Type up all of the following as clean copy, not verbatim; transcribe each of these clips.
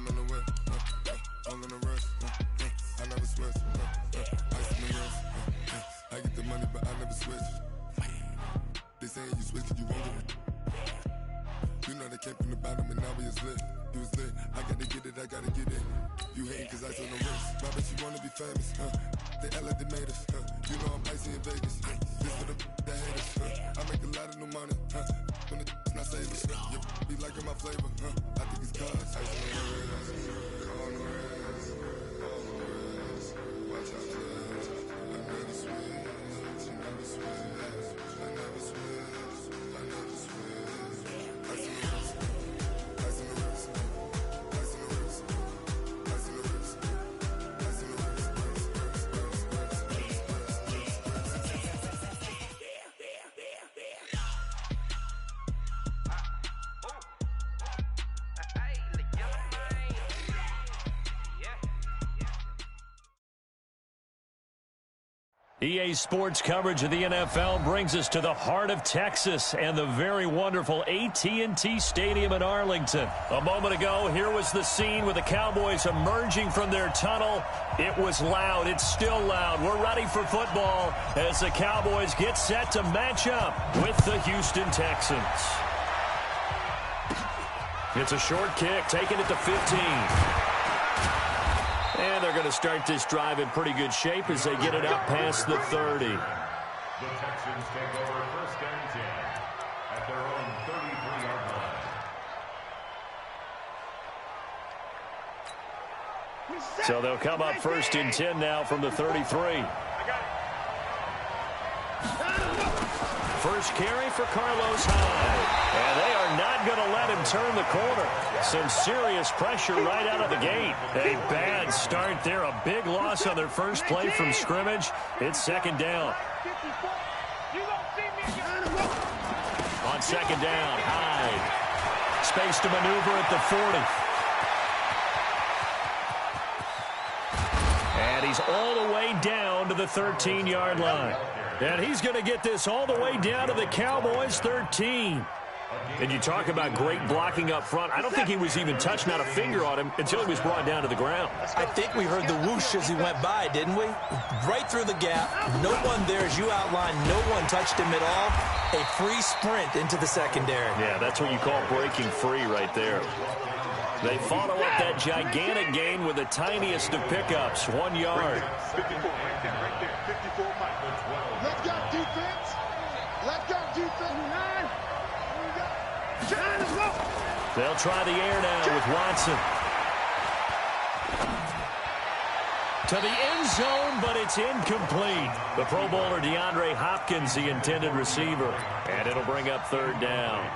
I'm in the whip, I'm in the rush, I never switch, ice in the wrist, I get the money but I never switch. They saying you switch, you won't get it. You know they came from the bottom and now we is lit. You was lit, I gotta get it, I gotta get it. You hating cause ice on the wrist. My bitch, you wanna be famous, They act like they made us, You know I'm icy in Vegas, This for the that hate us, I make a lot of new money, When the not saving, be liking my flavor, I think it's cause ice on the wrist, on the wrist, on the wrist. Watch out, cuz I never switch, I never switch, I never switch, I never switch. Ice on the wrist, ice on the wrist, ice on the wrist, ice on the wrist, ice on the wrist. EA Sports coverage of the NFL brings us to the heart of Texas and the very wonderful AT&T Stadium in Arlington. A moment ago, here was the scene with the Cowboys emerging from their tunnel. It was loud. It's still loud. We're ready for football as the Cowboys get set to match up with the Houston Texans. It's a short kick, taking it to 15. And they're going to start this drive in pretty good shape as they get it up past the 30. The Texans take over first and 10 at their own 33-yard line. So they'll come up first and 10 now from the 33. First carry for Carlos Hyde. And they are not going to let him turn the corner. Some serious pressure right out of the gate. A bad start there. A big loss on their first play from scrimmage. It's second down. On second down, Hyde. Space to maneuver at the 40. And he's all the way down to the 13-yard line. And he's going to get this all the way down to the Cowboys' 13. And you talk about great blocking up front. I don't think he was even touched, not a finger on him, until he was brought down to the ground. I think we heard the whoosh as he went by, didn't we? Right through the gap. No one there, as you outlined. No one touched him at all. A free sprint into the secondary. Yeah, that's what you call breaking free right there. They follow up that gigantic gain with the tiniest of pickups, 1 yard. 54 right there, 54 Mike. Let's go, defense. Let's go, defense. They'll try the air now with Watson. To the end zone, but it's incomplete. The Pro Bowler DeAndre Hopkins, the intended receiver. And it'll bring up third down.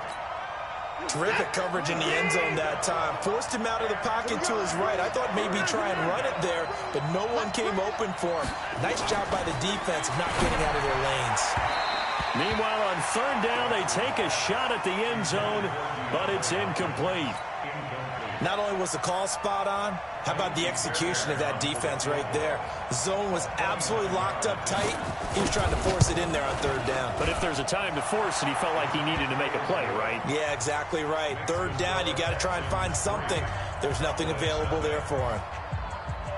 Terrific coverage in the end zone that time. Forced him out of the pocket to his right. I thought maybe try and run it there, but no one came open for him. Nice job by the defense of not getting out of their lanes. Meanwhile, on third down, they take a shot at the end zone, but it's incomplete. Not only was the call spot on, how about the execution of that defense right there? The zone was absolutely locked up tight. He was trying to force it in there on third down. But if there's a time to force it, he felt like he needed to make a play, right? Yeah, exactly right. Third down, you got to try and find something. There's nothing available there for him.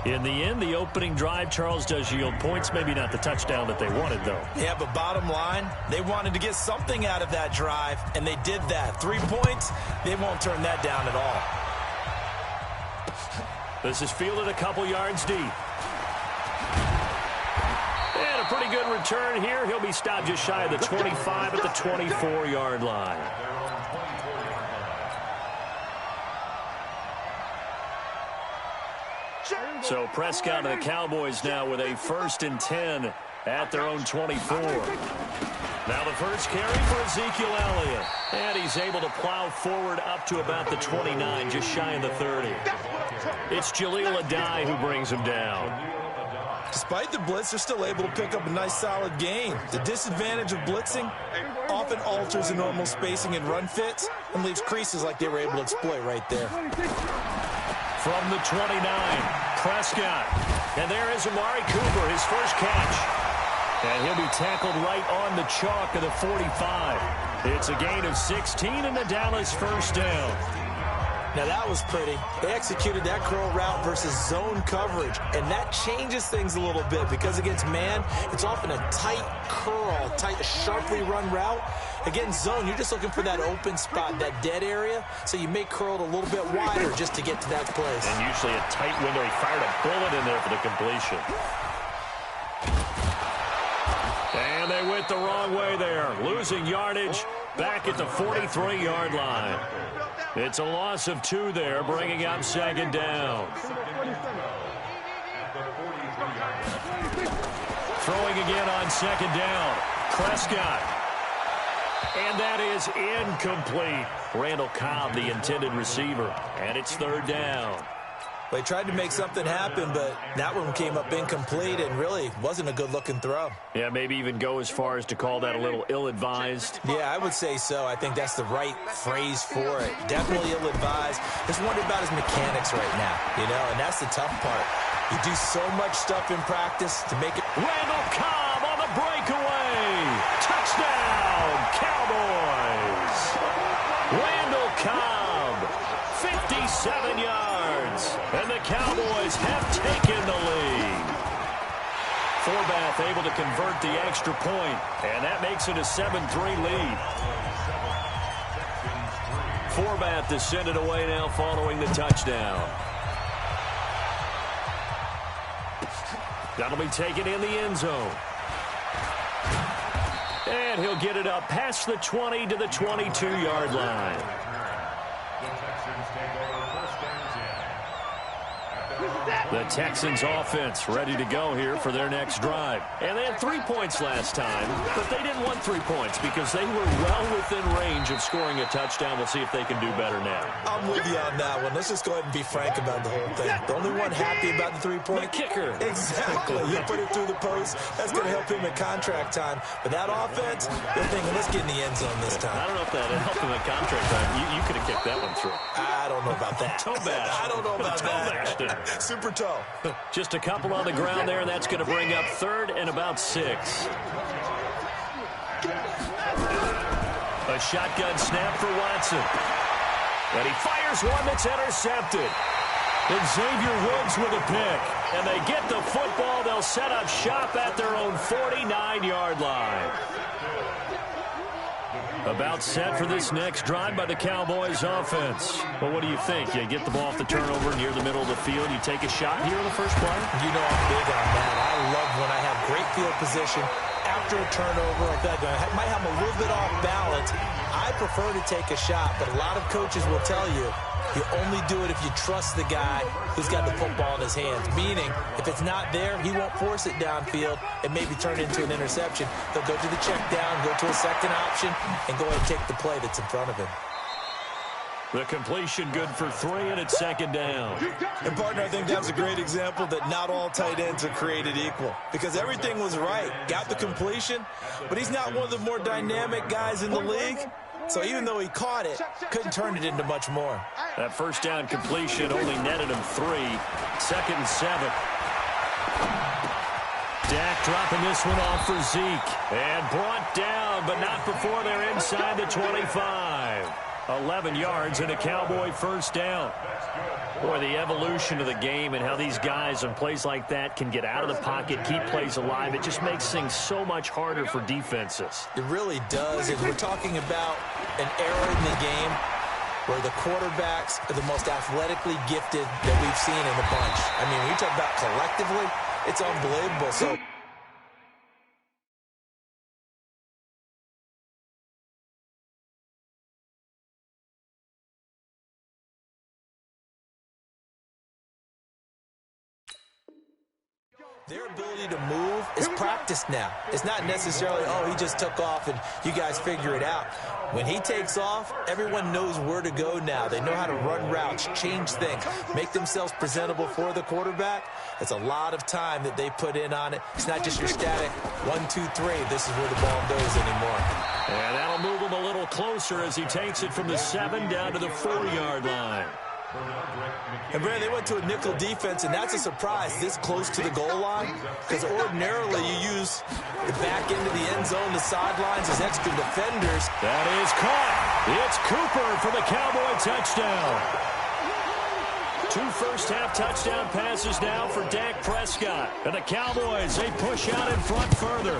In the end, the opening drive, Charles, does yield points. Maybe not the touchdown that they wanted, though. Yeah, but bottom line, they wanted to get something out of that drive, and they did that. 3 points, they won't turn that down at all. This is fielded a couple yards deep. And a pretty good return here. He'll be stopped just shy of the 25 at the 24-yard line. So Prescott and the Cowboys now with a first and 10 at their own 24. Now the first carry for Ezekiel Elliott. And he's able to plow forward up to about the 29, just shy of the 30. It's Jaleel Adai who brings him down. Despite the blitz, they're still able to pick up a nice solid gain. The disadvantage of blitzing often alters the normal spacing and run fits and leaves creases like they were able to exploit right there. From the 29, Prescott. And there is Amari Cooper, his first catch. And he'll be tackled right on the chalk of the 45. It's a gain of 16 and the Dallas first down. Now that was pretty. They executed that curl route versus zone coverage, and that changes things a little bit because against man, it's often a tight curl, tight, sharply run route. Against zone, you're just looking for that open spot, that dead area, so you may curl it a little bit wider just to get to that place. And usually a tight window. He fired a bullet in there for the completion. And they went the wrong way there, losing yardage back at the 43-yard line. It's a loss of 2 there, bringing up second down. Throwing again on second down. Prescott. And that is incomplete. Randall Cobb, the intended receiver. And it's third down. They tried to make something happen, but that one came up incomplete and really wasn't a good-looking throw. Yeah, maybe even go as far as to call that a little ill-advised. Yeah, I would say so. I think that's the right phrase for it. Definitely ill-advised. Just wondering about his mechanics right now, and that's the tough part. You do so much stuff in practice to make it. Randall Cobb on the breakaway. Touchdown, Cowboys. Randall Cobb, 57 yards. And the Cowboys have taken the lead. Forbath able to convert the extra point, and that makes it a 7-3 lead. Forbath is sent it away now following the touchdown. That'll be taken in the end zone. And he'll get it up past the 20 to the 22-yard line. The Texans offense ready to go here for their next drive. And they had 3 points last time, but they didn't want 3 points because they were well within range of scoring a touchdown. We'll see if they can do better now. I'm with you on that one. Let's just go ahead and be frank about the whole thing. The only one happy about the 3-point. The kicker. Exactly. You put it through the post. That's going to help him at contract time. But that offense, they're thinking, let's get in the end zone this time. I don't know if that helped him at contract time. You could have kicked that one through. I don't know about that. Toe bash. I don't know about that. Super toe. Just a couple on the ground there, and that's going to bring up third and about 6. A shotgun snap for Watson. And he fires one that's intercepted. And Xavier Woods with a pick. And they get the football. They'll set up shop at their own 49-yard line. About set for this next drive by the Cowboys offense. Well, what do you think? You get the ball off the turnover near the middle of the field. You take a shot here in the first play? You know I'm big on that. I love when I have great field position after a turnover like that. I might have a little bit off balance. I prefer to take a shot, but a lot of coaches will tell you you only do it if you trust the guy who's got the football in his hands. Meaning, if it's not there, he won't force it downfield and maybe turn it into an interception. He'll go to the check down, go to a second option, and go ahead and take the play that's in front of him. The completion good for 3, and it's second down. And, partner, I think that was a great example that not all tight ends are created equal. Because everything was right. Got the completion, but he's not one of the more dynamic guys in the league. So even though he caught it, couldn't turn it into much more. That first down completion only netted him 3. Second and 7. Dak dropping this one off for Zeke. And brought down, but not before they're inside the 25. 11 yards and a Cowboy first down. Boy, the evolution of the game and how these guys on plays like that can get out of the pocket, keep plays alive, it just makes things so much harder for defenses. It really does. And we're talking about an era in the game where the quarterbacks are the most athletically gifted that we've seen in the bunch. I mean, when you talk about collectively, it's unbelievable. So their ability to move is practiced now. It's not necessarily, oh, he just took off and you guys figure it out. When he takes off, everyone knows where to go now. They know how to run routes, change things, make themselves presentable for the quarterback. It's a lot of time that they put in on it. It's not just your static 1, 2, 3. This is where the ball goes anymore. And that'll move him a little closer as he takes it from the 7 down to the 4-yard line. And, Brad, they went to a nickel defense, and that's a surprise this close to the goal line because ordinarily you use the back end of the end zone, the sidelines as extra defenders. That is caught. It's Cooper for the Cowboy touchdown. 2 first-half touchdown passes now for Dak Prescott. And the Cowboys, they push out in front further.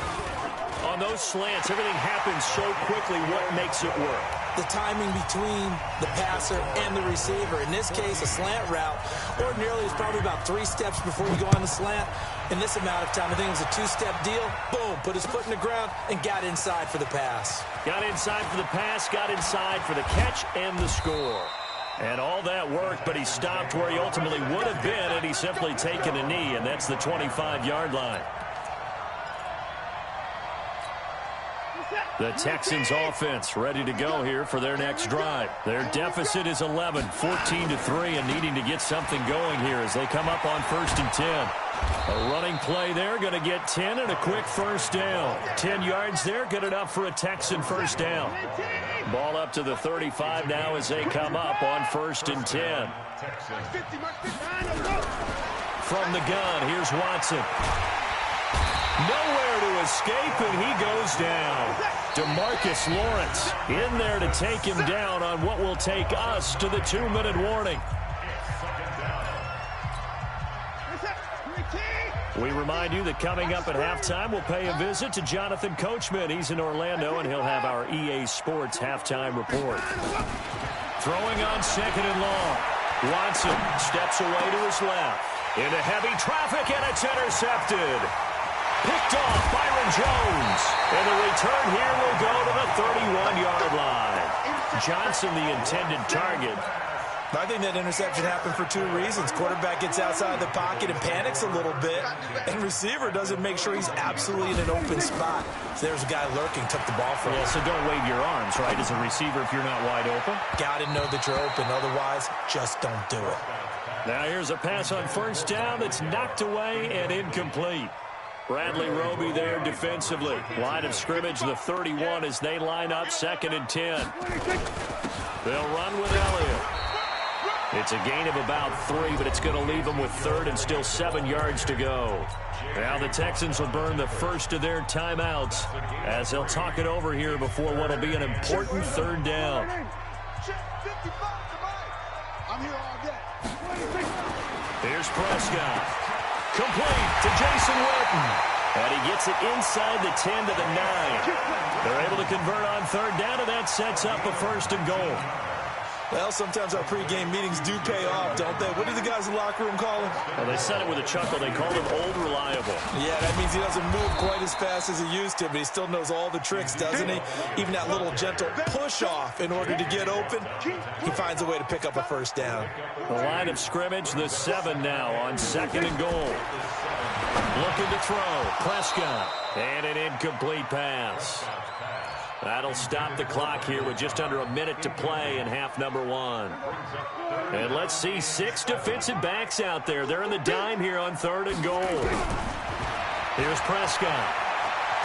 On those slants, everything happens so quickly. What makes it work? The timing between the passer and the receiver. In this case, a slant route ordinarily is probably about 3 steps before you go on the slant. In this amount of time, I think it was a 2-step deal. Boom, put his foot in the ground and got inside for the pass. Got inside for the pass, got inside for the catch and the score. And all that worked, but he stopped where he ultimately would have been, and he's simply taken a knee, and that's the 25-yard line. The Texans offense ready to go here for their next drive. Their deficit is 11, 14-3, and needing to get something going here as they come up on 1st and 10. A running play there, going to get 10 and a quick first down. 10 yards there, good enough for a Texan first down. Ball up to the 35 now as they come up on 1st and 10. From the gun, here's Watson. Nowhere to escape, and he goes down. DeMarcus Lawrence in there to take him down on what will take us to the 2-minute warning. We remind you that coming up at halftime, we'll pay a visit to Jonathan Coachman. He's in Orlando, and he'll have our EA Sports halftime report. Throwing on 2nd and long. Watson steps away to his left. Into heavy traffic, and it's intercepted. Picked off Byron Jones. And the return here will go to the 31-yard line. Johnson, the intended target. I think that interception happened for 2 reasons. Quarterback gets outside the pocket and panics a little bit, and receiver doesn't make sure he's absolutely in an open spot. So there's a guy lurking, took the ball from him. Yeah, so don't wave your arms, right, as a receiver if you're not wide open. Got to know that you're open. Otherwise, just don't do it. Now here's a pass on 1st down that's knocked away and incomplete. Bradley Roby there defensively. Line of scrimmage, the 31 as they line up 2nd and 10. They'll run with Elliott. It's a gain of about 3, but it's going to leave them with 3rd and still 7 yards to go. Now the Texans will burn the first of their timeouts as they'll talk it over here before what will be an important 3rd down. Here's Prescott. Complete to Jason Witten. And he gets it inside the 10 to the 9. They're able to convert on 3rd down, and that sets up a 1st and goal. Well, sometimes our pregame meetings do pay off, don't they? What do the guys in the locker room call him? Well, they said it with a chuckle. They called him old reliable. Yeah, that means he doesn't move quite as fast as he used to, but he still knows all the tricks, doesn't he? Even that little gentle push-off in order to get open, he finds a way to pick up a 1st down. The line of scrimmage, the 7 now on 2nd and goal. Looking to throw. Prescott. And an incomplete pass. That'll stop the clock here with just under a minute to play in half number 1. And let's see 6 defensive backs out there. They're in the dime here on 3rd and goal. Here's Prescott.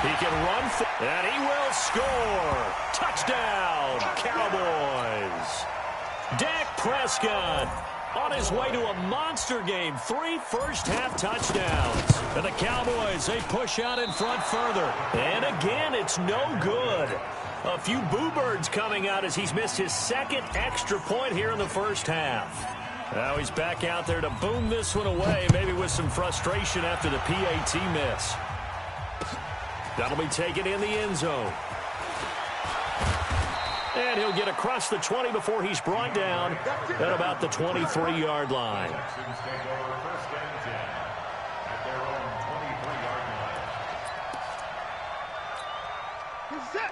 He can run, and he will score. Touchdown, Cowboys. Dak Prescott on his way to a monster game. 3 first-half touchdowns. And the Cowboys, they push out in front further. And again, it's no good. A few boo birds coming out as he's missed his 2nd extra point here in the first half. Now he's back out there to boom this one away, maybe with some frustration after the PAT miss. That'll be taken in the end zone. And he'll get across the 20 before he's brought down at about the 23-yard line.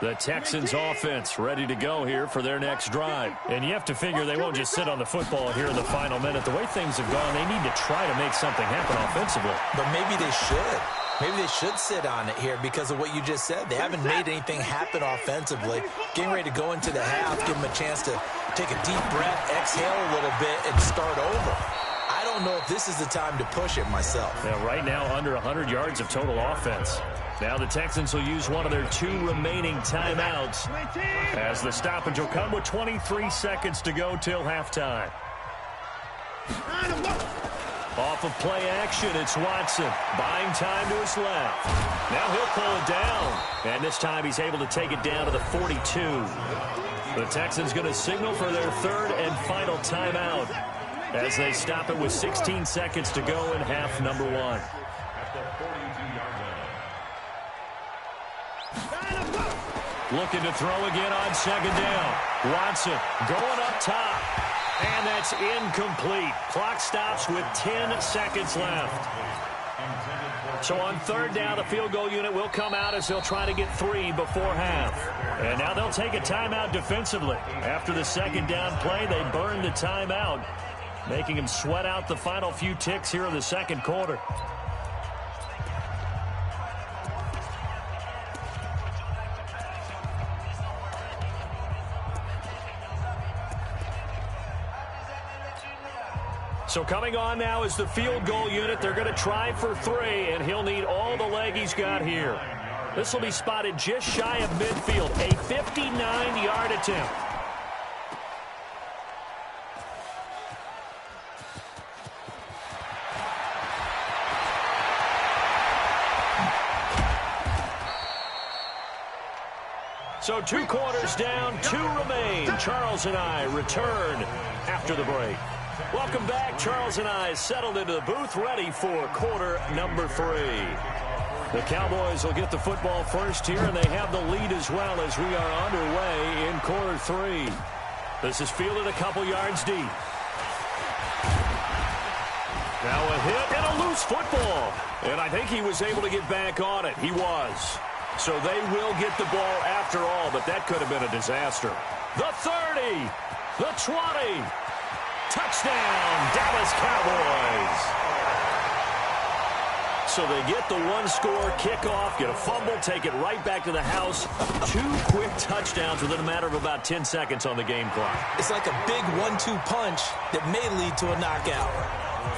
The Texans offense ready to go here for their next drive. And you have to figure they won't just sit on the football here in the final minute. The way things have gone, they need to try to make something happen offensively. But maybe they should. Maybe they should sit on it here because of what you just said. They haven't made anything happen offensively. Getting ready to go into the half, give them a chance to take a deep breath, exhale a little bit, and start over. I don't know if this is the time to push it myself. Yeah, right now, under 100 yards of total offense. Now the Texans will use one of their 2 remaining timeouts as the stoppage will come with 23 seconds to go till halftime. Off of play action, it's Watson. Buying time to his left. Now he'll pull it down. And this time he's able to take it down to the 42. The Texans going to signal for their 3rd and final timeout. as they stop it with 16 seconds to go in half number one. At the 42-yard line. Looking to throw again on second down. Watson going up top. And that's incomplete. Clock stops with 10 seconds left. So on third down, the field goal unit will come out as they'll try to get 3 before half. And now they'll take a timeout defensively. After the second down play, they burn the timeout, making him sweat out the final few ticks here in the second quarter. So coming on now is the field goal unit. They're going to try for 3, and he'll need all the leg he's got here. This will be spotted just shy of midfield, a 59-yard attempt. So 2 quarters down, 2 remain. Charles and I return after the break. Welcome back. Charles and I settled into the booth, ready for quarter number 3. The Cowboys will get the football first here, and they have the lead as well as we are underway in quarter 3. This is fielded a couple yards deep. Now a hit and a loose football. And I think he was able to get back on it. He was. So they will get the ball after all, but that could have been a disaster. The 30, the 20. Touchdown, Dallas Cowboys. So they get the 1-score kickoff, get a fumble, take it right back to the house. 2 quick touchdowns within a matter of about 10 seconds on the game clock. It's like a big 1-2 punch that may lead to a knockout.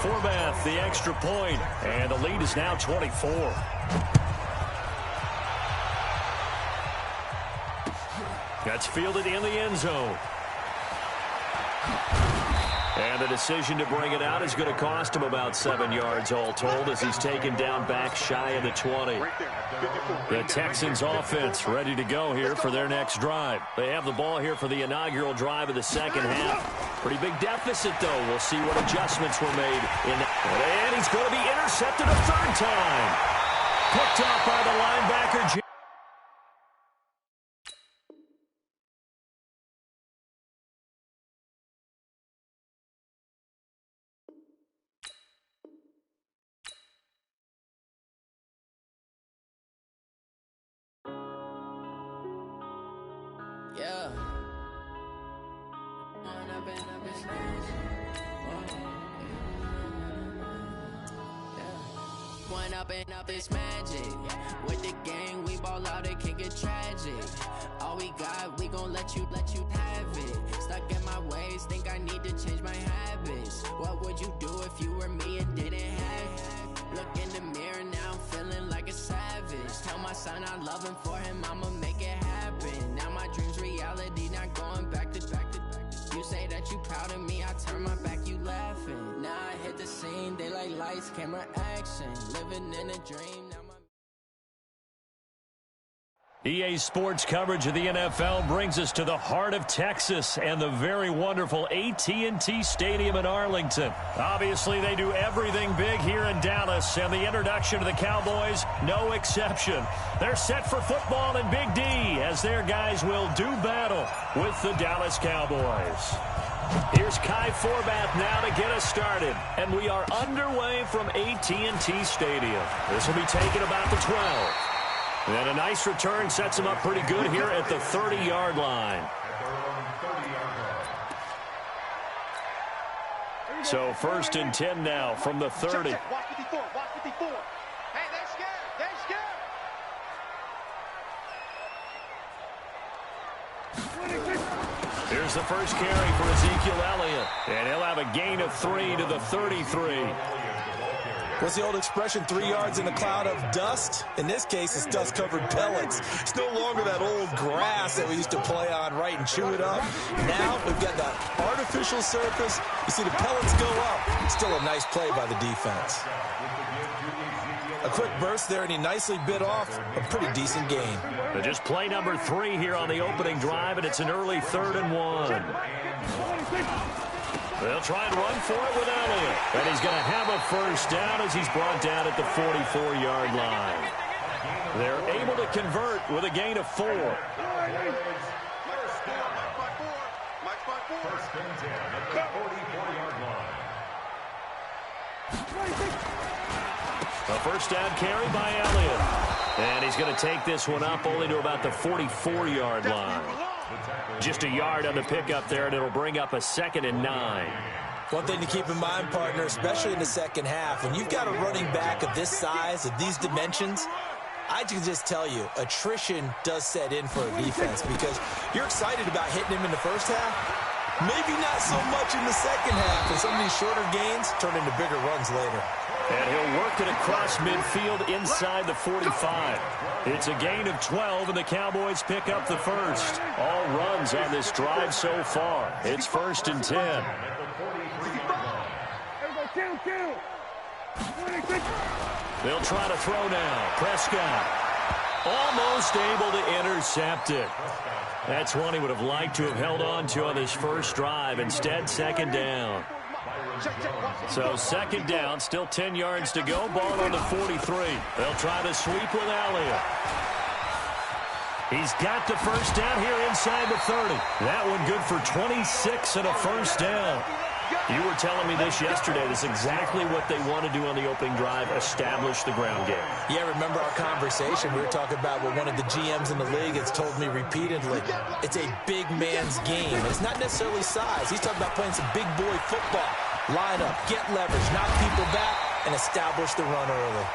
Forbath, the extra point, and the lead is now 24. That's fielded in the end zone. And the decision to bring it out is going to cost him about 7 yards all told as he's taken down back shy of the 20. The Texans offense ready to go here for their next drive. They have the ball here for the inaugural drive of the second half. Pretty big deficit, though. We'll see what adjustments were made. And he's going to be intercepted a 3rd time. Picked off by the linebacker. Yeah. One up and up is magic. With the gang, we ball out, it can get tragic. All we got, we gon' let you have it. Stuck in my ways, think I need to change my habits. What would you do if you were me and didn't have it? Look in the mirror now, I'm feeling like a savage. Tell my son I love him, for him I'ma make it happen. Now my dream's reality, not going back to back. You say that you proud of me, I turn my back, you laughing. Now I hit the scene, daylight lights, camera action. Living in a dream, now my... EA Sports coverage of the NFL brings us to the heart of Texas and the very wonderful AT&T Stadium in Arlington. Obviously, they do everything big here in Dallas, and the introduction to the Cowboys, no exception. They're set for football in Big D as their guys will do battle with the Dallas Cowboys. Here's Kai Forbath now to get us started, and we are underway from AT&T Stadium. This will be taken about the 12. And a nice return sets him up pretty good here at the 30-yard line. So 1st and 10 now from the 30. Check. Watch 54. Watch 54. Hey, they're scared. They're scared. Here's the first carry for Ezekiel Elliott. And he'll have a gain of 3 to the 33. What's the old expression, 3 yards in a cloud of dust? In this case, it's dust-covered pellets. It's no longer that old grass that we used to play on, right, and chew it up. Now we've got that artificial surface. You see the pellets go up. Still a nice play by the defense. A quick burst there, and he nicely bit off a pretty decent gain. But just play number 3 here on the opening drive, and it's an early 3rd and 1. They'll try and run for it with Elliott. And he's going to have a first down as he's brought down at the 44-yard line. They're able to convert with a gain of 4. First and 10 at the 44-yard line. A first down carry by Elliott. And he's going to take this one up only to about the 44-yard line. Just a yard on the pickup there, and it'll bring up a 2nd and 9. One thing to keep in mind, partner, especially in the second half, when you've got a running back of this size, of these dimensions, I can just tell you, attrition does set in for a defense because you're excited about hitting him in the first half. Maybe not so much in the second half, and some of these shorter gains turn into bigger runs later. And he'll work it across midfield inside the 45. It's a gain of 12, and the Cowboys pick up the first. All runs on this drive so far. It's 1st and 10. They'll try to throw now. Prescott almost able to intercept it. That's one he would have liked to have held on to on this first drive. Instead, 2nd down. So 2nd down, still 10 yards to go. Ball on the 43. They'll try to sweep with Elliott. He's got the first down here inside the 30. That one good for 26 and a first down. You were telling me this yesterday. This is exactly what they want to do on the opening drive, establish the ground game. Yeah, remember our conversation? We were talking about what one of the GMs in the league has told me repeatedly. It's a big man's game. It's not necessarily size. He's talking about playing some big boy football. Line up, get leverage, knock people back, and establish the run early.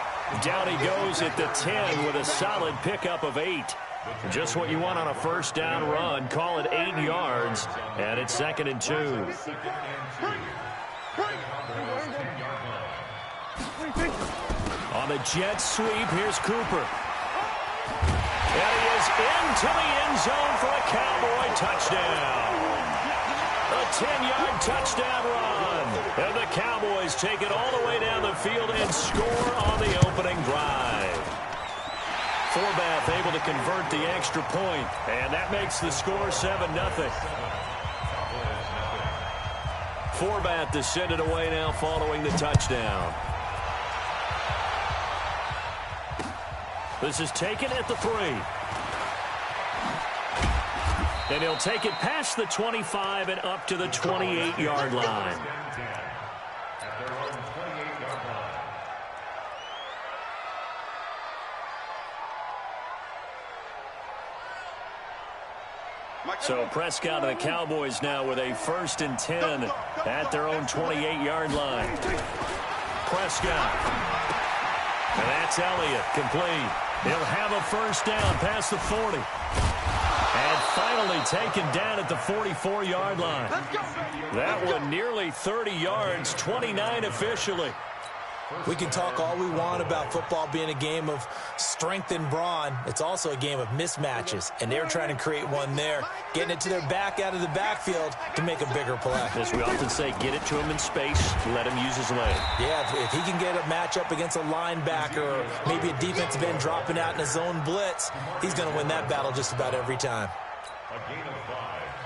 Down he goes at the 10 with a solid pickup of 8. Just what you want on a first down run. Call it 8 yards, and it's 2nd and 2. On the jet sweep, here's Cooper. And he is into the end zone for a Cowboy touchdown. A 10-yard touchdown run. And the Cowboys take it all the way down the field and score on the opening drive. Forbath able to convert the extra point, and that makes the score 7-0. Forbath to send it away now following the touchdown. This is taken at the 3. And he'll take it past the 25 and up to the 28-yard line. So Prescott and the Cowboys now with a 1st and 10 at their own 28-yard line. Prescott. And that's Elliott, complete. He'll have a first down past the 40. And finally taken down at the 44-yard line. That one nearly 30 yards, 29 officially. We can talk all we want about football being a game of strength and brawn. It's also a game of mismatches, and they're trying to create one there, getting it to their back out of the backfield to make a bigger play. As we often say, get it to him in space, let him use his leg. Yeah, if he can get a matchup against a linebacker or maybe a defensive end dropping out in a zone blitz, he's going to win that battle just about every time.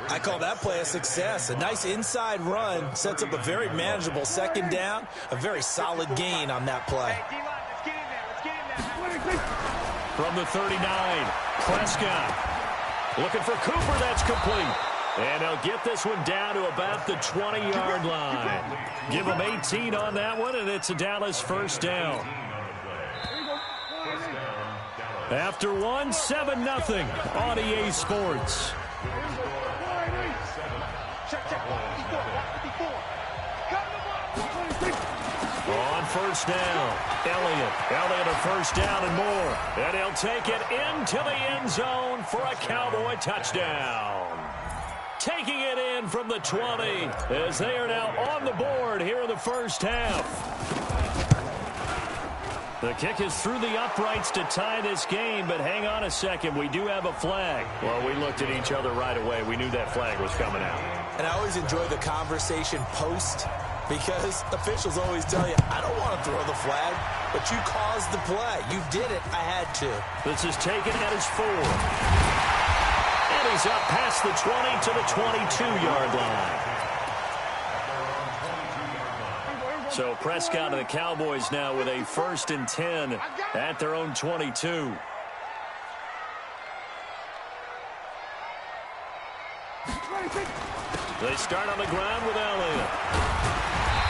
I call that play a success. A nice inside run sets up a very manageable 2nd down, a very solid gain on that play. From the 39, Prescott looking for Cooper. That's complete. And they'll get this one down to about the 20-yard line. Give them 18 on that one, and it's a Dallas first down. After one, 7-0 on EA Sports. On first down, Elliott a first down and more. And he'll take it into the end zone for a Cowboy touchdown. Taking it in from the 20 as they are now on the board here in the first half. The kick is through the uprights to tie this game, but hang on a second. We do have a flag. Well, we looked at each other right away. We knew that flag was coming out. And I always enjoy the conversation post because officials always tell you, I don't want to throw the flag, but you caused the play. You did it. I had to. This is taken at his 4. And he's up past the 20 to the 22-yard line. So Prescott and the Cowboys now with a 1st and 10 at their own 22. They start on the ground with Elliott.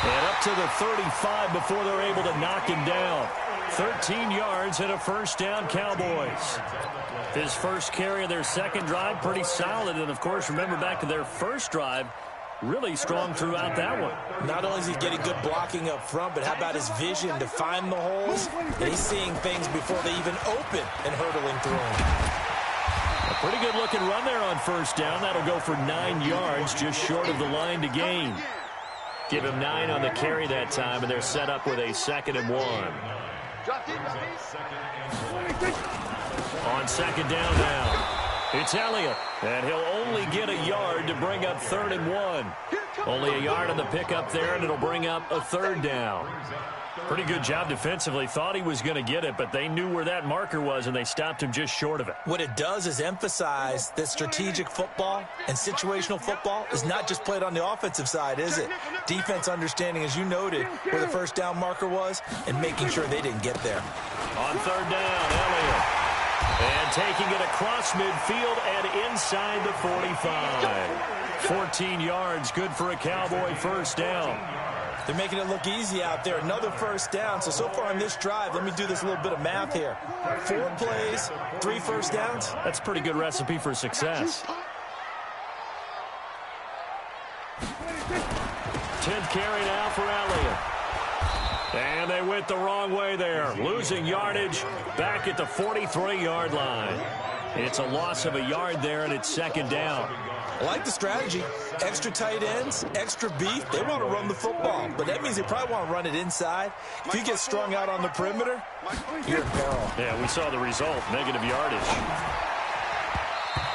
And up to the 35 before they're able to knock him down. 13 yards and a 1st down, Cowboys. His first carry of their second drive, pretty solid. And, of course, remember back to their first drive, really strong throughout that one. Not only is he getting good blocking up front, but how about his vision to find the holes? And he's seeing things before they even open and hurtling through them. A pretty good-looking run there on 1st down. That'll go for 9 yards, just short of the line to gain. Give him 9 on the carry that time, and they're set up with a 2nd and 1. On 2nd down now, it's Elliott, and he'll only get a yard to bring up 3rd and 1. Only a yard on the pickup there, and it'll bring up a 3rd down. Pretty good job defensively. Thought he was going to get it, but they knew where that marker was, and they stopped him just short of it. What it does is emphasize that strategic football and situational football is not just played on the offensive side, is it? Defense understanding, as you noted, where the 1st down marker was and making sure they didn't get there. On 3rd down, Elliott. And taking it across midfield and inside the 45. 14 yards, good for a Cowboy 1st down. They're making it look easy out there. Another 1st down. So far on this drive, let me do this little bit of math here. 4 plays, 3 1st downs. That's a pretty good recipe for success. 10th carry now for Elliott. And they went the wrong way there. Losing yardage back at the 43-yard line. It's a loss of a yard there, and it's 2nd down. I like the strategy. Extra tight ends, extra beef. They want to run the football, but that means they probably want to run it inside. If you get strung out on the perimeter, you're in peril. Yeah, we saw the result, negative yardage.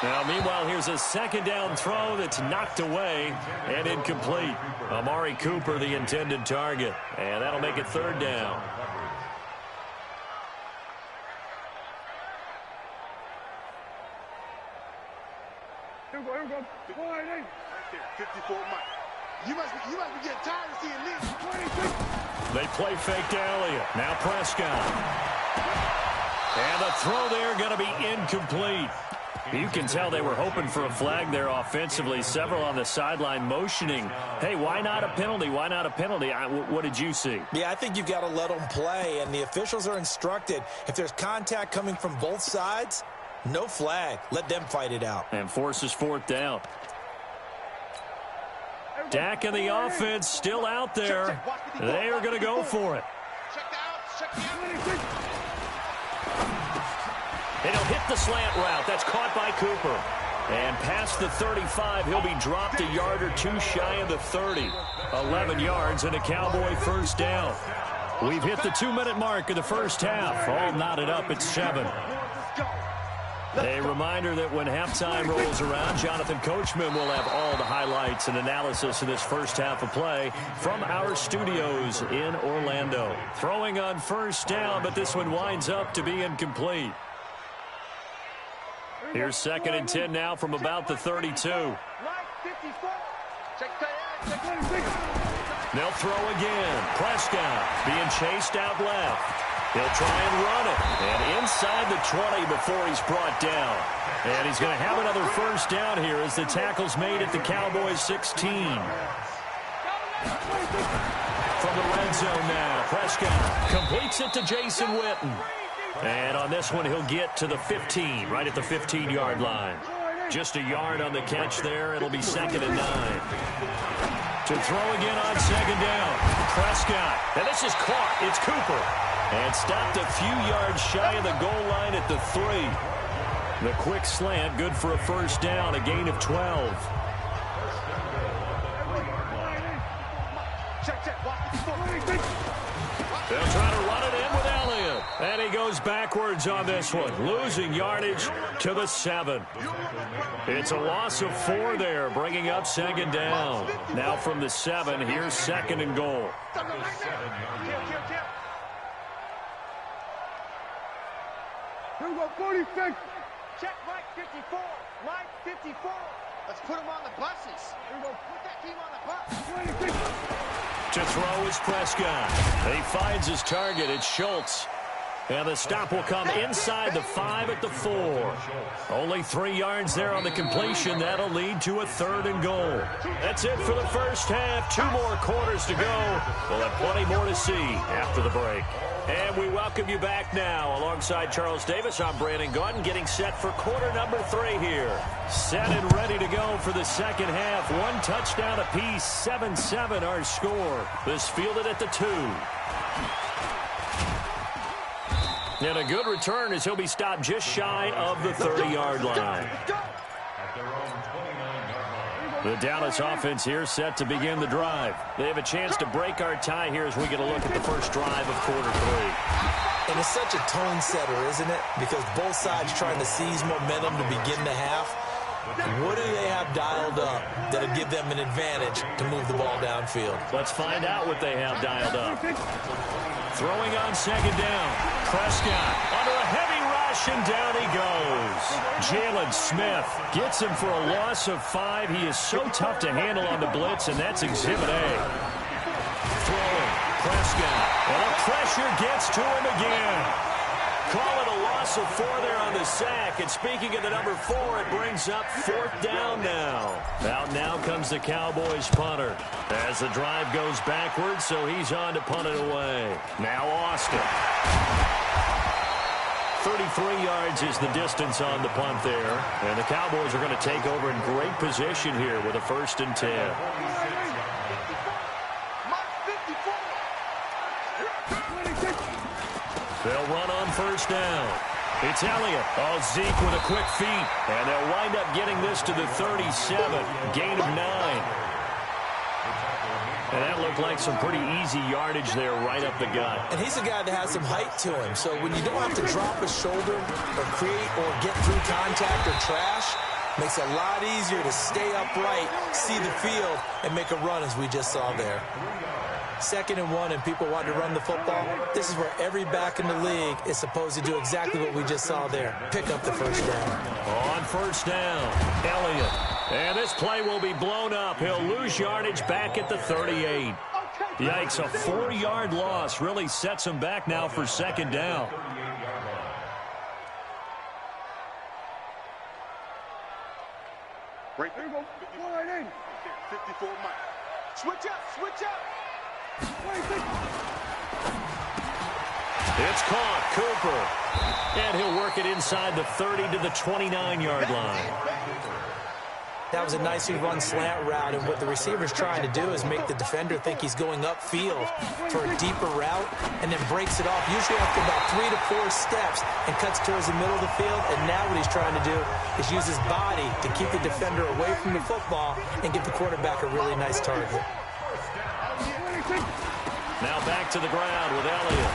Now, meanwhile, here's a 2nd down throw that's knocked away and incomplete. Amari Cooper, the intended target, and that'll make it 3rd down. Here we go. 54 Mike. You must be getting tired of seeing this. They play fake to Elliott. Now Prescott. And the throw there going to be incomplete. You can tell they were hoping for a flag there offensively. Several on the sideline motioning, hey, why not a penalty? Why not a penalty? What did you see? Yeah, I think you've got to let them play, and the officials are instructed. If there's contact coming from both sides, no flag. Let them fight it out. And forces 4th down. Dak and the offense still out there. They are going to go for it. And he'll hit the slant route. That's caught by Cooper. And past the 35, he'll be dropped a yard or 2 shy of the 30. 11 yards and a Cowboy 1st down. We've hit the 2-minute mark of the first half. All knotted up at 7. A reminder that when halftime rolls around, Jonathan Coachman will have all the highlights and analysis of this first half of play from our studios in Orlando. Throwing on 1st down, but this one winds up to be incomplete. Here's 2nd and 10 now from about the 32. They'll throw again. Prescott being chased out left. He'll try and run it. And inside the 20 before he's brought down. And he's going to have another 1st down here as the tackle's made at the Cowboys 16. From the red zone now, Prescott completes it to Jason Witten. And on this one, he'll get to the 15, right at the 15-yard line. Just a yard on the catch there. It'll be 2nd and 9. To throw again on 2nd down. Prescott. And this is caught. It's Cooper. And stopped a few yards shy of the goal line at the 3. The quick slant, good for a 1st down, a gain of 12. They'll try to run it in with Elliott. And he goes backwards on this one, losing yardage to the 7. It's a loss of 4 there, bringing up 2nd down. Now from the 7, here's 2nd and goal. Here we go, 46. Check Mike 54. Mike 54. Let's put them on the buses. Here we go. Put that team on the bus. To throw is Prescott. He finds his target. It's Schultz. And the stop will come inside the 5 at the 4. Only 3 yards there on the completion. That'll lead to a 3rd and goal. That's it for the first half. 2 more quarters to go. We'll have plenty more to see after the break. And we welcome you back now. Alongside Charles Davis, I'm Brandon Gaudin, getting set for quarter number 3 here. Set and ready to go for the second half. 1 touchdown apiece, 7-7 our score. This fielded at the 2. And a good return as he'll be stopped just shy of the 30-yard line. The Dallas offense here set to begin the drive. They have a chance to break our tie here as we get a look at the first drive of quarter 3. And it's such a tone setter, isn't it? Because both sides trying to seize momentum to begin the half. What do they have dialed up that'll give them an advantage to move the ball downfield? Let's find out what they have dialed up. Throwing on second down. Prescott under a heavy rush, and down he goes. Jalen Smith gets him for a loss of 5. He is so tough to handle on the blitz, and that's Exhibit A. Throwing. Prescott. And the pressure gets to him again. Call it a loss of 4 there on the sack. And speaking of the number 4, it brings up 4th down now. Out now comes the Cowboys punter as the drive goes backwards, so he's on to punt it away. Now Austin. 33 yards is the distance on the punt there. And the Cowboys are going to take over in great position here with a 1st and 10. They'll run on 1st down. It's Elliott. Oh, Zeke with a quick feet. And they'll wind up getting this to the 37. Gain of 9. And that looked like some pretty easy yardage there right up the gut. And he's a guy that has some height to him. So when you don't have to drop a shoulder or create or get through contact or trash, makes it a lot easier to stay upright, see the field, and make a run as we just saw there. 2nd and 1 and people want to run the football. This is where every back in the league is supposed to do exactly what we just saw there. Pick up the 1st down. On 1st down, Elliott. And this play will be blown up. He'll lose yardage back at the 38. Yikes, a 4-yard loss really sets him back now for 2nd down. Right there. 54 Mike. Switch up, switch up. It's caught, Cooper. And he'll work it inside the 30 to the 29-yard line. That was a nicely run slant route, and what the receiver's trying to do is make the defender think he's going upfield for a deeper route and then breaks it off, usually after about 3 to 4 steps, and cuts towards the middle of the field. And now what he's trying to do is use his body to keep the defender away from the football and give the quarterback a really nice target. Now back to the ground with Elliott.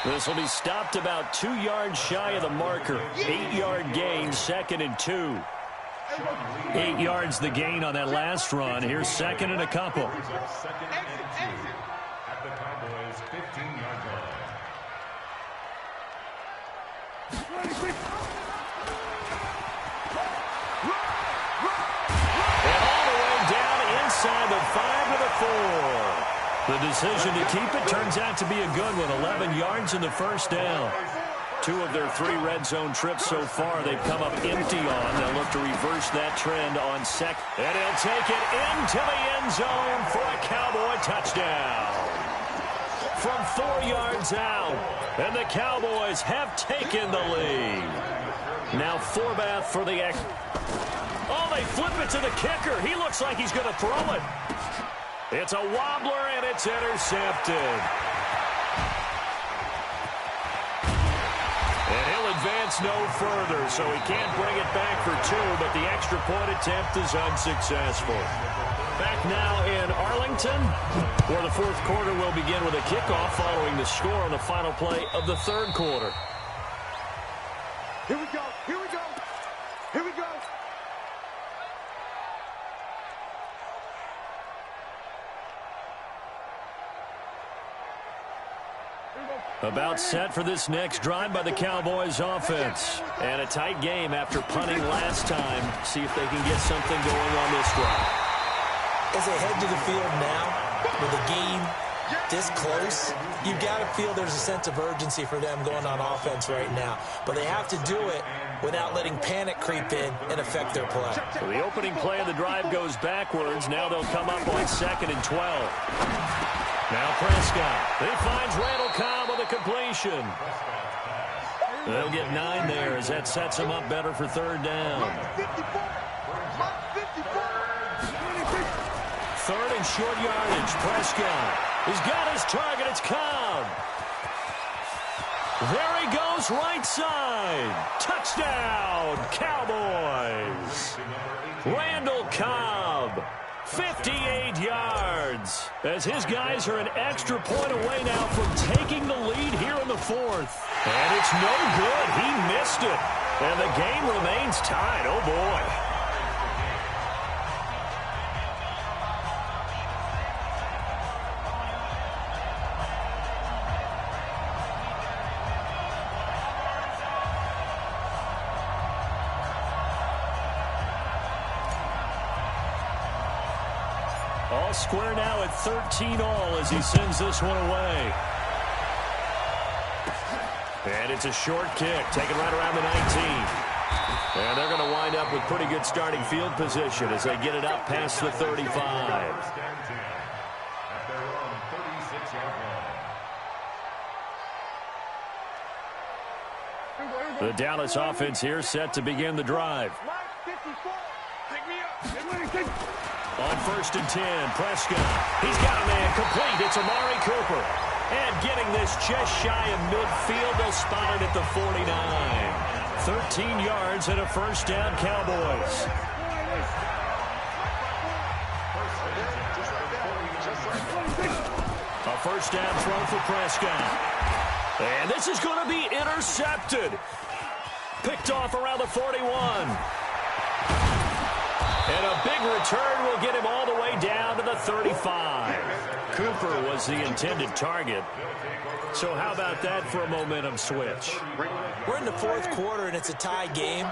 This will be stopped about 2 yards shy of the marker. 8-yard gain, 2nd and 2. 8 yards the gain on that last run. Here's 2nd and a couple. At the Cowboys' 15-yard line. And all the way down inside the 5 to the 4. The decision to keep it turns out to be a good one. 11 yards in the 1st down. 2 of their 3 red zone trips so far they've come up empty on. They'll look to reverse that trend on second. And he'll take it into the end zone for a Cowboy touchdown. From 4 yards out. And the Cowboys have taken the lead. Now Forbath for the X. Oh, they flip it to the kicker. He looks like he's going to throw it. It's a wobbler, and it's intercepted. And he'll advance no further, so he can't bring it back for 2, but the extra point attempt is unsuccessful. Back now in Arlington, where the 4th quarter will begin with a kickoff following the score on the final play of the 3rd quarter. Here we go, here we go, here we go. About set for this next drive by the Cowboys offense. And a tight game after punting last time. See if they can get something going on this drive. As they head to the field now, with the game this close, you've got to feel there's a sense of urgency for them going on offense right now. But they have to do it without letting panic creep in and affect their play. So the opening play of the drive goes backwards. Now they'll come up on 2nd and 12. Now Prescott. He finds Randall Cobb with a completion. They'll get 9 there as that sets them up better for 3rd down. 3rd and short yardage. Prescott. He's got his target. It's Cobb. There he goes, right side. Touchdown, Cowboys. Randall Cobb, 58 yards. As his guys are an extra point away now from taking the lead here in the 4th. And it's no good. He missed it. And the game remains tied. Oh, boy. All square now at 13 all as he sends this one away. And it's a short kick, taken right around the 19. And they're going to wind up with pretty good starting field position as they get it up past the 35. The Dallas offense here set to begin the drive. On 1st and 10, Prescott. He's got a man complete. It's Amari Cooper. And getting this just shy of midfield, they'll spot it at the 49. 13 yards and a 1st down, Cowboys. A 1st down throw for Prescott. And this is going to be intercepted. Picked off around the 41. And a big return will get him all the way down to the 35. Cooper was the intended target. So how about that for a momentum switch? We're in the 4th quarter, and it's a tie game.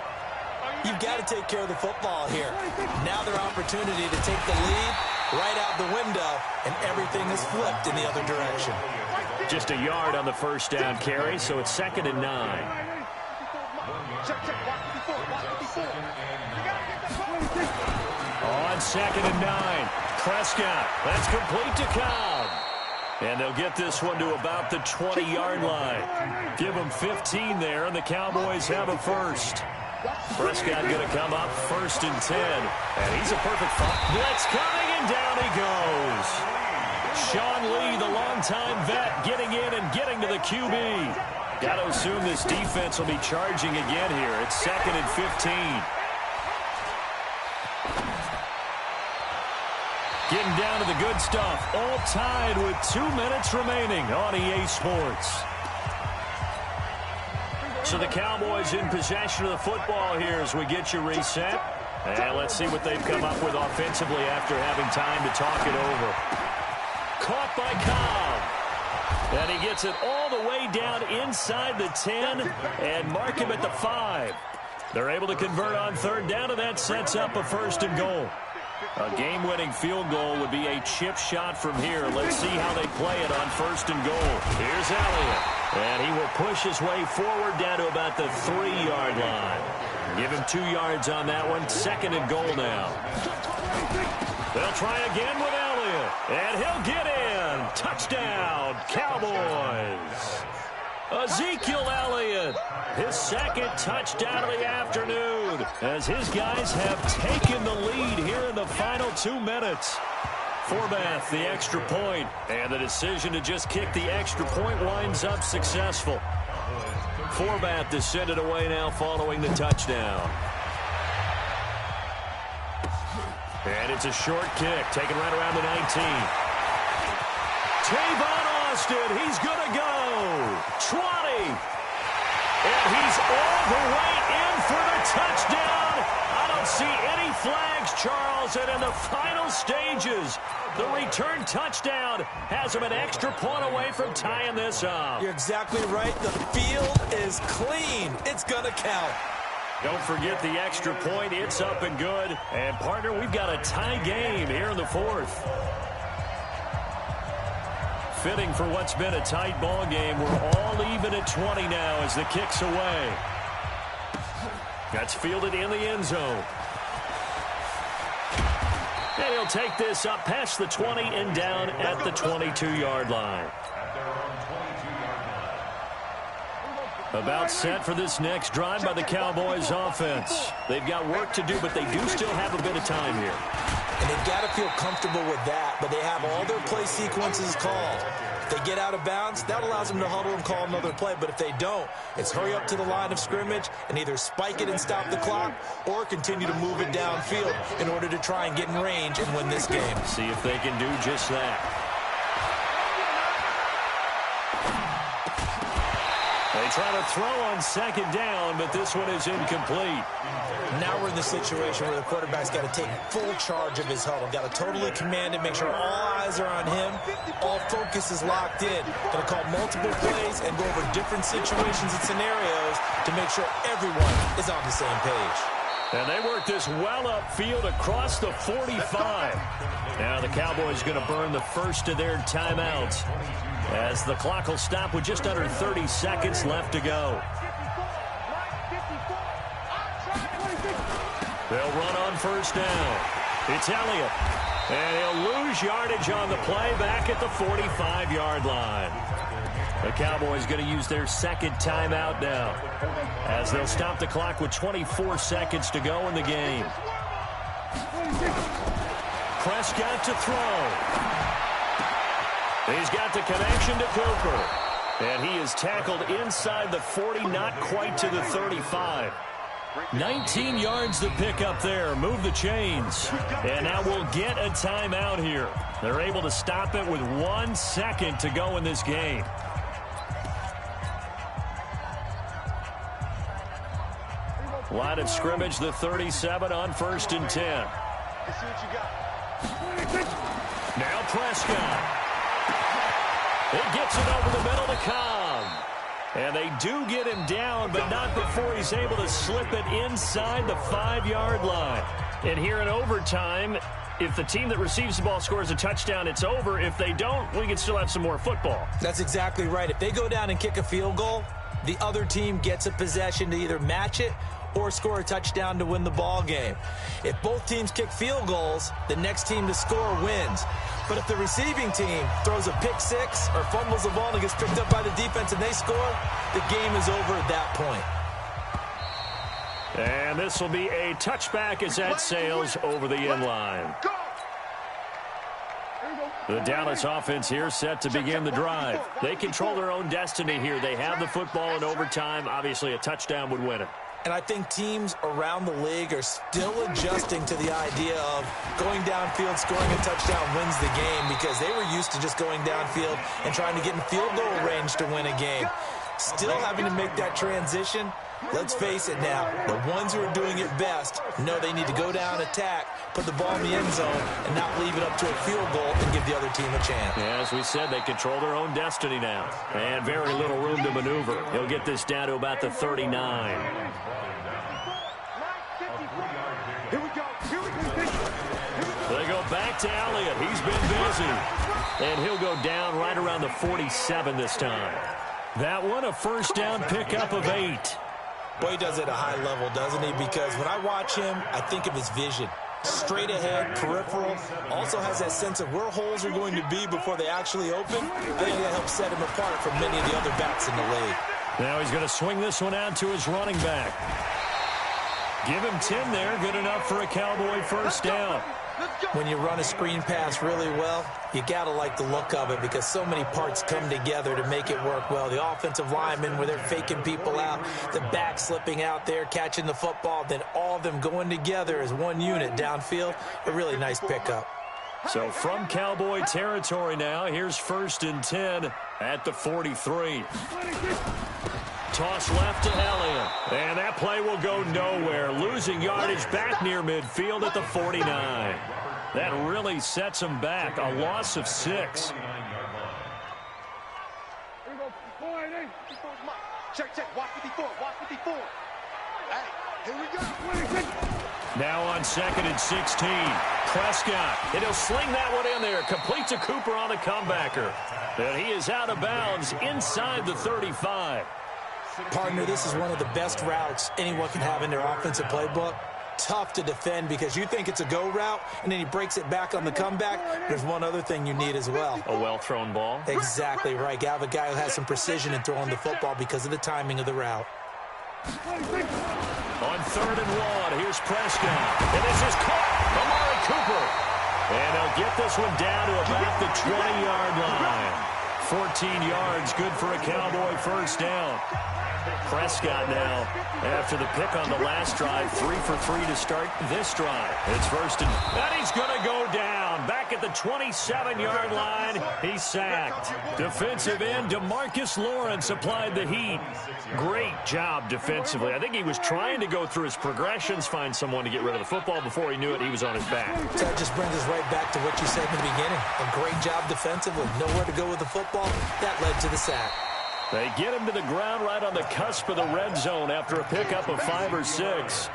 You've got to take care of the football here. Now their opportunity to take the lead right out the window, and everything is flipped in the other direction. Just a yard on the 1st down carry, so it's 2nd and 9. On 2nd and 9, Prescott. That's complete to Cobb. And they'll get this one to about the 20-yard line. Give them 15 there, and the Cowboys have a 1st. Prescott going to come up 1st and 10. And he's a perfect blitz coming, and down he goes. Sean Lee, the longtime vet, getting in and getting to the QB. Got to assume this defense will be charging again here. It's 2nd and 15. Getting down to the good stuff. All tied with 2 minutes remaining on EA Sports. So the Cowboys in possession of the football here as we get you reset. And let's see what they've come up with offensively after having time to talk it over. Caught by Cobb. And he gets it all the way down inside the 10 and mark him at the 5. They're able to convert on 3rd down, and that sets up a 1st and goal. A game-winning field goal would be a chip shot from here. Let's see how they play it on 1st and goal. Here's Elliott. And he will push his way forward down to about the 3-yard line. Give him 2 yards on that one. 2nd and goal now. They'll try again with Elliott. And he'll get in. Touchdown, Cowboys. Ezekiel Elliott, his 2nd touchdown of the afternoon, as his guys have taken the lead here in the final 2 minutes. Forbath, the extra point, and the decision to just kick the extra point winds up successful. Forbath to send it away now following the touchdown. And it's a short kick, taken right around the 19. Tavon Austin, he's going to go. 20. And he's all the way in for the touchdown. I don't see any flags, Charles. And in the final stages, the return touchdown has him an extra point away from tying this up. You're exactly right. The field is clean. It's going to count. Don't forget the extra point. It's up and good. And, partner, we've got a tie game here in the fourth. Fitting for what's been a tight ball game. We're all even at 20 now as the kick's away. That's fielded in the end zone. And he'll take this up past the 20 and down at the 22-yard line. About set for this next drive by the Cowboys offense. They've got work to do, but they do still have a bit of time here. And they've got to feel comfortable with that, but they have all their play sequences called. If they get out of bounds, that allows them to huddle and call another play. But if they don't, it's hurry up to the line of scrimmage and either spike it and stop the clock or continue to move it downfield in order to try and get in range and win this game. See if they can do just that. They try to throw on second down, but this one is incomplete. Now we're in the situation where the quarterback's got to take full charge of his huddle. Got to totally command it, make sure all eyes are on him. All focus is locked in. Going to call multiple plays and go over different situations and scenarios to make sure everyone is on the same page. And they work this well upfield across the 45. Now the Cowboys going to burn the first of their timeouts as the clock will stop with just under 30 seconds left to go. They'll run on first down. It's Elliott. And he'll lose yardage on the play back at the 45-yard line. The Cowboys going to use their second timeout now as they'll stop the clock with 24 seconds to go in the game. Prescott to throw. He's got the connection to Cooper. And he is tackled inside the 40, not quite to the 35. 19 yards to pick up there. Move the chains. And now we'll get a timeout here. They're able to stop it with 1 second to go in this game. Line of scrimmage, the 37 on 1st and 10. Now Prescott. It gets it over the middle to Cobb. And they do get him down, but not before he's able to slip it inside the 5-yard line. And here in overtime, if the team that receives the ball scores a touchdown, it's over. If they don't, we can still have some more football. That's exactly right. If they go down and kick a field goal, the other team gets a possession to either match it or score a touchdown to win the ball game. If both teams kick field goals, the next team to score wins. But if the receiving team throws a pick six or fumbles the ball and gets picked up by the defense and they score, the game is over at that point. And this will be a touchback as that sails over the end line. The Dallas offense here set to begin the drive. They control their own destiny here. They have the football in overtime. Obviously, a touchdown would win it. And I think teams around the league are still adjusting to the idea of going downfield, scoring a touchdown wins the game because they were used to just going downfield and trying to get in field goal range to win a game. Still having to make that transition. Let's face it now, the ones who are doing it best know they need to go down, attack, put the ball in the end zone, and not leave it up to a field goal and give the other team a chance. Yeah, as we said, they control their own destiny now. And very little room to maneuver. He'll get this down to about the 39. They go back to Elliott. He's been busy. And he'll go down right around the 47 this time. That one, a first down pickup of 8. Boy, he does it at a high level, doesn't he? Because when I watch him, I think of his vision. Straight ahead, peripheral. Also has that sense of where holes are going to be before they actually open. I think that helps set him apart from many of the other backs in the league. Now he's going to swing this one out to his running back. Give him 10 there. Good enough for a Cowboy first down. When you run a screen pass really well, you got to like the look of it because so many parts come together to make it work well. The offensive linemen, where they're faking people out, the back slipping out there, catching the football, then all of them going together as one unit downfield. A really nice pickup. So from Cowboy territory now, here's 1st and 10 at the 43. Toss left to Elliott. And that play will go nowhere. Losing yardage back near midfield at the 49. That really sets him back. A loss of 6. Check. Watch 54. Watch 54. Hey, here we go. Now on 2nd and 16. Prescott. And he'll sling that one in there. Complete to Cooper on the comebacker. And he is out of bounds inside the 35. Partner, this is one of the best routes anyone can have in their offensive playbook. Tough to defend because you think it's a go route, and then he breaks it back on the comeback. There's one other thing you need as well. A well-thrown ball. Exactly right. You have a guy who has some precision in throwing the football because of the timing of the route. On 3rd and 1, here's Prescott. And this is caught. Amari Cooper. And they'll get this one down to about the 20-yard line. 14 yards, good for a Cowboy first down. Prescott now, after the pick on the last drive, 3 for 3 to start this drive. It's first and he's going to go down. Back at the 27-yard line, he's sacked. Defensive end DeMarcus Lawrence applied the heat. Great job defensively. I think he was trying to go through his progressions, find someone to get rid of the football. Before he knew it, he was on his back. So that just brings us right back to what you said in the beginning. A great job defensively. Nowhere to go with the football. That led to the sack. They get him to the ground right on the cusp of the red zone after a pickup of 5 or 6.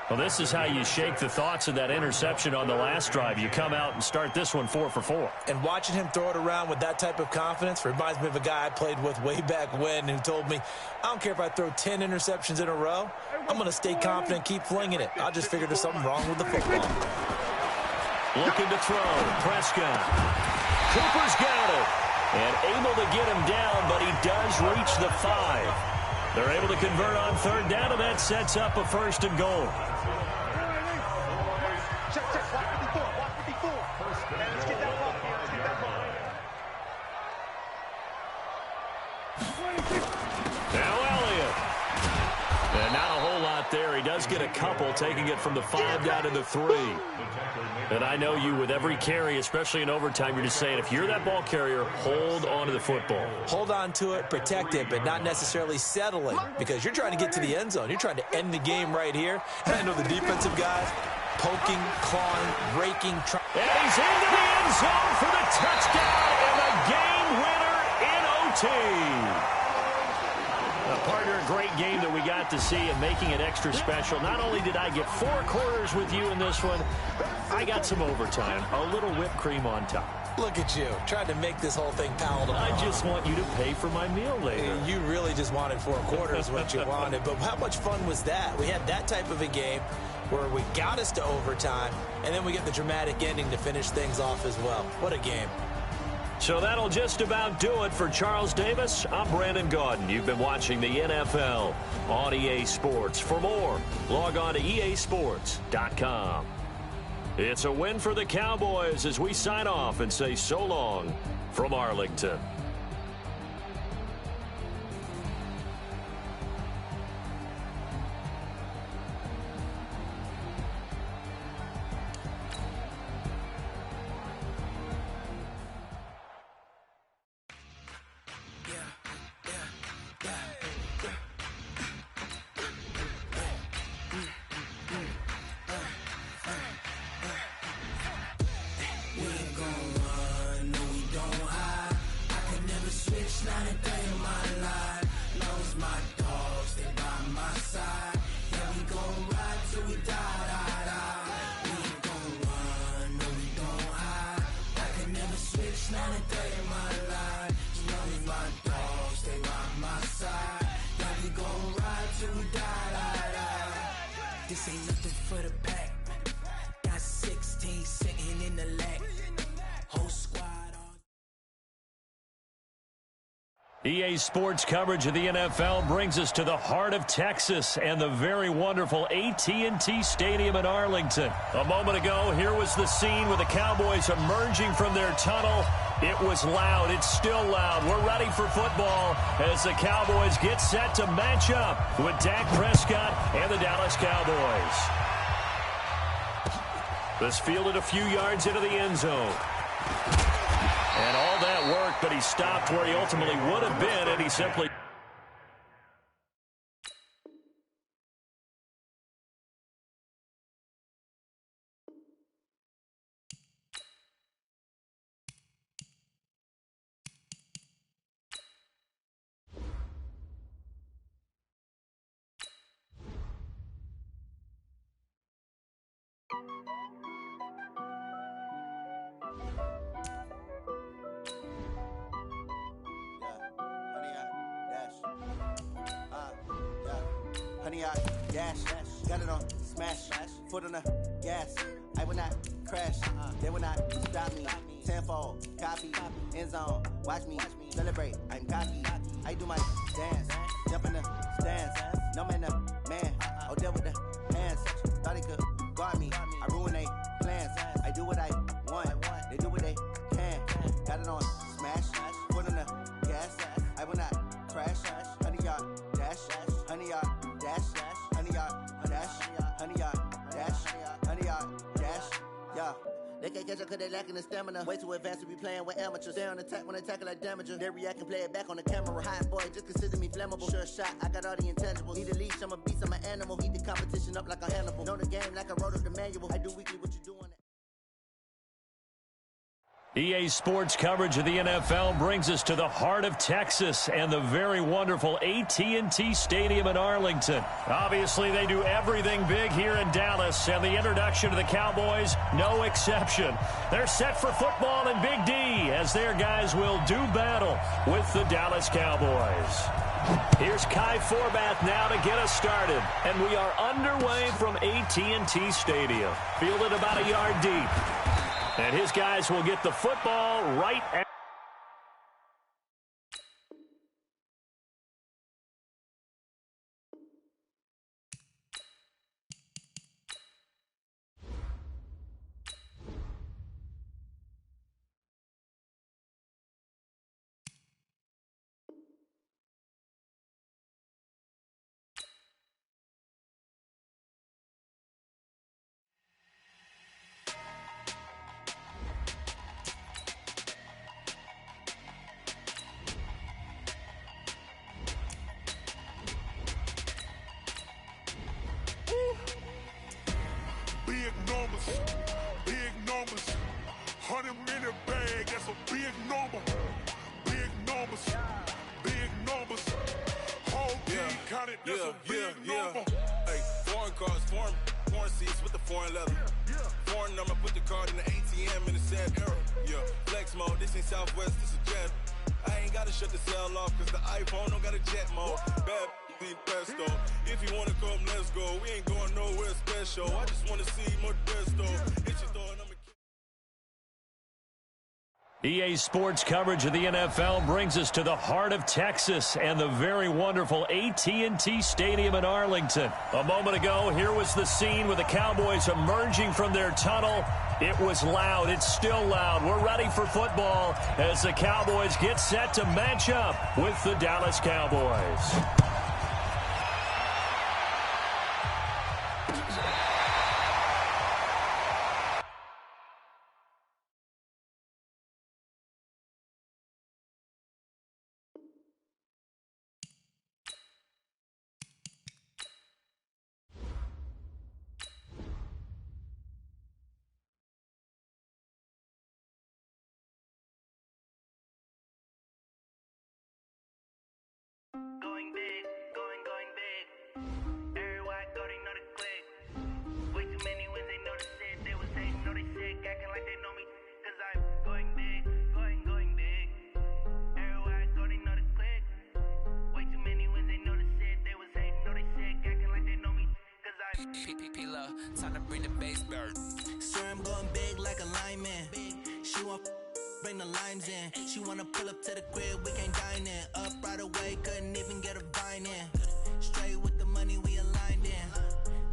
Well, this is how you shake the thoughts of that interception on the last drive. You come out and start this one 4 for 4. And watching him throw it around with that type of confidence reminds me of a guy I played with way back when who told me, I don't care if I throw 10 interceptions in a row. I'm going to stay confident and keep flinging it. I just figured there's something wrong with the football. Looking to throw. Prescott. Cooper's got it. And able to get him down, but he does reach the 5. They're able to convert on 3rd down, and that sets up a 1st and goal. Check. Watch 54. Let's get that ball. Now Elliott. And not a whole lot there. He does get a couple, taking it from the 5 down to the 3. And I know you, with every carry, especially in overtime, you're just saying, if you're that ball carrier, hold on to the football. Hold on to it, protect it, but not necessarily settling, because you're trying to get to the end zone. You're trying to end the game right here. And I know the defensive guys poking, clawing, raking. And he's into the end zone for the touchdown and the game winner in OT. Partner, a great game that we got to see and making it extra special. Not only did I get 4 quarters with you in this one, I got some overtime, a little whipped cream on top. Look at you, trying to make this whole thing palatable. I just want you to pay for my meal later. You really just wanted 4 quarters what you wanted, but how much fun was that? We had that type of a game where we got us to overtime, and then we get the dramatic ending to finish things off as well. What a game. So that'll just about do it for Charles Davis. I'm Brandon Gaudin. You've been watching the NFL on EA Sports. For more, log on to easports.com. It's a win for the Cowboys as we sign off and say so long from Arlington. This ain't nothing for the pack. Got 16 sitting in the lag. Whole squad on. EA Sports coverage of the NFL brings us to the heart of Texas and the very wonderful AT&T Stadium in Arlington. A moment ago, here was the scene with the Cowboys emerging from their tunnel. It was loud. It's still loud. We're ready for football as the Cowboys get set to match up with Dak Prescott and the Dallas Cowboys. This fielded a few yards into the end zone. And all that work, but he stopped where he ultimately would have been, and he simply Honey, I dash, got it on smash, foot on the gas. I will not crash, they will not stop me. Tenfold, copy, end zone, watch me celebrate. I'm cocky, I do my dance, jump in the stands. No man, the man, oh, deal with the hands. Thought he could guard me, I ruin they plans. I do what I want, they do what they can. Got it on smash, foot on the gas. I will not crash, honey, y'all dash, honey, y'all dash, honey, y'all dash, honey, y'all dash, honey, y'all dash, yeah. They can't catch up cause they lacking the stamina. Way too advanced to be playing with amateurs. Stay on attack when they tackle like damager. They react and play it back on the camera. Hot boy, just consider me flammable. Sure shot, I got all the intangibles. Need a leash, I'm a beast, I'm an animal. Heat the competition up like a Hannibal. Know the game like I wrote up the manual. I do weekly what you do on it. EA Sports coverage of the NFL brings us to the heart of Texas and the very wonderful AT&T Stadium in Arlington. Obviously, they do everything big here in Dallas, and the introduction to the Cowboys, no exception. They're set for football in Big D as their guys will do battle with the Dallas Cowboys. Here's Kai Forbath now to get us started, and we are underway from AT&T Stadium, fielded about a yard deep. And his guys will get the football right at big numbers, 100-minute bag, that's a big number. Big numbers, whole team counted, that's a big number. Hey, foreign cars, foreign seats with the foreign leather. Foreign number, put the card in the ATM in the sad era. Yeah, flex mode, this ain't Southwest, this is jet. I ain't gotta shut the cell off, cause the iPhone don't got a jet mode. Bad pesto. If you wanna come, let's go. We ain't going nowhere special. I just wanna see Modesto. Hit your door and EA Sports coverage of the NFL brings us to the heart of Texas and the very wonderful AT&T Stadium in Arlington. A moment ago, here was the scene with the Cowboys emerging from their tunnel. It was loud. It's still loud. We're ready for football as the Cowboys get set to match up with the Dallas Cowboys. Going big, going big. Everywhere I go, they know the click. Way too many wins, they know the shit. They was hating, know they sick, acting like they know me. Cause I'm going big, going big. Everywhere I go, they know the click. Way too many wins, they know the shit. They was hating, know they sick, acting like they know me. Cause I'm P-P-P-Love, time to bring the bass bird. Sir, I'm going big like a lineman. She want bring the limes in. She wanna pull up to the crib, we can't dine in. Up right away, couldn't even get a vine in. Straight with the money we aligned in.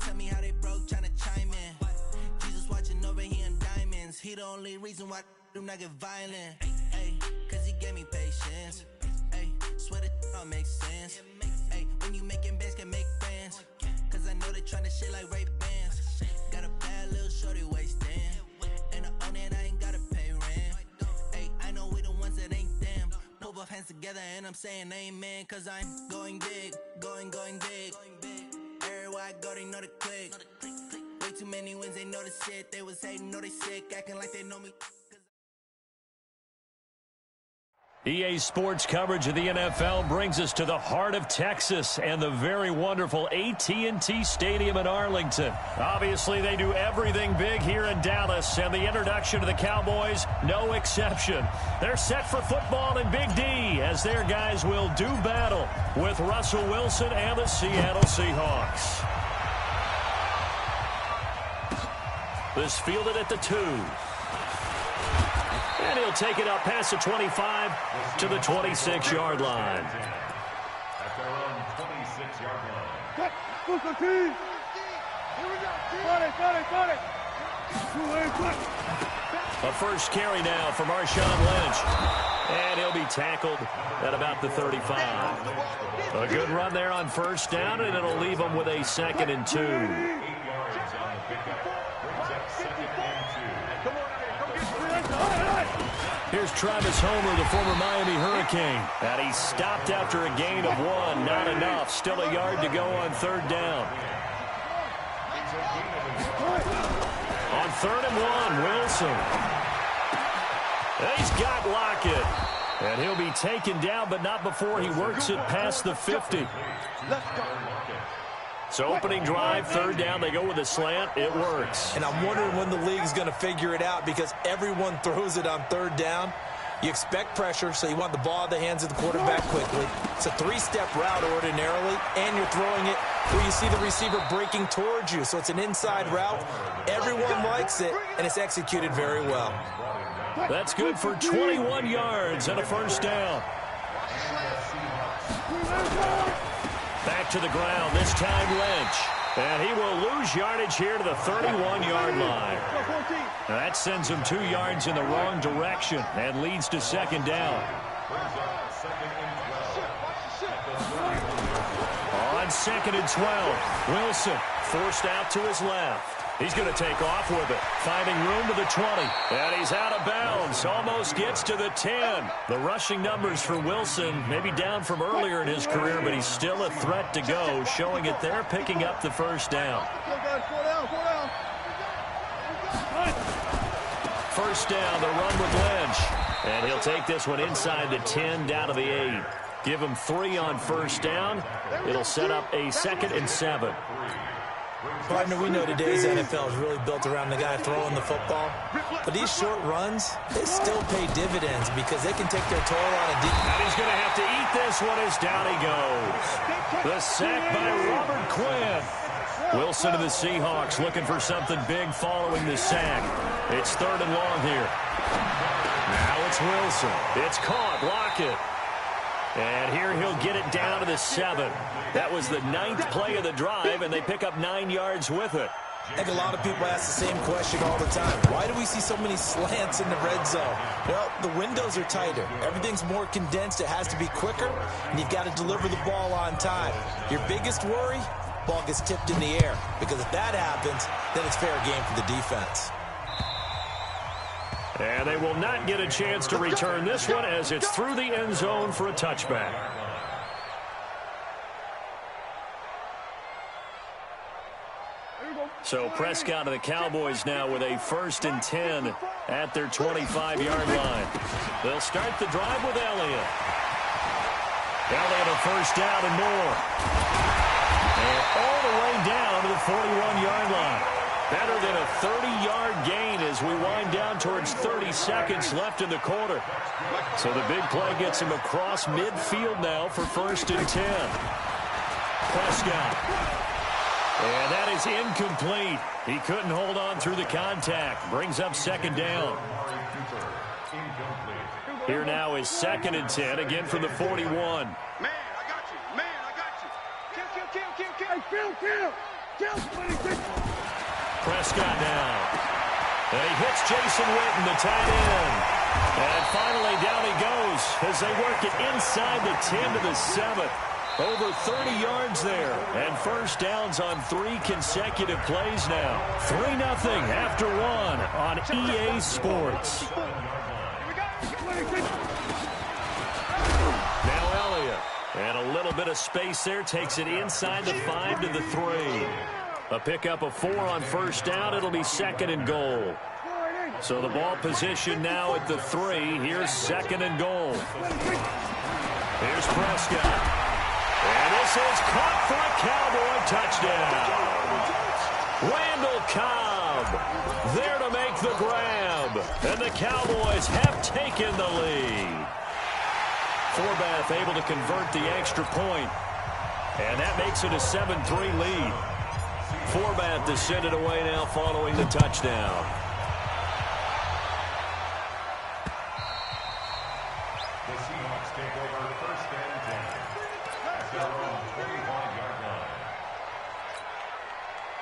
Tell me how they broke, tryna chime in. Jesus watching over here in diamonds. He the only reason why do not get violent. Ay, cause he gave me patience. Ay, swear that all makes sense. Ay, when you making bands, can make friends. Cause I know they tryna shit like Ray Bans. Got a bad little shorty wasting. And I own it, I ain't gotta pay rent. Ay, I know we the ones that ain't them. Pull both hands together and I'm saying amen. Cause I'm going big, going big. Everywhere I go, they know the click. Way too many wins, they know the shit. They was hating, know they sick, acting like they know me. EA Sports coverage of the NFL brings us to the heart of Texas and the very wonderful AT&T Stadium in Arlington. Obviously, they do everything big here in Dallas, and the introduction to the Cowboys, no exception. They're set for football in Big D as their guys will do battle with Russell Wilson and the Seattle Seahawks. This fielded at the 2. And he'll take it up past the 25 to the 26-yard line. At their own 26-yard line. A first carry now for Marshawn Lynch. And he'll be tackled at about the 35. A good run there on first down, and it'll leave him with a 2nd and 2. 8 yards on the pickup. Brings up 2nd and 2. Here's Travis Homer, the former Miami Hurricane. And he stopped after a gain of 1. Not enough. Still a yard to go on 3rd down. On 3rd and 1, Wilson. He's got Lockett. And he'll be taken down, but not before he works it past the 50. So opening drive, 3rd down, they go with a slant. It works. And I'm wondering when the league's going to figure it out because everyone throws it on 3rd down. You expect pressure, so you want the ball in the hands of the quarterback quickly. It's a 3-step route ordinarily, and you're throwing it where you see the receiver breaking towards you. So it's an inside route. Everyone likes it, and it's executed very well. That's good for 21 yards and a 1st down. Back to the ground, this time Lynch. And he will lose yardage here to the 31-yard line. Now that sends him 2 yards in the wrong direction and leads to 2nd down. On 2nd and 12, Wilson forced out to his left. He's going to take off with it, finding room to the 20. And he's out of bounds, almost gets to the 10. The rushing numbers for Wilson, maybe down from earlier in his career, but he's still a threat to go, showing it there, picking up the 1st down. 1st down, the run with Lynch. And he'll take this one inside the 10, down to the 8. Give him 3 on 1st down. It'll set up a 2nd and 7. Partner, we know today's NFL is really built around the guy throwing the football. But these short runs, they still pay dividends because they can take their toll on a deep. And he's going to have to eat this one as down he goes. The sack by Robert Quinn. Wilson to the Seahawks looking for something big following the sack. It's 3rd and long here. Now it's Wilson. It's caught. Lockett. And here he'll get it down to the 7. That was the 9th play of the drive, and they pick up 9 yards with it. I think a lot of people ask the same question all the time. Why do we see so many slants in the red zone? Well, the windows are tighter. Everything's more condensed. It has to be quicker, and you've got to deliver the ball on time. Your biggest worry, ball gets tipped in the air, because if that happens, then it's fair game for the defense. And they will not get a chance to return this one as it's through the end zone for a touchback. So Prescott and the Cowboys now with a 1st and 10 at their 25-yard line. They'll start the drive with Elliott. Elliott a 1st down and more. And all the way down to the 41-yard line. Better than a 30-yard gain as we wind down towards 30 seconds left in the quarter. So the big play gets him across midfield now for 1st and 10. Prescott. And that is incomplete. He couldn't hold on through the contact. Brings up 2nd down. Here now is 2nd and 10, again from the 41. Man, I got you. Man, I got you. Kill. Prescott now. And he hits Jason Witten, the tight end. And finally down he goes as they work it inside the 10 to the 7. Over 30 yards there. And 1st downs on 3 consecutive plays now. 3-0 after 1 on EA Sports. Now Elliott. And a little bit of space there. Takes it inside the 5 to the 3. A pickup of 4 on 1st down. It'll be 2nd and goal. So the ball position now at the 3. Here's 2nd and goal. Here's Prescott. And this is caught for a Cowboy touchdown. Randall Cobb there to make the grab. And the Cowboys have taken the lead. Forbath able to convert the extra point. And that makes it a 7-3 lead. Forbath to send it away now following the touchdown. The Seahawks take over 1st and 10 at their own 25-yard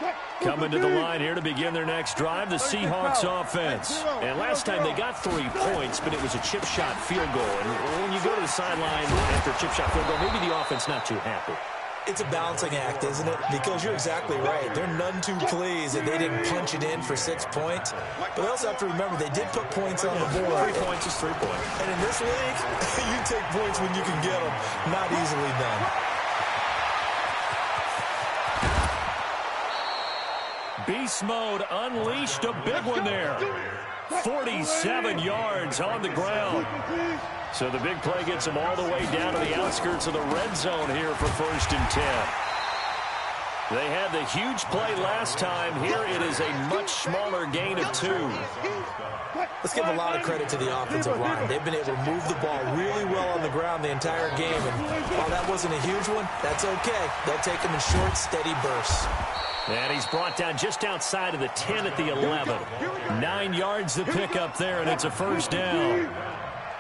line. Coming to the line here to begin their next drive, the Seahawks offense. And last time they got 3 points, but it was a chip shot field goal. And when you go to the sideline after a chip shot field goal, maybe the offense not too happy. It's a balancing act, isn't it? Because you're exactly right. They're none too pleased that they didn't punch it in for 6 points. But they also have to remember they did put points on the board. 3 points is 3 points. And in this league, you take points when you can get them. Not easily done. Beast mode unleashed, a big one there. 47 yards on the ground. So the big play gets them all the way down to the outskirts of the red zone here for 1st and 10. They had the huge play last time. Here it is a much smaller gain of 2. Let's give a lot of credit to the offensive line. They've been able to move the ball really well on the ground the entire game. And while that wasn't a huge one, that's okay. They'll take them in short, steady bursts. And he's brought down just outside of the 10 at the 11. 9 yards to pick up there, and it's a 1st down.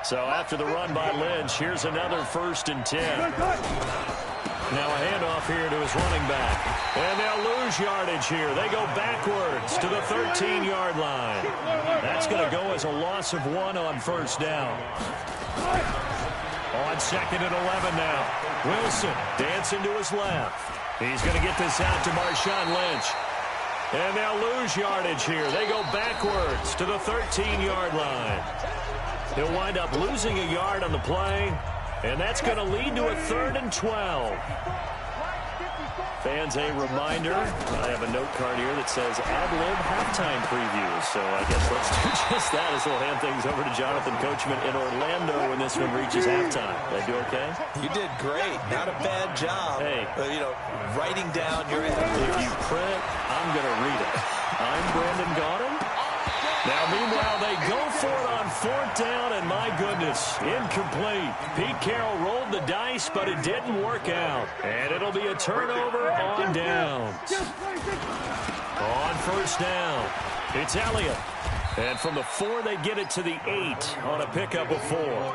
So after the run by Lynch, here's another 1st and 10. Now a handoff here to his running back. And they'll lose yardage here. They go backwards to the 13-yard line. That's going to go as a loss of 1 on 1st down. On 2nd and 11 now. Wilson dancing to his left. He's going to get this out to Marshawn Lynch. And they'll lose yardage here. They go backwards to the 13-yard line. He'll wind up losing a yard on the play, and that's going to lead to a 3rd and 12. Fans, a reminder, I have a note card here that says ad-lib halftime previews. So I guess let's do just that as we'll hand things over to Jonathan Coachman in Orlando when this one reaches halftime. Did I do okay? You did great. Not a bad job. Hey. Writing down your ad. If you print, I'm going to read it. I'm Brandon Gaudin. Now, meanwhile, they go for it on 4th down, and my goodness, incomplete. Pete Carroll rolled the dice, but it didn't work out. And it'll be a turnover on downs. On 1st down, it's Elliott. And from the 4, they get it to the 8 on a pickup of 4.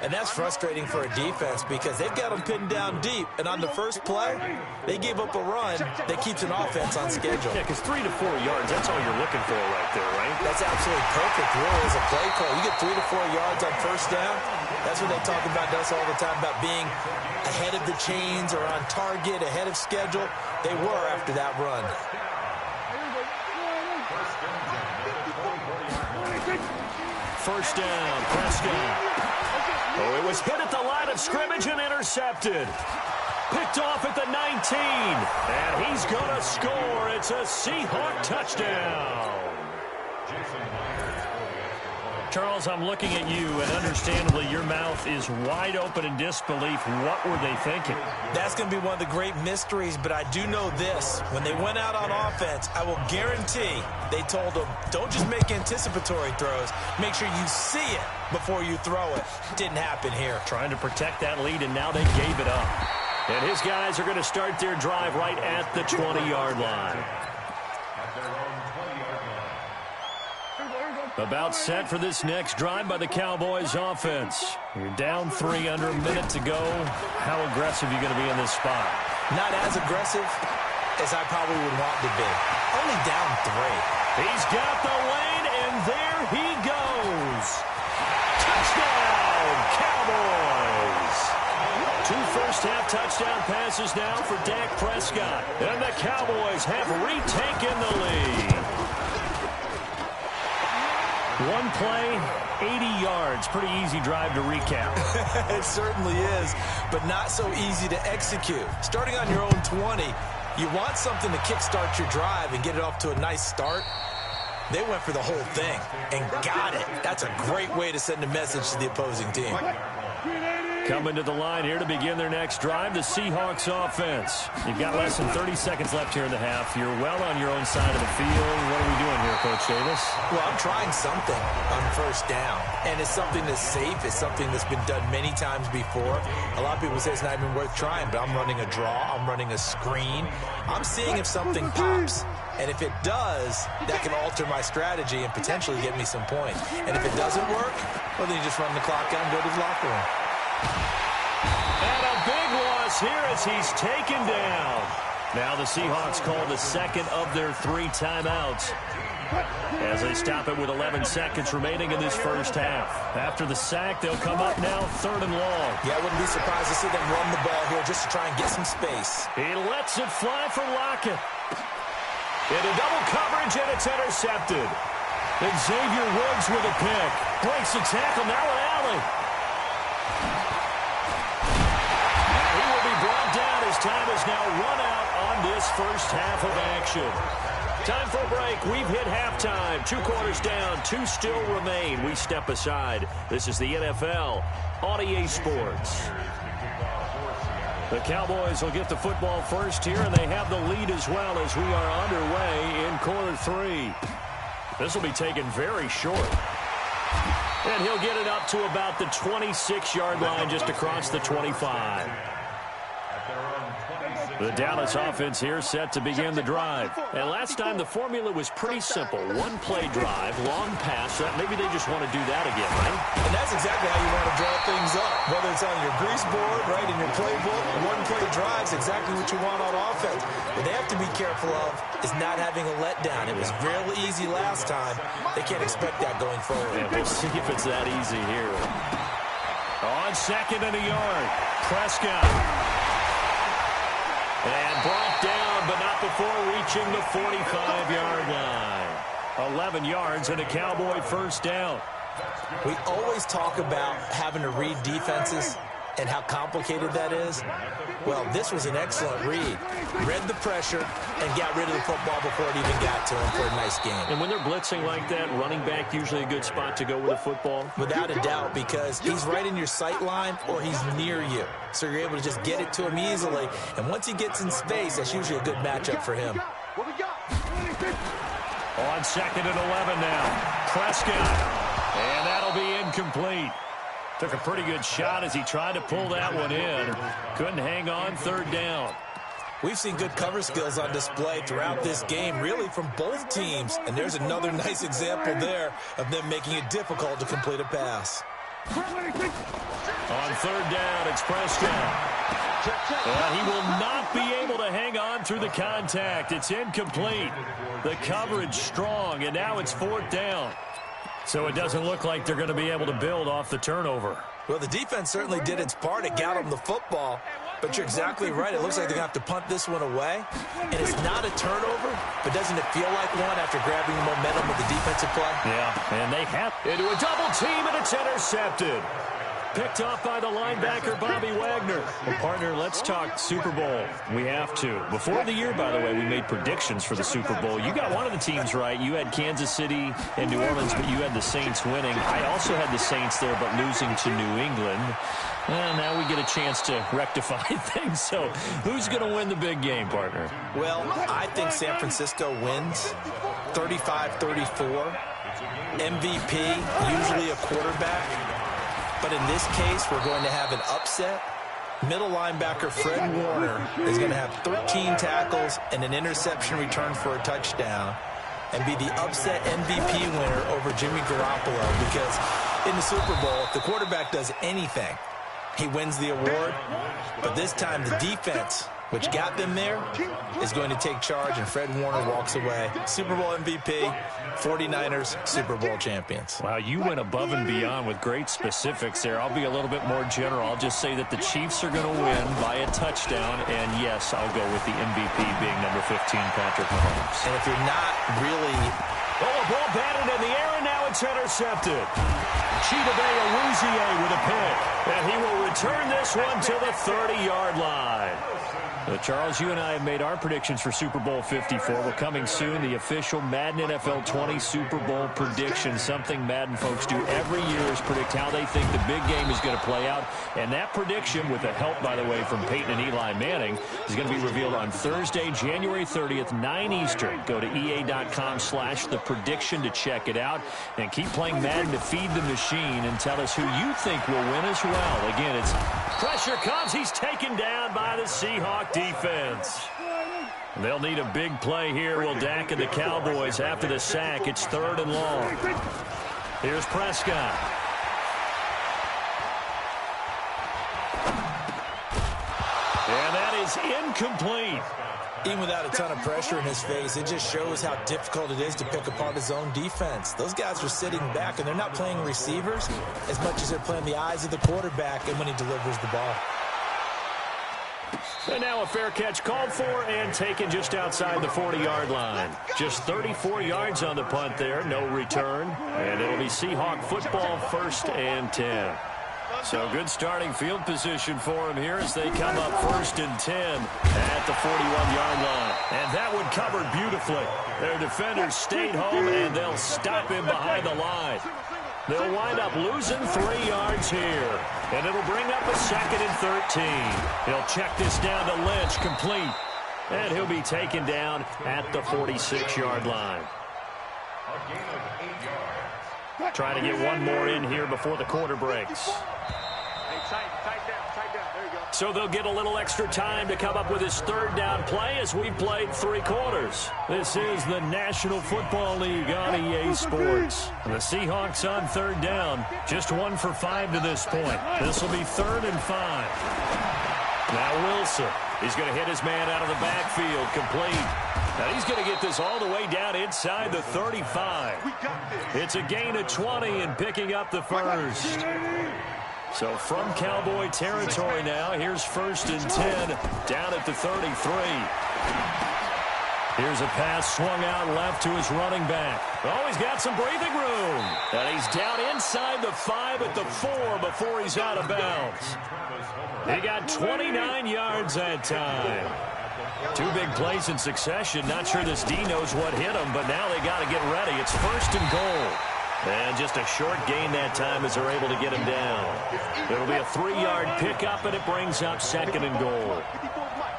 And that's frustrating for a defense because they've got them pinned down deep. And on the first play, they gave up a run that keeps an offense on schedule. Yeah, because 3 to 4 yards, that's all you're looking for right there, right? That's absolutely perfect, really, as a play call. You get 3 to 4 yards on 1st down. That's what they talk about us all the time, about being ahead of the chains or on target, ahead of schedule. They were after that run. 1st down, Prescott. Oh, it was hit at the line of scrimmage and intercepted. Picked off at the 19. And he's going to score. It's a Seahawk touchdown. Charles, I'm looking at you, and understandably, your mouth is wide open in disbelief. What were they thinking? That's going to be one of the great mysteries, but I do know this. When they went out on offense, I will guarantee they told them, don't just make anticipatory throws. Make sure you see it before you throw it. Didn't happen here. Trying to protect that lead, and now they gave it up. And his guys are going to start their drive right at the 20-yard line. About set for this next drive by the Cowboys offense. You're down 3 under a minute to go. How aggressive are you going to be in this spot? Not as aggressive as I probably would want to be. Only down 3. He's got the lane, and there he goes. Touchdown, Cowboys. 2 first-half touchdown passes now for Dak Prescott. And the Cowboys have retaken the lead. 1 play, 80 yards. Pretty easy drive to recap. It certainly is, but not so easy to execute. Starting on your own 20, you want something to kickstart your drive and get it off to a nice start. They went for the whole thing and got it. That's a great way to send a message to the opposing team. Coming to the line here to begin their next drive, the Seahawks offense. You've got less than 30 seconds left here in the half. You're well on your own side of the field. What are we doing here, Coach Davis? Well, I'm trying something on first down, and it's something that's safe. It's something that's been done many times before. A lot of people say it's not even worth trying, but I'm running a draw. I'm running a screen. I'm seeing if something pops. And if it does, that can alter my strategy and potentially get me some points. And if it doesn't work, well, then you just run the clock out and go to the locker room. And a big loss here as he's taken down. Now the Seahawks call the second of their 3 timeouts as they stop it with 11 seconds remaining in this first half. After the sack, they'll come up now 3rd and long. Yeah, I wouldn't be surprised to see them run the ball here just to try and get some space. He lets it fly for Lockett. Into double coverage, and it's intercepted. Xavier Woods with a pick. Breaks the tackle, now an alley. And he will be brought down as time is now run out on this first half of action. Time for a break. We've hit halftime. 2 quarters down, 2 still remain. We step aside. This is the NFL on EA Sports. The Cowboys will get the football first here, and they have the lead as well as we are underway in quarter 3. This will be taken very short. And he'll get it up to about the 26-yard line just across the 25. The Dallas offense here set to begin the drive. And last time the formula was pretty simple. 1-play drive, long pass. Maybe they just want to do that again, right? And that's exactly how you want to draw things up. Whether it's on your grease board, right, in your playbook, 1-play drives, exactly what you want on offense. What they have to be careful of is not having a letdown. It was real easy last time. They can't expect that going forward. Yeah, we'll see if it's that easy here. On 2nd and a yard, Prescott. And brought down, but not before reaching the 45-yard line. 11 yards and a Cowboy first down. We always talk about having to read defenses and how complicated that is. Well, this was an excellent read. Read the pressure and got rid of the football before it even got to him for a nice game. And when they're blitzing like that, running back usually a good spot to go with a football? Without a doubt, because he's right in your sight line or he's near you. So you're able to just get it to him easily. And once he gets in space, that's usually a good matchup for him. On 2nd and 11 now. Prescott. And that'll be incomplete. Took a pretty good shot as he tried to pull that one in. Couldn't hang on 3rd down. We've seen good cover skills on display throughout this game, really from both teams. And there's another nice example there of them making it difficult to complete a pass. On 3rd down, it's Prescott. He will not be able to hang on through the contact. It's incomplete. The coverage strong, and now it's 4th down. So it doesn't look like they're going to be able to build off the turnover. Well, the defense certainly did its part. It got them the football. But you're exactly right. It looks like they're going to have to punt this one away. And it's not a turnover, but doesn't it feel like one after grabbing the momentum of the defensive play? Yeah, and they have into a double team, and it's intercepted. Picked off by the linebacker, Bobby Wagner. Well, partner, let's talk Super Bowl. We have to. Before the year, by the way, we made predictions for the Super Bowl. You got one of the teams right. You had Kansas City and New Orleans, but you had the Saints winning. I also had the Saints there, but losing to New England. And now we get a chance to rectify things. So who's going to win the big game, partner? Well, I think San Francisco wins 35-34. MVP, usually a quarterback. But in this case, we're going to have an upset. Middle linebacker Fred Warner is going to have 13 tackles and an interception return for a touchdown and be the upset MVP winner over Jimmy Garoppolo, because in the Super Bowl, if the quarterback does anything, he wins the award. But this time, the defense, which got them there, is going to take charge, and Fred Warner walks away. Super Bowl MVP, 49ers Super Bowl champions. Wow, you went above and beyond with great specifics there. I'll be a little bit more general. I'll just say that the Chiefs are going to win by a touchdown, and yes, I'll go with the MVP being number 15, Patrick Mahomes. And if you're not really... Oh, a ball batted in the air, and now it's intercepted. Chidobe Awuzie with a pick, and he will return this one to the 30-yard line. Charles, you and I have made our predictions for Super Bowl 54. We're coming soon, the official Madden NFL 20 Super Bowl prediction. Something Madden folks do every year is predict how they think the big game is going to play out. And that prediction, with the help, by the way, from Peyton and Eli Manning, is going to be revealed on Thursday, January 30th, 9 Eastern. Go to EA.com/theprediction to check it out. And keep playing Madden to feed the machine and tell us who you think will win as well. Again, it's pressure comes. He's taken down by the Seahawk defense. They'll need a big play here. Will Dak and the Cowboys after the sack. It's 3rd and long. Here's Prescott. And that is incomplete. Even without a ton of pressure in his face, it just shows how difficult it is to pick apart his own defense. Those guys are sitting back, and they're not playing receivers as much as they're playing the eyes of the quarterback and when he delivers the ball. And now a fair catch called for and taken just outside the 40-yard line. Just 34 yards on the punt there, no return. And it'll be Seahawk football, 1st and 10. So good starting field position for him here as they come up 1st and 10 at the 41-yard line. And that one covered beautifully. Their defenders stayed home, and they'll stop him behind the line. They'll wind up losing 3 yards here. And it'll bring up a 2nd and 13. He'll check this down to Lynch, complete. And he'll be taken down at the 46-yard line. Trying to get one more in here before the quarter breaks. So they'll get a little extra time to come up with his 3rd down play as we've played 3 quarters. This is the National Football League on EA Sports. The Seahawks on 3rd down, just 1 for 5 to this point. This will be 3rd and 5. Now Wilson, he's going to hit his man out of the backfield, complete. Now he's going to get this all the way down inside the 35. It's a gain of 20 and picking up the 1st. So from Cowboy territory now, here's 1st and 10 down at the 33. Here's a pass swung out left to his running back. Oh, he's got some breathing room. And he's down inside the 5 at the 4 before he's out of bounds. He got 29 yards that time. 2 big plays in succession. Not sure this D knows what hit him, but now they got to get ready. It's 1st and goal. And just a short gain that time as they're able to get him down. It'll be a 3-yard pickup, and it brings up 2nd and goal.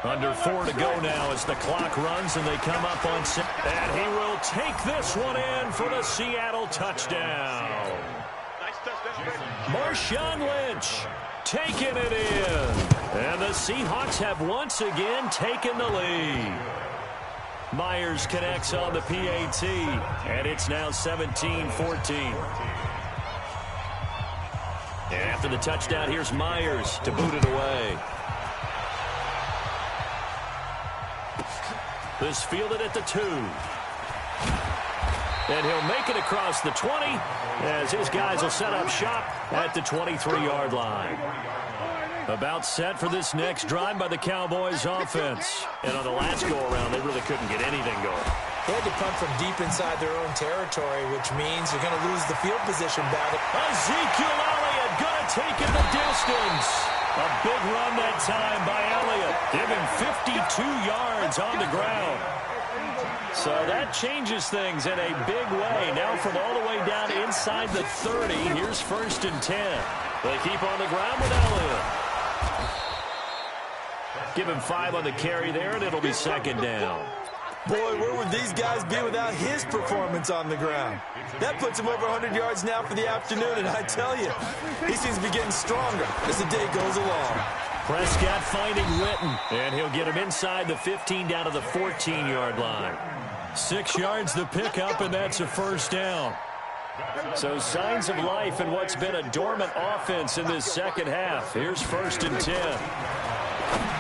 Under 4 to go now as the clock runs, and they come up on 6. And he will take this one in for the Seattle touchdown. Marshawn Lynch taking it in. And the Seahawks have once again taken the lead. Myers connects on the PAT, and it's now 17-14. And after the touchdown, here's Myers to boot it away. This fielded at the 2. And he'll make it across the 20 as his guys will set up shop at the 23-yard line. About set for this next drive by the Cowboys offense. And on the last go-around, they really couldn't get anything going. They had to punt from deep inside their own territory, which means you're going to lose the field position battle. Ezekiel Elliott going to take it the distance. A big run that time by Elliott. Give him 52 yards on the ground. So that changes things in a big way. Now from all the way down inside the 30, here's 1st and 10. They keep on the ground with Elliott. Give him 5 on the carry there, and it'll be 2nd down. Boy, where would these guys be without his performance on the ground? That puts him over 100 yards now for the afternoon, and I tell you, he seems to be getting stronger as the day goes along. Prescott finding Witten, and he'll get him inside the 15 down to the 14-yard line. 6 yards the pickup, and that's a 1st down. So signs of life in what's been a dormant offense in this second half. Here's 1st and 10.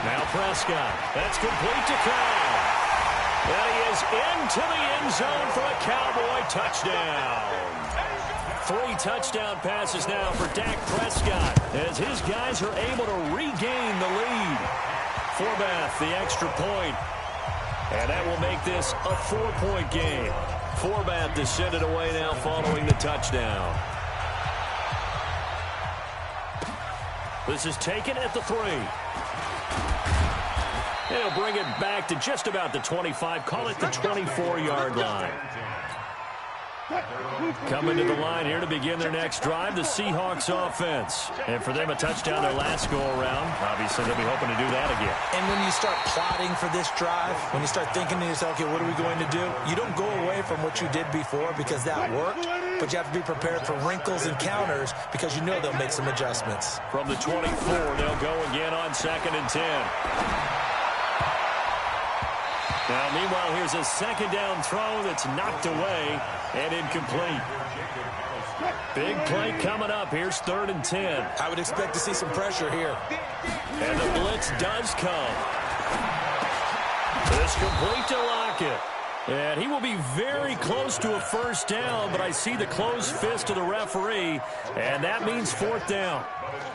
Now Prescott. That's complete to Cobb. And he is into the end zone for a Cowboy touchdown. 3 touchdown passes now for Dak Prescott as his guys are able to regain the lead. Forbath, the extra point. And that will make this a 4-point game. Forbath to send it away now following the touchdown. This is taken at the 3. They'll bring it back to just about the 25. Call it the 24-yard line. Coming to the line here to begin their next drive, the Seahawks offense. And for them, a touchdown their last go-around. Obviously, they'll be hoping to do that again. And when you start plotting for this drive, when you start thinking to yourself, okay, what are we going to do? You don't go away from what you did before because that worked, but you have to be prepared for wrinkles and counters because you know they'll make some adjustments. From the 24, they'll go again on 2nd and 10. Now, meanwhile, here's a second down throw that's knocked away and incomplete. Big play coming up. Here's 3rd and 10. I would expect to see some pressure here. And the blitz does come. It's complete to Lockett. And he will be very close to a first down, but I see the closed fist of the referee, and that means 4th down.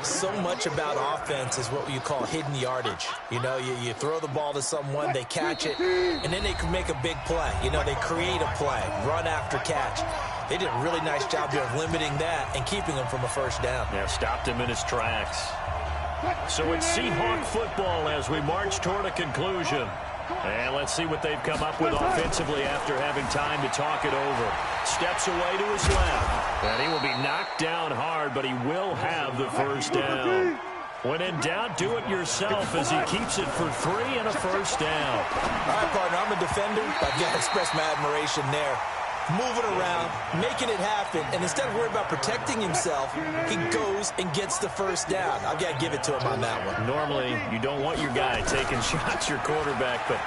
So much about offense is what you call hidden yardage. You know, you throw the ball to someone, they catch it, and then they can make a big play. You know, they create a play, run after catch. They did a really nice job here of limiting that and keeping him from a first down. Yeah, stopped him in his tracks. So it's Seahawk football as we march toward a conclusion. And let's see what they've come up with offensively after having time to talk it over. Steps away to his left. And he will be knocked down hard, but he will have the first down. When in doubt, do it yourself as he keeps it for 3 and a first down. All right, partner, I'm a defender. I've got to express my admiration there. Moving around, making it happen, and instead of worrying about protecting himself, he goes and gets the first down. I've got to give it to him on that one. Normally, you don't want your guy taking shots, your quarterback, but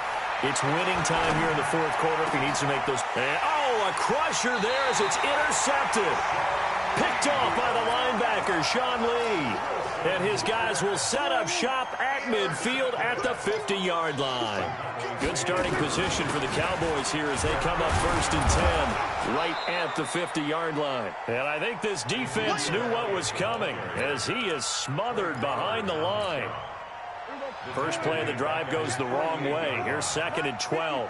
it's winning time here in the 4th quarter if he needs to make those. And, oh, a crusher there as it's intercepted. Picked off by the linebacker, Sean Lee. And his guys will set up shop at midfield at the 50-yard line. Good starting position for the Cowboys here as they come up 1st and 10 right at the 50-yard line. And I think this defense knew what was coming as he is smothered behind the line. First play of the drive goes the wrong way. Here's 2nd and 12.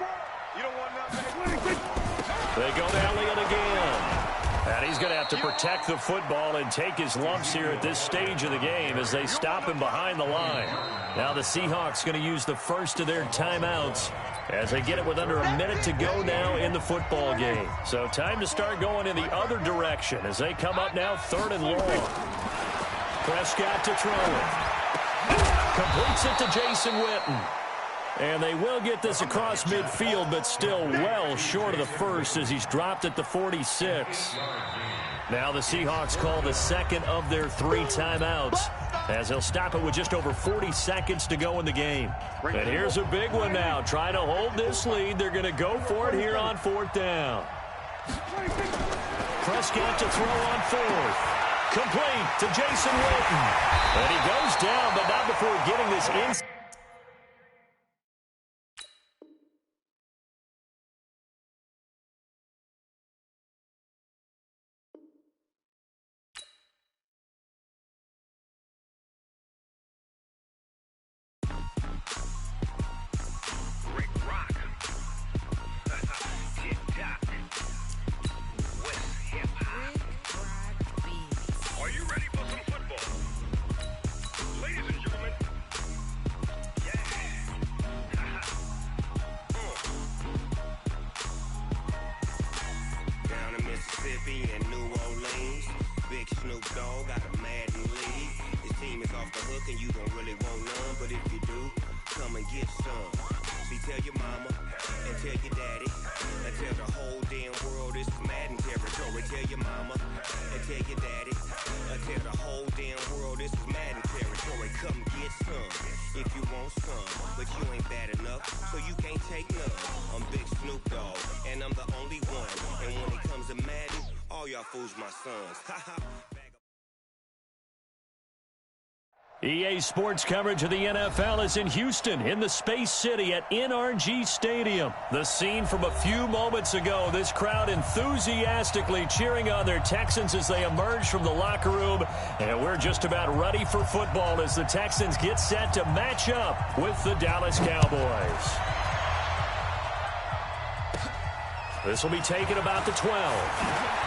They go to Elliott again. And he's going to have to protect the football and take his lumps here at this stage of the game as they stop him behind the line. Now the Seahawks going to use the first of their timeouts as they get it with under a minute to go now in the football game. So time to start going in the other direction as they come up now 3rd and long. Prescott to throw it. Completes it to Jason Witten. And they will get this across midfield, but still well short of the first as he's dropped at the 46. Now the Seahawks call the second of their 3 timeouts as they'll stop it with just over 40 seconds to go in the game. And here's a big one now. Trying to hold this lead. They're going to go for it here on 4th down. Prescott to throw on 4th. Complete to Jason Witten. And he goes down, but not before getting this inside. EA Sports coverage of the NFL is in Houston, in the Space City at NRG Stadium. The scene from a few moments ago, this crowd enthusiastically cheering on their Texans as they emerge from the locker room. And we're just about ready for football as the Texans get set to match up with the Dallas Cowboys. This will be taken about the 12.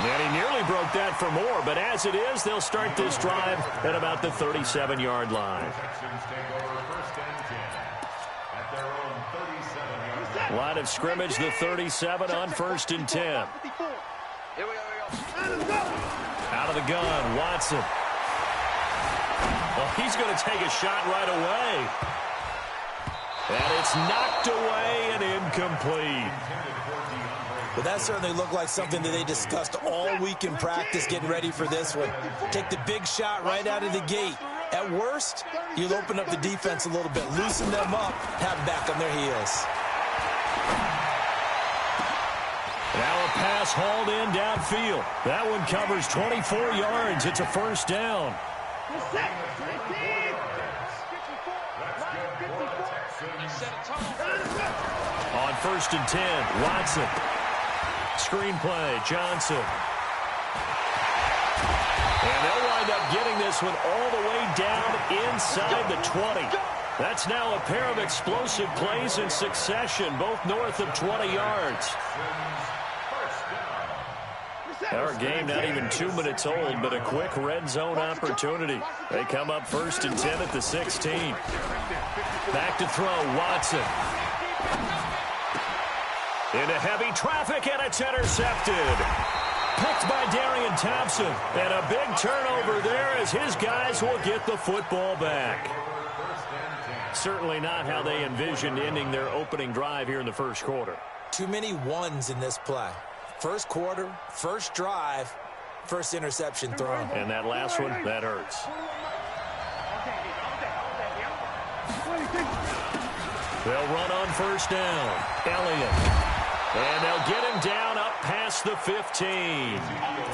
And he nearly broke that for more, but as it is, they'll start this drive at about the 37-yard line. Line of scrimmage, the 37 on 1st and 10. Here we go. Out of the gun, Watson. Well, he's going to take a shot right away. And it's knocked away and incomplete. Well, that certainly looked like something that they discussed all week in practice getting ready for this one. Take the big shot right out of the gate. At worst, you'll open up the defense a little bit, loosen them up, have them back on their heels. Now a pass hauled in downfield. That one covers 24 yards. It's a first down. On 1st and 10, Watson. Screenplay, Johnson. And they'll wind up getting this one all the way down inside the 20. That's now a pair of explosive plays in succession, both north of 20 yards. Our game not even 2 minutes old, but a quick red zone opportunity. They come up 1st and 10 at the 16. Back to throw, Watson. Into heavy traffic, and it's intercepted. Picked by Darian Thompson. And a big turnover there as his guys will get the football back. Certainly not how they envisioned ending their opening drive here in the first quarter. Too many ones in this play. First quarter, first drive, first interception thrown. And that last one, that hurts. They'll run on 1st down. Elliott. And they'll get him down up past the 15.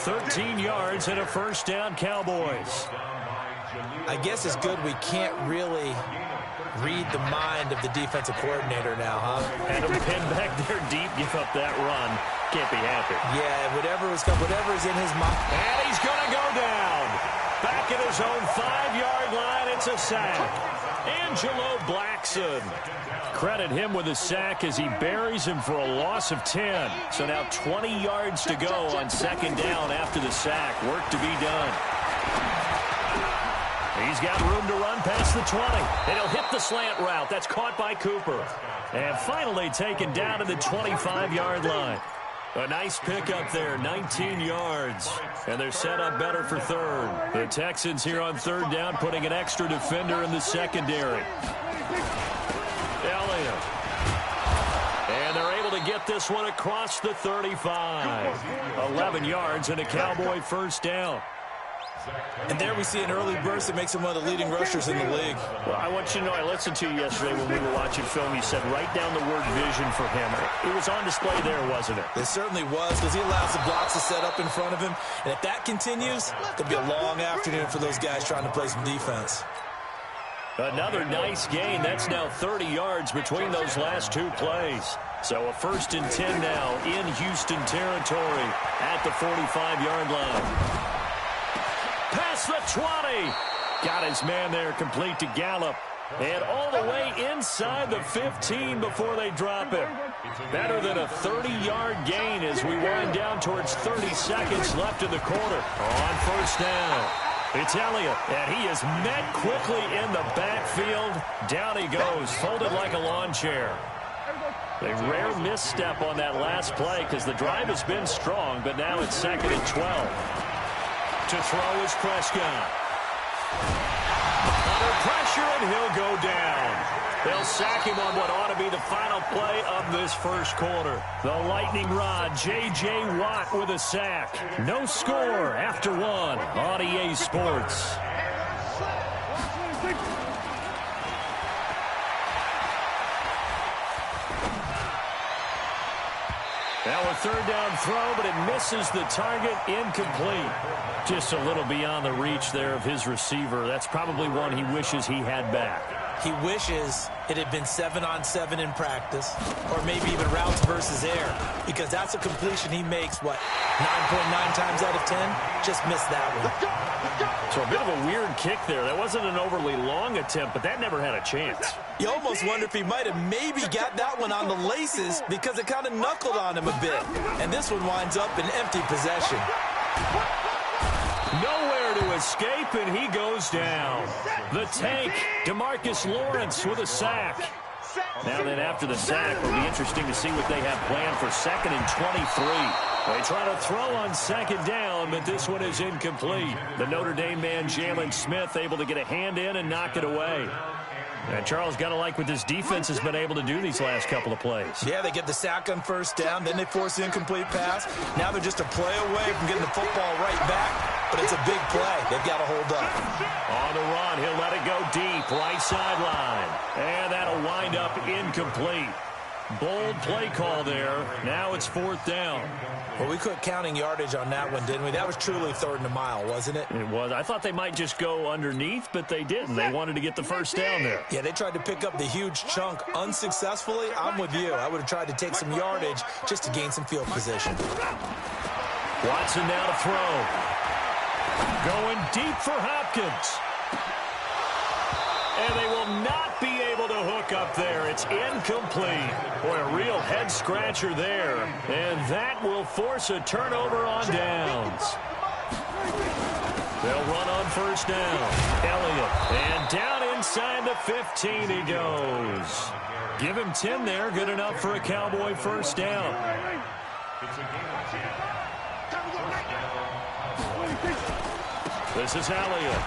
13 yards and a first down, Cowboys. I guess it's good we can't really read the mind of the defensive coordinator now, huh? Had him pinned back there deep, give up that run. Can't be happy. Yeah, whatever's in his mind. And he's going to go down. Back at his own 5-yard line, it's a sack. Angelo Blackson. Credit him with a sack as he buries him for a loss of 10. So now 20 yards to go on 2nd down after the sack. Work to be done. He's got room to run past the 20. And he'll hit the slant route. That's caught by Cooper. And finally taken down to the 25-yard line. A nice pickup there, 19 yards. And they're set up better for 3rd. The Texans here on 3rd down putting an extra defender in the secondary. Elliott. And they're able to get this one across the 35. 11 yards and a Cowboy first down. And there we see an early burst that makes him one of the leading rushers in the league. Well, I want you to know, I listened to you yesterday when we were watching film. You said write down the word vision for him. It was on display there, wasn't it? It certainly was, because he allows the blocks to set up in front of him. And if that continues, it'll be a long afternoon for those guys trying to play some defense. Another nice gain. That's now 30 yards between those last 2 plays. So a 1st and 10 now in Houston territory at the 45-yard line. Past the 20. Got his man there complete to Gallup. And all the way inside the 15 before they drop him. Better than a 30-yard gain as we wind down towards 30 seconds left in the quarter. On 1st down. It's Elliott, and he is met quickly in the backfield. Down he goes, folded like a lawn chair. A rare misstep on that last play because the drive has been strong, but now it's 2nd and 12. To throw is Prescott. Under pressure, and he'll go down. They'll sack him on what ought to be the final play of this first quarter. The lightning rod, J.J. Watt with a sack. No score after 1 on EA Sports. Now a 3rd down throw, but it misses the target, incomplete. Just a little beyond the reach there of his receiver. That's probably one he wishes he had back. He wishes it had been 7-on-7 in practice, or maybe even routes versus air, because that's a completion he makes, 9.9 times out of 10? Just missed that one. So a bit of a weird kick there. That wasn't an overly long attempt, but that never had a chance. You almost wonder if he might have maybe got that one on the laces because it kind of knuckled on him a bit. And this one winds up in empty possession. Nowhere to escape, and he goes down. The tank, DeMarcus Lawrence with a sack. Now then, after the sack, it'll be interesting to see what they have planned for 2nd and 23. They try to throw on 2nd down, but this one is incomplete. The Notre Dame man, Jalen Smith, able to get a hand in and knock it away. And Charles, got to like what this defense has been able to do these last couple of plays. Yeah, they get the sack on 1st down, then they force the incomplete pass. Now they're just a play away from getting the football right back, but it's a big play. They've got to hold up. On the run, he'll let it go deep, right sideline. And that'll wind up incomplete. Bold play call there. Now it's 4th down. Well, we quit counting yardage on that one, didn't we? That was truly 3rd and a mile, wasn't it? It was. I thought they might just go underneath, but they didn't. They wanted to get the 1st down there. Yeah, they tried to pick up the huge chunk unsuccessfully. I'm with you. I would have tried to take some yardage just to gain some field position. Watson now to throw. Going deep for Hopkins. And they will not be able to hook up there. It's incomplete. Boy, a real head-scratcher there. And that will force a turnover on downs. They'll run on 1st down. Elliott. And down inside the 15 he goes. Give him 10 there. Good enough for a Cowboy 1st down. This is Elliott.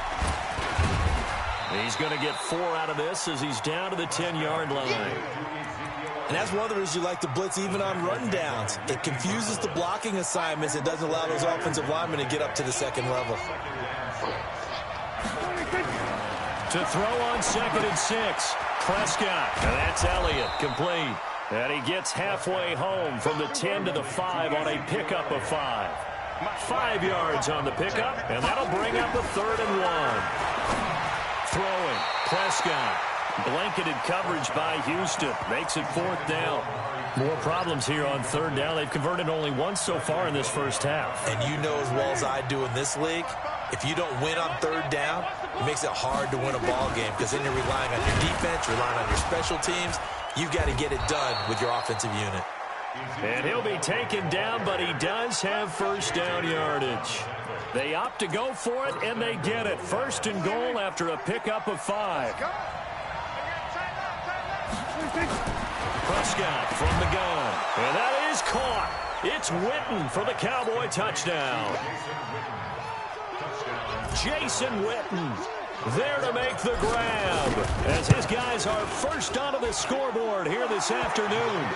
He's going to get 4 out of this as he's down to the 10-yard line. And that's one of the reasons you like to blitz even on rundowns. It confuses the blocking assignments. It doesn't allow those offensive linemen to get up to the 2nd level. To throw on 2nd and 6. Prescott. And that's Elliott. Complete. And he gets halfway home from the 10 to the 5 on a pickup of 5. 5 yards on the pickup, and that'll bring up a 3rd and 1. Throwing, Prescott, blanketed coverage by Houston, makes it 4th down. More problems here on 3rd down. They've converted only once so far in this 1st half. And you know as well as I do in this league, if you don't win on 3rd down, it makes it hard to win a ball game because then you're relying on your defense, relying on your special teams. You've got to get it done with your offensive unit. And he'll be taken down, but he does have 1st down yardage. They opt to go for it, and they get it. 1st and goal after a pickup of 5. Prescott from the gun. And that is caught. It's Witten for the Cowboy touchdown. Jason Witten there to make the grab as his guys are first onto the scoreboard here this afternoon.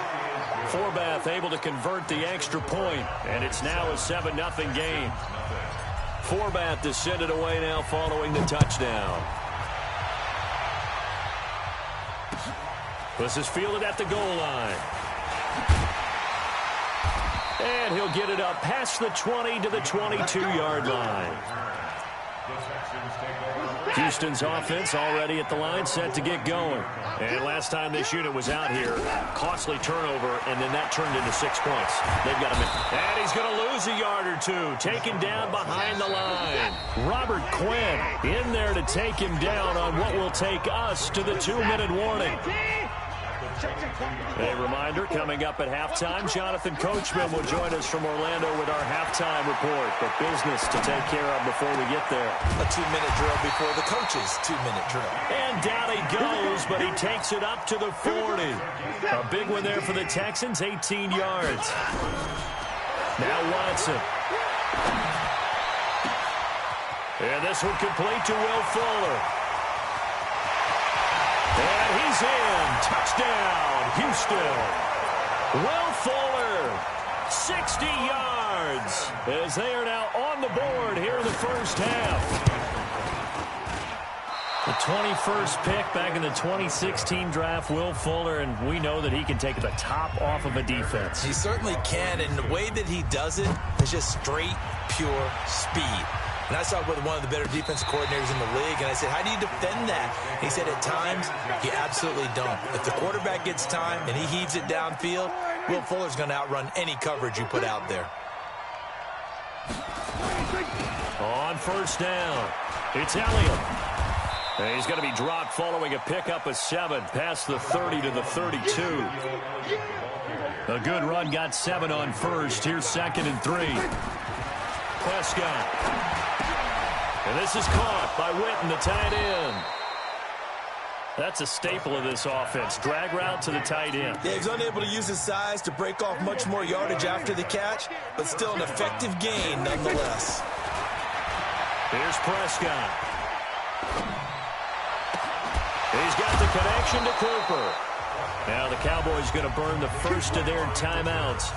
Forbath able to convert the extra point, and it's now a 7-0 game. Forbath to send it away now following the touchdown. This is fielded at the goal line. And he'll get it up past the 20 to the 22-yard line. Houston's offense already at the line, set to get going. And last time this unit was out here, costly turnover, and then that turned into 6 points. They've got him. And he's going to lose a yard or two, taken down behind the line. Robert Quinn in there to take him down on what will take us to the 2-minute warning. A reminder, coming up at halftime, Jonathan Coachman will join us from Orlando with our halftime report. But business to take care of before we get there. A 2-minute drill before the coach's 2-minute drill. And down he goes, but he takes it up to the 40. A big one there for the Texans, 18 yards. Now Watson. And this one complete to Will Fuller. And he's in. Touchdown, Houston. Will Fuller, 60 yards, as they are now on the board here in the 1st half. The 21st pick back in the 2016 draft, Will Fuller, and we know that he can take the top off of a defense. He certainly can, and the way that he does it is just straight, pure speed. And I saw it with one of the better defensive coordinators in the league, and I said, how do you defend that? And he said, at times, you absolutely don't. If the quarterback gets time and he heaves it downfield, Will Fuller's going to outrun any coverage you put out there. On first down, it's Elliott. And he's going to be dropped following a pickup of 7 past the 30 to the 32. A good run got 7 on first. Here's 2nd and 3. Prescott. And this is caught by Witten, the tight end. That's a staple of this offense. Drag route to the tight end. Yeah, he's unable to use his size to break off much more yardage after the catch, but still an effective gain nonetheless. Here's Prescott. He's got the connection to Cooper. Now the Cowboys going to burn the first of their timeouts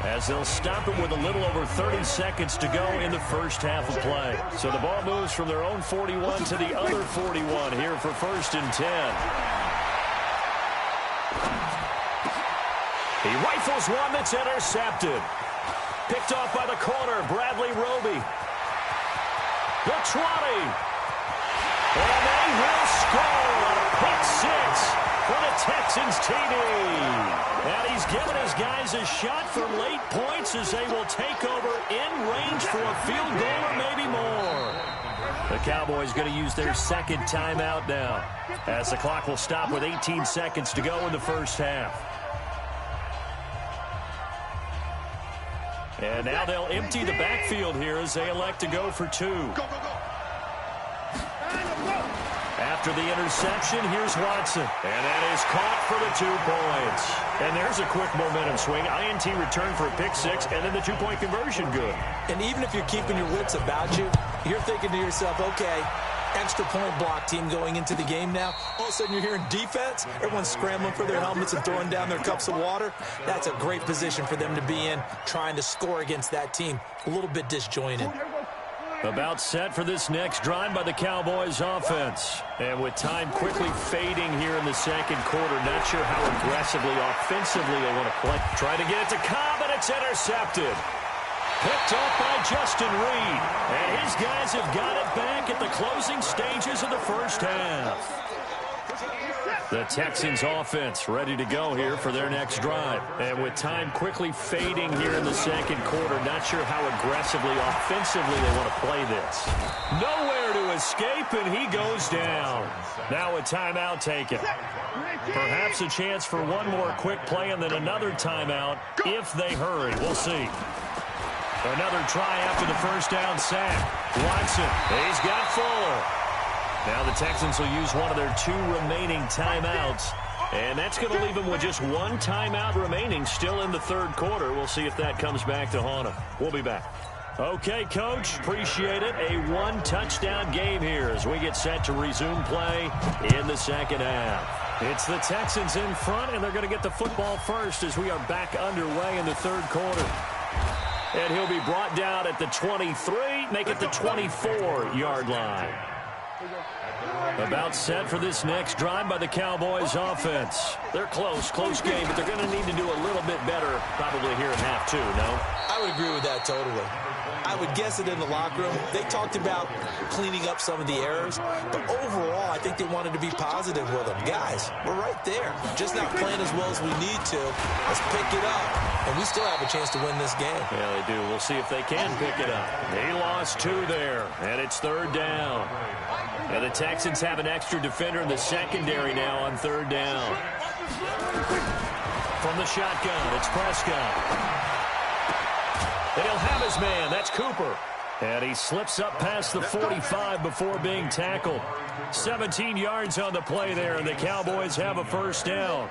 as they'll stop it with a little over 30 seconds to go in the first half of play. So the ball moves from their own 41 to the other 41 here for 1st and 10. He rifles one that's intercepted. Picked off by the corner, Bradley Roby. The 20. And they will score on a pick 6 for the Texans TD. And he's given his guys a shot for late points as they will take over in range for a field goal or maybe more. The Cowboys going to use their 2nd timeout now as the clock will stop with 18 seconds to go in the first half. And now they'll empty the backfield here as they elect to go for 2. After the interception, here's Watson. And that is caught for the 2 points. And there's a quick momentum swing. INT return for a pick 6, and then the 2-point conversion good. And even if you're keeping your wits about you, you're thinking to yourself, okay, extra point block team going into the game now. All of a sudden you're hearing defense. Everyone's scrambling for their helmets and throwing down their cups of water. That's a great position for them to be in, trying to score against that team. A little bit disjointed. About set for this next drive by the Cowboys offense. And with time quickly fading here in the 2nd quarter, not sure how aggressively, offensively they want to play. Try to get it to Cobb, and it's intercepted. Picked off by Justin Reed. And his guys have got it back at the closing stages of the first half. The Texans offense ready to go here for their next drive. And with time quickly fading here in the 2nd quarter, not sure how aggressively, offensively they want to play this. Nowhere to escape, and he goes down. Now a timeout taken. Perhaps a chance for one more quick play and then another timeout if they hurry. We'll see. Another try after the first down sack. Watson, he's got Fuller. Now the Texans will use one of their 2 remaining timeouts. And that's going to leave them with just 1 timeout remaining still in the 3rd quarter. We'll see if that comes back to haunt them. We'll be back. Okay, Coach, appreciate it. A 1-touchdown game here as we get set to resume play in the 2nd half. It's the Texans in front, and they're going to get the football first as we are back underway in the 3rd quarter. And he'll be brought down at the 23, make it the 24-yard line. About set for this next drive by the Cowboys offense. They're close game, but they're going to need to do a little bit better probably here in half 2, no? I would agree with that totally. I would guess it in the locker room. They talked about cleaning up some of the errors, but overall, I think they wanted to be positive with them. Guys, we're right there. Just not playing as well as we need to. Let's pick it up, and we still have a chance to win this game. Yeah, they do. We'll see if they can pick it up. He lost 2 there, and it's 3rd down. And the Texans have an extra defender in the secondary now on 3rd down. From the shotgun, it's Prescott. And he'll have his man. That's Cooper. And he slips up past the 45 before being tackled. 17 yards on the play there, and the Cowboys have a first down.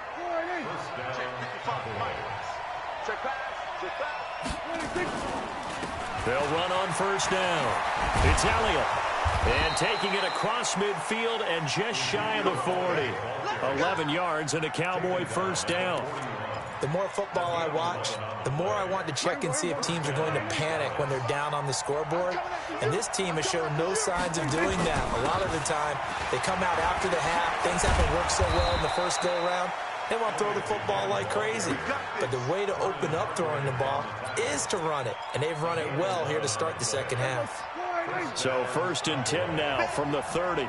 They'll run on first down. It's Elliott. And taking it across midfield and just shy of the 40. 11 yards and a Cowboy first down. The more football I watch, the more I want to check and see if teams are going to panic when they're down on the scoreboard. And this team has shown no signs of doing that. A lot of the time, they come out after the half. Things haven't worked so well in the first go-around. They want to throw the football like crazy. But the way to open up throwing the ball is to run it. And they've run it well here to start the second half. So 1st and 10 now from the 30.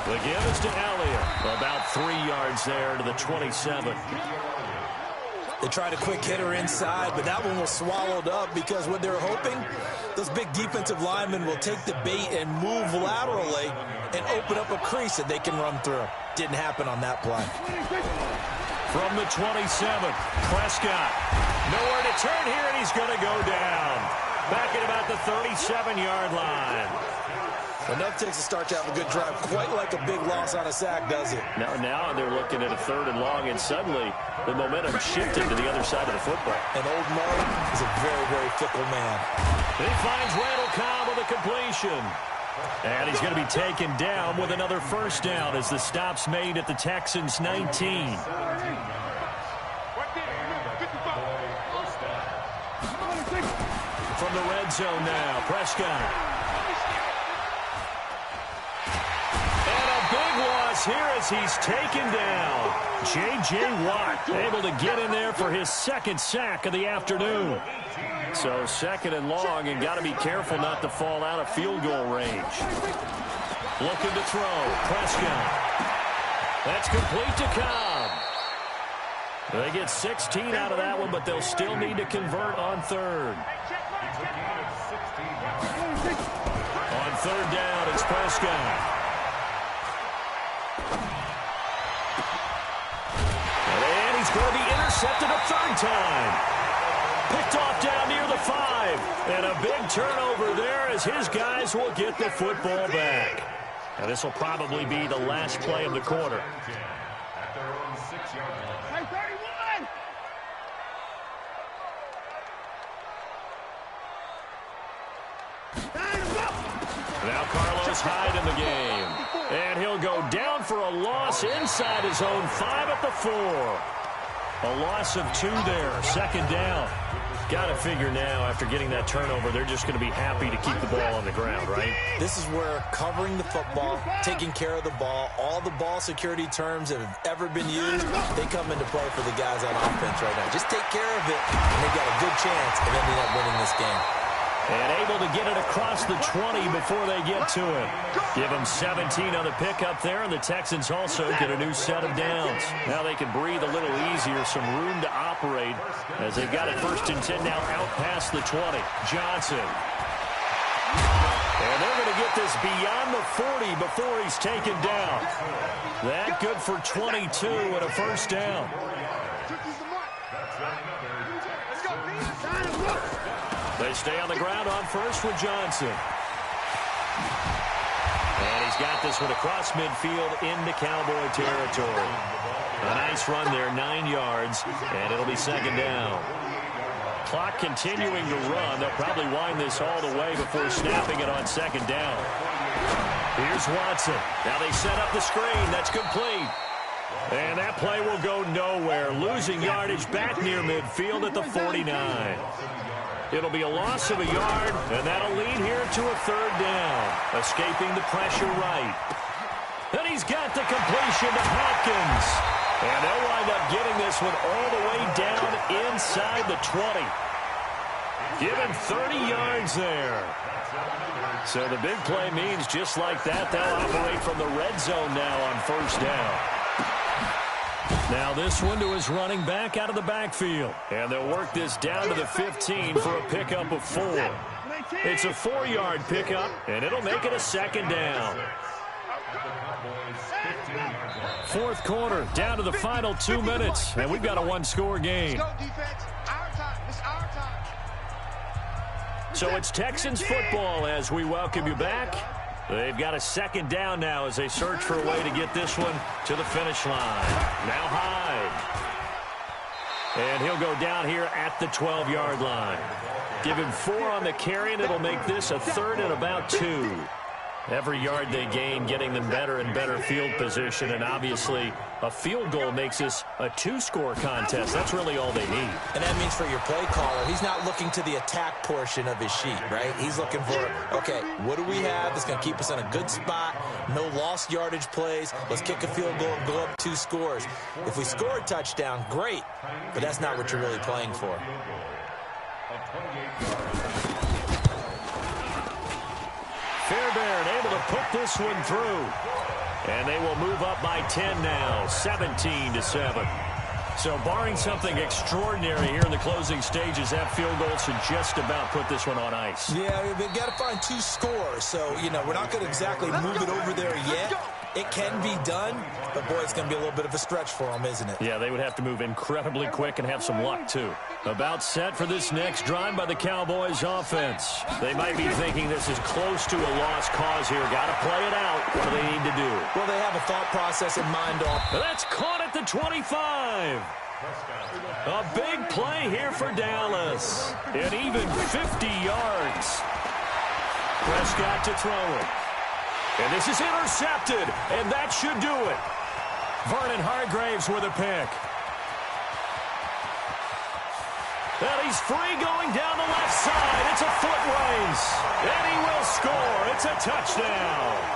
The give is to Elliott. About 3 yards there to the 27. They tried a quick hitter inside, but that one was swallowed up because what they're hoping, those big defensive linemen will take the bait and move laterally and open up a crease that they can run through. Didn't happen on that play. From the 27, Prescott. Nowhere to turn here, and he's going to go down. Back at about the 37-yard line. Enough takes to start to have a good drive. Quite like a big loss on a sack, does it? Now they're looking at a 3rd and long, and suddenly the momentum shifted to the other side of the football. And old Mark is a very, very fickle man. He finds Randall Cobb with a completion. And he's going to be taken down with another 1st down as the stop's made at the Texans' 19. From the red zone now, Prescott. Big loss here as he's taken down. J.J. Watt able to get in there for his 2nd sack of the afternoon. So 2nd and long, and got to be careful not to fall out of field goal range. Looking to throw. Prescott. That's complete to Cobb. They get 16 out of that one, but they'll still need to convert on 3rd. On 3rd down, it's Prescott. He's going to be intercepted a 3rd time. Picked off down near the 5. And a big turnover there as his guys will get the football back. Now this will probably be the last play of the quarter. Now Carlos Hyde in the game. And he'll go down for a loss inside his own 5 at the 4. A loss of 2 there, 2nd down. Got to figure now, after getting that turnover, they're just going to be happy to keep the ball on the ground, right? This is where covering the football, taking care of the ball, all the ball security terms that have ever been used, they come into play for the guys on offense right now. Just take care of it, and they've got a good chance of ending up winning this game. And able to get it across the 20 before they get to it. Give them 17 on the pickup there, and the Texans also get a new set of downs. Now they can breathe a little easier, some room to operate as they've got it 1st and 10 now out past the 20. Johnson. And they're going to get this beyond the 40 before he's taken down. That good for 22 and a 1st down. They stay on the ground on 1st with Johnson. And he's got this one across midfield into Cowboy territory. A nice run there, 9 yards, and it'll be 2nd down. Clock continuing to run. They'll probably wind this all the way before snapping it on 2nd down. Here's Watson. Now they set up the screen. That's complete. And that play will go nowhere. Losing yardage back near midfield at the 49. It'll be a loss of a yard, and that'll lead here to a 3rd down. Escaping the pressure right. And he's got the completion to Hopkins. And they'll wind up getting this one all the way down inside the 20. Give him 30 yards there. So the big play means just like that, they'll operate from the red zone now on 1st down. Now this one to his running back out of the backfield. And they'll work this down to the 15 for a pickup of 4. It's a 4-yard pickup, and it'll make it a 2nd down. 4th quarter, down to the final 2 minutes, and we've got a 1-score game. So it's Texans football as we welcome you back. They've got a 2nd down now as they search for a way to get this one to the finish line. Now Hyde. And he'll go down here at the 12-yard line. Give him 4 on the carry, and it'll make this a 3rd and about 2. Every yard they gain, getting them better and better field position, and obviously a field goal makes this a 2-score contest. That's really all they need. And that means for your play caller, he's not looking to the attack portion of his sheet, right? He's looking for, okay, what do we have that's going to keep us in a good spot? No lost yardage plays. Let's kick a field goal and go up 2 scores. If we score a touchdown, great, but that's not what you're really playing for. Fairbairn able to put this one through. And they will move up by 10 now, 17-7. So barring something extraordinary here in the closing stages, that field goal should just about put this one on ice. Yeah, they've got to find 2 scores. So, we're not going to exactly move it over there yet. It can be done, but, boy, it's going to be a little bit of a stretch for them, isn't it? Yeah, they would have to move incredibly quick and have some luck, too. About set for this next drive by the Cowboys offense. They might be thinking this is close to a lost cause here. Got to play it out. What do they need to do? Well, they have a thought process in mind. That's caught at the 25. A big play here for Dallas. And even 50 yards. Prescott to throw it. And this is intercepted, and that should do it. Vernon Hargreaves with a pick. And he's free going down the left side. It's a foot race. And he will score. It's a touchdown.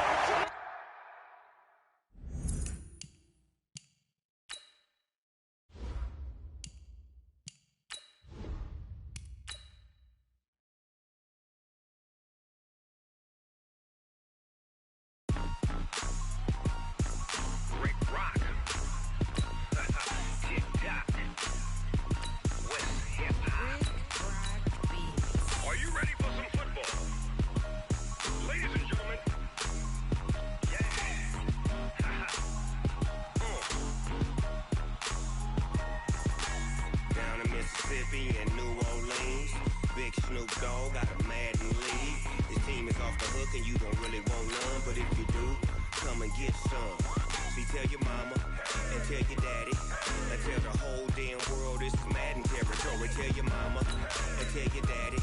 And New Orleans, big Snoop Dogg got a Madden league. This team is off the hook and you don't really want none, but if you do, come and get some. See, tell your mama and tell your daddy and tell the whole damn world this is Madden territory. Tell your mama and tell your daddy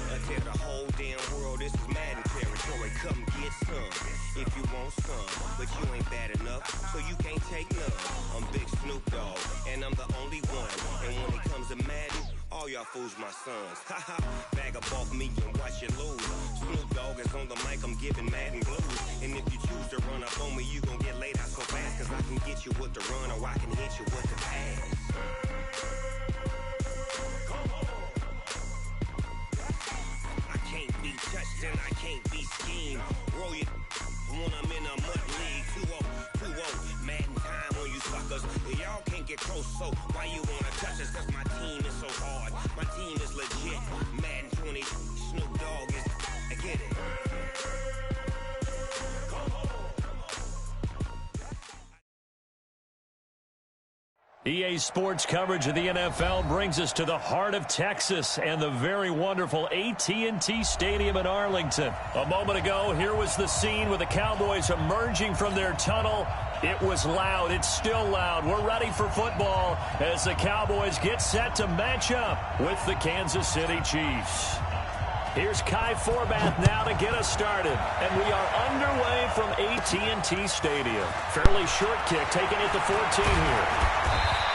and tell the whole damn world this is Madden territory. Come get some if you want some, but you ain't bad enough, so you can't take none. I'm Big Snoop Dogg and I'm the only one, and when it comes to Madden, all y'all fools my sons. Haha, bag up off me and watch you lose. Snoop Dogg is on the mic, I'm giving Madden blues. And if you choose to run up on me, you gon' get laid out so fast, cause I can get you with the run or I can hit you with the pass. I can't be touched and I can't be schemed. Roll you when I'm in a mud league. 2-0, Madden time on you suckers. Y'all can't get close, so why you wanna touch us? Cause my team is so hard. My team is legit. Madden 20, Snoop Dogg is, I get it. EA Sports coverage of the NFL brings us to the heart of Texas and the very wonderful AT&T Stadium in Arlington. A moment ago, here was the scene with the Cowboys emerging from their tunnel. It was loud. It's still loud. We're ready for football as the Cowboys get set to match up with the Kansas City Chiefs. Here's Kai Forbath now to get us started. And we are underway from AT&T Stadium. Fairly short kick taken at the 14 here.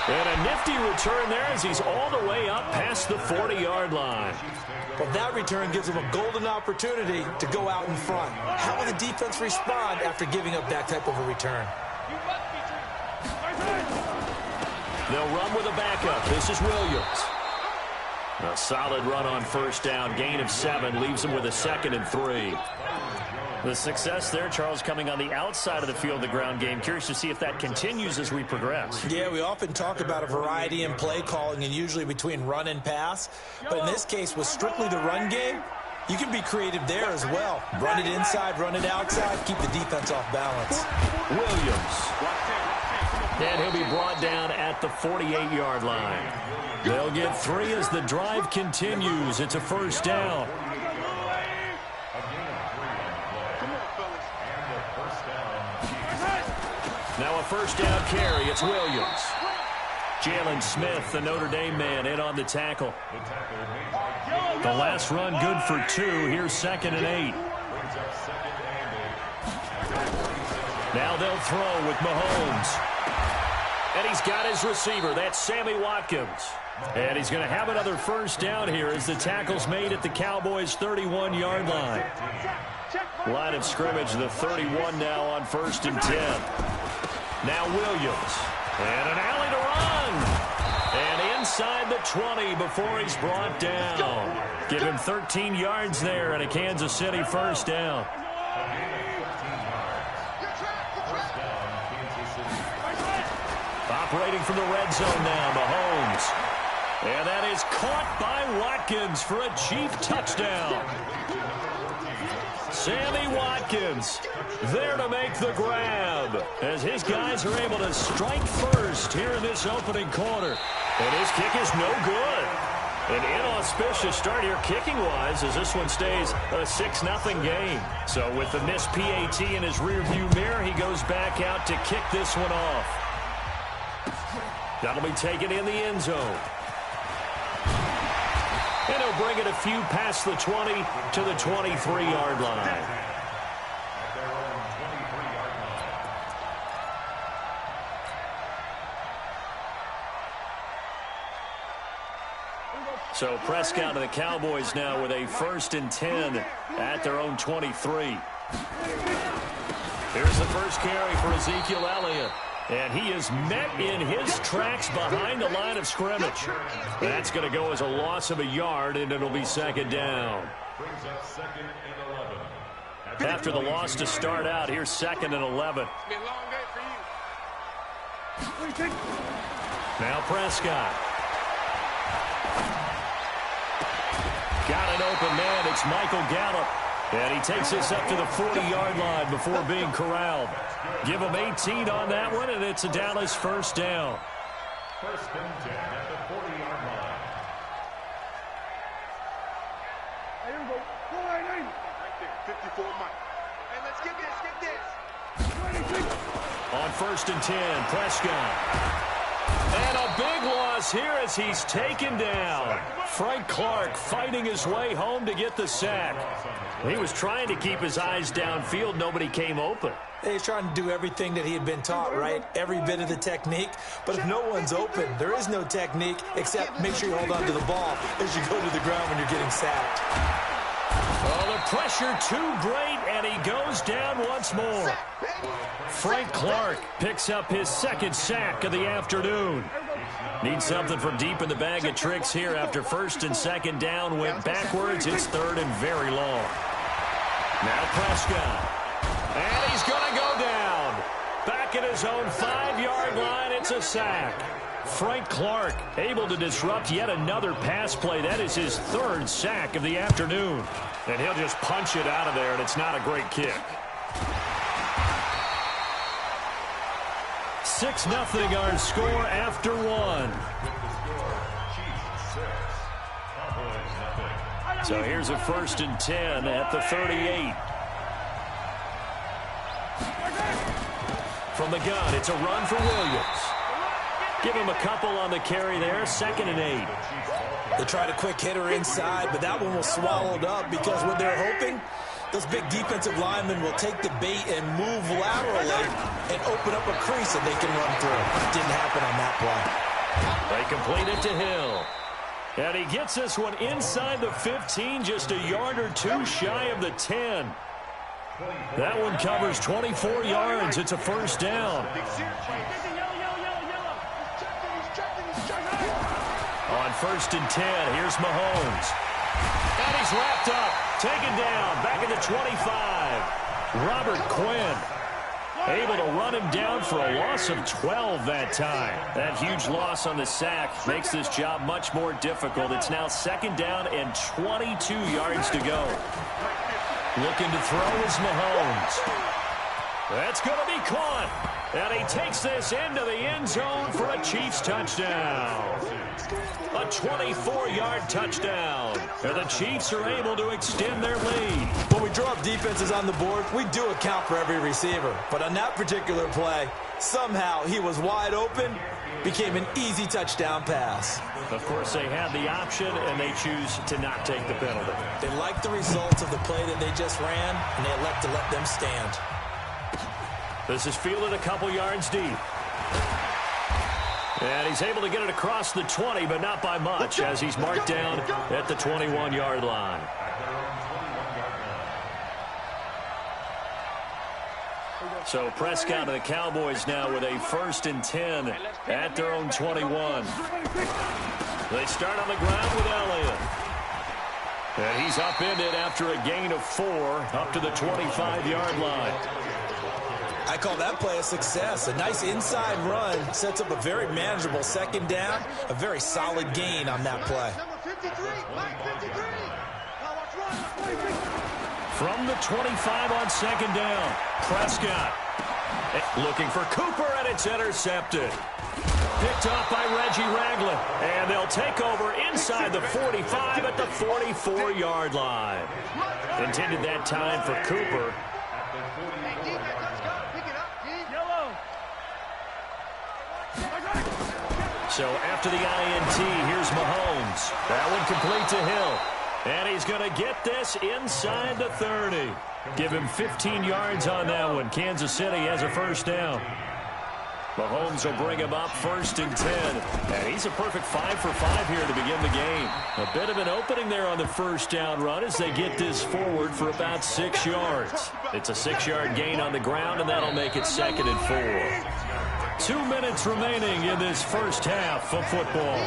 And a nifty return there as he's all the way up past the 40-yard line. Well, that return gives them a golden opportunity to go out in front. How will the defense respond after giving up that type of a return? They'll run with a backup. This is Williams. A solid run on first down. Gain of 7 leaves him with a 2nd and 3. The success there, Charles, coming on the outside of the field, the ground game. Curious to see if that continues as we progress. Yeah, we often talk about a variety in play calling and usually between run and pass. But in this case, with strictly the run game, you can be creative there as well. Run it inside, run it outside, keep the defense off balance. Williams. And he'll be brought down at the 48-yard line. They'll get 3 as the drive continues. It's a first down. Now a first down carry. It's Williams. Jalen Smith, the Notre Dame man, in on the tackle. The last run good for 2. Here's 2nd and 8. Now they'll throw with Mahomes. And he's got his receiver. That's Sammy Watkins. And he's going to have another first down here as the tackle's made at the Cowboys' 31-yard line. Line of scrimmage, the 31 now on 1st and 10. Now Williams. And an alley to run. And inside the 20 before he's brought down. Give him 13 yards there and a Kansas City first down. operating from the red zone now, Mahomes. And that is caught by Watkins for a Chief touchdown. Sammy Watkins there to make the grab as his guys are able to strike first here in this opening quarter. And his kick is no good. An inauspicious start here kicking-wise as this one stays a 6-0 game. So with the missed PAT in his rearview mirror, he goes back out to kick this one off. That'll be taken in the end zone. And he'll bring it a few past the 20 to the 23-yard line. So Prescott and the Cowboys now with a 1st and 10 at their own 23. Here's the first carry for Ezekiel Elliott. And he is met in his tracks behind the line of scrimmage. That's going to go as a loss of a yard, and it'll be 2nd down. After the loss to start out, here's 2nd and 11. Now Prescott. Got an open man. It's Michael Gallup. And he takes this up to the 40-yard line before being corralled. Give him 18 on that one, and it's a Dallas 1st down. 1st and 10 at the 40-yard line. Here we go. 4-8. Right there. 54 Mike. Hey, let's get this. On 1st and 10, Prescott. And a big loss here as he's taken down. Frank Clark fighting his way home to get the sack. He was trying to keep his eyes downfield. Nobody came open. He's trying to do everything that he had been taught, right? Every bit of the technique. But if no one's open, there is no technique except make sure you hold on to the ball as you go to the ground when you're getting sacked. Oh, the pressure too great, and he goes down once more. Frank Clark picks up his 2nd sack of the afternoon. Needs something from deep in the bag of tricks here after 1st and 2nd down went backwards. It's 3rd and very long. Now Prescott. And he's going to go down. Back at his own 5-yard line, it's a sack. Frank Clark able to disrupt yet another pass play. That is his 3rd sack of the afternoon. And he'll just punch it out of there, and it's not a great kick. 6-0 our score after 1. So here's a 1st and 10 at the 38. From the gun, it's a run for Williams. Give him a couple on the carry there, 2nd and 8. They tried a quick hitter inside, but that one was swallowed up because what they're hoping, those big defensive linemen will take the bait and move laterally and open up a crease that they can run through. It didn't happen on that play. They complete it to Hill. And he gets this one inside the 15, just a yard or two shy of the 10. That one covers 24 yards. It's a 1st down. On 1st and 10, here's Mahomes. And he's wrapped up, taken down, back at the 25. Robert Quinn able to run him down for a loss of 12 that time. That huge loss on the sack makes this job much more difficult. It's now 2nd down and 22 yards to go. Looking to throw is Mahomes. That's going to be caught. And he takes this into the end zone for a Chiefs touchdown. A 24-yard touchdown. And the Chiefs are able to extend their lead. When we draw up defenses on the board, we do account for every receiver. But on that particular play, somehow he was wide open, became an easy touchdown pass. Of course, they had the option, and they choose to not take the penalty. They like the results of the play that they just ran, and they elect to let them stand. This is fielded a couple yards deep. And he's able to get it across the 20, but not by much, as he's marked down at the 21-yard line. So Prescott and the Cowboys now with a 1st and 10 at their own 21. They start on the ground with Elliott. And he's upended after a gain of 4 up to the 25-yard line. I call that play a success. A nice inside run sets up a very manageable second down, a very solid gain on that play. From the 25 on second down, Prescott looking for Cooper, and it's intercepted. Picked off by Reggie Ragland, and they'll take over inside the 45 at the 44-yard line. Intended that time for Cooper. So after the INT, here's Mahomes. That one complete to Hill. And he's going to get this inside the 30. Give him 15 yards on that one. Kansas City has a first down. Mahomes will bring him up 1st and 10. And he's a perfect 5 for 5 here to begin the game. A bit of an opening there on the first down run as they get this forward for about 6 yards. It's a 6-yard gain on the ground, and that'll make it 2nd and 4. 2 minutes remaining in this first half of football.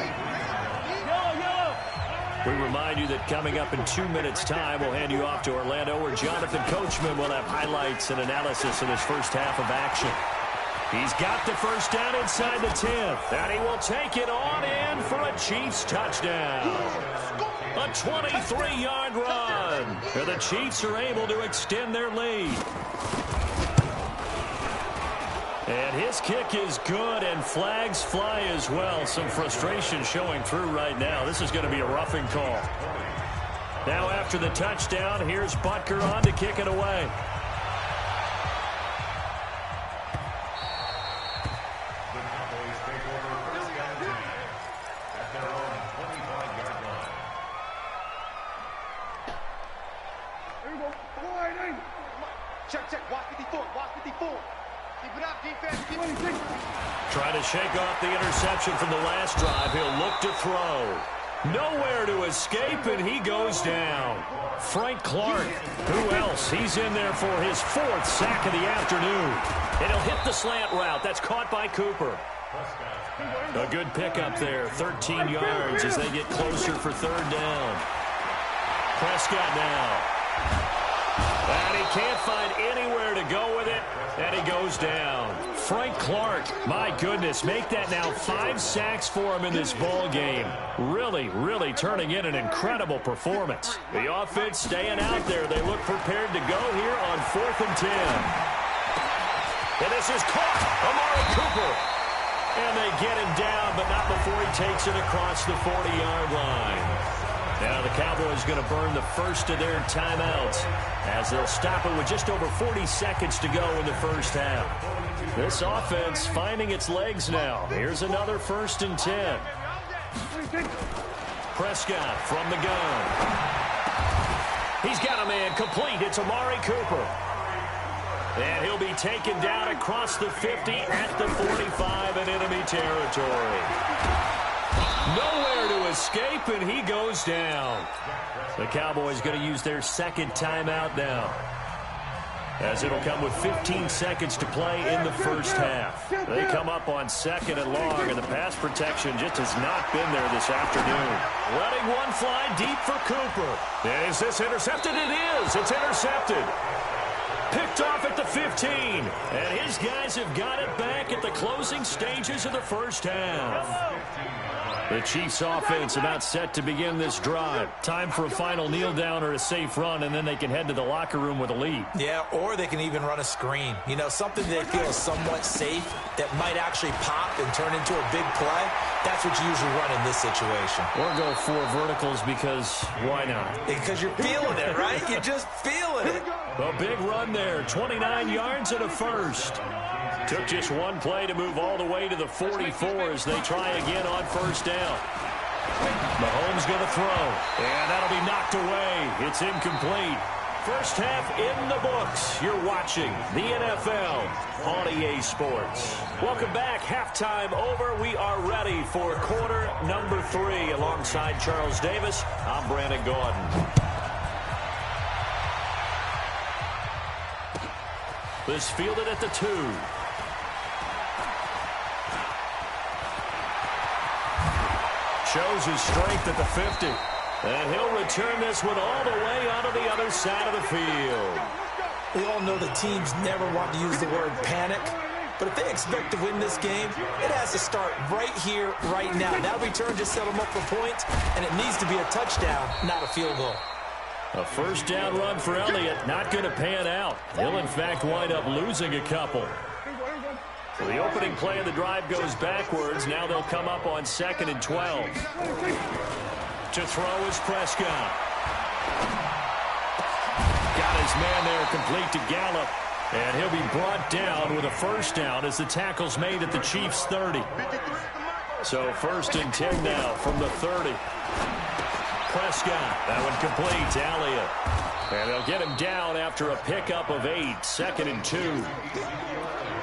We remind you that coming up in 2 minutes' time, we'll hand you off to Orlando, where Jonathan Coachman will have highlights and analysis of this first half of action. He's got the first down inside the 10, and he will take it on in for a Chiefs touchdown. A 23-yard run, and the Chiefs are able to extend their lead. And his kick is good, and flags fly as well. Some frustration showing through right now. This is going to be a roughing call. Now after the touchdown, here's Butker on to kick it away. The Cowboys take over 1st and 10 at their own 25-yard line. Here we go. Check. Watch 54. Watch 54. Keep it up, defense. Trying to shake off the interception from the last drive. He'll look to throw. Nowhere to escape, and he goes down. Frank Clark, who else? He's in there for his 4th sack of the afternoon. And he'll hit the slant route. That's caught by Cooper. A good pickup there, 13 yards as they get closer for 3rd down. Prescott now. And he can't find anywhere to go with it, and he goes down. Frank Clark, my goodness, make that now 5 sacks for him in this ball game. Really turning in an incredible performance. The offense staying out there. They look prepared to go here on 4th and 10. And this is caught. Amari Cooper. And they get him down, but not before he takes it across the 40-yard line. Now the Cowboys going to burn the first of their timeouts as they'll stop it with just over 40 seconds to go in the first half. This offense finding its legs now. Here's another 1st and 10. Prescott from the gun. He's got a man complete. It's Amari Cooper. And he'll be taken down across the 50 at the 45 in enemy territory. Nowhere to escape, and he goes down. The Cowboys going to use their 2nd timeout now, as it'll come with 15 seconds to play in the first half. They come up on 2nd and long, and the pass protection just has not been there this afternoon. Letting one fly deep for Cooper. And is this intercepted? It is. It's intercepted. Picked off at the 15, and his guys have got it back at the closing stages of the first half. The Chiefs offense about set to begin this drive. Time for a final kneel down or a safe run, and then they can head to the locker room with a lead. Yeah, or they can even run a screen. You know, something they feel is somewhat safe that might actually pop and turn into a big play. That's what you usually run in this situation. Or go 4 verticals because why not? Because you're feeling it, right? You're just feeling it. A big run there, 29 yards and a first. Took just one play to move all the way to the 44 as they try again on 1st down. Mahomes going to throw, and that'll be knocked away. It's incomplete. First half in the books. You're watching the NFL on EA Sports. Welcome back. Halftime over. We are ready for quarter number 3. Alongside Charles Davis, I'm Brandon Gordon. This fielded at the 2. Shows his strength at the 50. And he'll return this one all the way onto the other side of the field. We all know the teams never want to use the word panic, but if they expect to win this game, it has to start right here, right now. That return just set them up for points, and it needs to be a touchdown, not a field goal. A first down run for Elliott, not going to pan out. He'll, in fact, wind up losing a couple. So the opening play of the drive goes backwards. Now they'll come up on 2nd and 12. To throw is Prescott. Got his man there complete to Gallup. And he'll be brought down with a first down as the tackle's made at the Chiefs' 30. So 1st and 10 now from the 30. Prescott, that one complete to Elliott. And they'll get him down after a pickup of 8, 2nd and 2.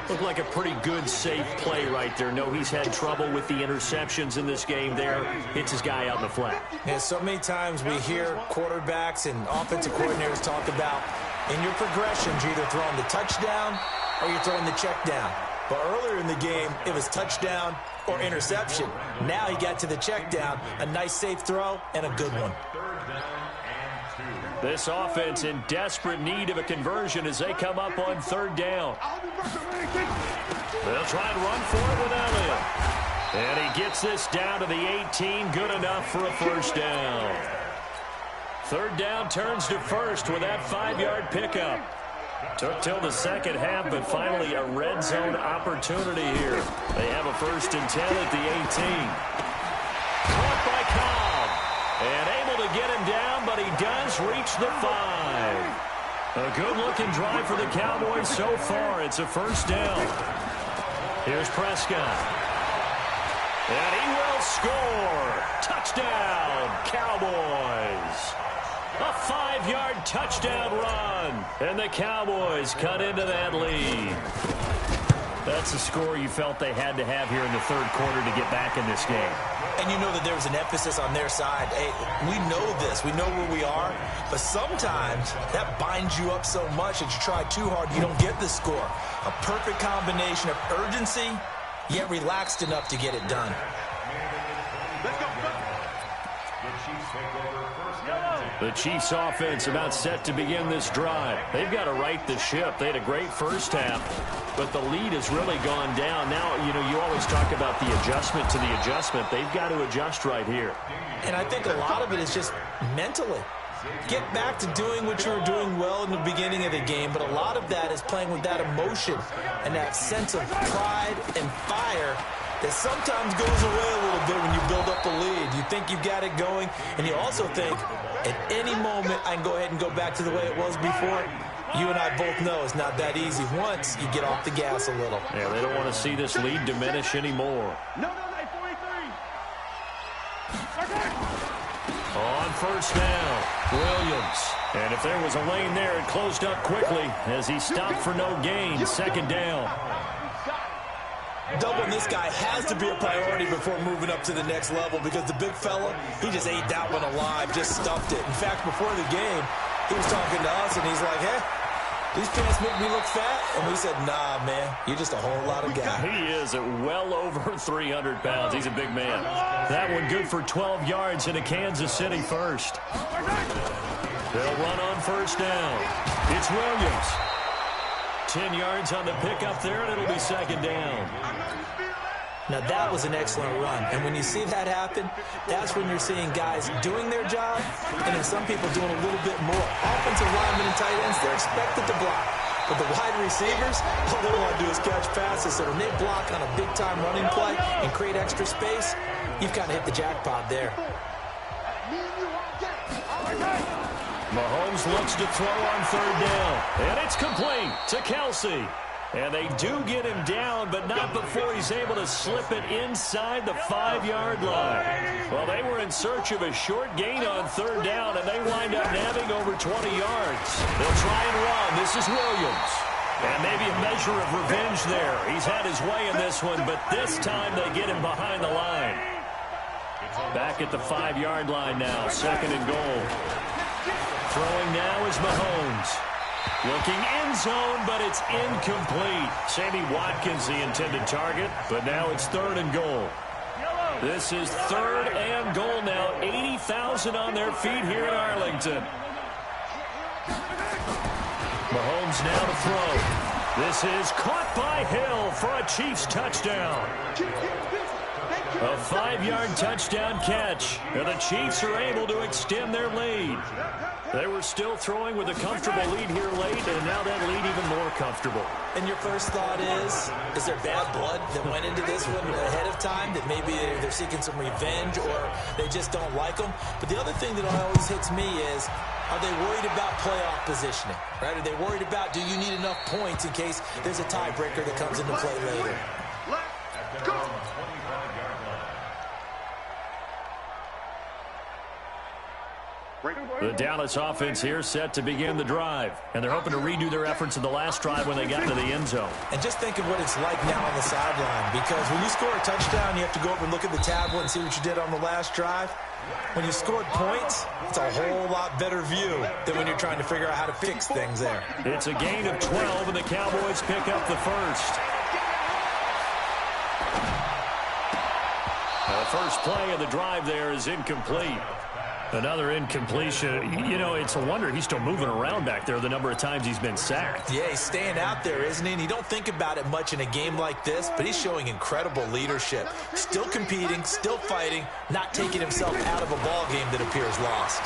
Looked like a pretty good, safe play right there. No, he's had trouble with the interceptions in this game there. Hits his guy out in the flat. Yeah, so many times we hear quarterbacks and offensive coordinators talk about in your progressions, you're either throwing the touchdown or you're throwing the check down. But earlier in the game, it was touchdown or interception. Now he got to the check down, a nice safe throw and a good one. This offense in desperate need of a conversion as they come up on 3rd down. They'll try and run for it with Elliott. And he gets this down to the 18, good enough for a first down. 3rd down turns to 1st with that 5-yard pickup. Took till the second half, but finally a red zone opportunity here. They have a 1st and 10 at the 18. Caught by Cobb. And able to get him down, but he does reach the 5. A good-looking drive for the Cowboys so far. It's a first down. Here's Prescott. And he will score. Touchdown, Cowboys. A 5-yard touchdown run. And the Cowboys cut into that lead. That's a score you felt they had to have here in the 3rd quarter to get back in this game. And you know that there was an emphasis on their side. Hey, we know this. We know where we are. But sometimes that binds you up so much that you try too hard, you don't get the score. A perfect combination of urgency, yet relaxed enough to get it done. The Chiefs offense about set to begin this drive. They've got to right the ship. They had a great first half, but the lead has really gone down. Now, you know, you always talk about the adjustment to the adjustment. They've got to adjust right here. And I think a lot of it is just mentally. Get back to doing what you were doing well in the beginning of the game, but a lot of that is playing with that emotion and that sense of pride and fire that sometimes goes away a little bit when you build up a lead. You think you've got it going, and you also think at any moment I can go ahead and go back to the way it was before. You and I both know it's not that easy once you get off the gas a little. Yeah, they don't want to see this lead diminish anymore. On first down, Williams. And if there was a lane there, it closed up quickly as he stopped for no gain. 2nd down. Doubling this guy has to be a priority before moving up to the next level because the big fella, he just ate that one alive, just stuffed it. In fact, before the game, he was talking to us, and he's like, hey, these pants make me look fat. And we said, nah, man, you're just a whole lot of guy. He is at well over 300 pounds. He's a big man. That one good for 12 yards into Kansas City first. They'll run on first down. It's Williams. 10 yards on the pickup there, and it'll be 2nd down. Now, that was an excellent run. And when you see that happen, that's when you're seeing guys doing their job and then some people doing a little bit more. Offensive linemen and tight ends, they're expected to block. But the wide receivers, all they want to do is catch passes. So when they block on a big-time running play and create extra space, you've kind of hit the jackpot there. Mahomes looks to throw on 3rd down. And it's complete to Kelsey. And they do get him down, but not before he's able to slip it inside the 5-yard line. Well, they were in search of a short gain on 3rd down, and they wind up nabbing over 20 yards. They'll try and run. This is Williams. And maybe a measure of revenge there. He's had his way in this one, but this time they get him behind the line. Back at the 5-yard line now, 2nd and goal. Throwing now is Mahomes. Looking end zone, but it's incomplete. Sammy Watkins, the intended target, but now it's 3rd and goal. This is 3rd and goal now. 80,000 on their feet here in Arlington. Mahomes now to throw. This is caught by Hill for a Chiefs touchdown. A 5-yard touchdown catch, and the Chiefs are able to extend their lead. They were still throwing with a comfortable lead here late, and now that lead even more comfortable. And your first thought is there bad blood that went into this one ahead of time, that maybe they're seeking some revenge or they just don't like them? But the other thing that always hits me is, are they worried about playoff positioning? Right? Are they worried about, do you need enough points in case there's a tiebreaker that comes into play later? The Dallas offense here set to begin the drive. And they're hoping to redo their efforts in the last drive when they got into the end zone. And just think of what it's like now on the sideline. Because when you score a touchdown, you have to go over and look at the tablet and see what you did on the last drive. When you scored points, it's a whole lot better view than when you're trying to figure out how to fix things there. It's a gain of 12, and the Cowboys pick up the first. The first play of the drive there is incomplete. Another incompletion. You know, it's a wonder he's still moving around back there the number of times he's been sacked. Yeah, he's staying out there, isn't he? And you don't think about it much in a game like this, but he's showing incredible leadership. Still competing, still fighting, not taking himself out of a ball game that appears lost.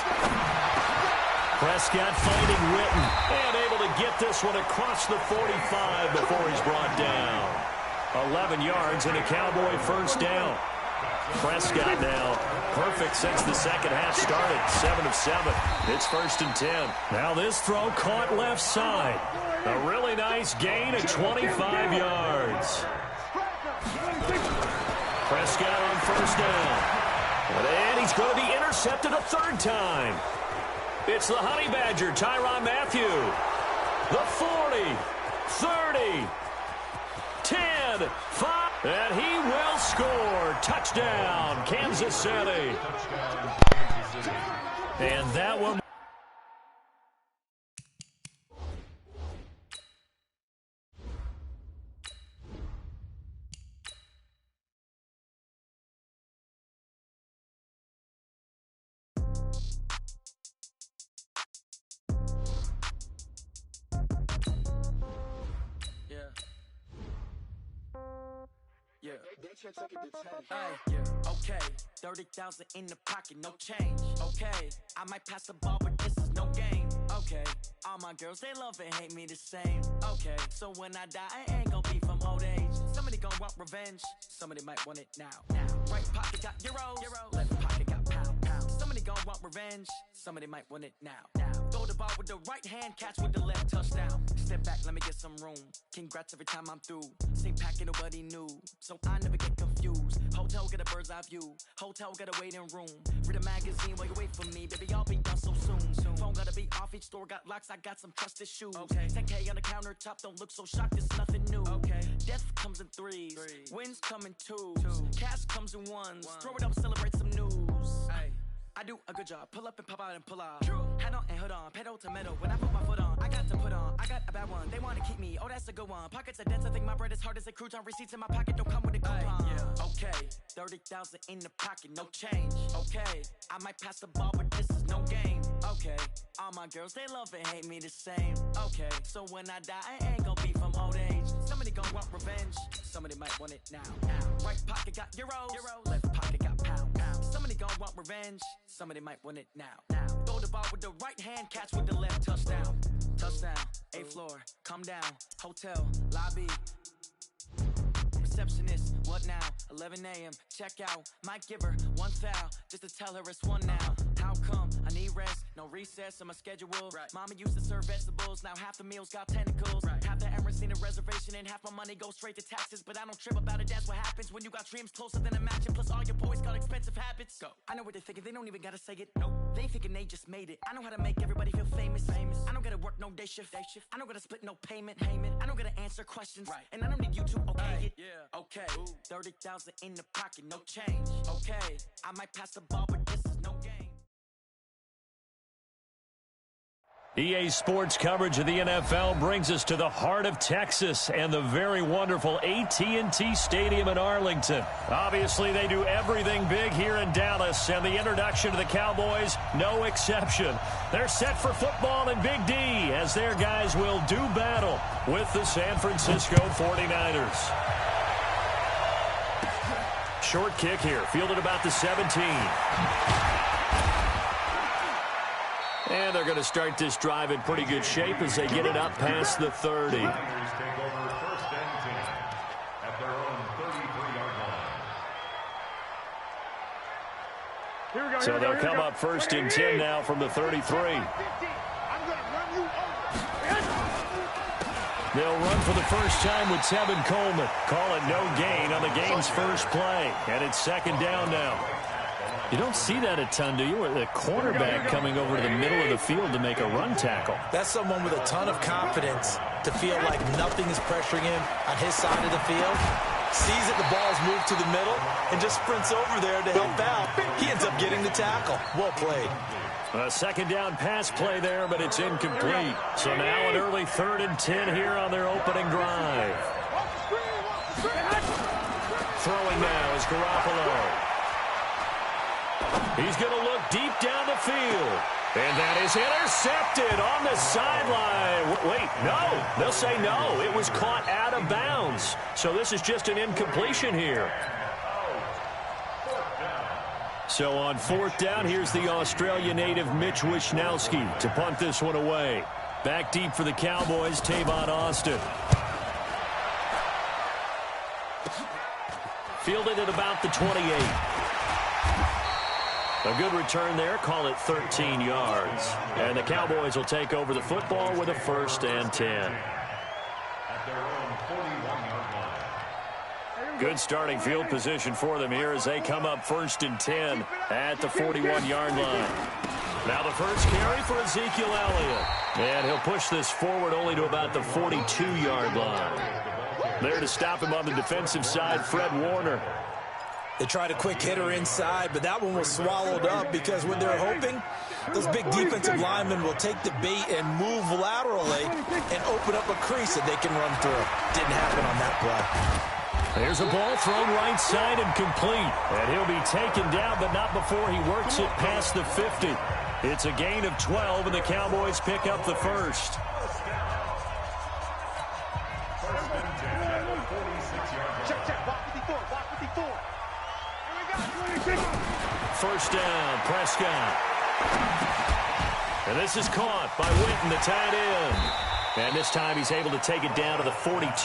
Prescott finding Witten and able to get this one across the 45 before he's brought down. 11 yards and a Cowboy first down. Prescott now perfect since the second half started. 7 of 7. It's 1st and 10. Now this throw caught left side. A really nice gain of 25 yards. Prescott on first down. And he's going to be intercepted a third time. It's the Honey Badger, Tyrann Mathieu. The 40, 30, 10, 5. And he will score. Touchdown, Kansas City. And that one. Okay, 30,000 in the pocket, no change. Okay, I might pass the ball, but this is no game. Okay, all my girls, they love and hate me the same. Okay, so when I die, I ain't gonna be from old age. Somebody gonna want revenge, somebody might want it now. Right pocket got euros, left pocket got pound. Somebody gonna want revenge, somebody might want it now. Throw the ball with the right hand, catch with the left, touchdown. Step back, let me get some room. Congrats every time I'm through. Same packet, nobody knew, so I never get confused. Hotel get a bird's eye view. Hotel got a waiting room. Read a magazine while you wait for me, baby. I'll be done so soon. Phone gotta be off. Each store got locks. I got some trusted shoes. 10K on the countertop. Don't look so shocked. It's nothing new. Death comes in threes. Wins come in twos. Cash comes in ones. Throw it up, celebrate some news. I do a good job. Pull up and pop out and pull out. Head on and hood on. Pedal to metal. When I put my foot on, I got to put on. I got a bad one. They want to keep me. Oh, that's a good one. Pockets are dense. I think my bread is hard as a crouton. Receipts in my pocket don't come with a coupon. Okay, 30,000 in the pocket, no change. Okay, I might pass the ball, but this is no game. Okay, all my girls, they love and hate me the same. Okay, so when I die, I ain't gonna be from old age. Somebody gonna want revenge. Somebody might want it now. Right pocket got euros. Left pocket got pound. Somebody gonna want revenge. Somebody might want it now. Throw the ball with the right hand, catch with the left, touchdown. Touchdown, 8th floor, come down, hotel, lobby. Receptionist, what now? 11 a.m., check out. Might give her one foul, just to tell her it's one now. How come? I need rest, no recess on my schedule. Mama used to serve vegetables, now half the meals got tentacles. Half the errands need a reservation and half my money goes straight to taxes. But I don't trip about it, that's what happens when you got dreams closer than a match. And plus all your boys got expensive habits. Go. I know what they're thinking, they don't even gotta say it. Nope. They thinking they just made it. I know how to make everybody feel famous. I don't gotta work no day shift. I don't gotta split no payment. I don't gotta answer questions. And I don't need you to okay it. Okay, 30,000 in the pocket, no change. Okay, I might pass the ball, but this is no game. EA Sports coverage of the NFL brings us to the heart of Texas and the very wonderful AT&T Stadium in Arlington. Obviously, they do everything big here in Dallas, and the introduction to the Cowboys, no exception. They're set for football in Big D as their guys will do battle with the San Francisco 49ers. Short kick here, fielded about the 17. And they're going to start this drive in pretty good shape as they get it up past the 30. So they'll come up first and 10 now from the 33. They'll run for the first time with Tevin Coleman. Call it no gain on the game's first play. And it's second down now. You don't see that a ton, do you? Or the cornerback coming over to the middle of the field to make a run tackle. That's someone with a ton of confidence to feel like nothing is pressuring him on his side of the field. Sees that the ball's moved to the middle and just sprints over there to help out. He ends up getting the tackle. Well played. A second down pass play there, but it's incomplete. So now an early 3rd and 10 here on their opening drive. Throwing now is Garoppolo. He's going to look deep down the field. And that is intercepted on the sideline. Wait, no. They'll say no. It was caught out of bounds. So this is just an incompletion here. So on 4th down, here's the Australia native Mitch Wishnowsky to punt this one away. Back deep for the Cowboys, Tavon Austin. Fielded at about the 28. A good return there, call it 13 yards. And the Cowboys will take over the football with a 1st and 10. Good starting field position for them here as they come up 1st and 10 at the 41-yard line. Now the first carry for Ezekiel Elliott. And he'll push this forward only to about the 42-yard line. There to stop him on the defensive side, Fred Warner. They tried a quick hitter inside, but that one was swallowed up because what they're hoping, those big defensive linemen will take the bait and move laterally and open up a crease that they can run through. Didn't happen on that play. There's a ball thrown right side and complete. And he'll be taken down, but not before he works it past the 50. It's a gain of 12, and the Cowboys pick up the first. First down, Prescott. And this is caught by Witten, the tight end. And this time he's able to take it down to the 42.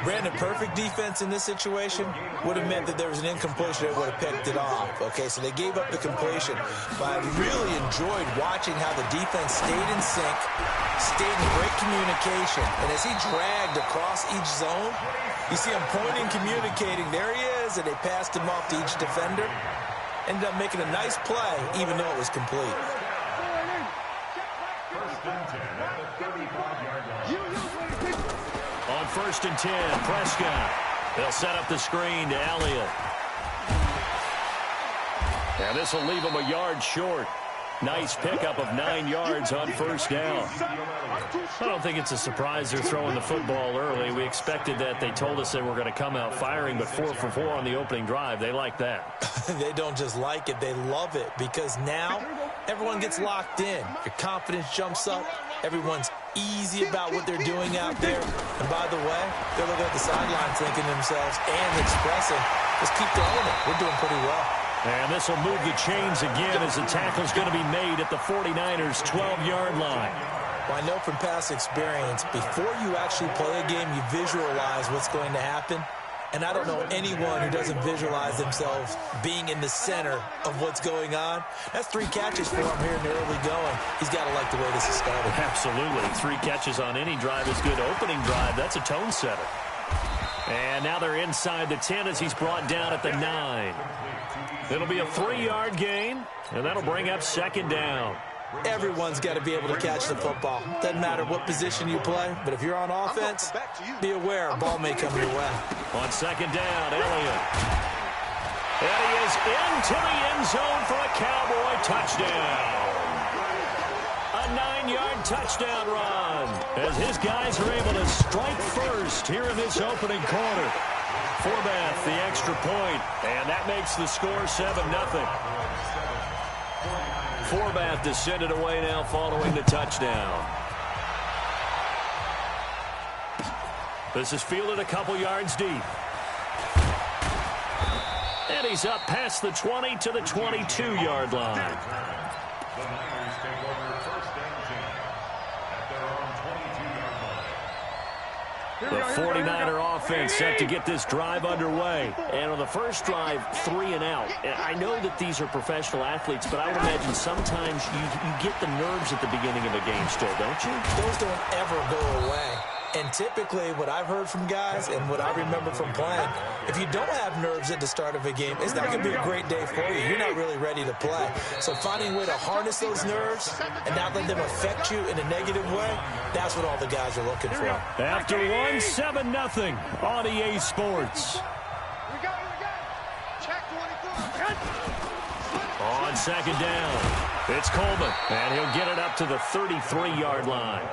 Brandon, perfect defense in this situation would have meant that there was an incompletion that would have picked it off. Okay, so they gave up the completion. But I really enjoyed watching how the defense stayed in sync, stayed in great communication. And as he dragged across each zone, you see him pointing, communicating. There he is, and they passed him off to each defender. Ended up making a nice play, even though it was complete. On 1st and 10, Prescott. They'll set up the screen to Elliott. And this will leave him a yard short. Nice pickup of 9 yards on 1st down. I don't think it's a surprise they're throwing the football early. We expected that. They told us they were going to come out firing, but 4 for 4 on the opening drive. They like that. They don't just like it, they love it, because now everyone gets locked in. Your confidence jumps up. Everyone's easy about what they're doing out there. And by the way, they're looking at the sidelines thinking to themselves and expressing, just keep throwing it. We're doing pretty well. And this will move the chains again as the tackle's going to be made at the 49ers' 12-yard line. Well, I know from past experience, before you actually play a game, you visualize what's going to happen. And I don't know anyone who doesn't visualize themselves being in the center of what's going on. That's 3 catches for him here in the early going. He's got to like the way this is started. Absolutely. 3 catches on any drive is good. Opening drive, that's a tone setter. And now they're inside the 10 as he's brought down at the 9. It'll be a 3-yard gain, and that'll bring up 2nd down. Everyone's got to be able to catch the football. Doesn't matter what position you play, but if you're on offense, be aware a ball may come your way. On 2nd down, Elliott. And he is into the end zone for a Cowboy touchdown. 10-yard touchdown run as his guys are able to strike first here in this opening quarter. Forbath, the extra point, and that makes the score 7-0. Forbath to send it away now following the touchdown. This is fielded a couple yards deep. And he's up past the 20 to the 22-yard line. The Niners take over first and 10 at their own 22-yard line. The 49er offense set to get this drive underway. And on the first drive, 3 and out. And I know that these are professional athletes, but I would imagine sometimes you get the nerves at the beginning of a game still, don't you? Those don't ever go away. And typically what I've heard from guys and what I remember from playing, if you don't have nerves at the start of a game, it's not going to be a great day for you. You're not really ready to play. So finding a way to harness those nerves and not let them affect you in a negative way, that's what all the guys are looking for. After 1, 7-0 on EA Sports. On second down, it's Coleman, and he'll get it up to the 33-yard line.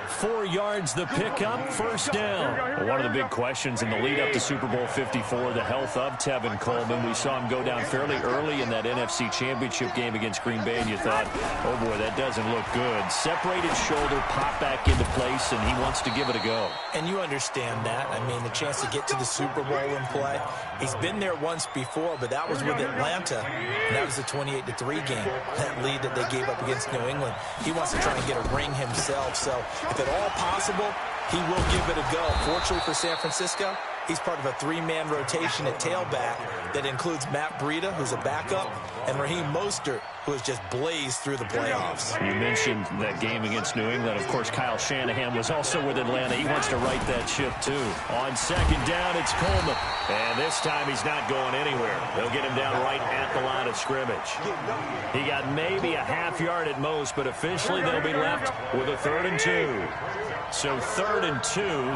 4 yards the pickup, first down. One of the big questions in the lead-up to Super Bowl 54, the health of Tevin Coleman. We saw him go down fairly early in that NFC Championship game against Green Bay, and you thought, oh boy, that doesn't look good. Separated shoulder, pop back into place, and he wants to give it a go. And you understand that. I mean, the chance to get to the Super Bowl and play. He's been there once before, but that was with Atlanta, and that was the 28-3 game, that lead that they gave up against New England. He wants to try and get a ring himself, so if at all possible, he will give it a go. Fortunately for San Francisco, he's part of a 3-man rotation at tailback that includes Matt Breida, who's a backup, and Raheem Mostert, who has just blazed through the playoffs. You mentioned that game against New England. Of course, Kyle Shanahan was also with Atlanta. He wants to right that ship, too. On second down, it's Coleman. And this time, he's not going anywhere. They'll get him down right at the line of scrimmage. He got maybe a half yard at most, but officially they'll be left with a 3rd and 2. So 3rd and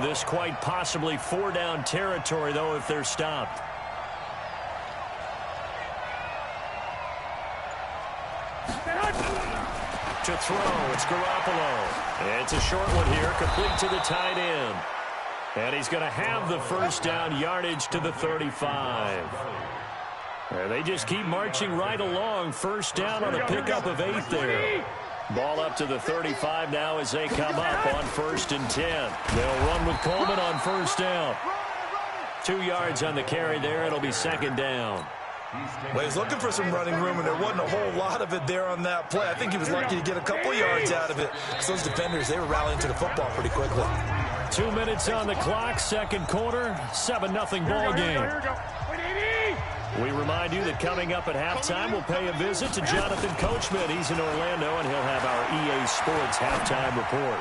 2, this quite possibly 4-down territory, though, if they're stopped. To throw, it's Garoppolo. It's a short one here, complete to the tight end. And he's going to have the first down yardage to the 35. They just keep marching right along. First down on a pickup of 8 there. Ball up to the 35 now as they come up on 1st and 10. They'll run with Coleman on first down. 2 yards on the carry there. It'll be 2nd down. Well, he's looking for some running room, and there wasn't a whole lot of it there on that play. I think he was lucky to get a couple yards out of it. So those defenders, they were rallying to the football pretty quickly. 2 minutes on the clock, second quarter, 7-0 ball game. We remind you that coming up at halftime, we'll pay a visit to Jonathan Coachman. He's in Orlando, and he'll have our EA Sports halftime report.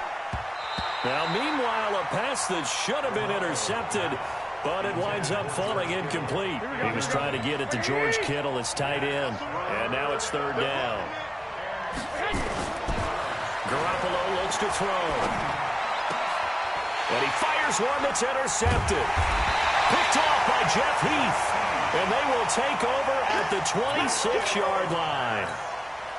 Now, meanwhile, a pass that should have been intercepted, but it winds up falling incomplete. He was trying to get it to George Kittle, his tight end, and now it's 3rd down. Garoppolo looks to throw. And he fires one that's intercepted. Picked off by Jeff Heath, and they will take over at the 26-yard line.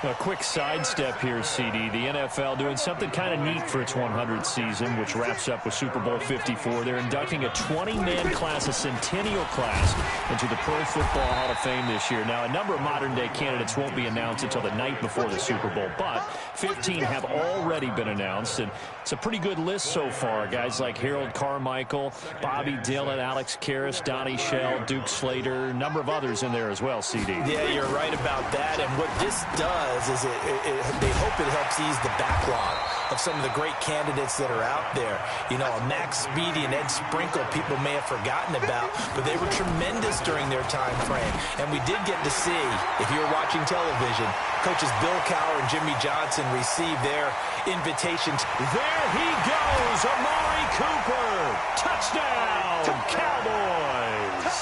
A quick sidestep here, CD. The NFL doing something kind of neat for its 100th season, which wraps up with Super Bowl 54. They're inducting a 20-man class, a centennial class, into the Pro Football Hall of Fame this year. Now, a number of modern-day candidates won't be announced until the night before the Super Bowl, but 15 have already been announced, and it's a pretty good list so far. Guys like Harold Carmichael, Bobby Dillon, Alex Karras, Donnie Shell, Duke Slater, a number of others in there as well, CD. Yeah, you're right about that, and what this does is they hope it helps ease the backlog of some of the great candidates that are out there. You know, a Max Speedy and Ed Sprinkle, people may have forgotten about, but they were tremendous during their time frame. And we did get to see, if you're watching television, coaches Bill Cowher and Jimmy Johnson receive their invitations. There he goes, Amari Cooper. Touchdown, Cowboys.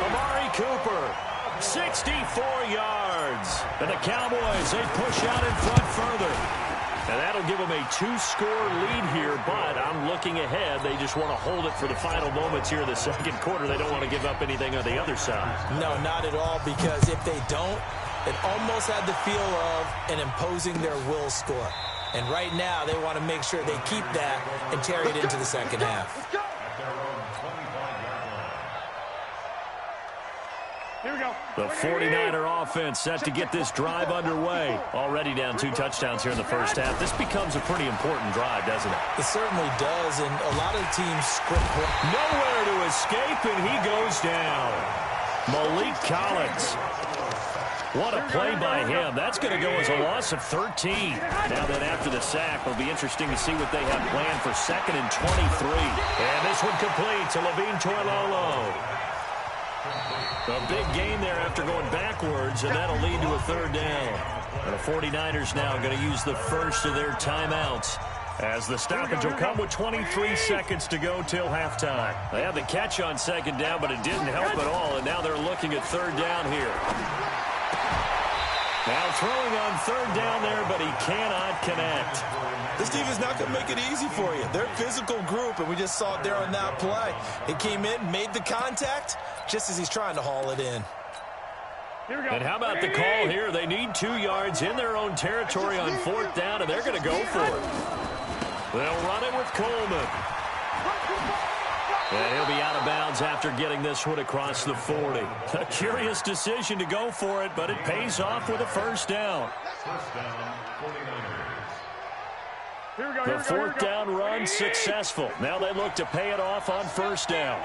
Amari Cooper. 64 yards. And the Cowboys, they push out in front further. And that'll give them a 2-score lead here, but I'm looking ahead. They just want to hold it for the final moments here in the second quarter. They don't want to give up anything on the other side. No, not at all, because if they don't, it almost had the feel of an imposing their will score. And right now, they want to make sure they keep that and carry it into the second half. Here we go. The 49er offense set to get this drive underway. Already down 2 touchdowns here in the first half. This becomes a pretty important drive, doesn't it? It certainly does, and a lot of the teams script. Nowhere to escape, and he goes down. Malik Collins. What a play by him. That's going to go as a loss of 13. Now then, after the sack, it'll be interesting to see what they have planned for 2nd and 23. And this one complete to Levine Toilolo. A big gain there after going backwards, and that'll lead to a 3rd down. And the 49ers now going to use the first of their timeouts, as the stoppage will come with 23 seconds to go till halftime. They had the catch on 2nd down, but it didn't help at all, and now they're looking at 3rd down here. Now throwing on 3rd down there, but he cannot connect. This team is not going to make it easy for you. They're a physical group, and we just saw it there on that play. He came in, made the contact, just as he's trying to haul it in. And how about the call here? They need 2 yards in their own territory on 4th down, and they're going to go for it. They'll run it with Coleman. And he'll be out of bounds after getting this one across the 40. A curious decision to go for it, but it pays off with a 1st down. First down, 49ers. The 4th down run successful. Now they look to pay it off on 1st down.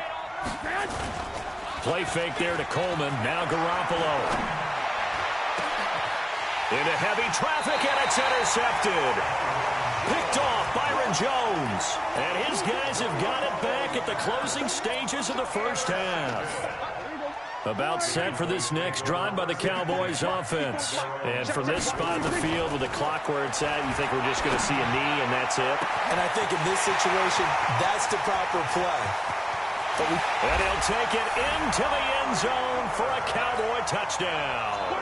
Play fake there to Coleman. Now Garoppolo. Into heavy traffic, and it's intercepted. Picked off Byron Jones. And his guys have got it back at the closing stages of the first half. About set for this next drive by the Cowboys offense. And from this spot in the field with the clock where it's at, you think we're just going to see a knee and that's it? And I think in this situation, that's the proper play. And he'll take it into the end zone for a Cowboy touchdown.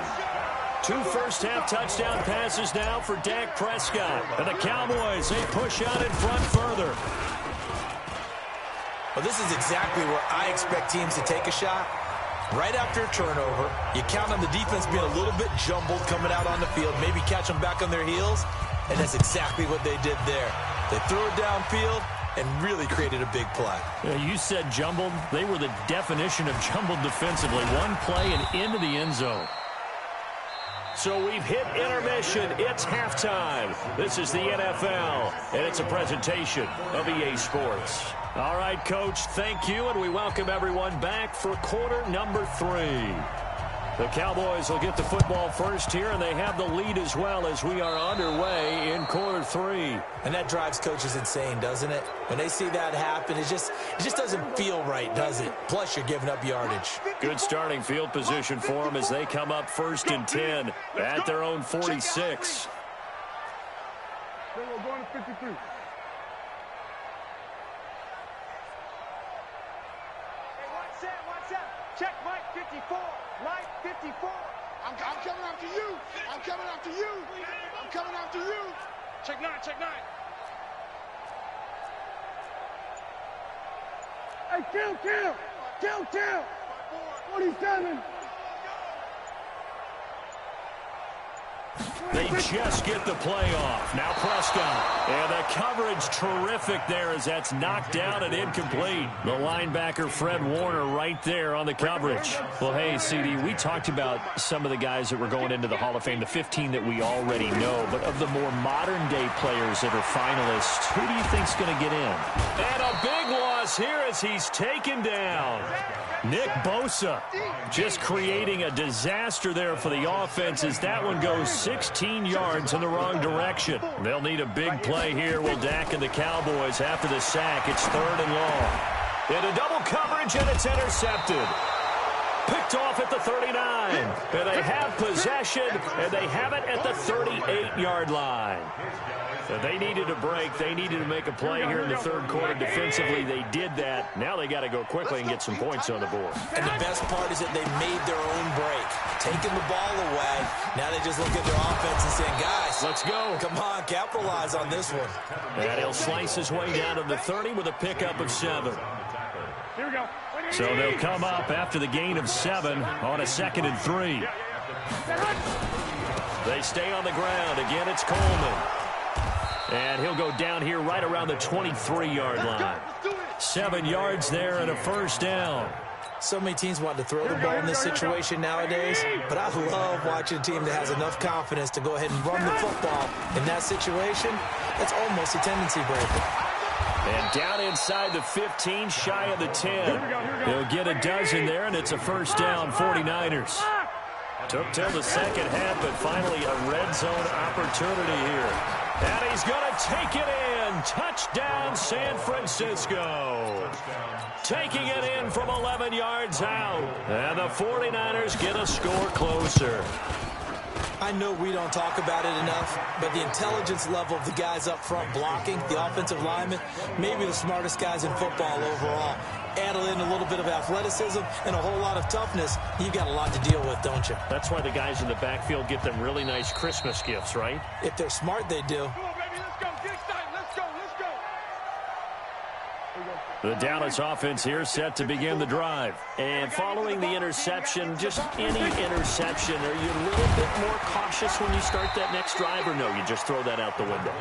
2 first-half touchdown passes now for Dak Prescott. And the Cowboys, they push out in front further. Well, this is exactly where I expect teams to take a shot. Right after a turnover, you count on the defense being a little bit jumbled coming out on the field, maybe catch them back on their heels, and that's exactly what they did there. They threw it downfield and really created a big play. You said jumbled. They were the definition of jumbled defensively. One play and into the end zone. So we've hit intermission. It's halftime. This is the NFL, and it's a presentation of EA Sports. All right, Coach, thank you, and we welcome everyone back for quarter number 3. The Cowboys will get the football first here, and they have the lead as well as we are underway in quarter 3. And that drives coaches insane, doesn't it? When they see that happen, it just doesn't feel right, does it? Plus, you're giving up yardage. Good starting field position for them as they come up 1st and 10 at their own 46. Then we're going to 53. Check Mike 54. Mike 54. I'm coming after you. I'm coming after you. I'm coming after you. Check 9. Check 9. Hey, kill. 47. They just get the play off. Now Prescott. And the coverage terrific there as that's knocked down and incomplete. The linebacker Fred Warner right there on the coverage. Well, hey, CD, we talked about some of the guys that were going into the Hall of Fame, the 15 that we already know. But of the more modern-day players that are finalists, who do you think's going to get in? And a big loss here as he's taken down. Nick Bosa just creating a disaster there for the offense as that one goes 16 yards in the wrong direction. They'll need a big play here. Will Dak and the Cowboys after the sack. It's 3rd and long. Into double coverage, and it's intercepted. Picked off at the 39. And they have possession, and they have it at the 38-yard line. So they needed a break. They needed to make a play here in the 3rd quarter defensively. They did that. Now they got to go quickly and get some points on the board. And the best part is that they made their own break. Taking the ball away. Now they just look at their offense and saying, guys, let's go. Come on, capitalize on this one. And he'll slice his way down to the 30 with a pickup of 7. Here we go. So they'll come up after the gain of 7 on a 2nd and 3. They stay on the ground. Again, it's Coleman. And he'll go down here right around the 23-yard line. 7 yards there and a first down. So many teams want to throw the ball in this situation nowadays, but I love watching a team that has enough confidence to go ahead and run the football. In that situation, that's almost a tendency breaker. And down inside the 15, shy of the 10. He'll get a dozen there, and it's a first down, 49ers. Took till the second half, but finally a red zone opportunity here. And he's going to take it in. Touchdown, San Francisco. Taking it in from 11 yards out. And the 49ers get a score closer. I know we don't talk about it enough, but the intelligence level of the guys up front blocking, the offensive linemen, maybe the smartest guys in football overall. Add in a little bit of athleticism and a whole lot of toughness, you've got a lot to deal with, don't you? That's why the guys in the backfield get them really nice Christmas gifts, right? If they're smart, they do. The Dallas offense here set to begin the drive. And following the interception, just any interception, are you a little bit more cautious when you start that next drive, or no, you just throw that out the window?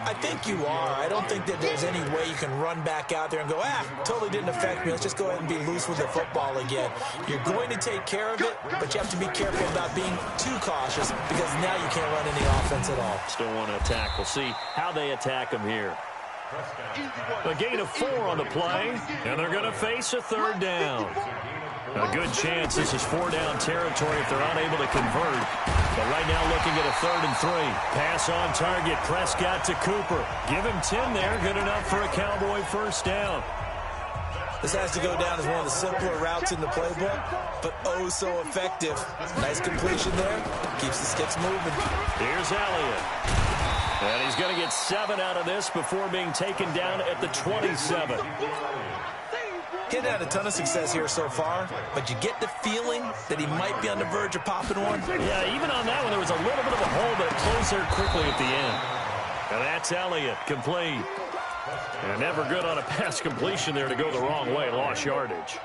I think you are. I don't think that there's any way you can run back out there and go, totally didn't affect me. Let's just go ahead and be loose with the football again. You're going to take care of it, but you have to be careful about being too cautious because now you can't run any offense at all. Still want to attack. We'll see how they attack them here. A gain of 4 on the play, and they're going to face a third down. A good chance this is 4-down territory if they're unable to convert. But right now looking at a 3rd and 3. Pass on target, Prescott to Cooper. Give him 10 there, good enough for a Cowboy first down. This has to go down as one of the simpler routes in the playbook, but oh so effective. Nice completion there, keeps the sticks moving. Here's Elliott. And he's going to get 7 out of this before being taken down at the 27. He's had a ton of success here so far, but you get the feeling that he might be on the verge of popping one. Yeah, even on that one, there was a little bit of a hole, but it closed there quickly at the end. And that's Elliott, complete. And never good on a pass completion there to go the wrong way, lost yardage.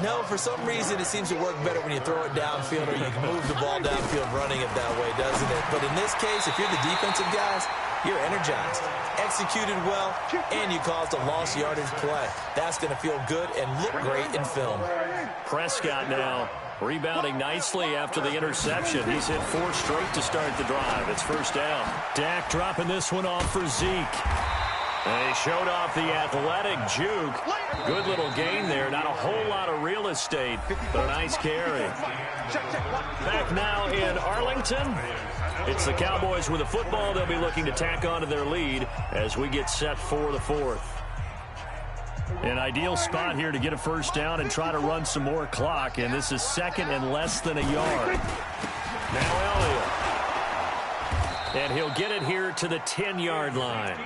No, for some reason, it seems to work better when you throw it downfield or you can move the ball downfield running it that way, doesn't it? But in this case, if you're the defensive guys, you're energized, executed well, and you caused a lost yardage play. That's going to feel good and look great in film. Prescott now rebounding nicely after the interception. He's hit 4 straight to start the drive. It's first down. Dak dropping this one off for Zeke. And he showed off the athletic juke. Good little gain there. Not a whole lot of real estate, but a nice carry. Back now in Arlington. It's the Cowboys with the football. They'll be looking to tack on to their lead as we get set for the 4th. An ideal spot here to get a first down and try to run some more clock. And this is 2nd and less than a yard. Now Elliott. And he'll get it here to the 10-yard line.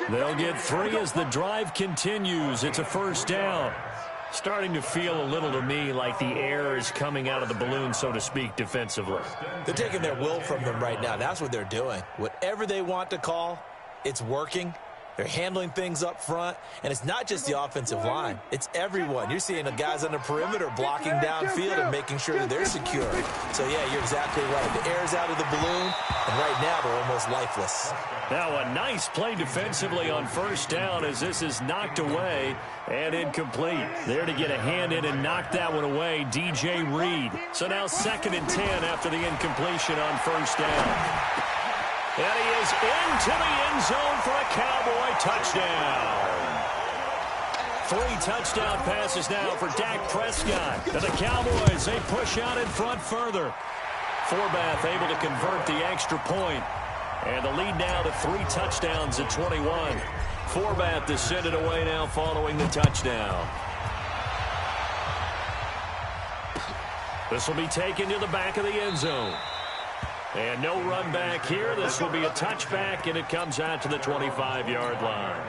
They'll get 3 as the drive continues. It's a first down. Starting to feel a little to me like the air is coming out of the balloon, so to speak, defensively. They're taking their will from them right now. That's what they're doing. Whatever they want to call, it's working. They're handling things up front, and it's not just the offensive line. It's everyone. You're seeing the guys on the perimeter blocking downfield and making sure that they're secure. So, yeah, you're exactly right. The air's out of the balloon, and right now they're almost lifeless. Now a nice play defensively on first down as this is knocked away and incomplete. There to get a hand in and knock that one away, DJ Reed. So now 2nd and 10 after the incompletion on first down. And he is into the end zone for a Cowboy touchdown. 3 touchdown passes now for Dak Prescott. And the Cowboys, they push out in front further. Forbath able to convert the extra point. And the lead now to 3 touchdowns at 21. Forbath to send it away now following the touchdown. This will be taken to the back of the end zone. And no run back here. This will be a touchback, and it comes out to the 25-yard line.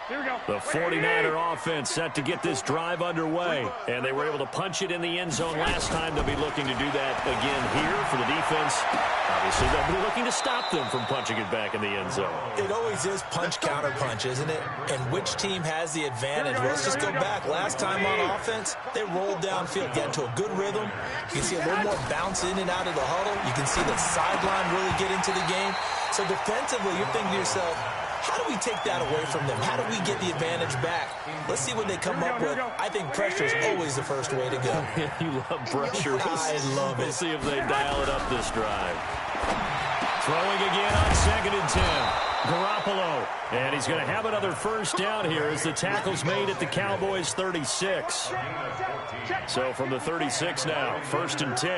The 49er offense set to get this drive underway. And they were able to punch it in the end zone last time. They'll be looking to do that again here for the defense. Obviously, they'll be looking to stop them from punching it back in the end zone. It always is punch-counter-punch, isn't it? And which team has the advantage? Well, let's just go back. Last time on offense, they rolled downfield, got into a good rhythm. You can see a little more bounce in and out of the huddle. You can see the sideline really get into the game. So defensively, you're thinking to yourself, how do we take that away from them? How do we get the advantage back? Let's see what they come up with. I think pressure is always the first way to go. You love pressure. I love it. We'll see if they dial it up this drive. Throwing again on 2nd and 10. Garoppolo. And he's going to have another first down here as the tackle's made at the Cowboys' 36. So from the 36 now, 1st and 10.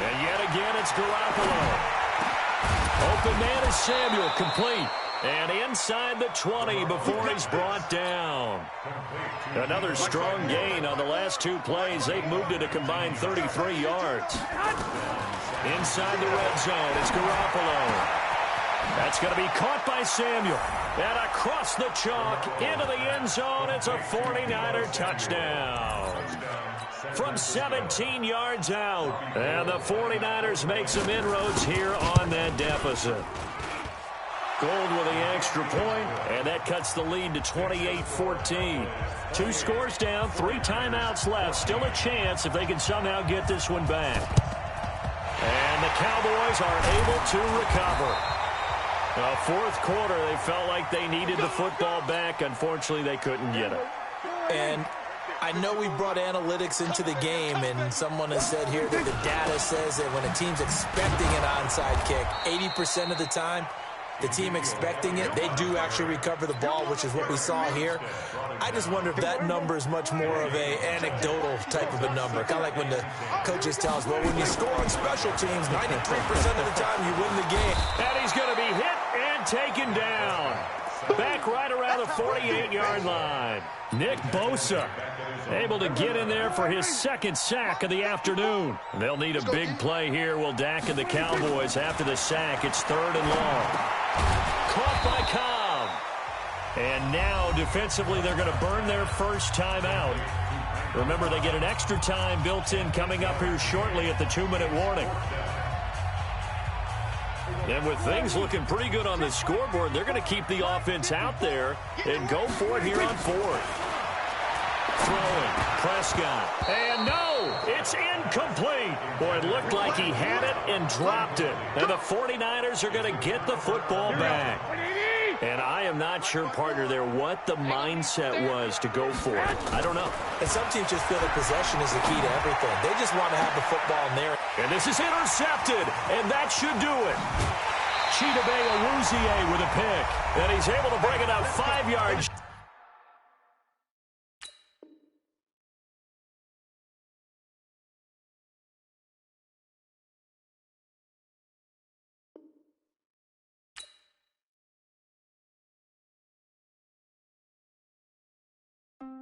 And yet again, it's Garoppolo. Open man is Samuel, complete. And inside the 20 before he's brought down. Another strong gain on the last 2 plays. They've moved it a combined 33 yards. Inside the red zone, it's Garoppolo. That's going to be caught by Samuel. And across the chalk, into the end zone, it's a 49er touchdown. From 17 yards out. And the 49ers make some inroads here on that deficit. Gold with the extra point, and that cuts the lead to 28-14. 2 scores down, 3 timeouts left. Still a chance if they can somehow get this one back. And the Cowboys are able to recover. The 4th quarter, they felt like they needed the football back. Unfortunately, they couldn't get it. And I know we brought analytics into the game, and someone has said here that the data says that when a team's expecting an onside kick, 80% of the time, the team expecting it, they do actually recover the ball, which is what we saw here. I just wonder if that number is much more of an anecdotal type of a number. Kind of like when the coaches tell us, well, when you score on special teams, 93% of the time you win the game. And he's going to be hit and taken down. Back right around the 48-yard line. Nick Bosa able to get in there for his 2nd sack of the afternoon. They'll need a big play here. Will Dak and the Cowboys after the sack. It's 3rd and long. Caught by Cobb. And now defensively they're going to burn their first time out. Remember, they get an extra time built in coming up here shortly at the 2-minute warning. And with things looking pretty good on the scoreboard, they're going to keep the offense out there and go for it here on 4th. Throwing, Prescott, and no, it's incomplete. Boy, it looked like he had it and dropped it. And the 49ers are going to get the football back. And I am not sure, partner, there what the mindset was to go for it. I don't know. And some teams just feel that possession is the key to everything. They just want to have the football in there. And this is intercepted, and that should do it. Chidobe Awuzie with a pick, and he's able to bring it up 5 yards.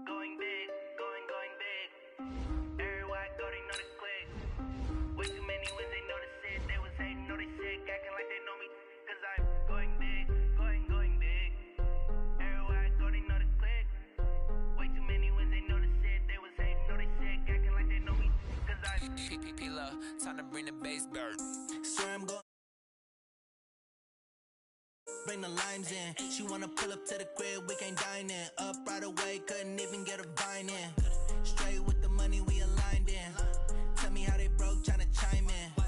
Going big, going big. Everywhere I go, they know the click. Way too many wins, they know the shit. They was hating, know they sick, acting like they know me. Cause I'm going big, going big. Everywhere I go, they know the click. Way too many wins, they know the shit. They was hating, know they sick, acting like they know me. Cause I'm P-P-P-Love, time to bring the bass bird. Swear I'm going. Bring the limes in. She wanna pull up to the crib, we can't dine in. Up right away, couldn't even get a vine in. Straight with the money, we aligned in. Tell me how they broke, tryna chime in.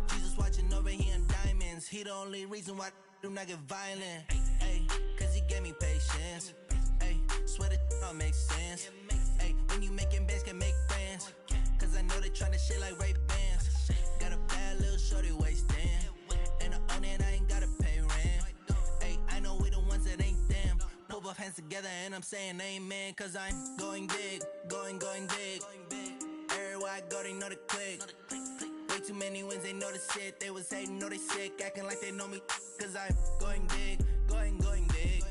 Jesus watching over here in diamonds. He the only reason why I do not get violent. Ay, cause he gave me patience. Ay, swear that all makes sense. Ay, when you making bands, can make friends. Cause I know they tryna shit like Ray-Bans. Got a bad little shorty wasting. And I own it, I ain't gotta pay rent. I know we the ones that ain't them. Pull both hands together and I'm saying amen. Cause I'm going big, going big. Everywhere I go, they know the click. Way too many wins, they know the shit. They was hating, know they sick, acting like they know me. Cause I'm going big, going big.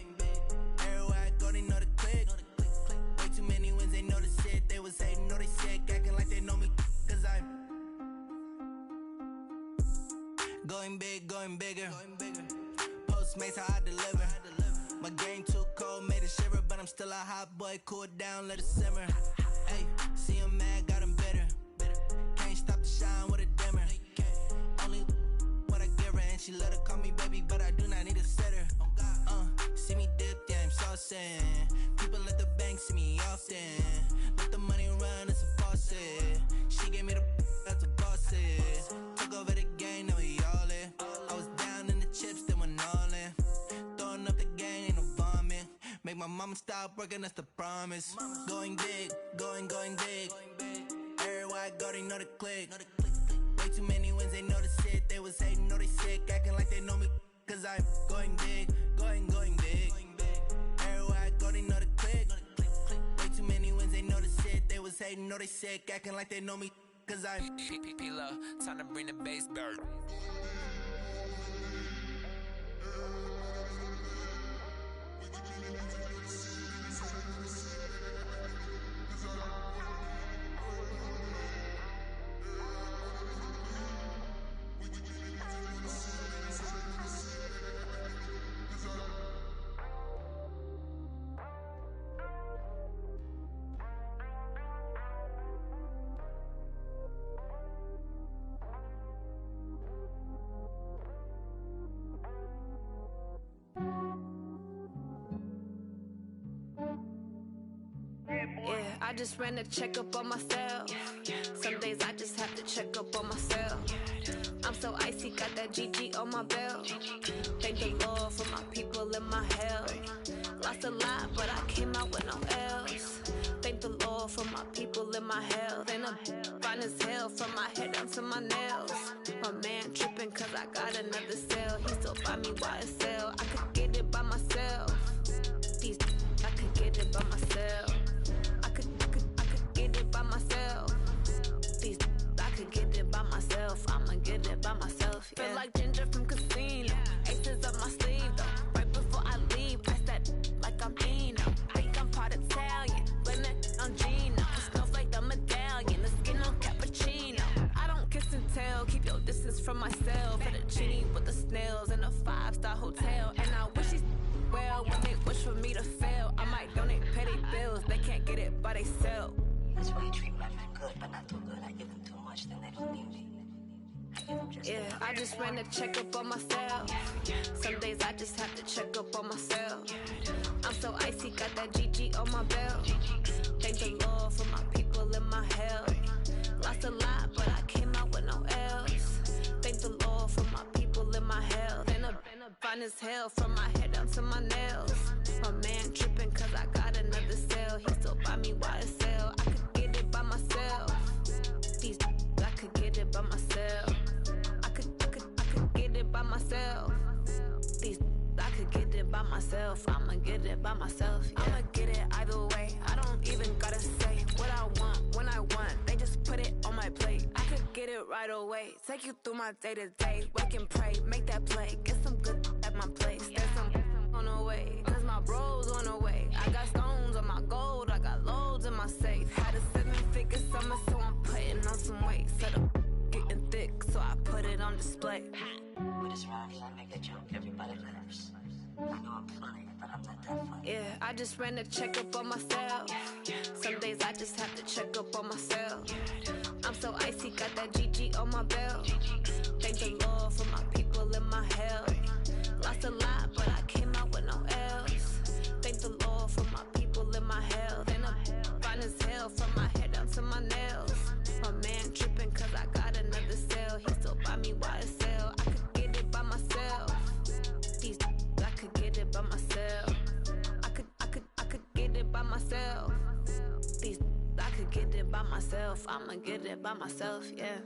Everywhere I go, they know the click. Way too many wins, they know the shit. They was hating, know they sick, acting like they know me. Cause I'm going big, going bigger. Postmates how I deliver. My game too cold, made it shiver, but I'm still a hot boy. Cool it down, let it simmer. Hey, see him mad, got him bitter. Can't stop the shine with a dimmer. Only what I give her, and she let her call me baby, but I do not need a sitter. See me dip, yeah, I'm saucing. People at the bank see me often. Let the money run, it's a faucet. She gave me the that's a boss is. Took over the game, now we all in. I was down in the chips, then went all in. Throwing up the game, ain't no vomit. Make my mama stop working, that's the promise. Going big, going big. Everywhere I go, they know the click. Way too many wins, they know the shit. They was hating, know they sick, acting like they know me. Cause I'm going big, going big. Everywhere I go, they know the click. Way too many wins, they know the shit. They was hating, know they sick, acting like they know me. Cause I'm P-P-P-Love, time to bring the bass back. Yeah, I just ran a checkup on myself. Some days I just have to check up on myself. I'm so icy, got that GG on my belt. Thank the Lord for my people in my health. Lost a lot, but I came out with no L's. Thank the Lord for my people in my health. And I'm fine as hell from my head down to my nails. My man tripping cause I got another cell. He still buy me YSL. I could get it by myself. These I could get it by myself. I could get it by myself. These I could get it by myself. I'ma get it by myself. Yeah. Feel like Ginger from Casino. Aces up my sleeve though. Right before I leave, I said like I'm Dino. Think I'm part Italian, blame it on Gino. The snowflake, the medallion, the skin on cappuccino. I don't kiss and tell, keep your distance from myself. Fettuccine with the snails in a 5-star hotel. And I wish he's well when they wish for me to fail. I might donate, pay their bills, they can't get it by they self. That's why you treat women good, but not too good. I give them too much, then they don't need me. Yeah, I just ran a checkup on myself. Some days I just have to check up on myself. I'm so icy, got that GG on my belt. Thank the Lord for my people in my health. Lost a lot, but I came out with no L's. Thank the Lord for my people in my health. And I'm fine as hell from my head down to my nails. My man tripping cause I got another cell. He still buy me YSL. I could get it by myself. These I could get it by myself. I could get it by myself. These I could get it by myself. I'ma get it by myself. Yeah. I'ma get it either way. I don't even gotta say what I want when I want. They just put it on my plate. I could get it right away. Take you through my day to day. Wake and pray, make that play. Get some good at my place. There's some on the way. Cause my bros on the way. I got stones on my gold. I got loads in my safe. Had a 7-figure summer, so I'm putting on some weight. Set up getting thick, so I put it on display. With this ride, I make a joke, everybody laughs. I know I'm funny, but I'm not that funny. Yeah, I just ran a checkup on myself. Some days I just have to check up on myself. I'm so icy, got that GG on my belt. Thank the Lord for my people in my health. Lost a lot, but I came out with no L's. Thank the Lord for my people in my health. And I'm fine as hell from my head down to my nails. My man tripping cause I got another cell. He still buy me YSL. I could get it by myself. These I could get it by myself. I could get it by myself. These I could get it by myself. I'ma get it by myself, yeah.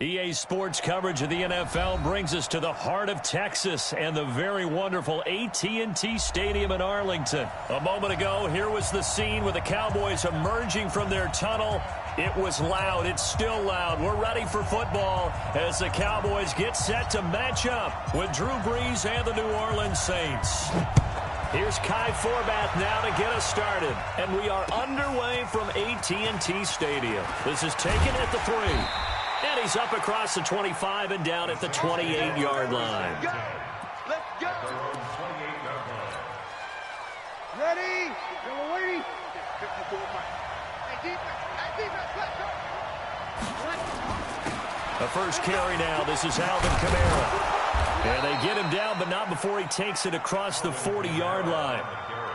EA Sports coverage of the NFL brings us to the heart of Texas and the very wonderful AT&T Stadium in Arlington. A moment ago, here was the scene with the Cowboys emerging from their tunnel. It was loud. It's still loud. We're ready for football as the Cowboys get set to match up with Drew Brees and the New Orleans Saints. Here's Kai Forbath now to get us started. And we are underway from AT&T Stadium. This is taken at the 3. And he's up across the 25 and down at the 28-yard line. Let's go. Ready? Yellow lady. 54 Mike. Hey, defense, let's go. The first carry now. This is Alvin Kamara. And they get him down, but not before he takes it across the 40-yard line.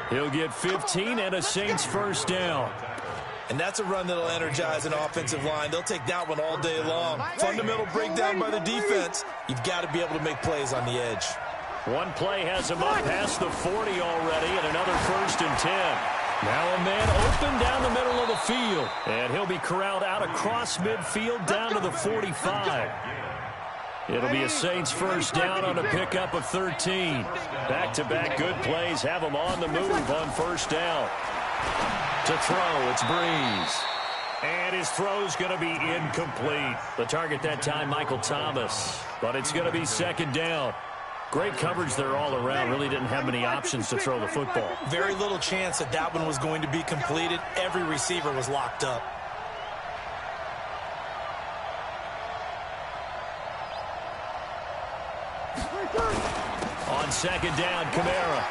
He'll get 15 and a Saints first down. And that's a run that'll energize an offensive line. They'll take that one all day long. Fundamental breakdown by the defense. You've got to be able to make plays on the edge. One play has him up past the 40 already, and another first and 10. Now a man open down the middle of the field. And he'll be corralled out across midfield down to the 45. It'll be a Saints first down on a pickup of 13. Back-to-back good plays have him on the move on first down. To throw, it's Breeze. And his throw's going to be incomplete. The target that time, Michael Thomas. But it's going to be second down. Great coverage there all around. Really didn't have many options to throw the football. Very little chance that that one was going to be completed. Every receiver was locked up. On second down, Kamara.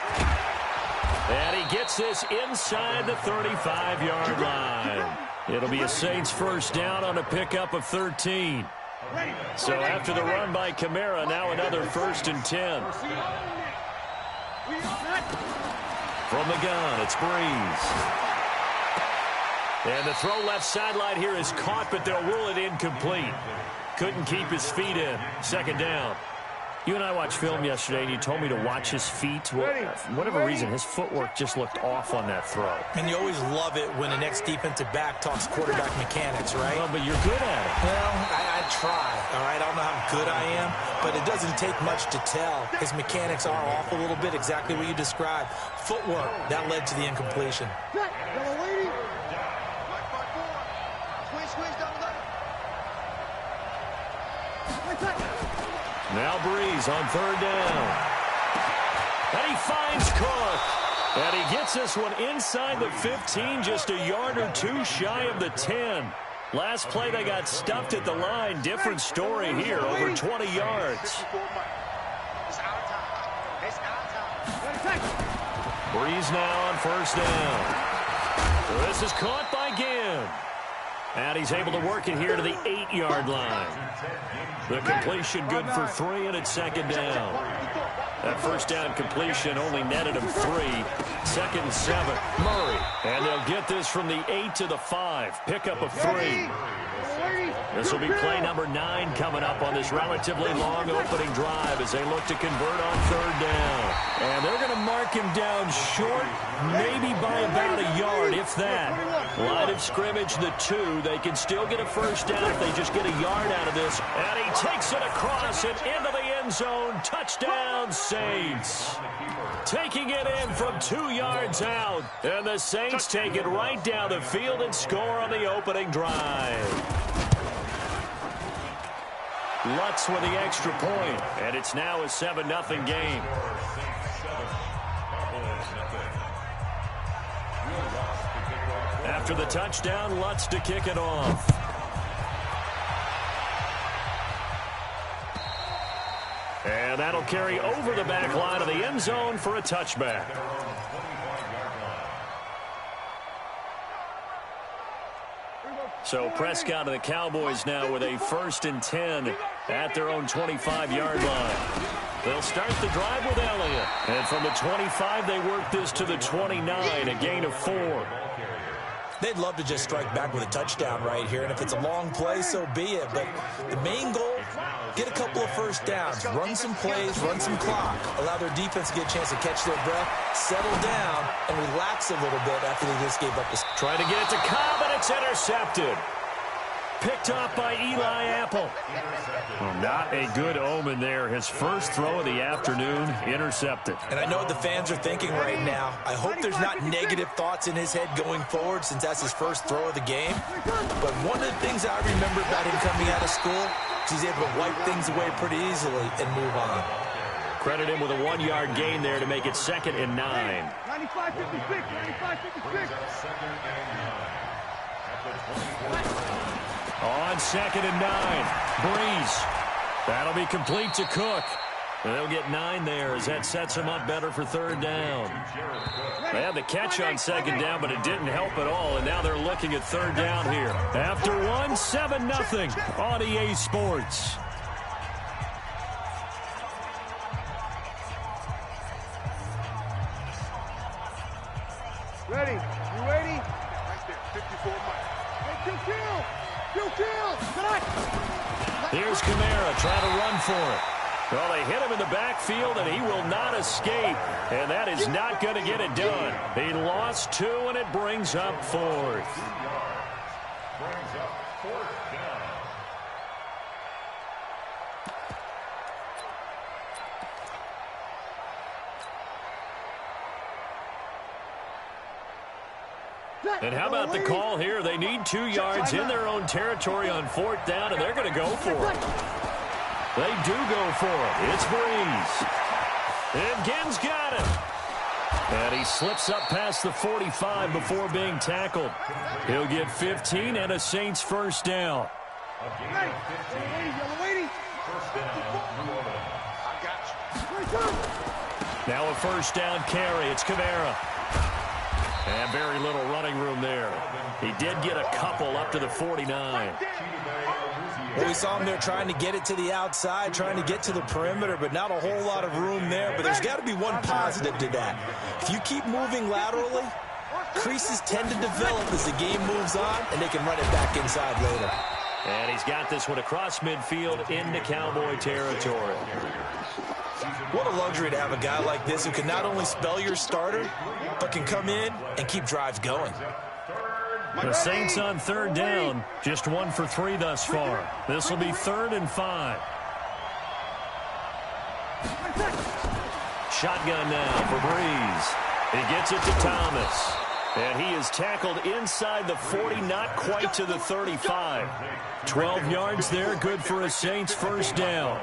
And he gets this inside the 35-yard line. It'll be a Saints first down on a pickup of 13. So after the run by Kamara, now another first and 10. From the gun, it's Breeze. And the throw left sideline here is caught, but they'll rule it incomplete. Couldn't keep his feet in. Second down. You and I watched film yesterday, and you told me to watch his feet. Well, for whatever reason, his footwork just looked off on that throw. And you always love it when the next defensive back talks quarterback mechanics, right? Well, but you're good at it. Well, I try, all right? I don't know how good I am, but it doesn't take much to tell. His mechanics are off a little bit, exactly what you described. Footwork, that led to the incompletion. Now Breeze on third down. And he finds Cook. And he gets this one inside the 15, just a yard or two shy of the 10. Last play they got stuffed at the line. Different story here, over 20 yards. Breeze now on first down. This is caught by Ginn. And he's able to work it here to the 8-yard line. The completion good for 3, and it's second down. That first down completion only netted him 3. Second and 7. Murray. And they'll get this from the 8 to the 5. Pickup of 3. This will be play number 9 coming up on this relatively long opening drive as they look to convert on third down. And they're going to mark him down short, maybe by about a yard, if that. Line of scrimmage, the 2. They can still get a first down if they just get a yard out of this. And he takes it across and into the end zone. Touchdown, Saints. Taking it in from 2 yards out. And the Saints take it right down the field and score on the opening drive. Lutz with the extra point, and it's now a 7-0 game. After the touchdown, Lutz to kick it off. And that'll carry over the back line of the end zone for a touchback. So Prescott and the Cowboys now with a first and 10 at their own 25-yard line. They'll start the drive with Elliott. And from the 25, they work this to the 29, a gain of 4. They'd love to just strike back with a touchdown right here, and if it's a long play, so be it. But the main goal, get a couple of first downs, run some plays, run some clock, allow their defense to get a chance to catch their breath, settle down, and relax a little bit after they just gave up this. Trying to get it to Cobb, and it's intercepted. Picked off by Eli Apple. Well, not a good omen there. His first throw of the afternoon, intercepted. And I know what the fans are thinking right now. I hope there's not negative thoughts in his head going forward since that's his first throw of the game. But one of the things I remember about him coming out of school is he's able to wipe things away pretty easily and move on. Credit him with a 1-yard gain there to make it 2nd and 9. 95-56, 95-56. On 2nd and 9, Breeze. That'll be complete to Cook. And they'll get 9 there as that sets them up better for 3rd down. They had the catch on 2nd down, but it didn't help at all, and now they're looking at 3rd down here. After 1, 7-0 on EA Sports. Ready? You ready? Right there, 54 miles. Hey, kill! Here's Kamara trying to run for it. Well, they hit him in the backfield, and he will not escape. And that is not going to get it done. He lost 2, and it brings up 4th. Brings up 4th down. And how about the call here? They need 2 yards in their own territory on 4th down, and they're going to go for it. They do go for it. It's Breeze. And Ginn's got it. And he slips up past the 45 before being tackled. He'll get 15 and a Saints 1st down. A gain of 15. 1st down, New Orleans. Now a 1st down carry. It's Kamara. And very little running room there. He did get a couple up to the 49. Well, we saw him there trying to get it to the outside, trying to get to the perimeter, but not a whole lot of room there. But there's got to be one positive to that. If you keep moving laterally, creases tend to develop as the game moves on, and they can run it back inside later. And he's got this one across midfield into Cowboy territory. What a luxury to have a guy like this who can not only spell your starter, but can come in and keep drives going. The Saints on 3rd down, just 1 for 3 thus far. This will be 3rd and 5. Shotgun now for Breeze. He gets it to Thomas. And he is tackled inside the 40, not quite to the 35. 12 yards there, good for a Saints 1st down.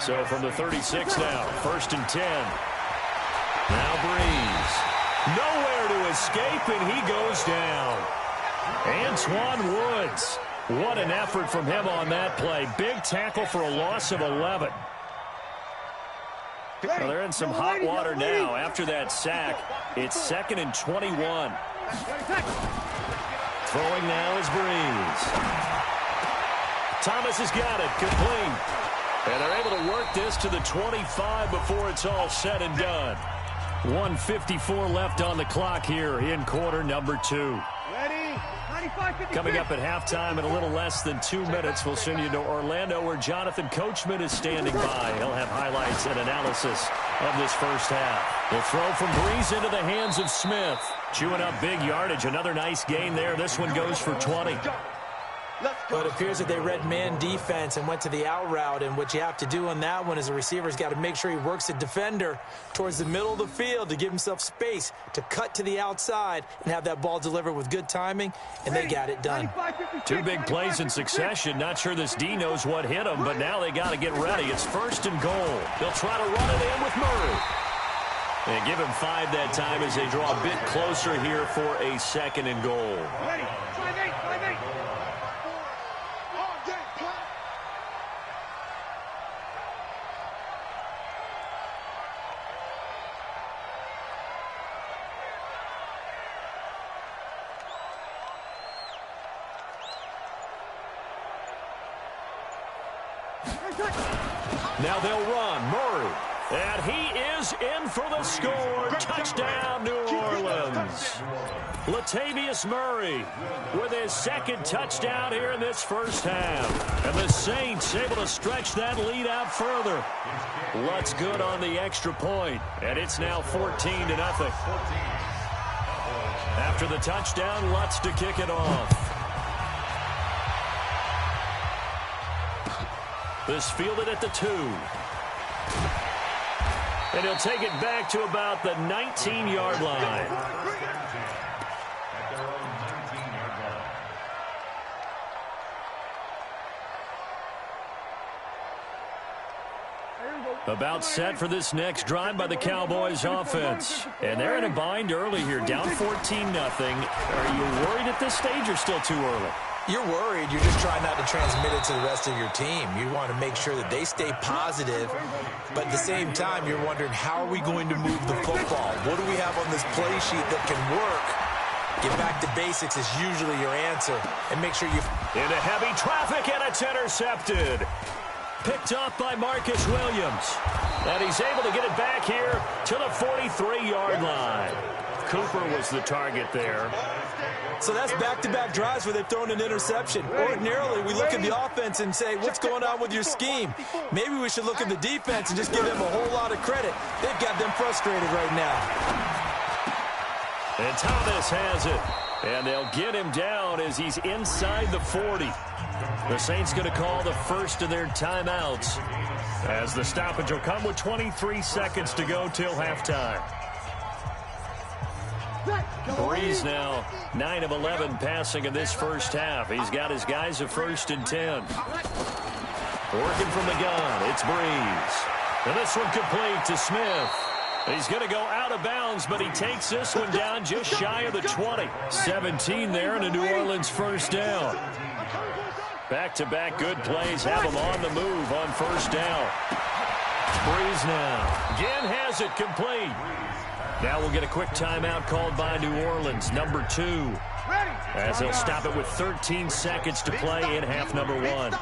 So from the 36 now, 1st and 10. Now Breeze. Nowhere to escape, and he goes down. Antoine Woods. What an effort from him on that play. Big tackle for a loss of 11. Well, they're in some hot water now after that sack. It's 2nd and 21. Throwing now is Breeze. Thomas has got it, complete. And they're able to work this to the 25 before it's all said and done. 1:54 left on the clock here in quarter number 2. Ready? 95-56. Coming up at halftime in a little less than 2 minutes, we'll send you to Orlando where Jonathan Coachman is standing by. He'll have highlights and analysis of this 1st half. The throw from Breeze into the hands of Smith. Chewing up big yardage. Another nice gain there. This one goes for 20. Well, it appears that they read man defense and went to the out route, and what you have to do on that one is the receiver's got to make sure he works the defender towards the middle of the field to give himself space to cut to the outside and have that ball delivered with good timing, and they got it done. 2 big plays in succession. Not sure this D knows what hit him, but now they got to get ready. It's 1st and goal. They'll try to run it in with Murray. And give him 5 that time as they draw a bit closer here for a 2nd and goal. Ready? 5-8, 5-8. Now they'll run. Murray. And he is in for the score. Touchdown, New Orleans. Latavius Murray with his 2nd touchdown here in this 1st half. And the Saints able to stretch that lead out further. Lutz good on the extra point. And it's now 14-0. After the touchdown, Lutz to kick it off. This fielded at the 2. And he'll take it back to about the 19-yard line. About set for this next drive by the Cowboys offense. And they're in a bind early here, down 14-0. Are you worried at this stage or still too early? You're worried. You're just trying not to transmit it to the rest of your team. You want to make sure that they stay positive, but at the same time, you're wondering, how are we going to move the football? What do we have on this play sheet that can work? Get back to basics is usually your answer, and make sure you... Into heavy traffic, and it's intercepted. Picked off by Marcus Williams. And he's able to get it back here to the 43-yard line. Cooper was the target there. So that's back-to-back drives where they've thrown an interception. Ordinarily, we look at the offense and say, what's going on with your scheme? Maybe we should look at the defense and just give them a whole lot of credit. They've got them frustrated right now. And Thomas has it. And they'll get him down as he's inside the 40. The Saints going to call the first of their timeouts, as the stoppage will come with 23 seconds to go till halftime. Breeze now 9 of 11 passing in this first half. He's got his guys a 1st and 10. Working from the gun, it's Breeze. And this one complete to Smith. He's going to go out of bounds, but he takes this one down just shy of the 20. 17 there, and a New Orleans first down. Back-to-back good plays have him on the move on first down. Breeze now. Again has it complete. Now we'll get a quick timeout called by New Orleans, number 2. As they'll stop it with 13 seconds to play in half number 1.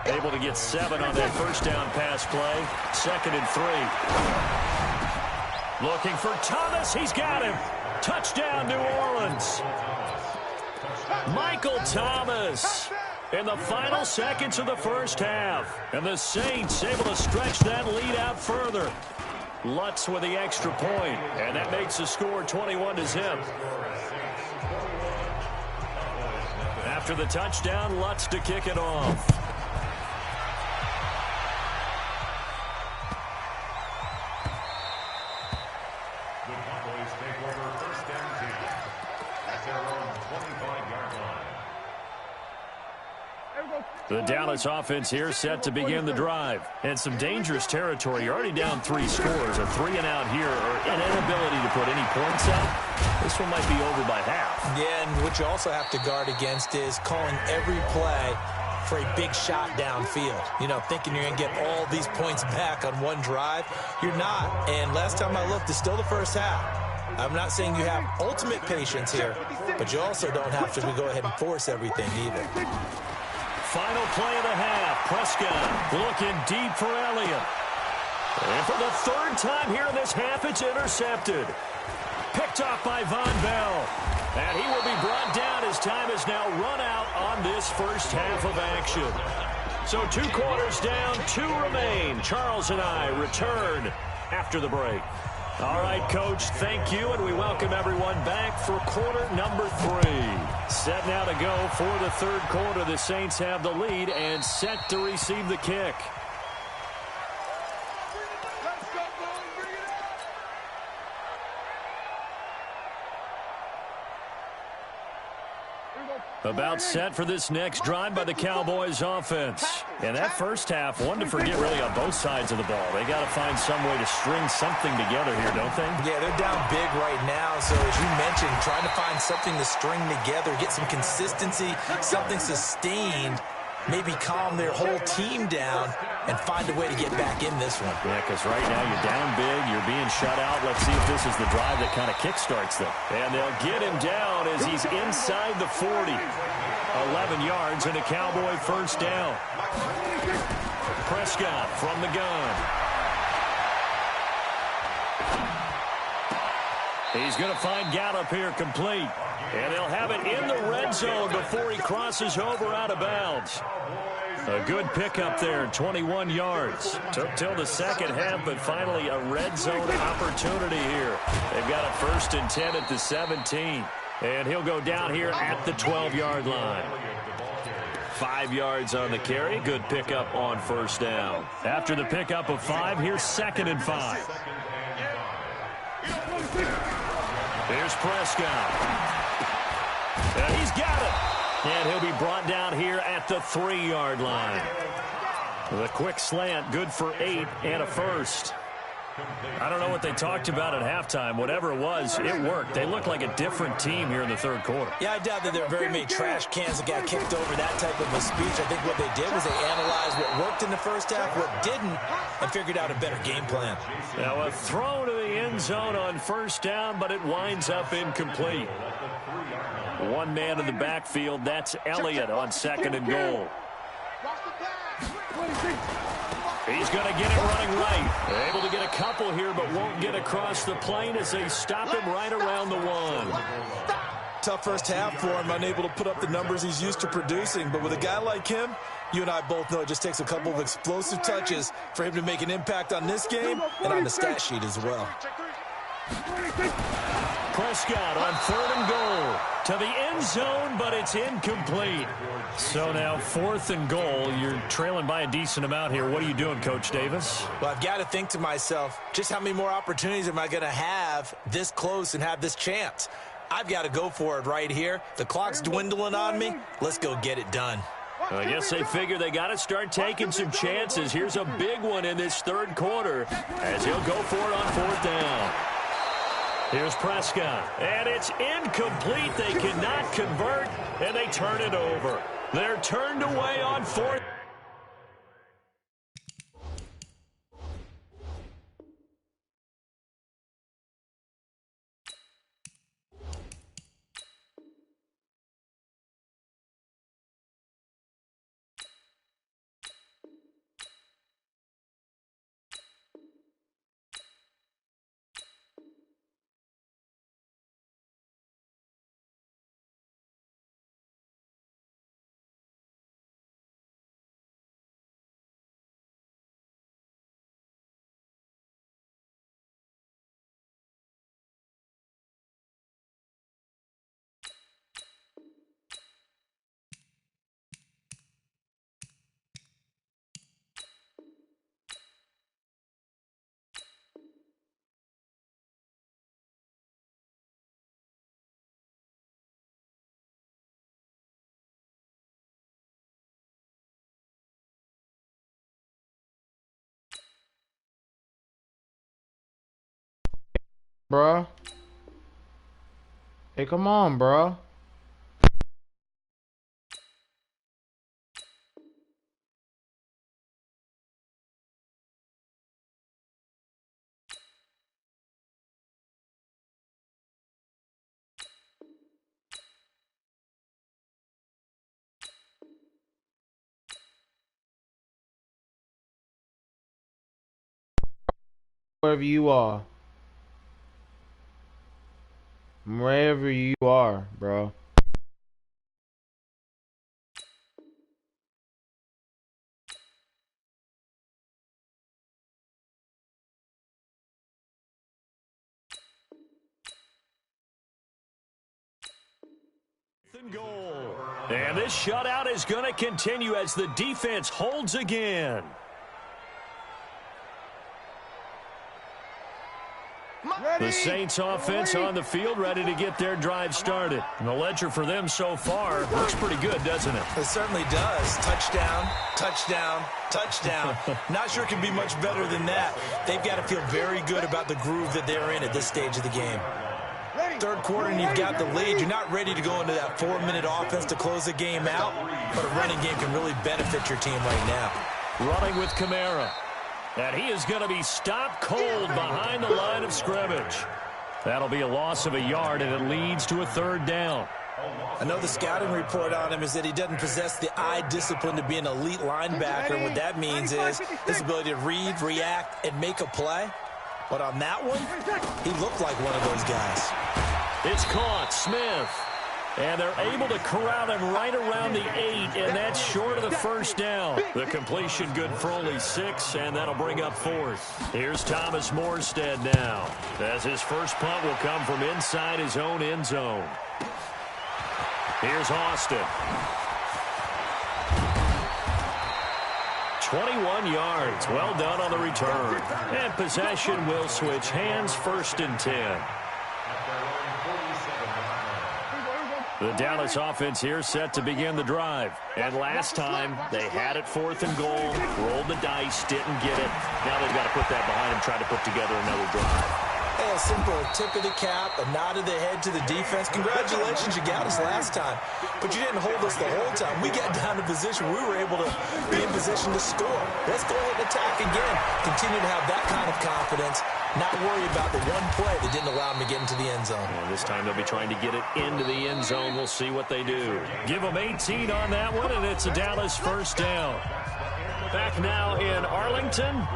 Able to get 7 on that first down pass play. 2nd and 3. Looking for Thomas. He's got him. Touchdown, New Orleans. Michael Thomas in the final seconds of the first half. And the Saints able to stretch that lead out further. Lutz with the extra point, and that makes the score 21-0. After the touchdown, Lutz to kick it off. The Cowboys take over 1st and 10 at their own 25-yard line. The Dallas offense here set to begin the drive. And some dangerous territory. You're already down 3 scores. A 3-and-out here, or an inability to put any points up. This one might be over by half. Yeah, and what you also have to guard against is calling every play for a big shot downfield. You know, thinking you're going to get all these points back on one drive. You're not. And last time I looked, it's still the first half. I'm not saying you have ultimate patience here, but you also don't have to go ahead and force everything either. Final play of the half. Prescott looking deep for Elliott. And for the 3rd time here in this half, it's intercepted. Picked off by Von Bell. And he will be brought down as time is now run out on this first half of action. So 2 quarters down, 2 remain. Charles and I return after the break. All right, Coach, thank you, and we welcome everyone back for quarter number 3. Set now to go for the 3rd quarter. The Saints have the lead and set to receive the kick. About set for this next drive by the Cowboys offense. And that first half, one to forget really on both sides of the ball. They got to find some way to string something together here, don't they? Yeah, they're down big right now. So as you mentioned, trying to find something to string together, get some consistency, something sustained, maybe calm their whole team down and find a way to get back in this one. Yeah, because right now you're down big, you're being shut out. Let's see if this is the drive that kind of kickstarts them. And they'll get him down as he's inside the 40. 11 yards and a Cowboy first down. Prescott from the gun. He's going to find Gallup here complete. And they'll have it in the red zone before he crosses over out of bounds. A good pickup there, 21 yards. Took till the second half, but finally a red zone opportunity here. They've got a 1st and 10 at the 17. And he'll go down here at the 12-yard line. 5 yards on the carry. Good pickup on first down. After the pickup of 5, here's 2nd and 5. Here's Prescott. And he's got it. And he'll be brought down here at the 3-yard line. The quick slant, good for 8 and a first. I don't know what they talked about at halftime. Whatever it was, it worked. They looked like a different team here in the third quarter. Yeah, I doubt that there are very many trash cans that got kicked over that type of a speech. I think what they did was they analyzed what worked in the first half, what didn't, and figured out a better game plan. Now a throw to the end zone on first down, but it winds up incomplete. One man in the backfield, that's Elliott on 2nd and goal. He's going to get it running right. They're able to get a couple here, but won't get across the plane as they stop him right around the 1. Tough first half for him, unable to put up the numbers he's used to producing. But with a guy like him, you and I both know it just takes a couple of explosive touches for him to make an impact on this game and on the stat sheet as well. Prescott on 3rd and goal to the end zone, but it's incomplete. So now 4th and goal. You're trailing by a decent amount here. What are you doing, Coach Davis? Well, I've got to think to myself, just how many more opportunities am I going to have this close and have this chance? I've got to go for it right here. The clock's dwindling on me. Let's go get it done. I guess they figure they got to start taking some chances. Here's a big one in this third quarter as he'll go for it on 4th down. Here's Prescott, and it's incomplete. They cannot convert, and they turn it over. They're turned away on 4th. Bruh. Hey, come on, bruh. Wherever you are. Wherever you are, bro. Goal. And this shutout is going to continue as the defense holds again. The Saints offense on the field ready to get their drive started. And the ledger for them so far looks pretty good, doesn't it? It certainly does. Touchdown, touchdown, touchdown. Not sure it can be much better than that. They've got to feel very good about the groove that they're in at this stage of the game. Third quarter and you've got the lead. You're not ready to go into that 4-minute offense to close the game out, but a running game can really benefit your team right now. Running with Kamara. And he is going to be stopped cold behind the line of scrimmage. That'll be a loss of a yard, and it leads to a 3rd down. I know the scouting report on him is that he doesn't possess the eye discipline to be an elite linebacker. And what that means is his ability to read, react, and make a play. But on that one, he looked like one of those guys. It's caught. Smith. And they're able to corral him right around the 8, and that's short of the 1st down. The completion good for only 6, and that'll bring up 4th. Here's Thomas Morstead now, as his first punt will come from inside his own end zone. Here's Austin. 21 yards. Well done on the return. And possession will switch hands, 1st and 10. The Dallas offense here set to begin the drive. And last time, they had it 4th and goal, rolled the dice, didn't get it. Now they've got to put that behind them, try to put together another drive. Hey, a simple tip of the cap, a nod of the head to the defense. Congratulations, you got us last time. But you didn't hold us the whole time. We got down to position. We were able to be in position to score. Let's go ahead and attack again. Continue to have that kind of confidence. Not worry about the one play that didn't allow them to get into the end zone. And this time they'll be trying to get it into the end zone. We'll see what they do. Give them 18 on that one, and it's a Dallas first down. Back now in Arlington.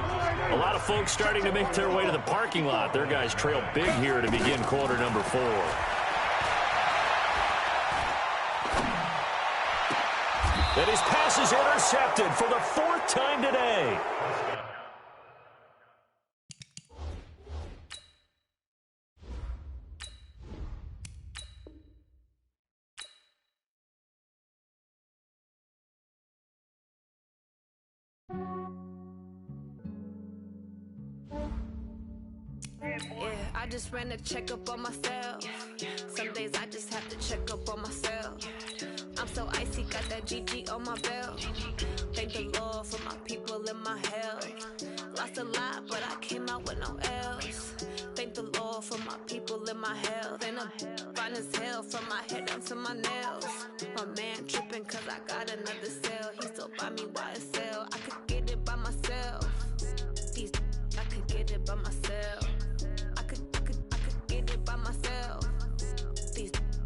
A lot of folks starting to make their way to the parking lot. Their guys trail big here to begin quarter number 4. And his pass is intercepted for the 4th time today. I just ran a checkup on myself. Some days I just have to check up on myself. I'm so icy, got that GG on my belt. Thank the Lord for my people and my health. Lost a lot, but I came out with no else. Thank the Lord for my people and my health. And I'm fine as hell from my head down to my nails. My man tripping cause I got another cell. He still buy me YSL. I could get it by myself. I could get it by myself. I could get it by myself.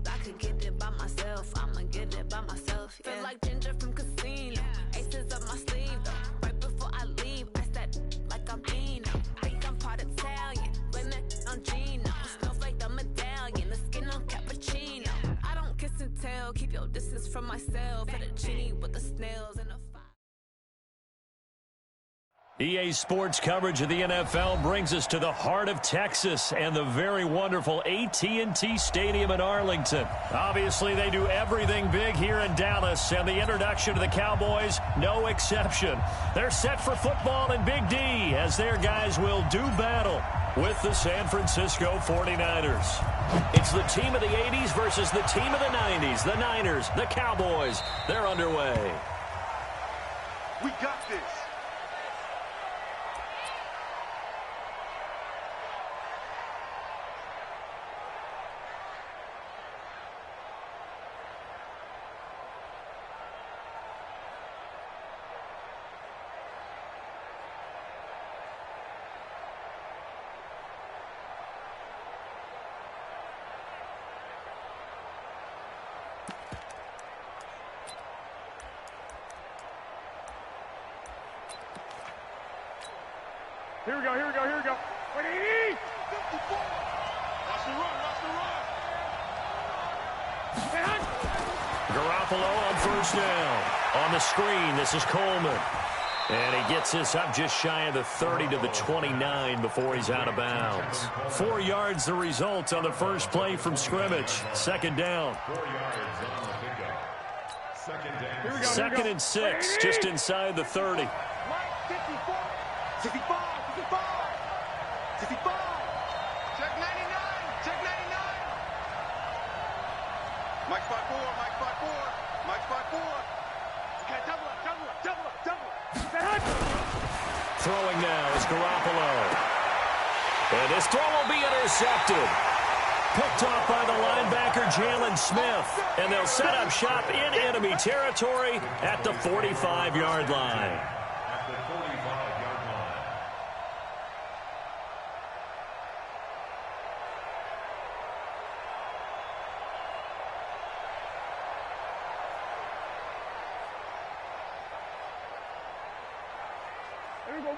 I could get it by myself. I'ma get it by myself. Yeah. Feel like Ginger from Casino. Aces up my sleeve though. Right before I leave, I said like I'm Dino. Think I'm part Italian. Blame it on Gino. Snowflake the medallion. The skin on cappuccino. I don't kiss and tell. Keep your distance from myself. Hit a genie with the snails and a EA Sports coverage of the NFL brings us to the heart of Texas and the very wonderful AT&T Stadium in Arlington. Obviously, they do everything big here in Dallas, and the introduction to the Cowboys, no exception. They're set for football in Big D as their guys will do battle with the San Francisco 49ers. It's the team of the 80s versus the team of the 90s. The Niners, the Cowboys, they're underway. We got this. Here we go. Wait, watch the run. Garoppolo on first down. On the screen, this is Coleman. And he gets this up just shy of the 30 to the 29 before he's out of bounds. 4 yards the result on the first play from scrimmage. Second down. 4 yards on the pickup. Second and 6, just inside the 30. 65. Check 99. Mike 5-4. Okay, double up. Throwing now is Garoppolo. And this throw will be intercepted. Picked off by the linebacker, Jalen Smith. And they'll set up shop in enemy territory at the 45-yard line. There we go.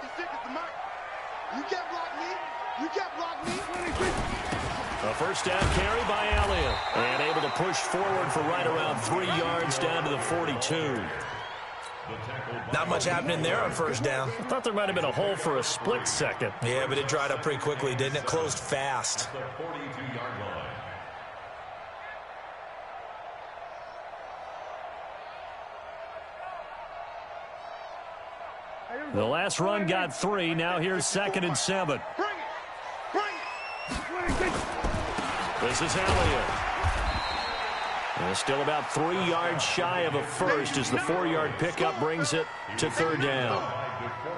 56 is the mark. You can't block me. A first down carry by Elliott. And able to push forward for right around 3 yards down to the 42. Not much happening there on first down. I thought there might have been a hole for a split second. Yeah, but it dried up pretty quickly, didn't it? Closed fast. The 42-yard line. The last run got 3. Now here's 2nd and 7. Bring it. This is Elliott. And still about 3 yards shy of a first as the 4-yard pickup brings it to 3rd down.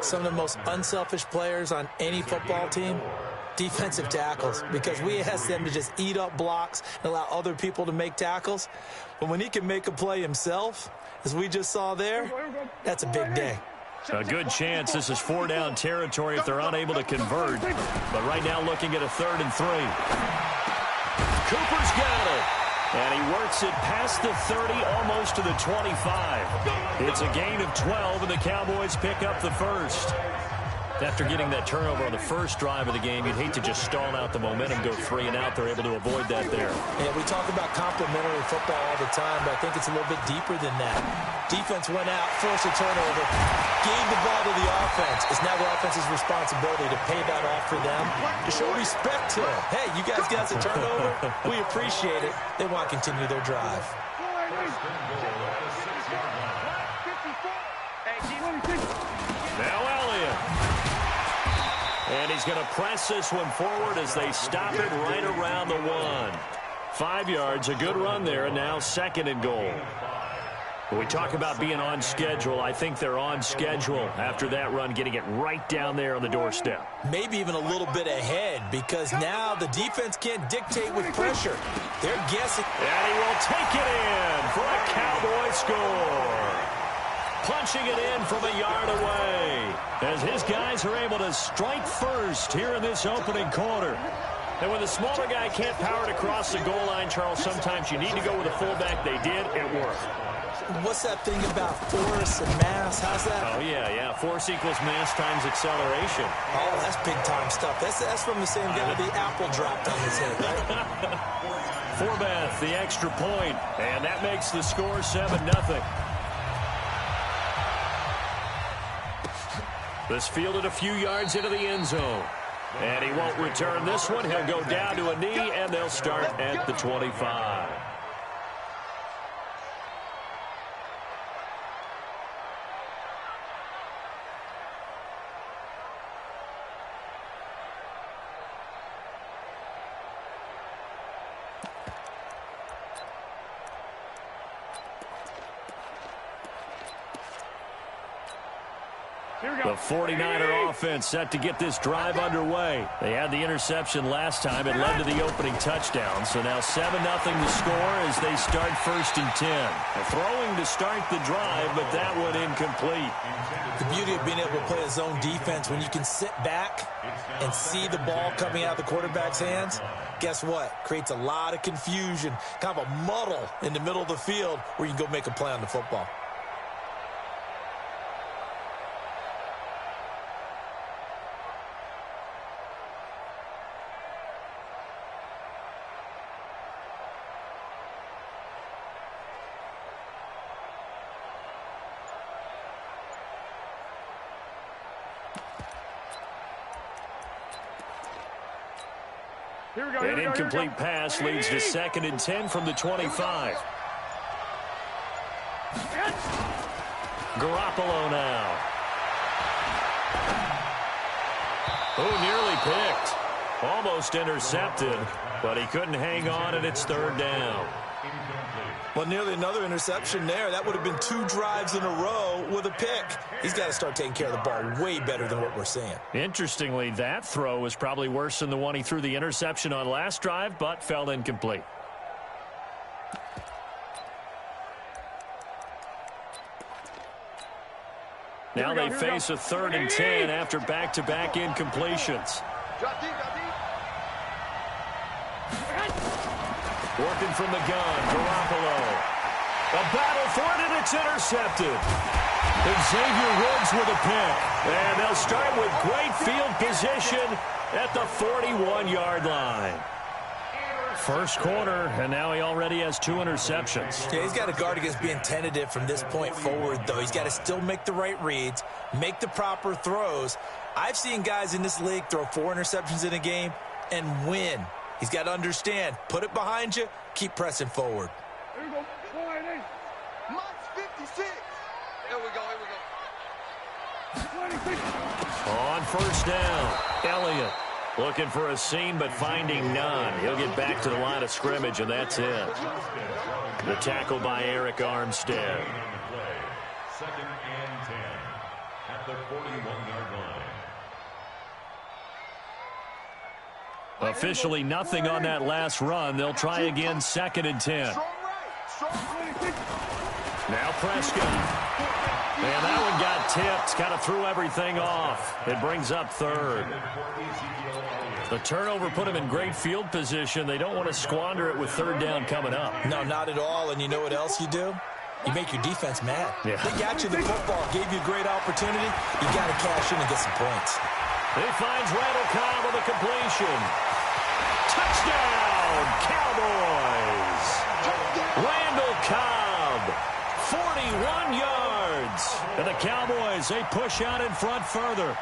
Some of the most unselfish players on any football team, defensive tackles, because we ask them to just eat up blocks and allow other people to make tackles. But when he can make a play himself, as we just saw there, that's a big day. A good chance this is 4-down territory if they're unable to convert. But right now looking at a 3rd and 3. Cooper's got it. And he works it past the 30, almost to the 25. It's a gain of 12, and the Cowboys pick up the first. After getting that turnover on the first drive of the game, you'd hate to just stall out the momentum, go 3 and out. They're able to avoid that there. Yeah, we talk about complementary football all the time, but I think it's a little bit deeper than that. Defense went out, forced a turnover, gave the ball to the offense. It's now the offense's responsibility to pay that off for them, to show respect to them. Hey, you guys got us a turnover. We appreciate it. They want to continue their drive. Now Elliott. And he's going to press this one forward as they stop it right around the 1. 5 yards, a good run there, and now 2nd and goal. When we talk about being on schedule, I think they're on schedule after that run, getting it right down there on the doorstep. Maybe even a little bit ahead, because now the defense can't dictate with pressure. They're guessing. And he will take it in for a Cowboy score. Punching it in from a yard away as his guys are able to strike first here in this opening quarter. And when the smaller guy can't power it across the goal line, Charles, sometimes you need to go with a fullback. They did. It worked. What's that thing about force and mass? How's that? Oh, yeah. Force equals mass times acceleration. Oh, that's big-time stuff. That's from the same guy the apple dropped on his head, right? Forbath, the extra point, and that makes the score 7-0. This fielded a few yards into the end zone. And he won't return this one. He'll go down to a knee, and they'll start at the 25. The 49er offense set to get this drive underway. They had the interception last time. It led to the opening touchdown. So now 7-0 the score as they start 1st and 10. They're throwing to start the drive, but that one incomplete. The beauty of being able to play a zone defense when you can sit back and see the ball coming out of the quarterback's hands, guess what? Creates a lot of confusion, kind of a muddle in the middle of the field where you can go make a play on the football. An incomplete pass leads to 2nd and 10 from the 25. Garoppolo now. Oh, nearly picked. Almost intercepted, but he couldn't hang on, and it's 3rd down. Well, nearly another interception there. That would have been 2 drives in a row with a pick. He's got to start taking care of the ball way better than what we're seeing. Interestingly, that throw was probably worse than the one he threw the interception on last drive, but fell incomplete. Now they face a 3rd and 10 after back-to-back incompletions. Working from the gun, Garoppolo. A battle for it, and it's intercepted. Xavier Woods with a pick. And they'll start with great field position at the 41-yard line. First quarter, and now he already has 2 interceptions. Yeah, he's got to guard against being tentative from this point forward, though. He's got to still make the right reads, make the proper throws. I've seen guys in this league throw 4 interceptions in a game and win. He's got to understand, put it behind you, keep pressing forward. Here we go. Mike's 56. Here we go. 26. On 1st down, Elliott. Looking for a seam, but finding none. He'll get back to the line of scrimmage, and that's it. The tackle by Eric Armstead. Second and 10 at the 41-yard line. Officially nothing on that last run. They'll try again, 2nd and 10. Now Prescott. And that one got tipped. Kind of threw everything off. It brings up 3rd. The turnover put him in great field position. They don't want to squander it with 3rd down coming up. No, not at all. And you know what else you do? You make your defense mad. Yeah. They got you the football, gave you a great opportunity. You got to cash in and get some points. He finds Randall Cobb with a completion. Touchdown, Cowboys! Randall Cobb, 41 yards. And the Cowboys, they push out in front further.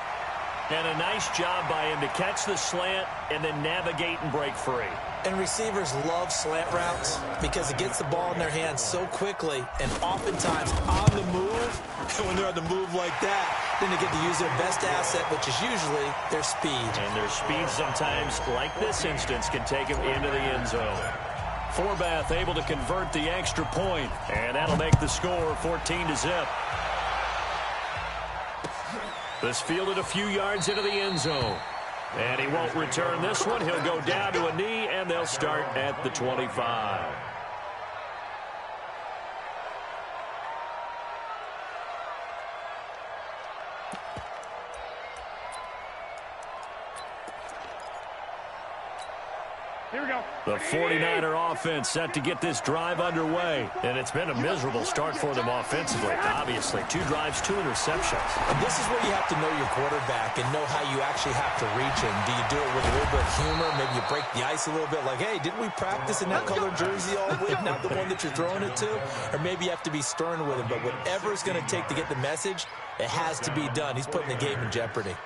And a nice job by him to catch the slant and then navigate and break free. And receivers love slant routes because it gets the ball in their hands so quickly and oftentimes on the move. And when they're on the move like that, then they get to use their best asset, which is usually their speed. And their speed sometimes, like this instance, can take them into the end zone. Forbath able to convert the extra point, and that'll make the score 14-0. This fielded a few yards into the end zone. And he won't return this one. He'll go down to a knee, and they'll start at the 25. Here we go. The 49er offense set to get this drive underway. And it's been a miserable start for them offensively. Obviously, 2 drives, 2 interceptions. And this is where you have to know your quarterback and know how you actually have to reach him. Do you do it with a little bit of humor? Maybe you break the ice a little bit like, hey, didn't we practice in that colored jersey all week? Not the one that you're throwing it to? Or maybe you have to be stern with him. But whatever it's going to take to get the message, it has to be done. He's putting the game in jeopardy.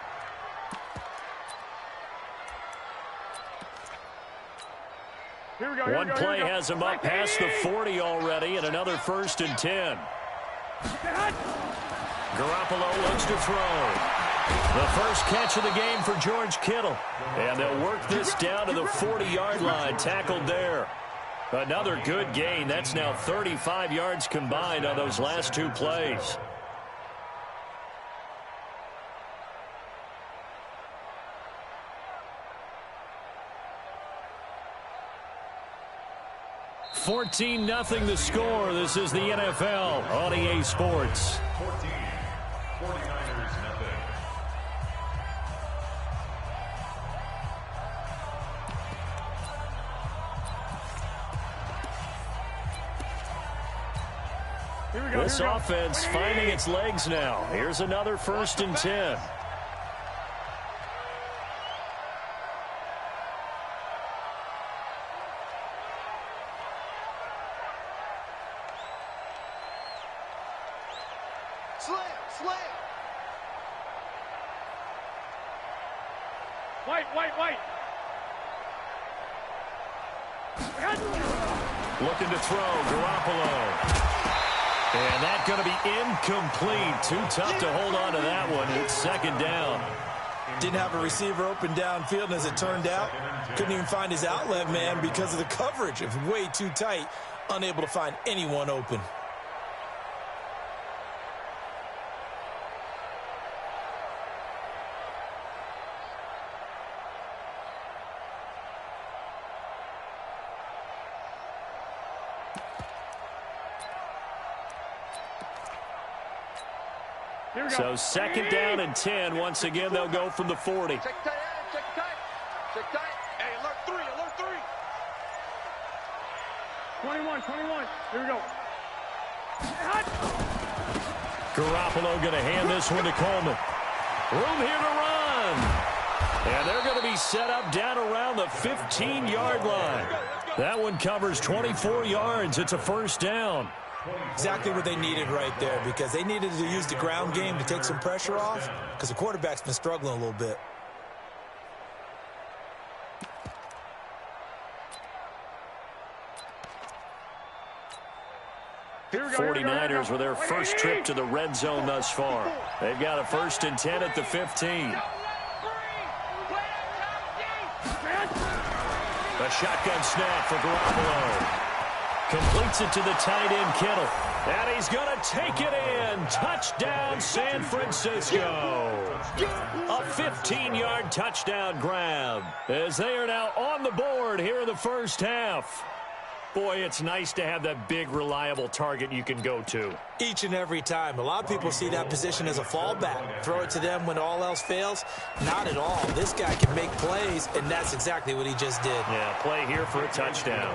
One play has him up past the 40 already, and another 1st and 10. Garoppolo looks to throw. The first catch of the game for George Kittle. And they'll work this down to the 40-yard line, tackled there. Another good gain. That's now 35 yards combined on those last 2 plays. $14-0 the score. This is the NFL on EA Sports. 14, 49ers nothing. This offense finding its legs now. Here's another 1st and 10. White. Looking to throw, Garoppolo. And that's going to be incomplete. Too tough to hold on to that one. It's 2nd down. Didn't have a receiver open downfield, and as it turned out, couldn't even find his outlet man because of the coverage. It was way too tight, unable to find anyone open. So 2nd down and 10. Once again, they'll go from the 40. Check tight. Hey, alert 3. 21. Here we go. Garoppolo going to hand this one to Coleman. Room here to run. And they're going to be set up down around the 15-yard line. That one covers 24 yards. It's a 1st down. Exactly what they needed right there, because they needed to use the ground game to take some pressure off, because the quarterback's been struggling a little bit. The 49ers with their first trip to the red zone thus far. They've got a 1st and 10 at the 15. A shotgun snap for Garoppolo. Completes it to the tight end, Kittle. And he's going to take it in. Touchdown, San Francisco. A 15-yard touchdown grab as they are now on the board here in the first half. Boy, it's nice to have that big, reliable target you can go to. Each and every time. A lot of people see that position as a fallback. Throw it to them when all else fails. Not at all. This guy can make plays, and that's exactly what he just did. Yeah, play here for a touchdown.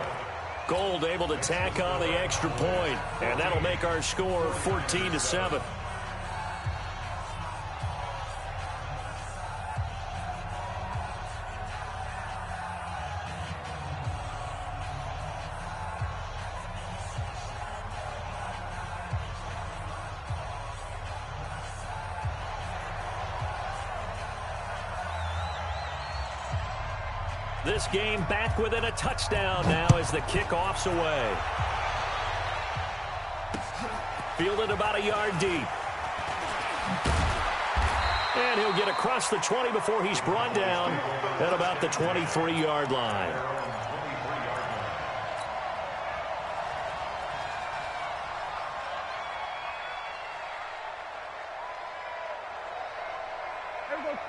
Gold able to tack on the extra point, and that'll make our score 14-7. This game back within a touchdown now as the kickoff's away. Fielded about a yard deep. And he'll get across the 20 before he's brought down at about the 23-yard line.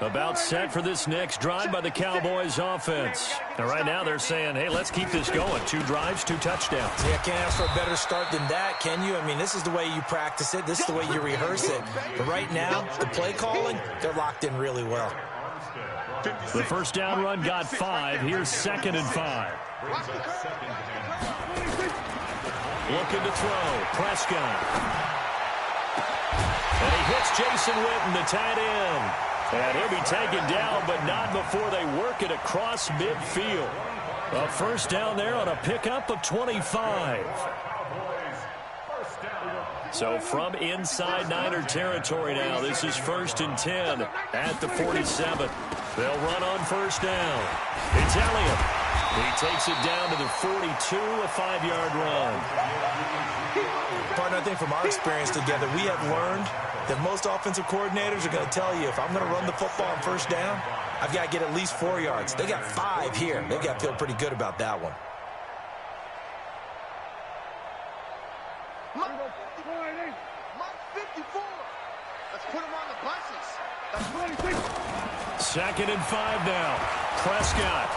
About set for this next drive by the Cowboys offense. And right now they're saying, hey, let's keep this going. 2 drives, 2 touchdowns. Yeah, can't ask for a better start than that, can you? I mean, this is the way you practice it. This is the way you rehearse it. But right now, the play calling, they're locked in really well. The first down run got 5. Here's 2nd and 5. Looking to throw. Prescott. And he hits Jason Witten, the tight end. And he'll be taken down, but not before they work it across midfield. A first down there on a pickup of 25. So from inside Niner territory now, this is 1st and 10 at the 47. They'll run on first down. It's Elliott. He takes it down to the 42, a 5-yard run. Partner, I think from our experience together, we have learned that most offensive coordinators are going to tell you, if I'm going to run the football on first down, I've got to get at least 4 yards. They got 5 here. They've got to feel pretty good about that one. Mark 54. Let's put him on the buses. 2nd and 5 now. Prescott.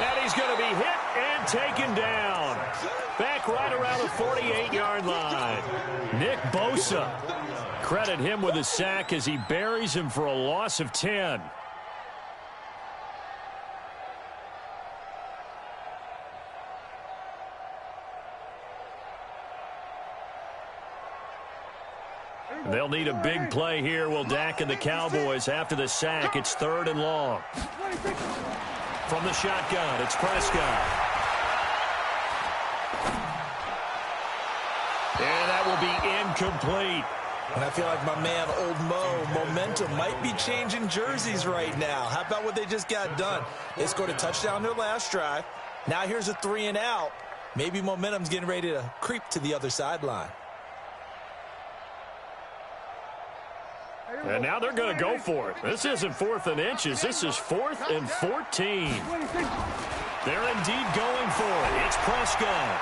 And he's going to be hit and taken down. Back right around the 48-yard line. Nick Bosa. Credit him with a sack as he buries him for a loss of 10. They'll need a big play here. Will Dak and the Cowboys after the sack. It's 3rd and long. From the shotgun, it's Prescott. And that will be incomplete. And I feel like my man, Old Mo, momentum might be changing jerseys right now. How about what they just got done? They scored a touchdown their last drive. Now here's a 3 and out. Maybe momentum's getting ready to creep to the other sideline. And now they're going to go for it. This isn't 4th and inches. This is 4th and 14. They're indeed going for it. It's Prescott.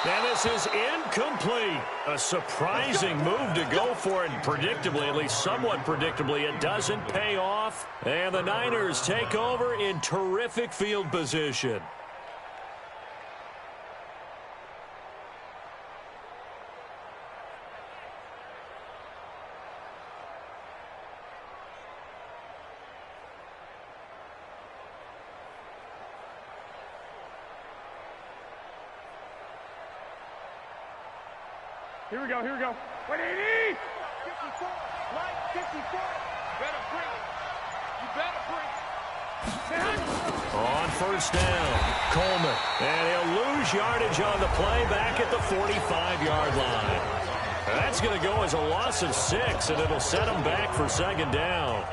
And this is incomplete. A surprising move to go for it. Predictably, at least somewhat predictably, it doesn't pay off. And the Niners take over in terrific field position. Here we go, here we go. 180! 54, line 54. Better bring it. You better bring it. On first down, Coleman. And he'll lose yardage on the play back at the 45-yard line. That's going to go as a loss of 6, and it'll set him back for 2nd down.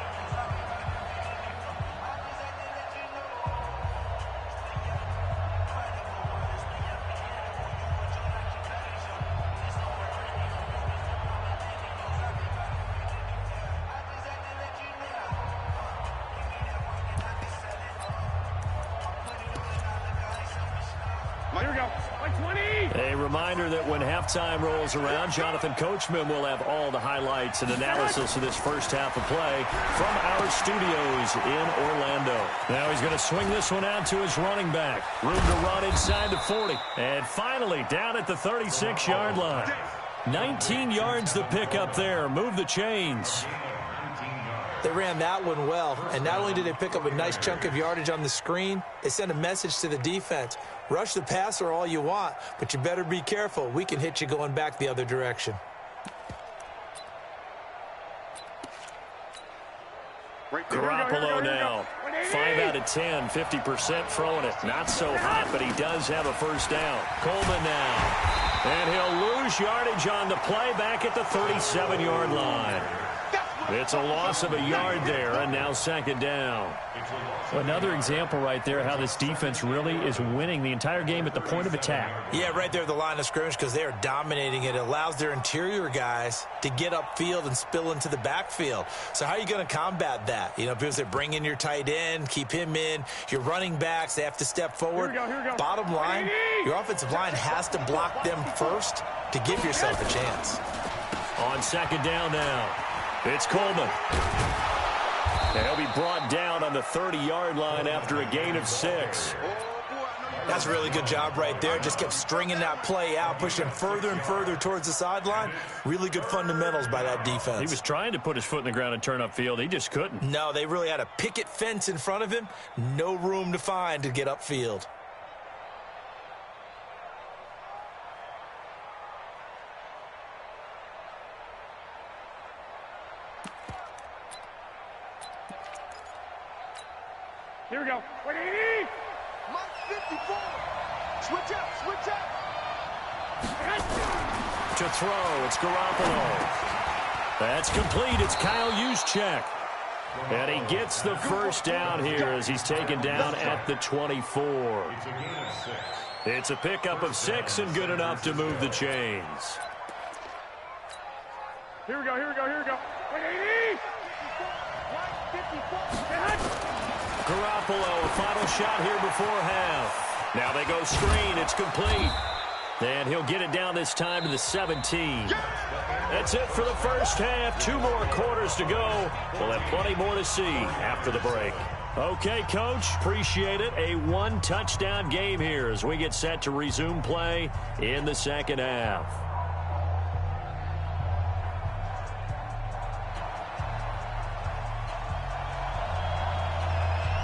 A reminder that when halftime rolls around, Jonathan Coachman will have all the highlights and analysis of this first half of play from our studios in Orlando. Now he's going to swing this one out to his running back. Room to run inside the 40. And finally down at the 36-yard line. 19 yards the pick up there. Move the chains. They ran that one well, and not only did they pick up a nice chunk of yardage on the screen, they sent a message to the defense. Rush the passer all you want, but you better be careful. We can hit you going back the other direction. Garoppolo now. 5 out of 10, 50% throwing it. Not so hot, but he does have a first down. Coleman now. And he'll lose yardage on the play back at the 37-yard line. It's a loss of a yard there, and now second down. Well, another example right there how this defense really is winning the entire game at the point of attack. Yeah, right there at the line of scrimmage because they are dominating it. It allows their interior guys to get upfield and spill into the backfield. So how are you going to combat that? You know, because they bring in your tight end, keep him in. Your running backs, they have to step forward. Here we go. Bottom line, your offensive line has to block them first to give yourself a chance. On second down now. It's Coleman. And he'll be brought down on the 30-yard line after a gain of 6. That's a really good job right there. Just kept stringing that play out, pushing further and further towards the sideline. Really good fundamentals by that defense. He was trying to put his foot in the ground and turn upfield. He just couldn't. No, they really had a picket fence in front of him. No room to find to get upfield. Here we go. 180. Mike 54. Switch up. To throw, it's Garoppolo. That's complete. It's Kyle Juszczyk. And he gets the first down here as he's taken down at the 24. It's a pickup of 6 and good enough to move the chains. Here we go. 180. 54. Garoppolo, final shot here before half. Now they go screen. It's complete. And he'll get it down this time to the 17. That's it for the first half. 2 more quarters to go. We'll have plenty more to see after the break. Okay, Coach, appreciate it. A 1-touchdown game here as we get set to resume play in the second half.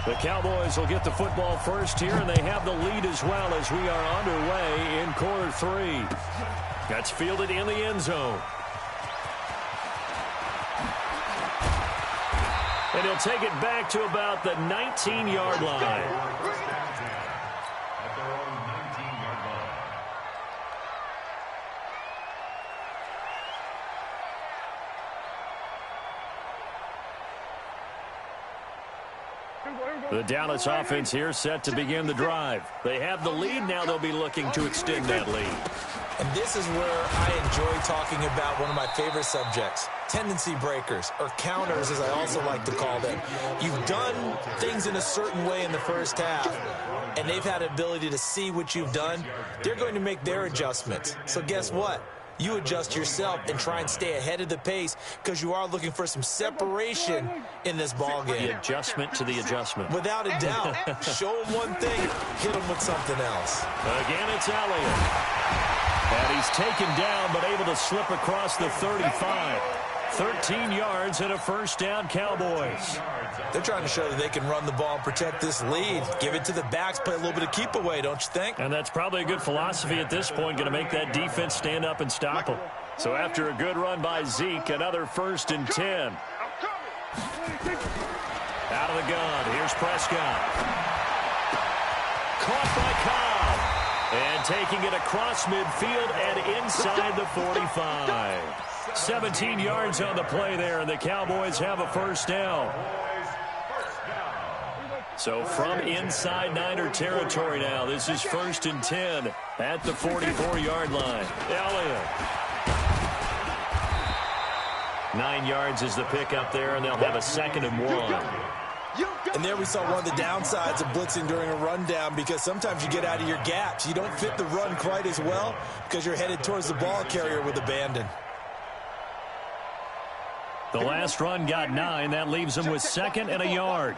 The Cowboys will get the football first here, and they have the lead as well as we are underway in quarter 3. That's fielded in the end zone. And he'll take it back to about the 19-yard line. The Dallas offense here set to begin the drive. They have the lead. Now they'll be looking to extend that lead. And this is where I enjoy talking about one of my favorite subjects, tendency breakers, or counters as I also like to call them. You've done things in a certain way in the first half, and they've had the ability to see what you've done. They're going to make their adjustments. So guess what? You adjust yourself and try and stay ahead of the pace because you are looking for some separation in this ball game. The adjustment to the adjustment. Without a doubt. Show them one thing, hit them with something else. Again, it's Elliott. And he's taken down but able to slip across the 35. 13 yards and a first down, Cowboys. They're trying to show that they can run the ball and protect this lead. Give it to the backs, play a little bit of keep away, don't you think? And that's probably a good philosophy at this point, going to make that defense stand up and stop them. So after a good run by Zeke, another 1st and 10. Out of the gun, here's Prescott. Caught by Cobb. And taking it across midfield and inside the 45. 17 yards on the play there, and the Cowboys have a first down. So from inside Niner territory now, this is 1st and 10 at the 44-yard line. Elliott. 9 yards is the pickup there, and they'll have a 2nd and 1. And there we saw one of the downsides of blitzing during a rundown, because sometimes you get out of your gaps. You don't fit the run quite as well because you're headed towards the ball carrier with abandon. The last run got 9. That leaves him with 2nd and a yard.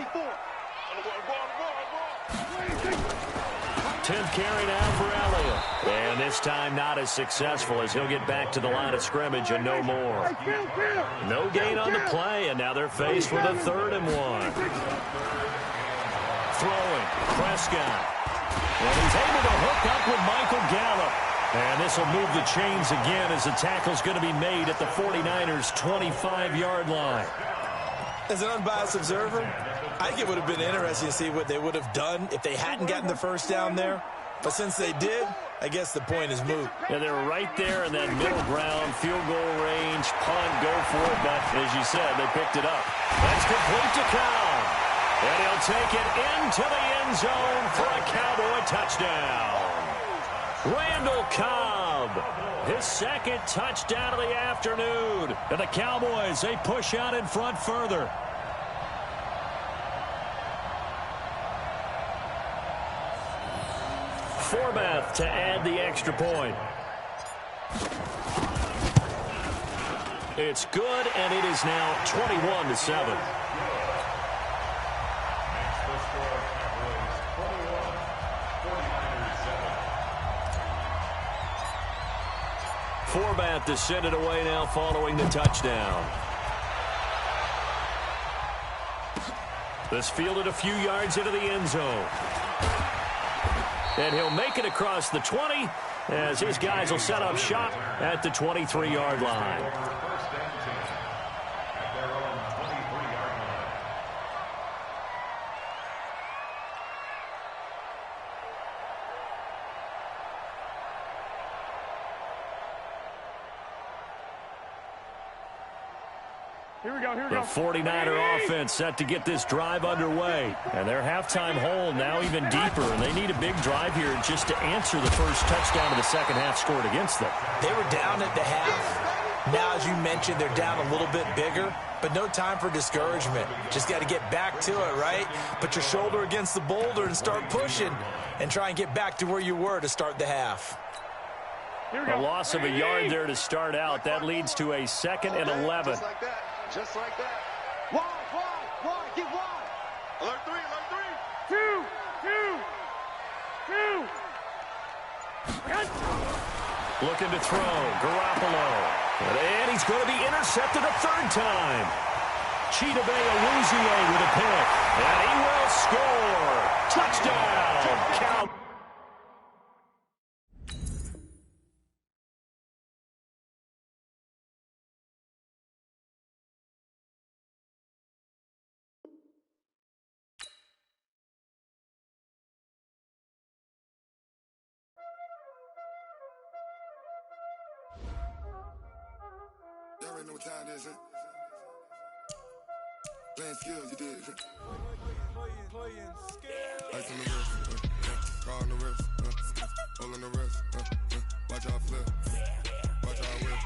10th carry now for Elliott. And this time not as successful, as he'll get back to the line of scrimmage and no more. No gain on the play, and now they're faced with a 3rd and 1. Throwing, Prescott. And he's able to hook up with Michael Gallup. And this will move the chains again, as the tackle's going to be made at the 49ers' 25-yard line. As an unbiased observer, I think it would have been interesting to see what they would have done if they hadn't gotten the first down there. But since they did, I guess the point is moot. Yeah, they were right there in that middle ground, field goal range, punt, go for it. But as you said, they picked it up. That's complete to Cobb. And he'll take it into the end zone for a Cowboy touchdown. Randall Cobb, his 2nd touchdown of the afternoon. And the Cowboys, they push out in front further. Forbath to add the extra point. It's good, and it is now 21-7. Forbath to send it away now following the touchdown. This fielded a few yards into the end zone. And he'll make it across the 20, as his guys will set up shop at the 23-yard line. The 49er offense set to get this drive underway. And their halftime hole now even deeper. And they need a big drive here just to answer the first touchdown of the second half scored against them. They were down at the half. Now, as you mentioned, they're down a little bit bigger. But no time for discouragement. Just got to get back to it, right? Put your shoulder against the boulder and start pushing. And try and get back to where you were to start the half. A loss of a yard there to start out. That leads to a 2nd and 11. Just like that. Just like that. Wide, get wide. Alert 3, alert 3. 2. Looking to throw, Garoppolo. And he's going to be intercepted a 3rd time. Chidobe Awuzie with a pick. And he will score. Touchdown. Count. Y'all already know what time it is, huh? Playing skills, you did. Playing skills. Ice on the wrist, car on the wrist, hole in the wrist, watch out flip, watch out whip,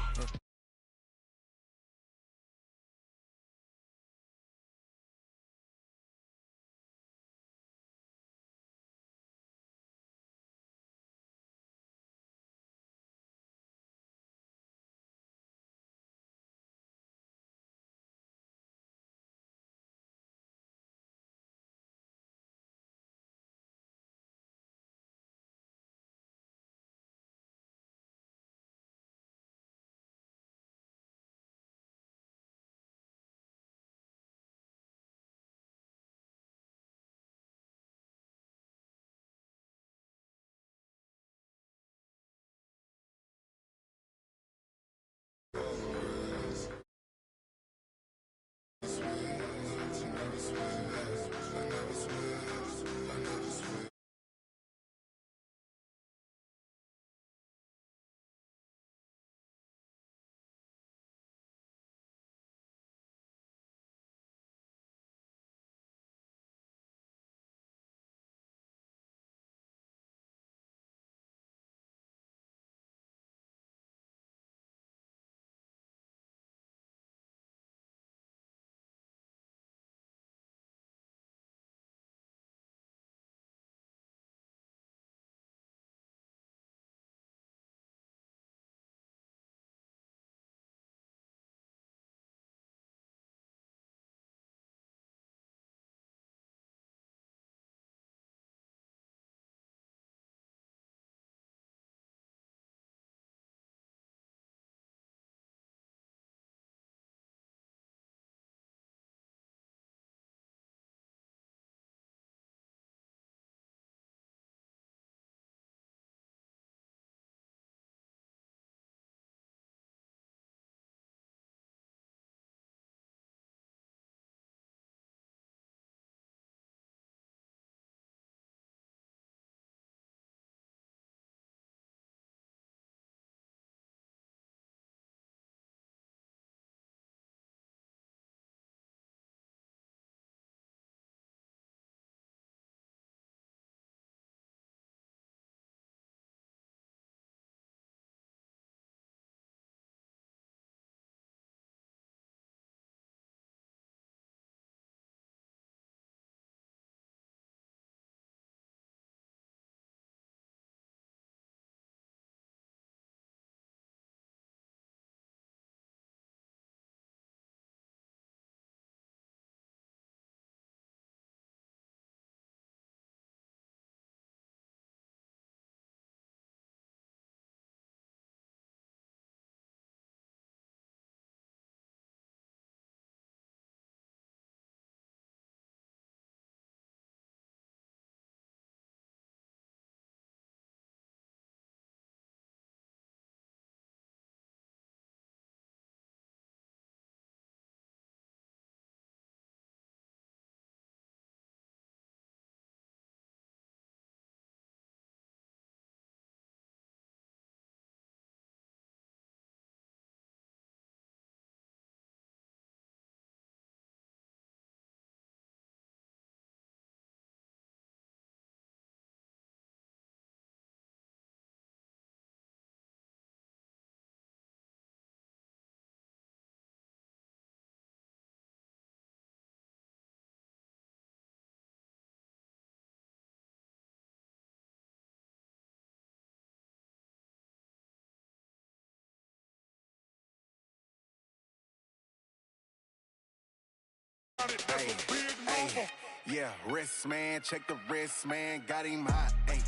Yeah, wrist, man, check the wrist, man, got him hot, ayy.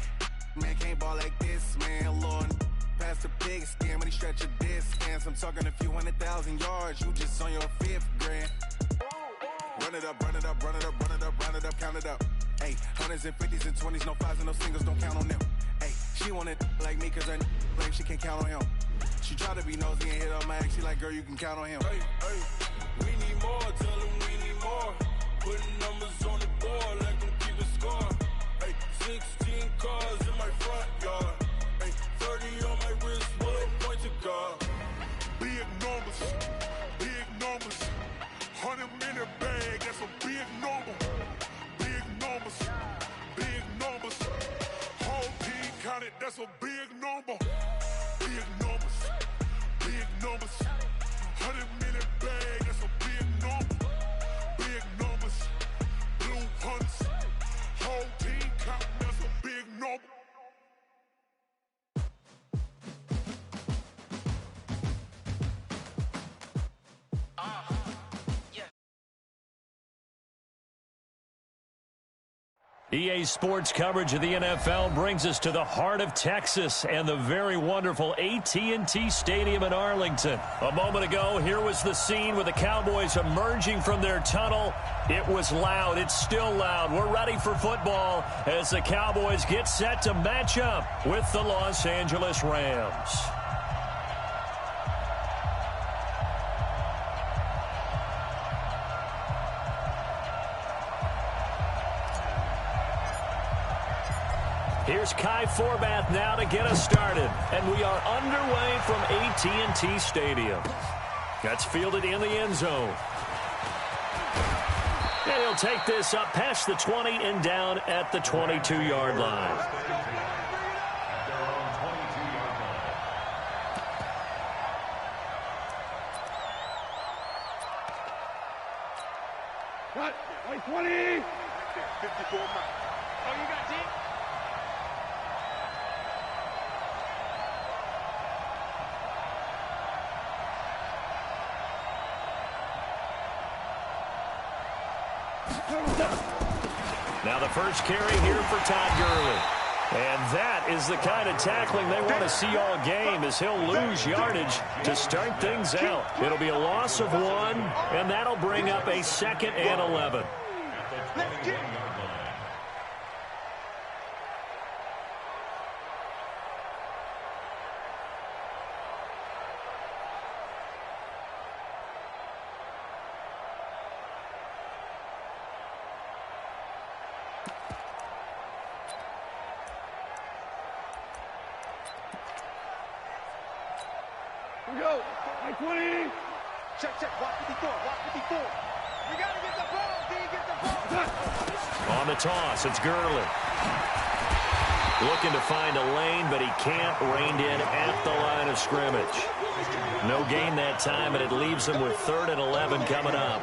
Man, can't ball like this, man, Lord. Past the pig skin when he stretch a distance. I'm talking a few 100,000 yards, you just on your 5th grand. Run it up, run it up, run it up, run it up, run it up, count it up. Ayy, 100s and 50s and 20s, no 5s and no singles, don't count on them. Ayy, she want it like me cause her like she can't count on him. She try to be nosy and hit up my ex, she like, girl, you can count on him. We need more, tell them we need more. Putting numbers on the board, let them keep a score. Hey, 16 cars in my front yard. Hey, 30 on my wrist, will point to God. Big numbers, big numbers. 100-minute bag, that's a big number. Big numbers, big numbers. Whole team counted, that's a big number. Big numbers, big numbers. 100-minute bag, that's a big number. Big numbers, blue hunts. Whole team counting, that's a big number. EA Sports coverage of the NFL brings us to the heart of Texas and the very wonderful AT&T Stadium in Arlington. A moment ago, here was the scene with the Cowboys emerging from their tunnel. It was loud. It's still loud. We're ready for football as the Cowboys get set to match up with the Los Angeles Rams. Here's Kai Forbath now to get us started. And we are underway from AT&T Stadium. That's fielded in the end zone. And he'll take this up past the 20 and down at the 22-yard line. Cut. 20. 54 miles. Oh, you got deep? Now the first carry here for Todd Gurley. And that is the kind of tackling they want to see all game as he'll lose yardage to start things out. It'll be a loss of 1, and that'll bring up a 2nd and 11. Go. 20. Check. Watch 54. We got to get the ball. Get the ball. On the toss, it's Gurley. Looking to find a lane, but he can't. Reined in at the line of scrimmage. No gain that time, and it leaves him with 3rd and 11 coming up.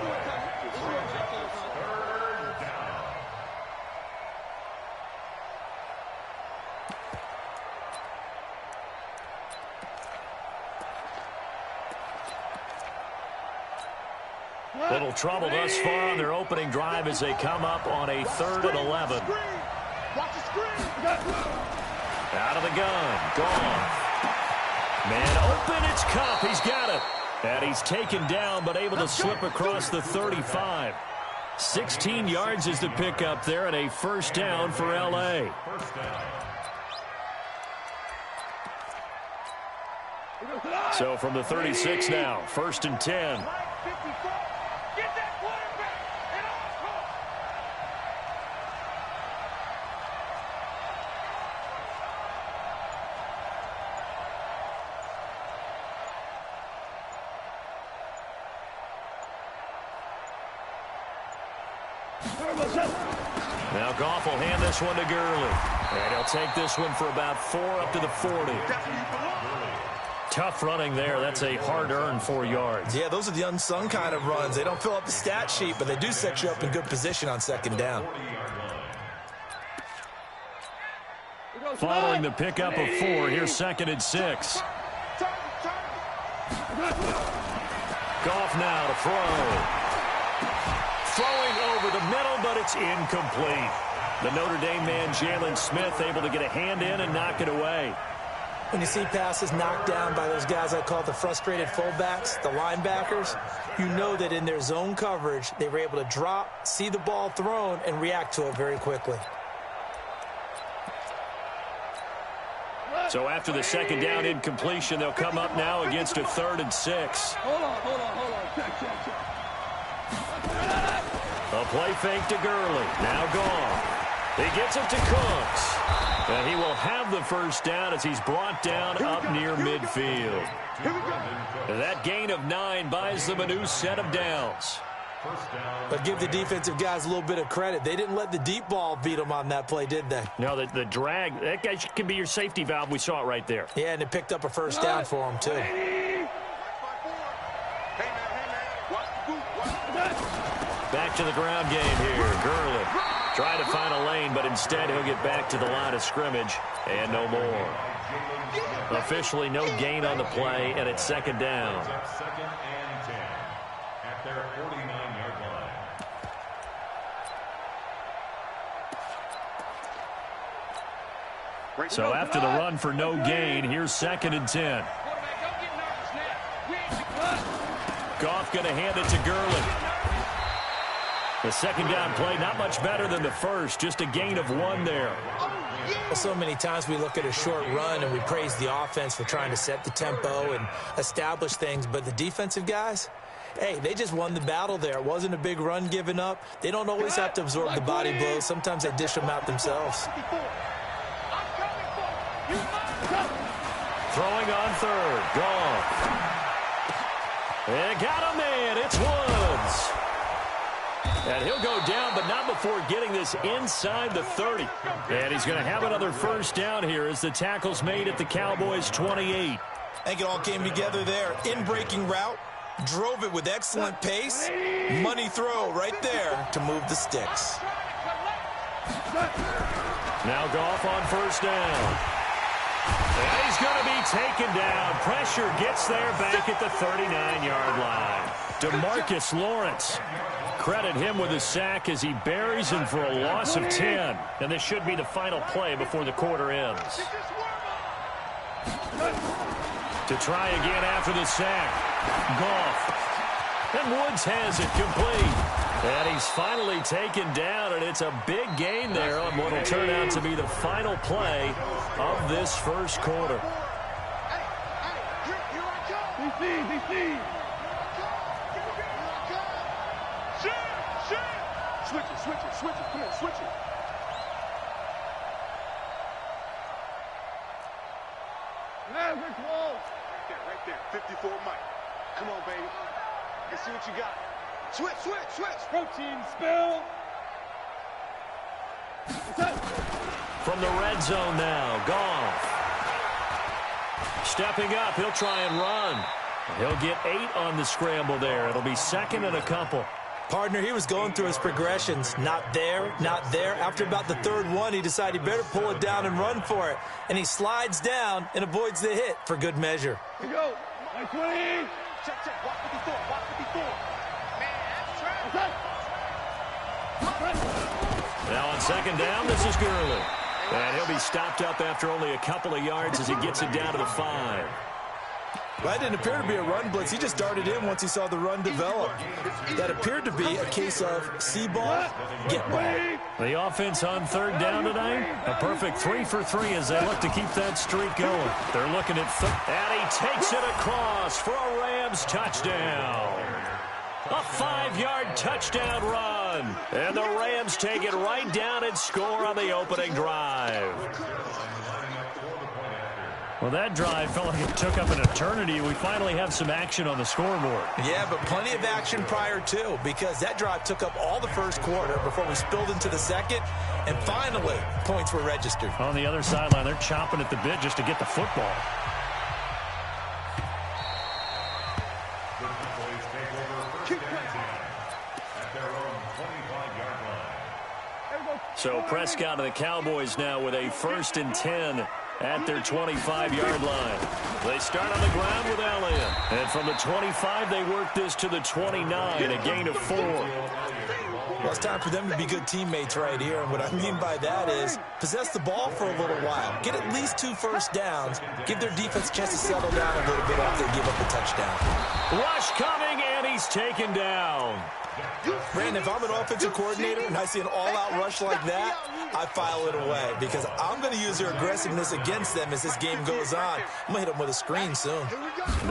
Little trouble thus far on their opening drive as they come up on a 3rd and 11. Out of the gun. Gone. Man open. It's Cup. He's got it. And he's taken down but able to slip across the 35. 16 yards is the pickup there and a first down for L.A. So from the 36 now, 1st and 10. Now Goff will hand this one to Gurley. And he'll take this one for about 4 up to the 40. Tough running there. That's a hard-earned 4 yards. Yeah, those are the unsung kind of runs. They don't fill up the stat sheet, but they do set you up in good position on 2nd down. Following the pickup of 4, here's 2nd and 6. Goff now to throw. Throwing over the middle, but it's incomplete. The Notre Dame man, Jalen Smith, able to get a hand in and knock it away. When you see passes knocked down by those guys I call the frustrated fullbacks, the linebackers, you know that in their zone coverage, they were able to drop, see the ball thrown, and react to it very quickly. So after the second down incompletion, they'll come up now against a 3rd and 6. Hold on. Check. A play fake to Gurley. Now gone. He gets it to Cooks. And he will have the first down as he's brought down up near midfield. That gain of 9 buys them a new set of downs. But give the defensive guys a little bit of credit. They didn't let the deep ball beat them on that play, did they? No, the drag, that guy can be your safety valve. We saw it right there. Yeah, and it picked up a first down for them, too. Back to the ground game here. Gurley trying to find a lane, but instead he'll get back to the line of scrimmage and no more. Officially no gain on the play, and it's second down. Second and 10 at their 49-yard line. So after the run for no gain, here's 2nd and 10. Goff going to hand it to Gurley. The second down play, not much better than the first, just a gain of 1 there. Well, so many times we look at a short run and we praise the offense for trying to set the tempo and establish things, but the defensive guys, hey, they just won the battle there. It wasn't a big run given up. They don't always have to absorb the body blows. Sometimes they dish them out themselves. Throwing on 3rd, Goff. And got a man, it's Woods. And he'll go down, but not before getting this inside the 30. And he's going to have another first down here as the tackle's made at the Cowboys' 28. I think it all came together there. In-breaking route, drove it with excellent pace. Money throw right there to move the sticks. Now Goff on first down. And he's going to be taken down. Pressure gets there back at the 39-yard line. DeMarcus Lawrence. Credit him with a sack as he buries him for a loss of 10. And this should be the final play before the quarter ends. To try again after the sack. Goff. And Woods has it complete. And he's finally taken down, and it's a big gain there on what will turn out to be the final play of this first quarter. DC. Switch it. Come on, switch it. We're close. Right there. 54 Mike. Come on, baby. Let's see what you got. Switch. Protein spill. From the red zone now, Goff. Stepping up, he'll try and run. He'll get 8 on the scramble there. It'll be 2nd and a couple. Partner, he was going through his progressions. Not there. After about the 3rd one, he decided he better pull it down and run for it. And he slides down and avoids the hit for good measure. Here we go. 20. Check. Watch 54. Man, that's Now on second down, this is Gurley. And he'll be stopped up after only a couple of yards as he gets it down to the 5. Well, that didn't appear to be a run blitz. He just darted in once he saw the run develop. That appeared to be a case of see ball, get ball. The offense on 3rd down tonight, a perfect 3 for 3 as they look to keep that streak going. They're looking at and he takes it across for a Rams touchdown. A 5-yard touchdown run. And the Rams take it right down and score on the opening drive. Well, that drive felt like it took up an eternity. We finally have some action on the scoreboard. Yeah, but plenty of action prior to, because that drive took up all the first quarter before we spilled into the second, and finally, points were registered. On the other sideline, they're chomping at the bit just to get the football. So Prescott and the Cowboys now with a 1st and 10 at their 25-yard line. They start on the ground with Elliott. And from the 25, they work this to the 29, a gain of 4. Well, it's time for them to be good teammates right here. And what I mean by that is possess the ball for a little while. Get at least 2 first downs. Give their defense a chance to settle down a little bit after they give up a touchdown. Rush coming, and he's taken down. Brandon, if I'm an offensive coordinator and I see an all-out rush like that, I file it away because I'm going to use their aggressiveness against them as this game goes on. I'm going to hit them with a screen soon.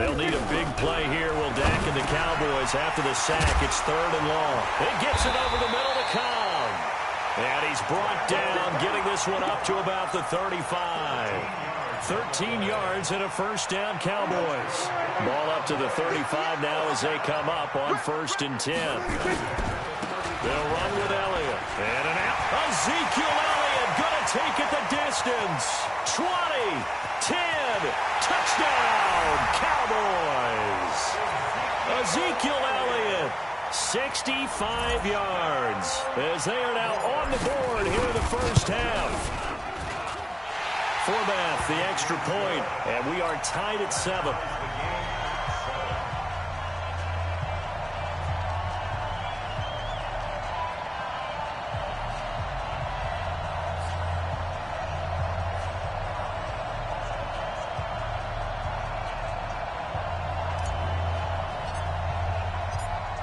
They'll need a big play here. Will Dak and the Cowboys after the sack. It's 3rd and long. It gets it over the middle to Cobb. And he's brought down, getting this one up to about the 35. 13 yards and a first down, Cowboys. Ball up to the 35 now as they come up on 1st and 10. They'll run with Elliott. And an out. Ezekiel Elliott going to take it the distance. 20, 10, touchdown, Cowboys. Ezekiel Elliott, 65 yards as they are now on the board here in the first half. Forbath, the extra point, and we are tied at 7.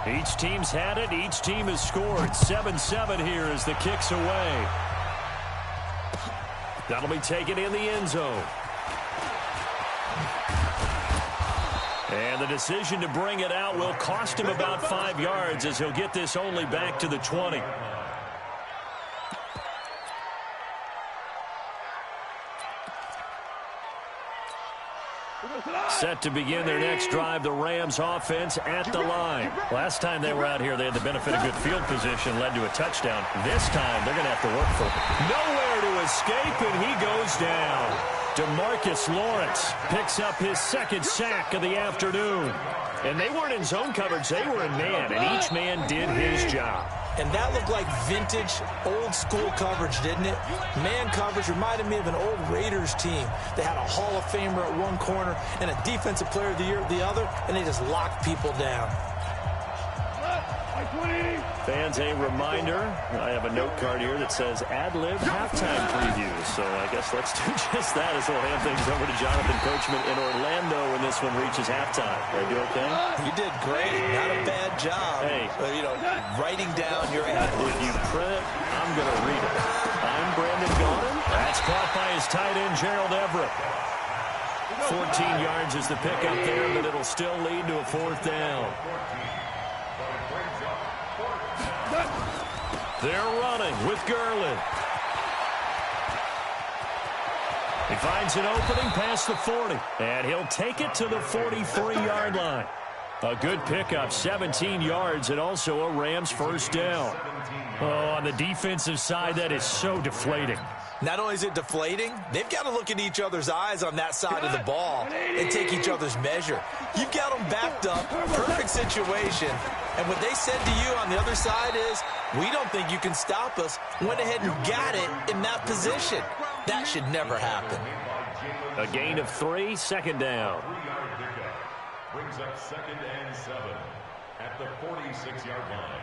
Each team's had it. Each team has scored. 7-7 here as the kick's away. That'll be taken in the end zone. And the decision to bring it out will cost him about 5 yards as he'll get this only back to the 20. Set to begin their next drive, the Rams offense at the line. Last time they were out here, they had the benefit of good field position, led to a touchdown. This time, they're going to have to work for it. Nowhere to escape, and he goes down. DeMarcus Lawrence picks up his 2nd sack of the afternoon. And they weren't in zone coverage, they were in man, and each man did his job. And that looked like vintage, old-school coverage, didn't it? Man coverage reminded me of an old Raiders team. They had a Hall of Famer at one corner and a Defensive Player of the Year at the other, and they just locked people down. Fans, a reminder, I have a note card here that says ad-lib halftime previews. So I guess let's do just that as we'll hand things over to Jonathan Coachman in Orlando when this one reaches halftime. Are you okay? You did great. Not a bad job. Hey, writing down your ad-libs. If you print it, I'm going to read it. I'm Brandon Gaudin. That's caught by his tight end, Gerald Everett. 14 yards is the pickup there, but it'll still lead to a 4th down. They're running with Gurley. He finds an opening past the 40, and he'll take it to the 43-yard line. A good pickup, 17 yards, and also a Rams first down. Oh, on the defensive side, that is so deflating. Not only is it deflating, they've got to look in each other's eyes on that side of the ball and take each other's measure. You've got them backed up, perfect situation, and what they said to you on the other side is, we don't think you can stop us. Went ahead and got it in that position. That should never happen. A gain of 3, 2nd down. 3-yard pickup brings up 2nd and 7 at the 46-yard line.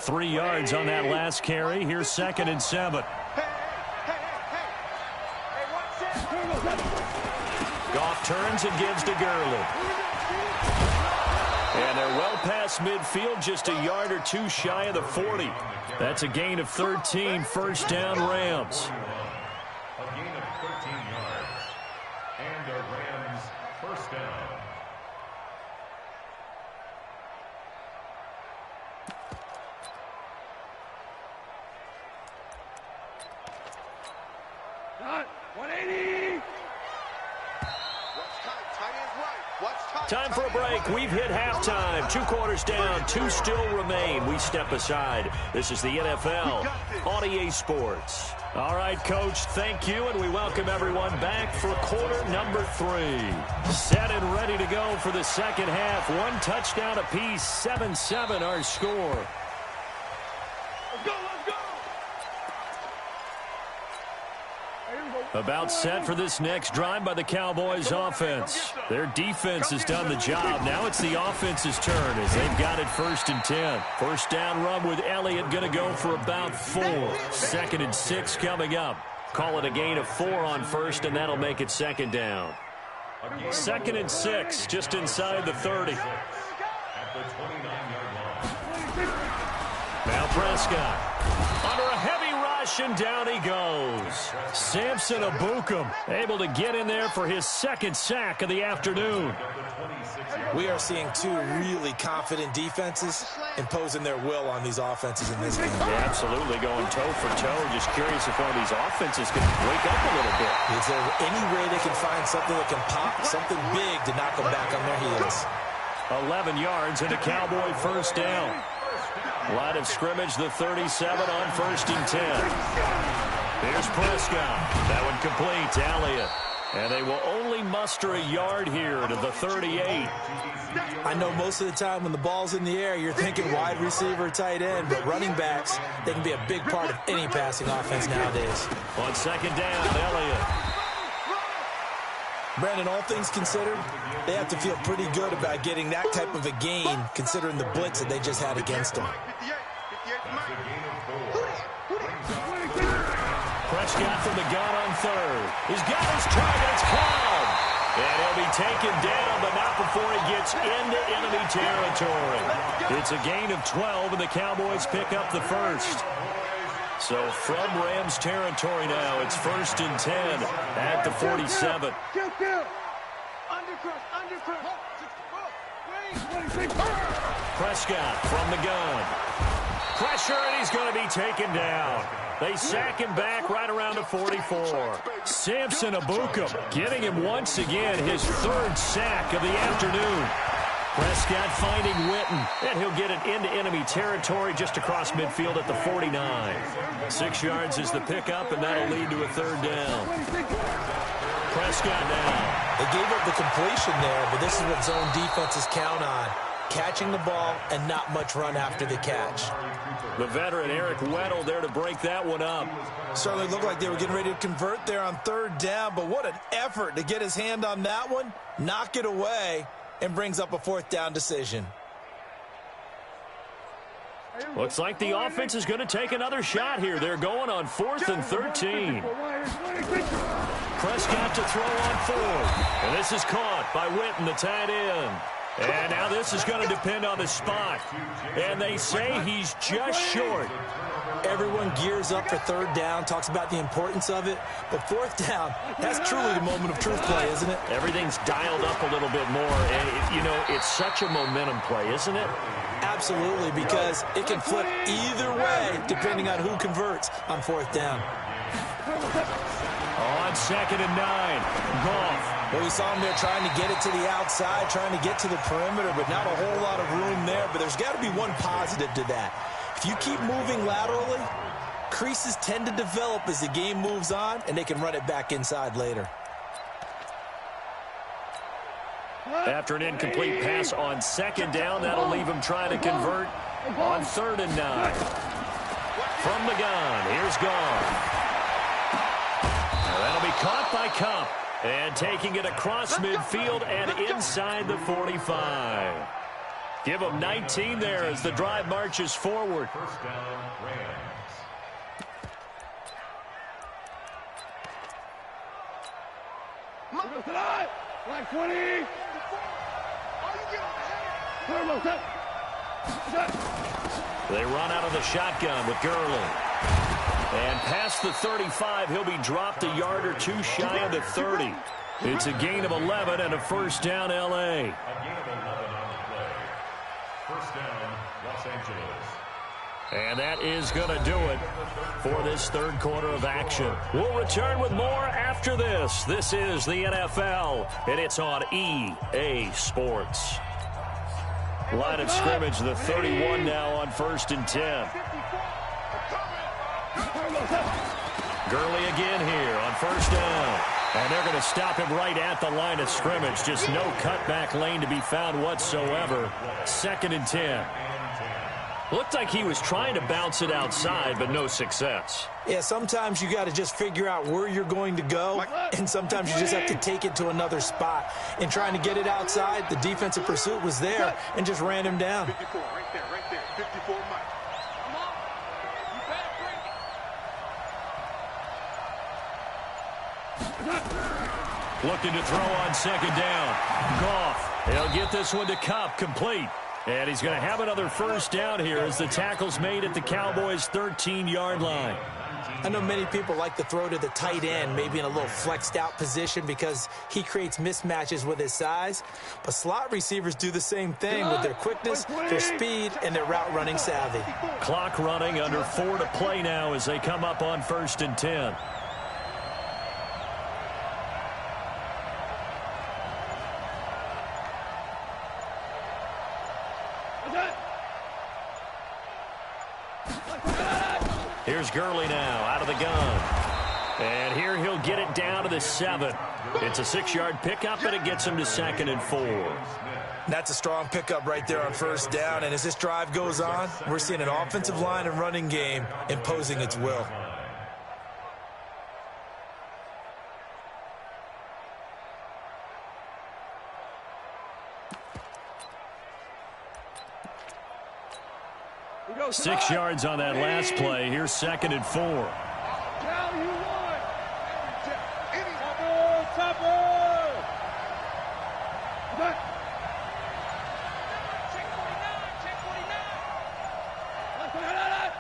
Three yards on that last carry. Here's 2nd and 7. Goff turns and gives to Gurley. And they're well past midfield, just a yard or 2 shy of the 40. That's a gain of 13, first down Rams. A gain of 13 yards. And a Rams first down. Time for a break. We've hit halftime. 2 quarters down. 2 still remain. We step aside. This is the NFL on EA Sports. All right, Coach, thank you, and we welcome everyone back for quarter number 3. Set and ready to go for the second half. 1 touchdown apiece. 7-7 our score. Let's go, let's go. Here we go. About set for this next drive by the Cowboys offense. Their defense has done the job. Now it's the offense's turn as they've got it 1st and 10. First down run with Elliott going to go for about 4. 2nd and 6 coming up. Call it a gain of 4 on first, and that'll make it 2nd down. 2nd and 6, just inside the 30. Now Prescott under a heavy rush, and down he goes. Samson Ebukam able to get in there for his 2nd sack of the afternoon. We are seeing 2 really confident defenses imposing their will on these offenses in this game. Yeah, absolutely, going toe for toe. Just curious if one of these offenses can wake up a little bit. Is there any way they can find something that can pop, something big to knock them back on their heels? 11 yards and a Cowboy 1st down. Line of scrimmage, the 37 on 1st and 10. Here's Prescott. That one complete to Elliott. And they will only muster a yard here to the 38. I know most of the time when the ball's in the air, you're thinking wide receiver, tight end, but running backs, they can be a big part of any passing offense nowadays. On 2nd down, Elliott. Brandon, all things considered, they have to feel pretty good about getting that type of a gain, considering the blitz that they just had against them. Prescott from the gun on 3rd. He's got his target. It's called. And he'll be taken down, but not before he gets into enemy territory. It's a gain of 12, and the Cowboys pick up the 1st. So from Rams territory now, it's 1st and 10 at the 47. Prescott from the gun. Pressure, and he's going to be taken down. They sack him back right around the 44. Samson Ebukam getting him once again his 3rd sack of the afternoon. Prescott finding Witten, and he'll get it into enemy territory just across midfield at the 49. 6 yards is the pickup, and that'll lead to a 3rd down. Prescott now. They gave up the completion there, but this is what zone defenses count on. Catching the ball and not much run after the catch. The veteran Eric Weddle there to break that one up. Certainly looked like they were getting ready to convert there on 3rd down, but what an effort to get his hand on that one, knock it away, and brings up a 4th down decision. Looks like the offense is going to take another shot here. They're going on 4th and 13. Prescott to throw on 4th. And this is caught by Witten, the tight end. And now this is going to depend on the spot. And they say he's just short. Everyone gears up for 3rd down, talks about the importance of it. But 4th down, that's truly the moment of truth play, isn't it? Everything's dialed up a little bit more. And, you know, it's such a momentum play, isn't it? Absolutely, because it can flip either way depending on who converts on 4th down. On 2nd and 9, Goff. Well, we saw him there trying to get it to the outside, trying to get to the perimeter, but not a whole lot of room there. But there's got to be one positive to that. If you keep moving laterally, creases tend to develop as the game moves on, and they can run it back inside later. After an incomplete pass on 2nd down, that'll leave him trying to convert on 3rd and 9. From the gun, here's Goff. That'll be caught by Kupp. And taking it across midfield and inside the 45. Give him 19 there as the drive marches forward. 1st down, Rams. Like 20. They run out of the shotgun with Gurley. And past the 35, he'll be dropped a yard or 2 shy of the 30. It's a gain of 11 and a 1st down, L.A. A gain of 11 on the play. 1st down, Los Angeles. And that is going to do it for this 3rd quarter of action. We'll return with more after this. This is the NFL, and it's on EA Sports. Line of scrimmage, the 31 now on 1st and 10. Gurley again here on 1st down. And they're going to stop him right at the line of scrimmage. Just no cutback lane to be found whatsoever. 2nd and 10. Looked like he was trying to bounce it outside, but no success. Yeah, sometimes you got to just figure out where you're going to go, and sometimes you just have to take it to another spot. And trying to get it outside, the defensive pursuit was there and just ran him down. 54, right there. 54, Mike. Come on. You better bring it. Looking to throw on second down. Goff, he'll get this one to Kupp, complete. And he's going to have another first down here as the tackle's made at the Cowboys' 13-yard line. I know many people like to throw to the tight end, maybe in a little flexed out position because he creates mismatches with his size. But slot receivers do the same thing with their quickness, their speed, and their route running savvy. Clock running, under 4 to play now as they come up on 1st and 10. Here's Gurley now out of the gun. And here he'll get it down to the 7. It's a 6-yard pickup, and it gets him to 2nd and 4. That's a strong pickup right there on first down. And as this drive goes on, we're seeing an offensive line and running game imposing its will. Six yards on that last play. Here's 2nd and 4. Down you want.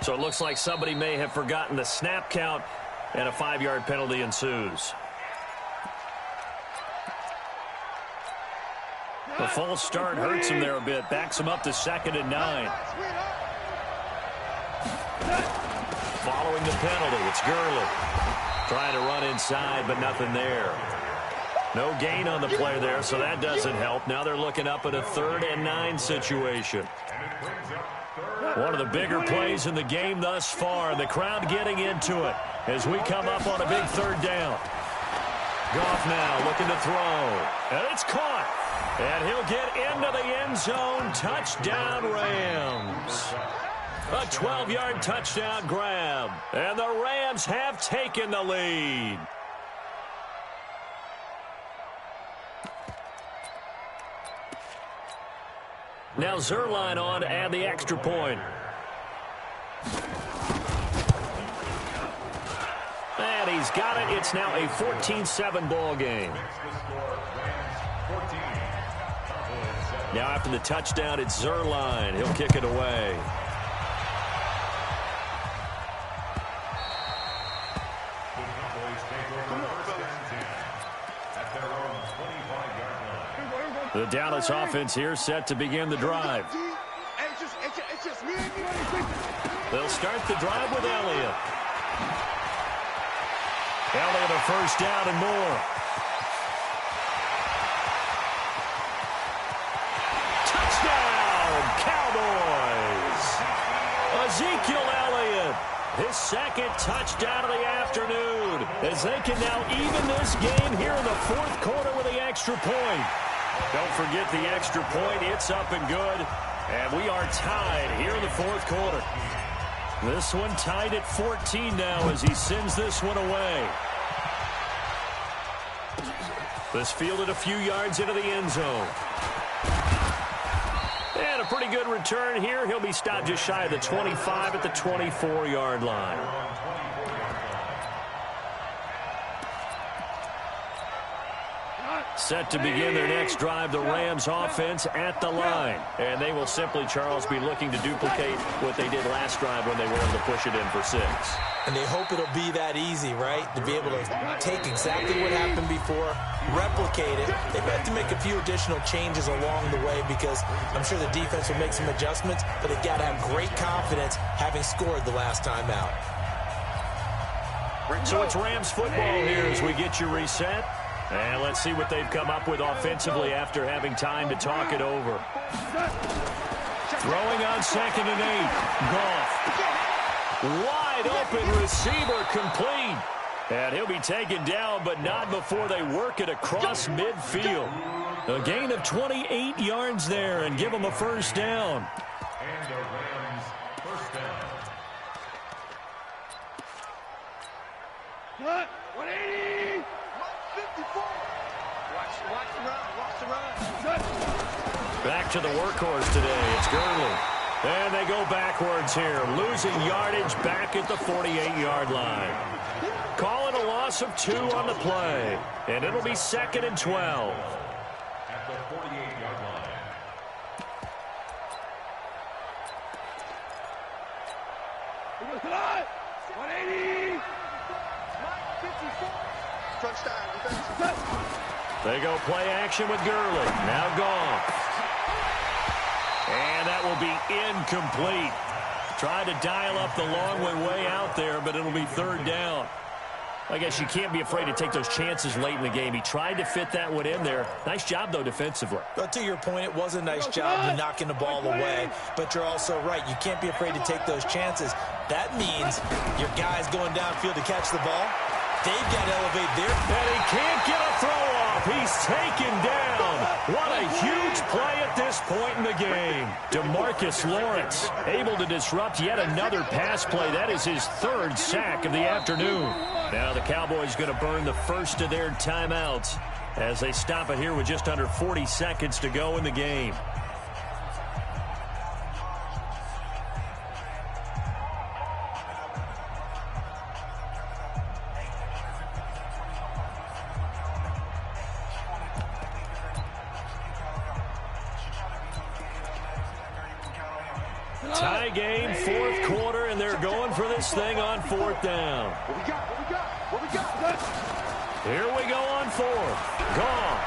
So it looks like somebody may have forgotten the snap count, and a 5-yard penalty ensues. The false start hurts him there a bit. Backs him up to 2nd and 9. Following the penalty, it's Gurley. Trying to run inside, but nothing there. No gain on the play there, so that doesn't help. Now they're looking up at a 3rd and 9 situation. One of the bigger plays in the game thus far. The crowd getting into it as we come up on a big 3rd down. Goff now looking to throw. And it's caught. And he'll get into the end zone. Touchdown, Rams. A 12-yard touchdown grab. And the Rams have taken the lead. Now Zerline on to add the extra point. And he's got it. It's now a 14-7 ball game. Now after the touchdown, it's Zerline. He'll kick it away. The Dallas offense here set to begin the drive. They'll start the drive with Elliott. Elliott a first down and more. Touchdown, Cowboys! Ezekiel Elliott, his 2nd touchdown of the afternoon, as they can now even this game here in the 4th quarter with the extra point. Don't forget the extra point. It's up and good. And we are tied here in the 4th quarter. This one tied at 14 now as he sends this one away. This fielded a few yards into the end zone. And a pretty good return here. He'll be stopped just shy of the 25 at the 24-yard line. Set to begin their next drive, the Rams offense at the line. And they will simply, Charles, be looking to duplicate what they did last drive when they were able to push it in for 6. And they hope it'll be that easy, right? To be able to take exactly what happened before, replicate it. They may have to make a few additional changes along the way because I'm sure the defense will make some adjustments, but they've got to have great confidence having scored the last time out. So it's Rams football here as we get you reset. And let's see what they've come up with offensively after having time to talk it over. Throwing on 2nd and 8. Goff. Wide open receiver complete. And he'll be taken down, but not before they work it across midfield. A gain of 28 yards there and give them a first down. And the Rams to the workhorse today. It's Gurley. And they go backwards here, losing yardage back at the 48-yard line. Calling a loss of 2 on the play, and it'll be 2nd and 12. At the 48-yard line. He goes to the 180. 54. Touchdown. They go play action with Gurley. Now gone. And that will be incomplete. Tried to dial up the long way out there, but it'll be 3rd down. I guess you can't be afraid to take those chances late in the game. He tried to fit that one in there. Nice job, though, defensively. But to your point, it was a nice job knocking the ball away. But you're also right. You can't be afraid to take those chances. That means your guy's going downfield to catch the ball. They've got to elevate their... And he can't get a throw off. He's taken down. What a huge play at this point in the game. DeMarcus Lawrence able to disrupt yet another pass play. That is his 3rd sack of the afternoon. Now the Cowboys going to burn the first of their timeouts as they stop it here with just under 40 seconds to go in the game. Tie game, 4th quarter, and they're going for this thing on 4th down. What we got? Here we go on 4th. Goff.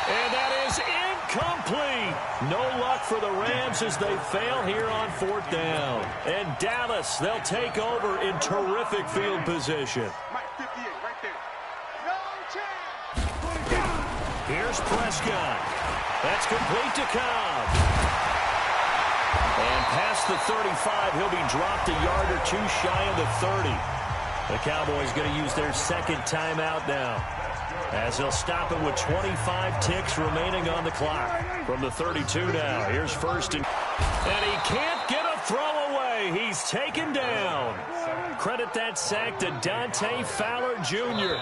And that is incomplete. No luck for the Rams as they fail here on 4th down. And Dallas, they'll take over in terrific field position. Mike 58, right there. No chance. Here's Prescott. That's complete to Cobb. And past the 35, he'll be dropped a yard or 2 shy of the 30. The Cowboys going to use their 2nd timeout now, as they'll stop it with 25 ticks remaining on the clock. From the 32 now, here's 1st and he can't get a throw away. He's taken down. Credit that sack to Dante Fowler Jr.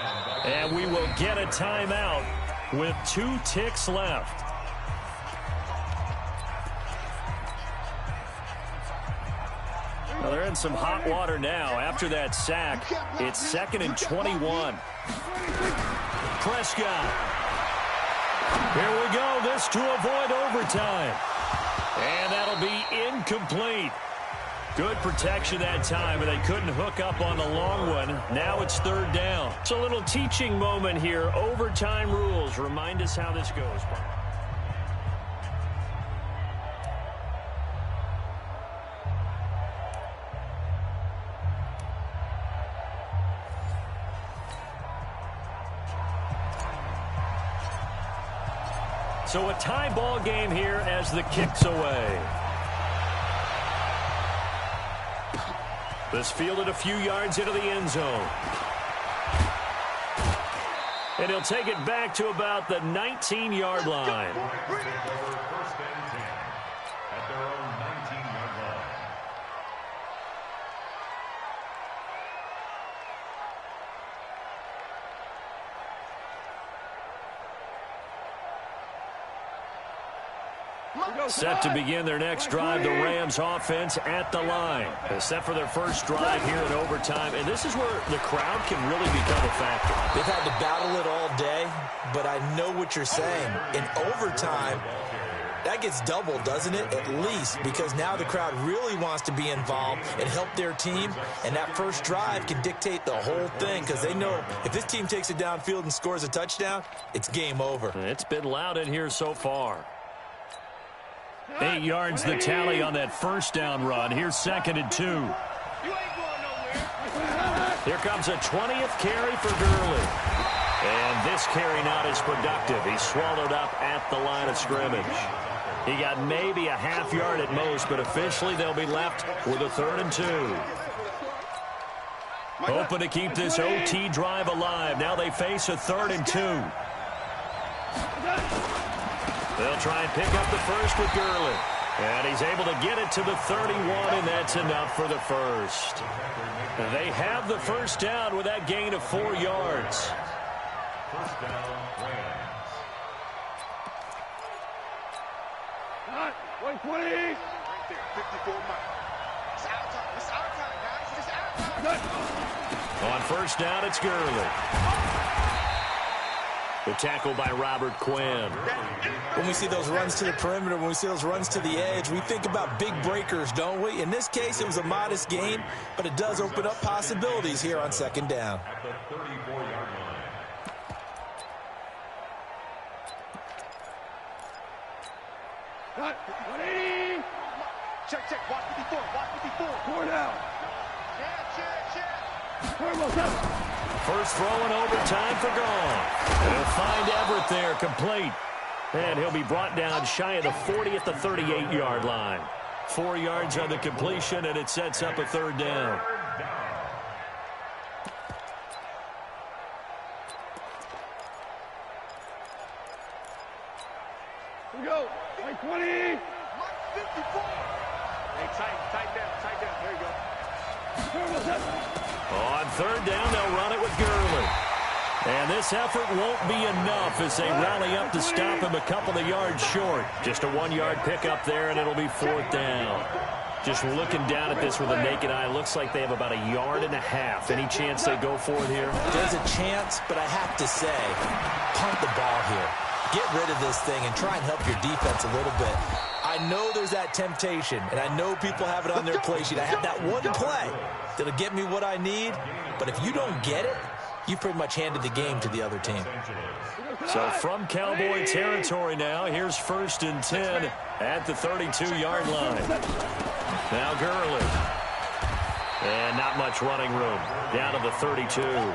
And we will get a timeout with 2 ticks left. Well, they're in some hot water now. After that sack, it's 2nd and 21. Prescott. Here we go. This to avoid overtime. And that'll be incomplete. Good protection that time, and they couldn't hook up on the long one. Now it's 3rd down. It's a little teaching moment here. Overtime rules. Remind us how this goes. So a tie ball game here as the kick's away. This fielded a few yards into the end zone. And he'll take it back to about the 19-yard line. First and 10 at their own 19-yard line. Set to begin their next drive, the Rams offense at the line. Set for their first drive here in overtime, and this is where the crowd can really become a factor. They've had to battle it all day, but I know what you're saying. In overtime, that gets doubled, doesn't it? At least, because now the crowd really wants to be involved and help their team, and that first drive can dictate the whole thing because they know if this team takes it downfield and scores a touchdown, it's game over. It's been loud in here so far. 8 yards the tally on that first down run. Here's 2nd and 2. Here comes a 20th carry for Gurley. And this carry not as productive. He's swallowed up at the line of scrimmage. He got maybe a half yard at most, but officially they'll be left with a 3rd and 2. Hoping to keep this OT drive alive. Now they face a 3rd and 2. They'll try and pick up the first with Gurley. And he's able to get it to the 31, and that's enough for the first. They have the first down with that gain of 4 yards. First down, Rams. 120. Right there, 54 Mike. It's our time. It's our time, guys. It's our time. On first down, it's Gurley. The tackle by Robert Quinn. When we see those runs to the perimeter, when we see those runs to the edge, we think about big breakers, don't we? In this case, it was a modest gain, but it does open up possibilities here on second down. At the 34-yard line. Cut. 180. Check. Watch 54. Watch 54. 4 down. Check. First throw in overtime for gone. He'll find Everett there, complete. And he'll be brought down shy of the 40 at the 38-yard line. 4 yards on the completion, and it sets up a third down. Here we go. Mike 20. Mike 54. Hey, tight down. There you go. On third down, they'll run it with Gurley. And this effort won't be enough as they rally up to stop him a couple of yards short. Just a 1-yard pickup there, and it'll be fourth down. Just looking down at this with a naked eye, looks like they have about 1.5 yards. Any chance they go for it here? There's a chance, but I have to say, punt the ball here. Get rid of this thing and try and help your defense a little bit. I know there's that temptation, and I know people have it on their play sheet. I have that one play that'll get me what I need, but if you don't get it, you pretty much handed the game to the other team. So from Cowboy territory now, here's 1st and 10 at the 32-yard line. Now Gurley. And not much running room. Down to the 32.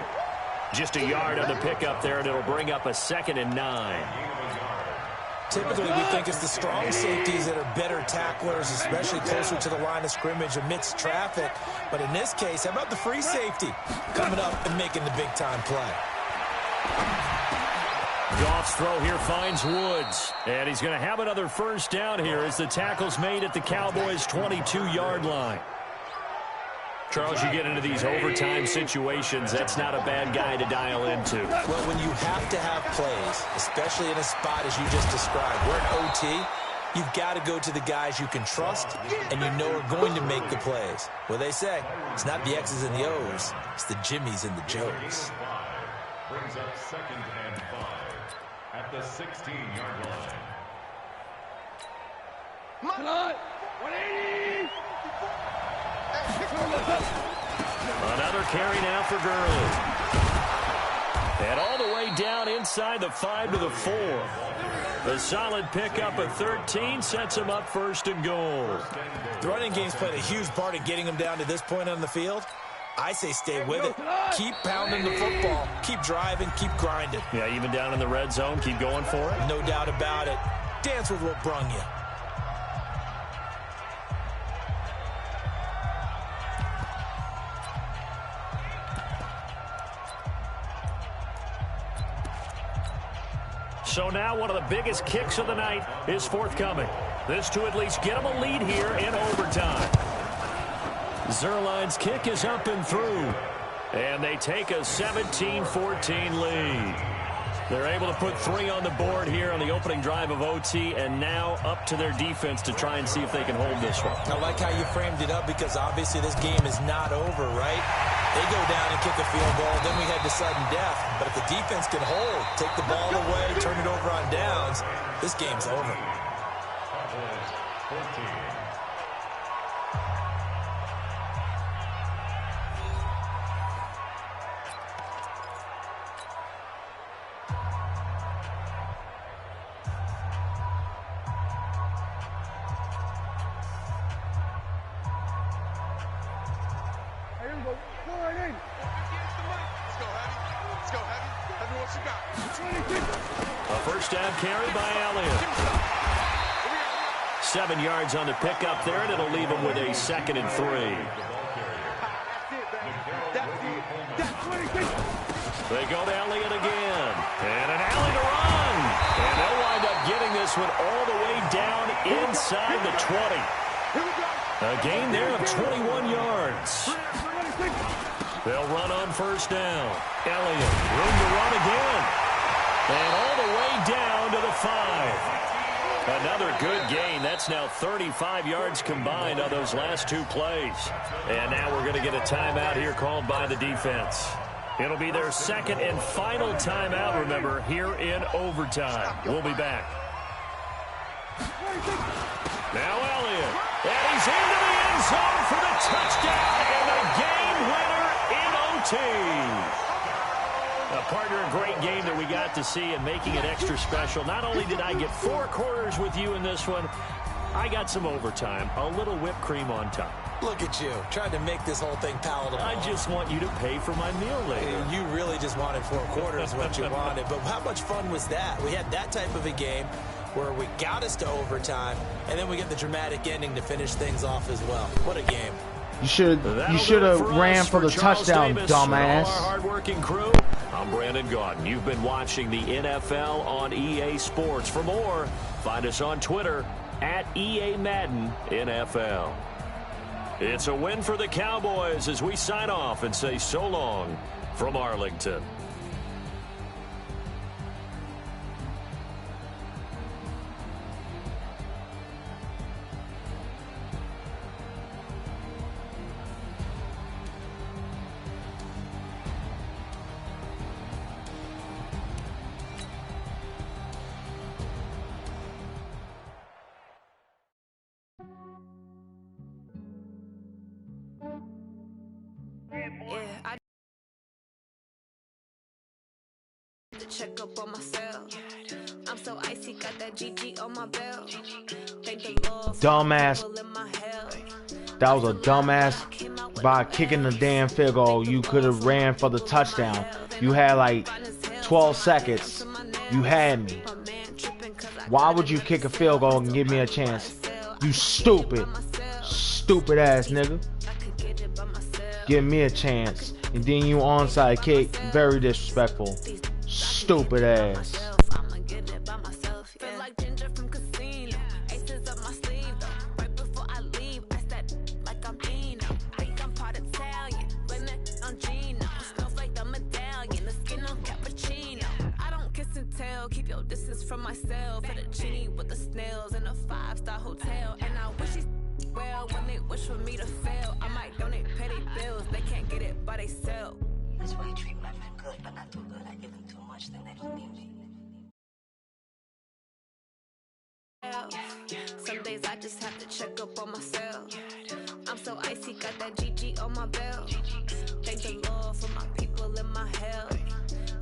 Just a yard on the pickup there, and it'll bring up a 2nd and 9. Typically, we think it's the strong safeties that are better tacklers, especially closer to the line of scrimmage amidst traffic. But in this case, how about the free safety coming up and making the big-time play? Goff's throw here finds Woods. And he's going to have another first down here as the tackle's made at the Cowboys' 22-yard line. Charles, you get into these overtime situations, that's not a bad guy to dial into. Well, when you have to have plays, especially in a spot as you just described, we're in OT, you've got to go to the guys you can trust and you know are going to make the plays. Well, they say, it's not the X's and the O's, it's the Jimmies and the Joes. Brings up 2nd and 5 at the 16-yard line. Come on. 180. Another carry now for Gurley. And all the way down inside the 5 to the 4. The solid pickup of 13 sets him up 1st and goal. The running game's played a huge part in getting him down to this point on the field. I say stay with it. Keep pounding the football. Keep driving. Keep grinding. Yeah, even down in the red zone, keep going for it. No doubt about it. Dance with what brung you. So now one of the biggest kicks of the night is forthcoming. This to at least get them a lead here in overtime. Zerline's kick is up and through. And they take a 17-14 lead. They're able to put 3 on the board here on the opening drive of OT, and now up to their defense to try and see if they can hold this one. I like how you framed it up because obviously this game is not over, right? They go down and kick a field goal, then we head to sudden death. But if the defense can hold, take the ball away, turn it over on downs, this game's over. Cowboys 14. A first down carry by Elliott. 7 yards on the pickup there, and it'll leave him with a 2nd and 3. They go to Elliott again. And an alley to run. And they'll wind up getting this one all the way down inside the 20. A gain there of 21 yards. They'll run on first down. Elliott, room to run again. And all the way down to the 5. Another good gain. That's now 35 yards combined on those last two plays. And now we're going to get a timeout here called by the defense. It'll be their second and final timeout, remember, here in overtime. We'll be back. Now Elliott. And he's into the end zone for the touchdown and the game winner in OT. Partner, a great game that we got to see and making it extra special. Not only did I get 4 quarters with you in this one, I got some overtime, a little whipped cream on top. Look at you, trying to make this whole thing palatable. I just want you to pay for my meal later. You really just wanted 4 quarters what you wanted. But how much fun was that? We had that type of a game where we got us to overtime, and then we get the dramatic ending to finish things off as well. What a game. You should have ran for the touchdown, dumbass. Our hardworking crew. I'm Brandon Gaudin. You've been watching the NFL on EA Sports. For more, find us on Twitter at EA Madden NFL. It's a win for the Cowboys as we sign off and say so long from Arlington. Check up on myself. I'm so icy, got that GG on my belt. Dumbass. That was a dumbass. By kicking the damn field goal, you could have ran for the touchdown. You had like 12 seconds. You had me. Why would you kick a field goal and give me a chance? You stupid. Stupid ass nigga. Give me a chance. And then you onside kick. Very disrespectful. Stupid ass. Keep your distance from myself. At a genie with the snails in a 5-star hotel. And I wish he's well when they wish for me to fail. I might donate petty bills. They can't get it by themselves. That's why you treat my friend good, but not too good. I give them too much, then they don't need me. Some days I just have to check up on myself. I'm so icy, got that GG on my belt. Thank the Lord for my people in my health.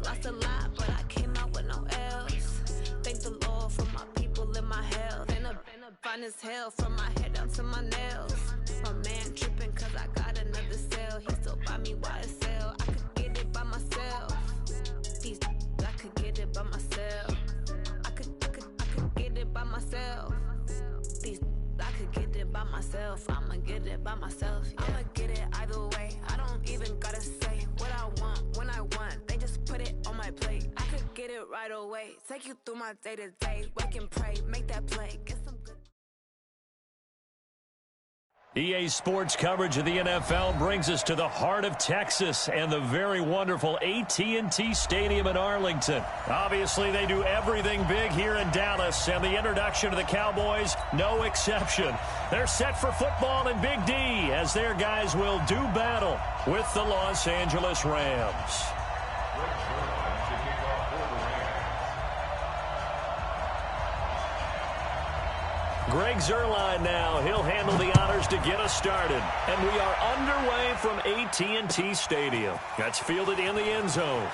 Lost a lot, but I came out with no else. Thank the Lord for my people in my health. Been a fine as hell from my head down to my nails. My man tripping cause I got another cell. He still buy me YSL. I could get it by myself. I could get it by myself. I could get it by myself. I could get it by myself. I'ma get it by myself. Yeah. I'ma get it either way. I don't even gotta say what I want when I want. They just put it on my plate. I could get it right away. Take you through my day to day. Wake and pray, make that play. Get some good. EA Sports coverage of the NFL brings us to the heart of Texas and the very wonderful AT&T Stadium in Arlington. Obviously, they do everything big here in Dallas, and the introduction to the Cowboys, no exception. They're set for football in Big D as their guys will do battle with the Los Angeles Rams. Greg Zuerlein now. He'll handle the honors to get us started. And we are underway from AT&T Stadium. That's fielded in the end zone.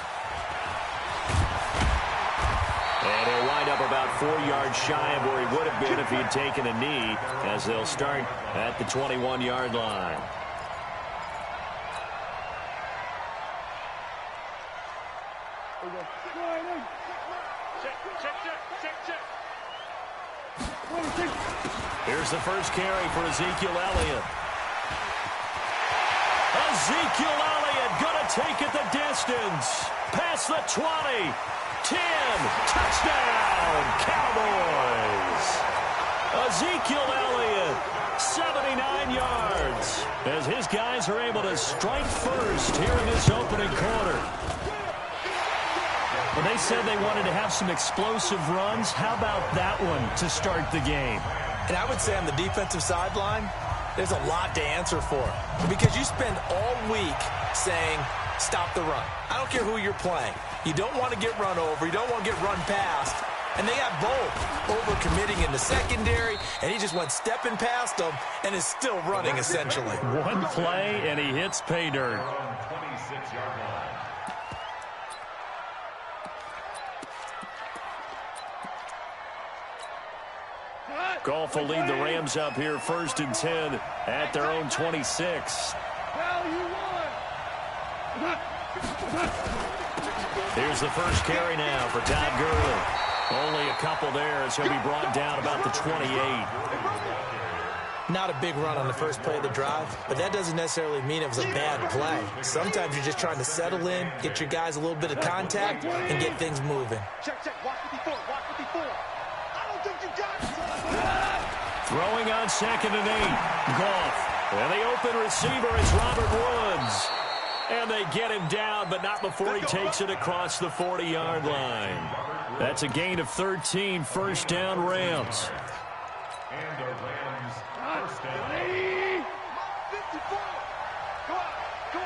And he'll wind up about 4 yards shy of where he would have been if he'd taken a knee, as they'll start at the 21-yard line. Here's the first carry for Ezekiel Elliott. Ezekiel Elliott gonna take it the distance. Past the 20. 10. Touchdown, Cowboys. Ezekiel Elliott, 79 yards. As his guys are able to strike first here in this opening quarter. But They said they wanted to have some explosive runs. How about that one to start the game? And I would say on the defensive sideline, there's a lot to answer for. Because you spend all week saying, stop the run. I don't care who you're playing. You don't want to get run over. You don't want to get run past. And they got both over-committing in the secondary, and he just went stepping past them and is still running, essentially. One play, and he hits pay dirt. 26-yard line. Goff will lead the Rams up here 1st and 10 at their own 26. Here's the first carry now for Todd Gurley. Only a couple there as he'll be brought down about the 28. Not a big run on the first play of the drive, but that doesn't necessarily mean it was a bad play. Sometimes you're just trying to settle in, get your guys a little bit of contact, and get things moving. Check, watch 54, watch 54. I don't think you got it. Throwing on 2nd and 8. Goff. And the open receiver is Robert Woods. And they get him down, but not before he takes it across the 40-yard line. That's a gain of 13, 1st down Rams. And the Rams first down. 54. Go on, D.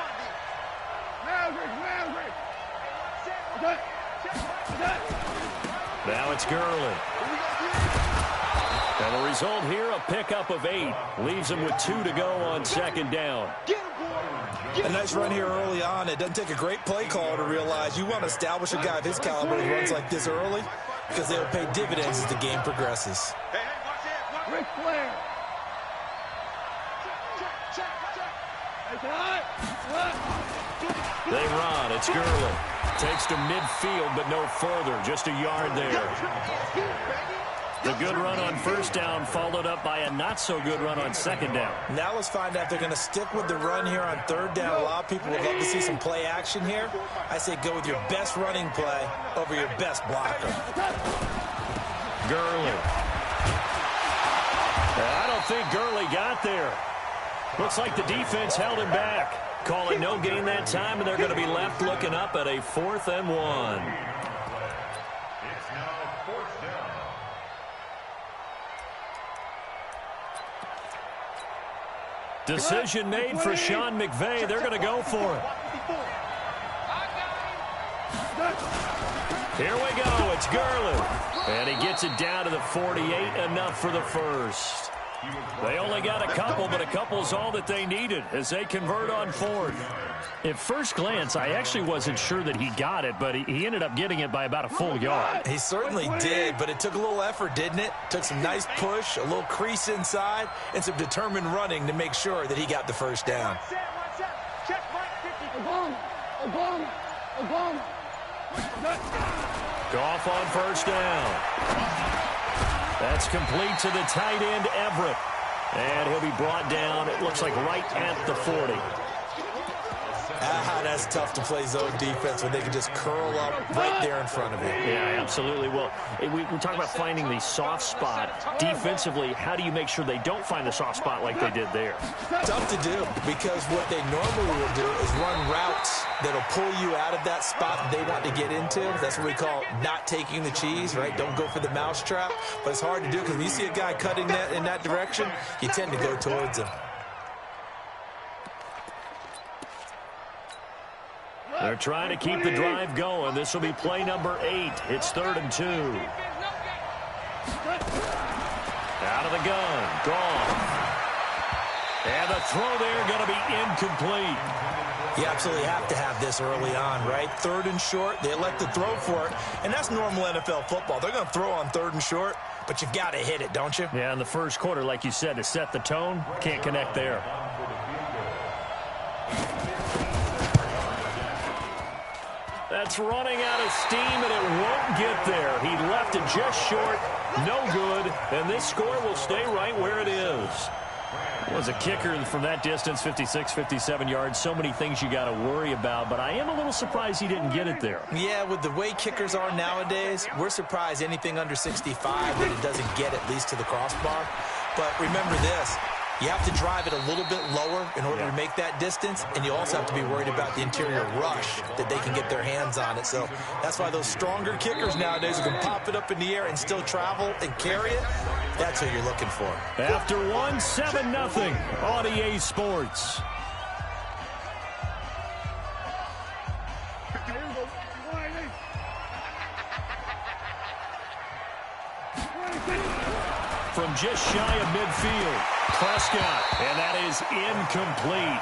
Maverick. Now it's Gurley. And the result here, a pickup of 8. Leaves him with 2 to go on 2nd down. A nice run here early on. It doesn't take a great play caller to realize you want to establish a guy of his caliber who runs like this early because they'll pay dividends as the game progresses. Hey, watch it. Ric Flair. They run. It's Gurley. Takes to midfield, but no further. Just a yard there. The good run on 1st down followed up by a not-so-good run on 2nd down. Now let's find out if they're going to stick with the run here on 3rd down. A lot of people would love to see some play action here. I say go with your best running play over your best blocker. Gurley. I don't think Gurley got there. Looks like the defense held him back. Call it no gain that time, and they're going to be left looking up at a 4th and 1. It's now 4th down. Decision made for Sean McVay. They're going to go for it. Here we go. It's Gurley. And he gets it down to the 48. Enough for the first. They only got a couple, but a couple's all that they needed as they convert on 4th. At first glance, I actually wasn't sure that he got it, but he ended up getting it by about a full yard. He certainly did, but it took a little effort, didn't it? Took some nice push, a little crease inside, and some determined running to make sure that he got the first down. Goff on 1st down. That's complete to the tight end, Everett. And he'll be brought down, it looks like right at the 40. That's tough to play zone defense when they can just curl up right there in front of you. Yeah, absolutely. Well, we talk about finding the soft spot. Defensively, how do you make sure they don't find the soft spot like they did there? Tough to do because what they normally will do is run routes that'll pull you out of that spot that they want to get into. That's what we call not taking the cheese, right? Don't go for the mousetrap. But it's hard to do because when you see a guy cutting that in that direction, you tend to go towards him. They're trying to keep the drive going. This will be play number 8. It's 3rd and 2. Out of the gun. Gone. And the throw there going to be incomplete. You absolutely have to have this early on, right? 3rd and short. They elect to throw for it. And that's normal NFL football. They're going to throw on 3rd and short, but you've got to hit it, don't you? Yeah, in the first quarter, like you said, to set the tone, can't connect there. That's running out of steam, and it won't get there. He left it just short, no good, and this score will stay right where it is. Was a kicker from that distance, 56, 57 yards. So many things you got to worry about, but I am a little surprised he didn't get it there. Yeah, with the way kickers are nowadays, we're surprised anything under 65 that it doesn't get at least to the crossbar. But remember this. You have to drive it a little bit lower in order to make that distance, and you also have to be worried about the interior rush that they can get their hands on it. So that's why those stronger kickers nowadays who can pop it up in the air and still travel and carry it, that's what you're looking for. After one, 7-0 on EA Sports. From just shy of midfield, Prescott, and that is incomplete.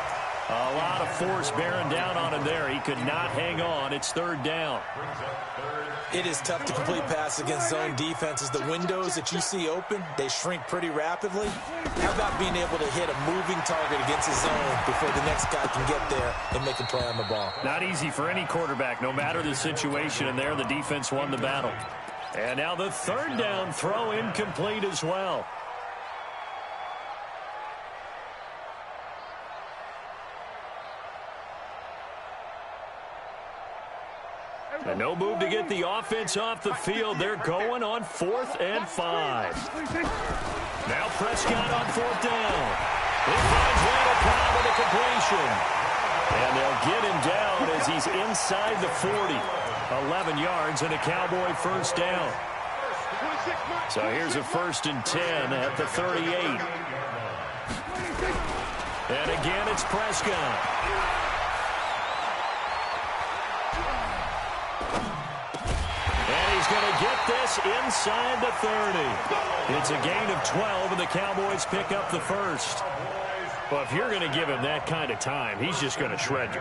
A lot of force bearing down on him there. He could not hang on. It's third down. It is tough to complete passes against zone defenses. The windows that you see open, they shrink pretty rapidly. How about being able to hit a moving target against a zone before the next guy can get there and make a play on the ball? Not easy for any quarterback, no matter the situation. And there, the defense won the battle. And now the third down throw incomplete as well. And no move to get the offense off the field. They're going on 4th and 5. Now Prescott on 4th down. He finds Randall Cobb with a completion. And they'll get him down as he's inside the 40. 11 yards and a Cowboy first down. So here's a 1st and 10 at the 38. And again, it's Prescott. And he's going to get this inside the 30. It's a gain of 12, and the Cowboys pick up the first. Well, if you're going to give him that kind of time, he's just going to shred you.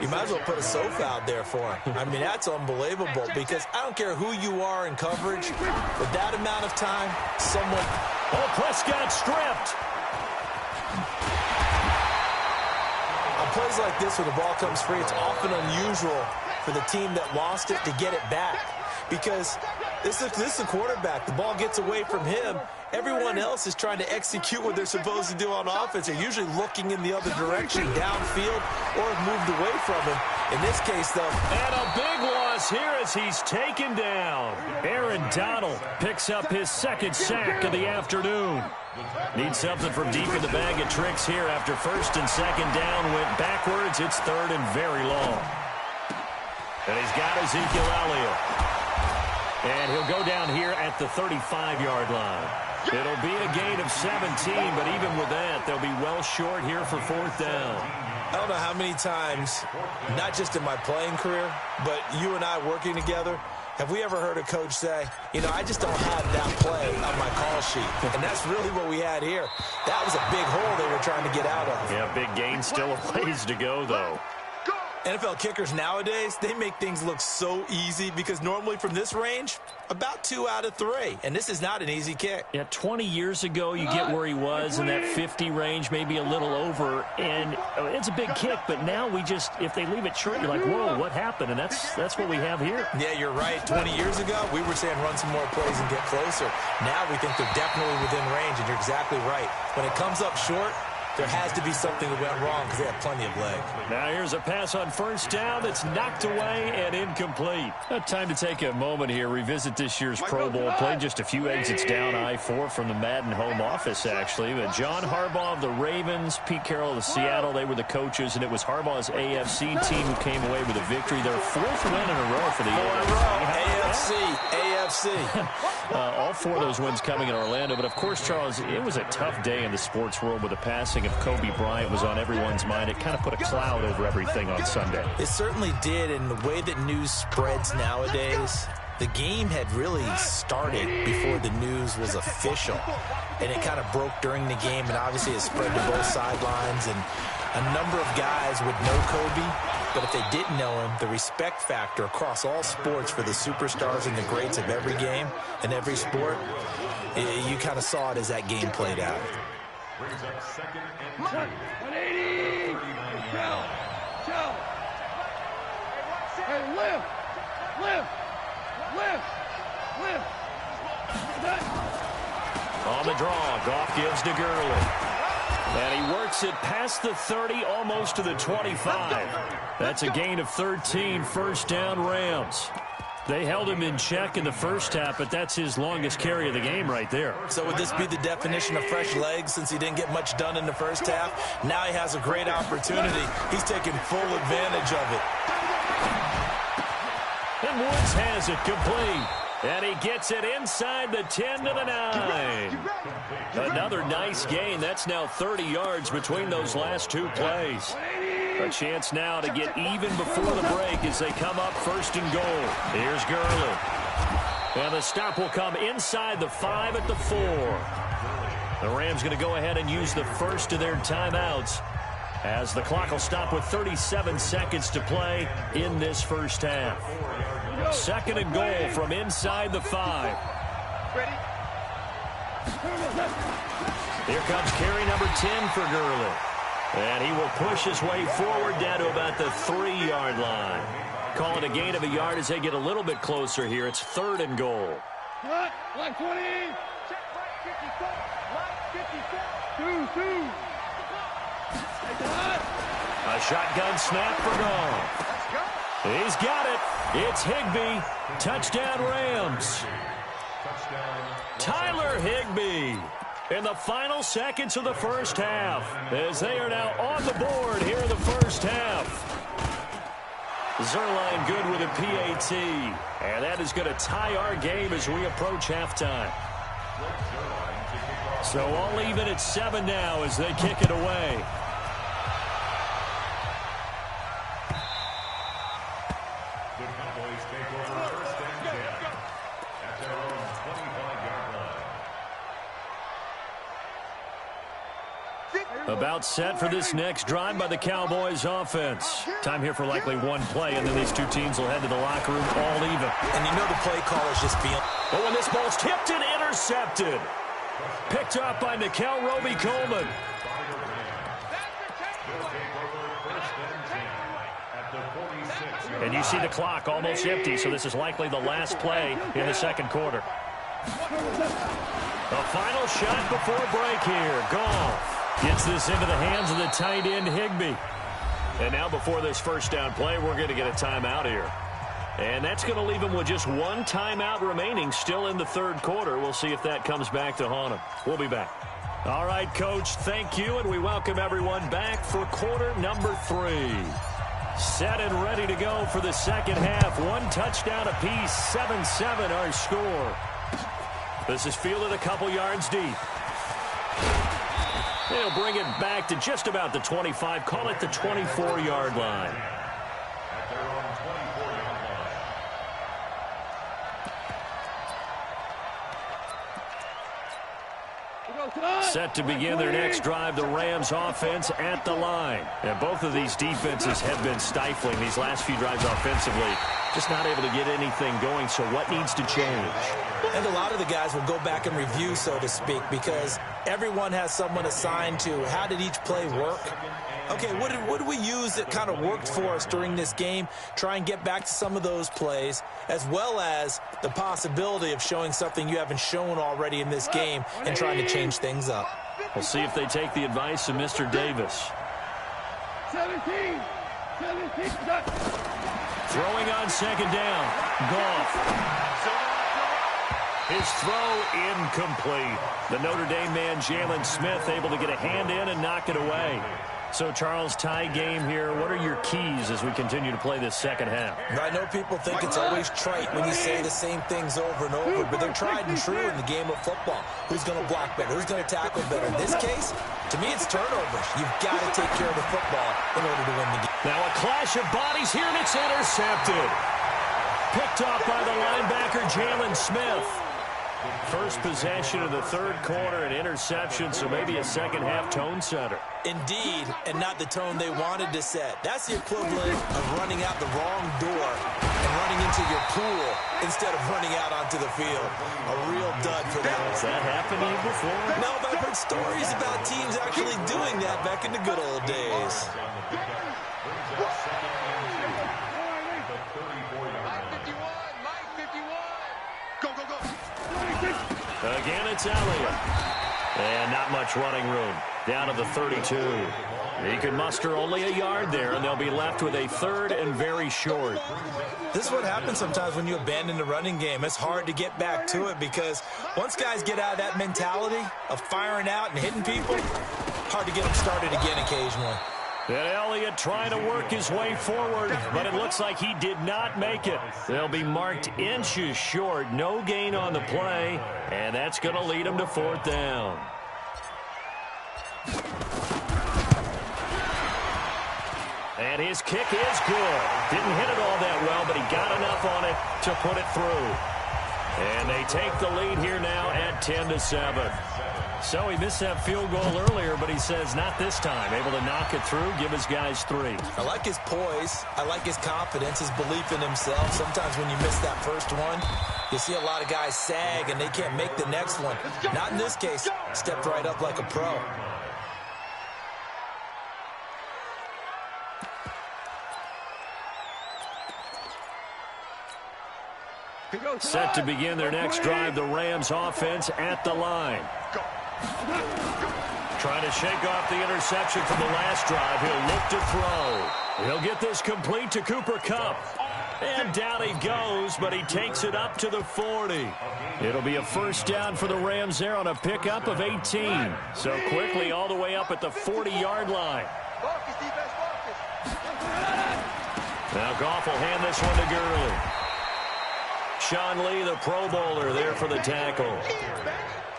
You might as well put a sofa out there for him. I mean, that's unbelievable because I don't care who you are in coverage. With that amount of time, someone... Oh, Prescott stripped. On plays like this, when the ball comes free, it's often unusual for the team that lost it to get it back. Because this is a quarterback. The ball gets away from him. Everyone else is trying to execute what they're supposed to do on offense. They're usually looking in the other direction, downfield, or have moved away from him. In this case, though... And a big loss here as he's taken down. Aaron Donald picks up his 2nd sack of the afternoon. Needs something from deep in the bag of tricks here after 1st and 2nd down went backwards. It's 3rd and very long. And he's got Ezekiel Elliott. And he'll go down here at the 35-yard line. It'll be a gain of 17, but even with that, they'll be well short here for 4th down. I don't know how many times, not just in my playing career, but you and I working together, have we ever heard a coach say, you know, I just don't have that play on my call sheet. And that's really what we had here. That was a big hole they were trying to get out of. Yeah, big gain, still a ways to go, though. NFL kickers nowadays, they make things look so easy because normally from this range, about 2 out of 3. And this is not an easy kick. Yeah, 20 years ago, you get where he was in that 50 range, maybe a little over. And it's a big kick, but now we just, if they leave it short, you're like, whoa, what happened? And that's what we have here. Yeah, you're right. 20 years ago, we were saying run some more plays and get closer. Now we think they're definitely within range, and you're exactly right. When it comes up short, there has to be something that went wrong because they have plenty of leg. Now here's a pass on 1st down that's knocked away and incomplete. Time to take a moment here, revisit this year's Pro Bowl. Played just a few exits down I-4 from the Madden home office, actually. But John Harbaugh of the Ravens, Pete Carroll of the Seattle, they were the coaches, and it was Harbaugh's AFC team who came away with a victory. Their 4th win in a row for the AFC. All 4 of those wins coming in Orlando. But, of course, Charles, it was a tough day in the sports world with the passing of Kobe Bryant was on everyone's mind. It kind of put a cloud over everything on Sunday. It certainly did, and the way that news spreads nowadays, the game had really started before the news was official, and it kind of broke during the game, and obviously it spread to both sidelines, and a number of guys would know Kobe, but if they didn't know him, the respect factor across all sports for the superstars and the greats of every game and every sport, you kind of saw it as that game played out. Brings up 2nd and 2. 180. Chill. Hey, lift. On the draw, Goff gives to Gurley. And he works it past the 30, almost to the 25. That's a gain of 13, 1st down Rams. They held him in check in the first half, but that's his longest carry of the game right there. So would this be the definition of fresh legs since he didn't get much done in the first half? Now he has a great opportunity. He's taking full advantage of it. And Woods has it complete. And he gets it inside the 10 to the 9. Another nice gain. That's now 30 yards between those last two plays. A chance now to get even before the break as they come up 1st and goal. Here's Gurley. And the stop will come inside the 5 at the 4. The Rams going to go ahead and use the first of their timeouts as the clock will stop with 37 seconds to play in this first half. 2nd and goal from inside the 5. Here comes carry number 10 for Gurley. And he will push his way forward down to about the 3-yard line. Call it a gain of a yard as they get a little bit closer here. It's 3rd and goal. Line 20. Check right 54. Line 54. 2. A shotgun snap for Goff. He's got it. It's Higbee. Touchdown Rams. Tyler Higbee in the final seconds of the first half as they are now on the board here in the first half. Zerline good with a PAT. And that is going to tie our game as we approach halftime. So all even at 7 now as they kick it away. The Cowboys take over 1st and 10 at their own 25-yard line. About set for this next drive by the Cowboys offense. Time here for likely one play, and then these two teams will head to the locker room all even. And you know the play caller's just feeling. But when this ball's tipped and intercepted. Picked up by Nickel Roby-Coleman. And you see the clock almost empty, so this is likely the last play in the 2nd quarter. The final shot before break here. Goff gets this into the hands of the tight end Higbee. And now before this first down play, we're going to get a timeout here. And that's going to leave him with just one timeout remaining still in the 3rd quarter. We'll see if that comes back to haunt him. We'll be back. All right, Coach, thank you, and we welcome everyone back for quarter number 3. Set and ready to go for the 2nd half. One touchdown apiece, 7-7 our score. This is fielded a couple yards deep. They'll bring it back to just about the 25, call it the 24-yard line. At their own 24-yard line. Set to begin their next drive, the Rams offense at the line. And both of these defenses have been stifling these last few drives offensively. Just not able to get anything going, so what needs to change? And a lot of the guys will go back and review, so to speak, because everyone has someone assigned to how did each play work. Okay, what did we use that kind of worked for us during this game? Try and get back to some of those plays, as well as the possibility of showing something you haven't shown already in this game and trying to change things up. We'll see if they take the advice of Mr. Davis. 17. Throwing on 2nd down. Goff. His throw incomplete. The Notre Dame man, Jalen Smith, able to get a hand in and knock it away. So, Charles, tie game here. What are your keys as we continue to play this 2nd half? I know people think it's always trite when you say the same things over and over, but they're tried and true in the game of football. Who's going to block better? Who's going to tackle better? In this case, to me, it's turnovers. You've got to take care of the football in order to win the game. Now a clash of bodies here, and it's intercepted. Picked off by the linebacker, Jalen Smith. First possession of the 3rd quarter, an interception, so maybe a 2nd half tone setter. Indeed, and not the tone they wanted to set. That's the equivalent of running out the wrong door and running into your pool instead of running out onto the field. A real dud for that. Has that happened to you before? No, but I've heard stories about teams actually doing that back in the good old days. Again, it's Elliott. And not much running room. Down to the 32. He could muster only a yard there, and they'll be left with a 3rd and very short. This is what happens sometimes when you abandon the running game. It's hard to get back to it because once guys get out of that mentality of firing out and hitting people, hard to get them started again occasionally. And Elliott trying to work his way forward, but it looks like he did not make it. They'll be marked inches short. No gain on the play, and that's going to lead them to 4th down. And his kick is good. Didn't hit it all that well, but he got enough on it to put it through. And they take the lead here now at 10-7. So he missed that field goal earlier, but he says not this time. Able to knock it through, give his guys 3. I like his poise. I like his confidence, his belief in himself. Sometimes when you miss that first one, you see a lot of guys sag and they can't make the next one. Not in this case. Stepped right up like a pro. Set to begin their next drive, the Rams offense at the line. Trying to shake off the interception from the last drive. He'll look to throw. He'll get this complete to Cooper Kupp. And down he goes, but he takes it up to the 40. It'll be a 1st down for the Rams there on a pickup of 18. So quickly all the way up at the 40-yard line. Now Goff will hand this one to Gurley. Sean Lee, the Pro Bowler, there for the tackle.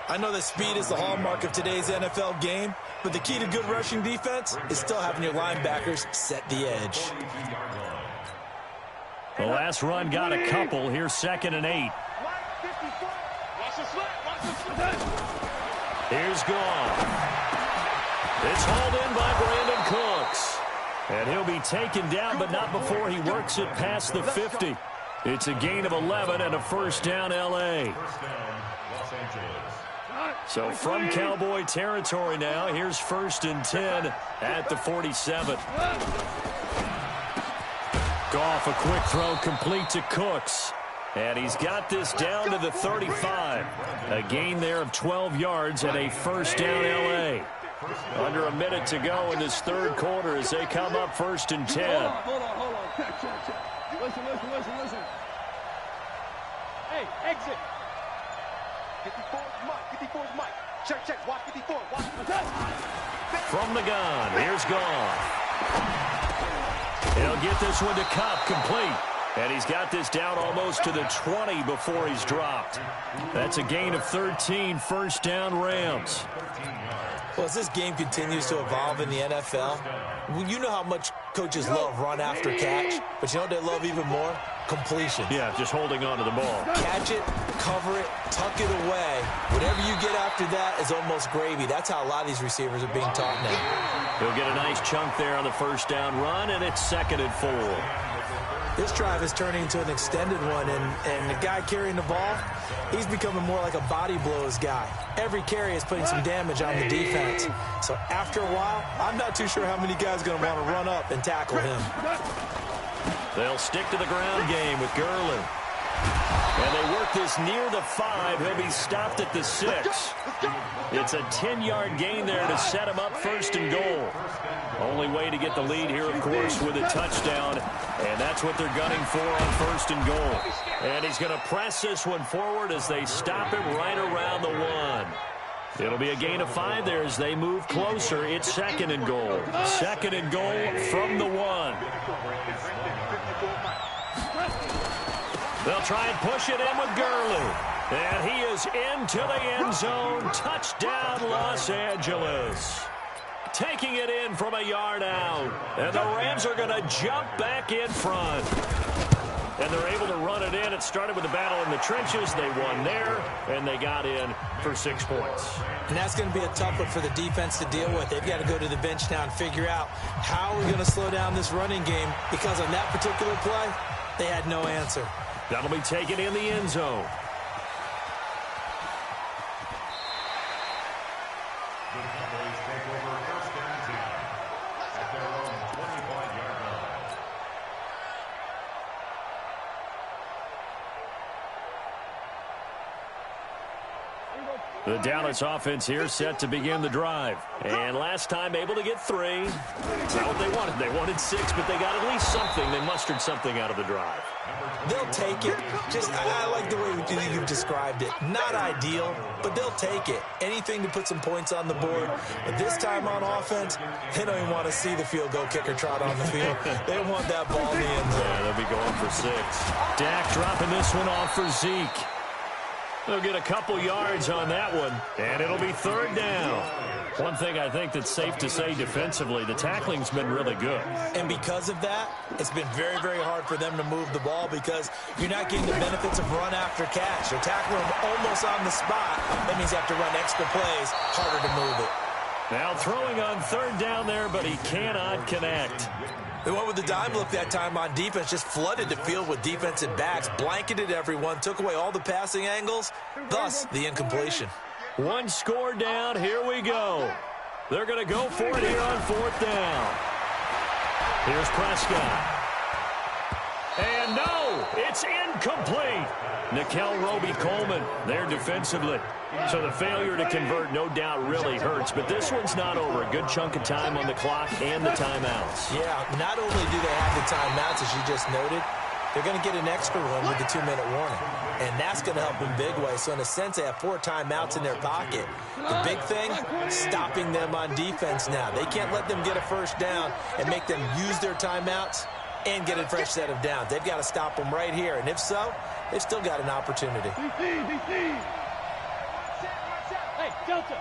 I know that speed is the hallmark of today's NFL game, but the key to good rushing defense is still having your linebackers set the edge. The last run got a couple. Here's 2nd and 8. Here's Goff. It's hauled in by Brandon Cooks. And he'll be taken down, but not before he works it past the 50. It's a gain of 11 and a 1st down, L.A. So from Cowboy territory now, here's 1st and 10 at the 47. Goff, a quick throw complete to Cooks. And he's got this down to the 35. A gain there of 12 yards and a 1st down, L.A. Under a minute to go in this 3rd quarter as they come up 1st and 10. Hold on. Check. Listen. Hey, exit. 54's Mike. Check. Watch 54. From the gun, here's Goff. He'll get this one to Kupp, complete. And he's got this down almost to the 20 before he's dropped. That's a gain of 13, 1st down Rams. Well, as this game continues to evolve in the NFL, you know how much coaches love run after catch, but you know what they love even more? Completion. Yeah, just holding on to the ball. Catch it, cover it, tuck it away. Whatever you get after that is almost gravy. That's how a lot of these receivers are being taught now. He'll get a nice chunk there on the 1st down run, and it's 2nd and 4. This drive is turning into an extended one, and the guy carrying the ball, he's becoming more like a body blows guy. Every carry is putting some damage on the defense. So after a while, I'm not too sure how many guys are going to want to run up and tackle him. They'll stick to the ground game with Gurley. And they work this near the 5. He'll be stopped at the 6. It's a 10-yard gain there to set him up 1st and goal. Only way to get the lead here, of course, with a touchdown. And that's what they're gunning for on 1st and goal. And he's going to press this one forward as they stop him right around the 1. It'll be a gain of 5 there as they move closer. It's 2nd and goal. 2nd and goal from the 1. They'll try and push it in with Gurley. And he is into the end zone. Touchdown, Los Angeles. Taking it in from a yard out. And the Rams are going to jump back in front. And they're able to run it in. It started with a battle in the trenches. They won there, and they got in for 6 points. And that's going to be a tough one for the defense to deal with. They've got to go to the bench now and figure out how we're going to slow down this running game, because on that particular play, they had no answer. That'll be taken in the end zone. The Dallas offense here set to begin the drive. And last time able to get 3. It's not what they wanted. They wanted 6, but they got at least something. They mustered something out of the drive. They'll take it. I like the way you've described it. Not ideal, but they'll take it. Anything to put some points on the board. But this time on offense, they don't even want to see the field goal kicker trot on the field. They want that ball in the end zone. Yeah, they'll be going for 6. Dak dropping this one off for Zeke. They'll get a couple yards on that one, and it'll be 3rd down. One thing I think that's safe to say defensively, the tackling's been really good. And because of that, it's been very, very hard for them to move the ball because you're not getting the benefits of run after catch. You're tackling them almost on the spot. That means you have to run extra plays, harder to move it. Now throwing on 3rd down there, but he cannot connect. They went with the dime look that time on defense, just flooded the field with defensive backs, blanketed everyone, took away all the passing angles, thus the incompletion. 1 score down, here we go. They're going to go for it here on 4th down. Here's Prescott. And no, it's incomplete. Nickel Roby-Coleman there defensively. So the failure to convert no doubt really hurts, but this one's not over. A good chunk of time on the clock and the timeouts. Yeah, not only do they have the timeouts, as you just noted, they're going to get an extra one with the 2-minute warning. And that's going to help in big way. So in a sense, they have 4 timeouts in their pocket. The big thing, stopping them on defense now. They can't let them get a 1st down and make them use their timeouts and get a fresh set of downs. They've got to stop them right here. And if so, they've still got an opportunity. Hey, Delta.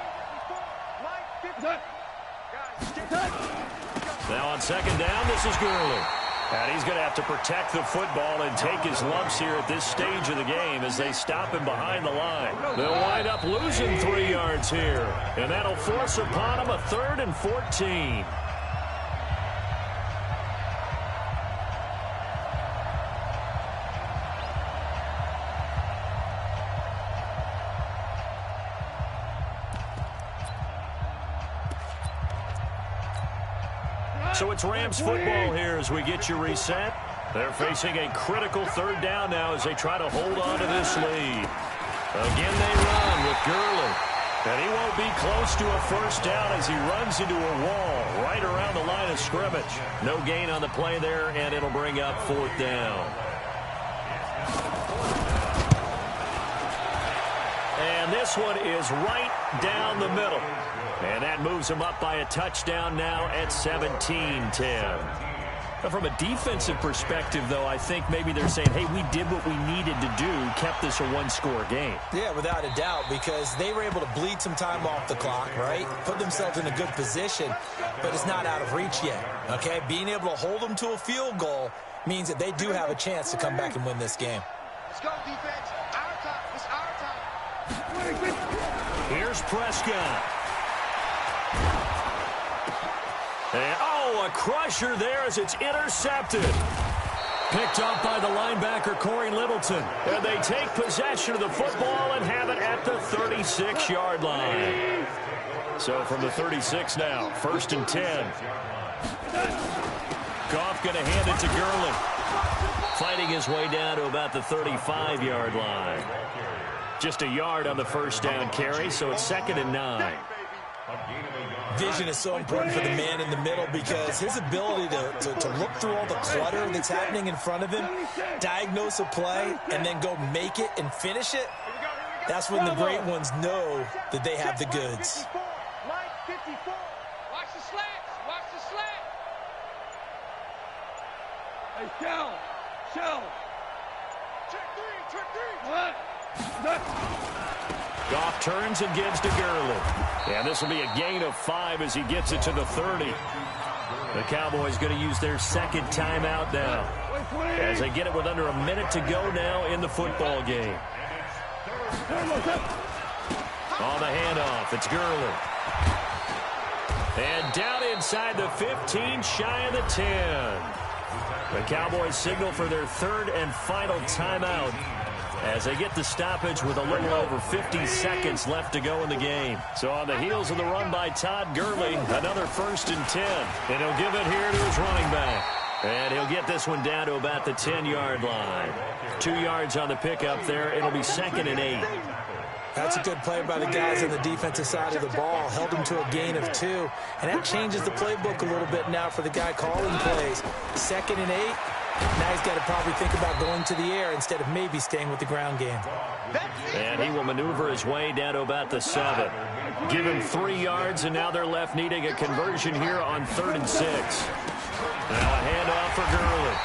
Now on 2nd down, this is Gurley. And he's going to have to protect the football and take his lumps here at this stage of the game as they stop him behind the line. They'll wind up losing 3 yards here. And that'll force upon him a 3rd and 14. So it's Rams football here as we get you reset. They're facing a critical 3rd down now as they try to hold on to this lead. Again they run with Gurley. And he won't be close to a 1st down as he runs into a wall right around the line of scrimmage. No gain on the play there, and it'll bring up 4th down. And this one is right down the middle. And that moves him up by a touchdown now at 17-10. From a defensive perspective, though, I think maybe they're saying, hey, we did what we needed to do, kept this a 1-score game. Yeah, without a doubt, because they were able to bleed some time off the clock, right? Put themselves in a good position, but it's not out of reach yet, okay? Being able to hold them to a field goal means that they do have a chance to come back and win this game. Let's go, defense. Our time. It's our time. Here's Prescott. And, a crusher there as it's intercepted. Picked up by the linebacker, Corey Littleton. And they take possession of the football and have it at the 36-yard line. So from the 36 now, 1st and 10. Goff going to hand it to Gurley. Fighting his way down to about the 35-yard line. Just a yard on the 1st down carry, so it's 2nd and 9. Vision is so important for the man in the middle because his ability to look through all the clutter that's happening in front of him, diagnose a play, and then go make it and finish it, that's when the great ones know that they have the goods. Mike 54. Watch the slants. Watch the slant. Hey, Shell. Check 3. What? Goff turns and gives to Gurley. And this will be a gain of 5 as he gets it to the 30. The Cowboys going to use their 2nd timeout now as they get it with under a minute to go now in the football game. On the handoff, it's Gurley. And down inside the 15, shy of the 10. The Cowboys signal for their 3rd and final timeout as they get the stoppage with a little over 50 seconds left to go in the game. So on the heels of the run by Todd Gurley, another 1st and 10. And he'll give it here to his running back. And he'll get this one down to about the 10-yard line. 2 yards on the pickup there. It'll be 2nd and 8. That's a good play by the guys on the defensive side of the ball. Held them to a gain of 2. And that changes the playbook a little bit now for the guy calling plays. 2nd and 8. Now he's got to probably think about going to the air instead of maybe staying with the ground game. And he will maneuver his way down to about the 7. Give him 3 yards, and now they're left needing a conversion here on 3rd and 6. Now a handoff for Gurley.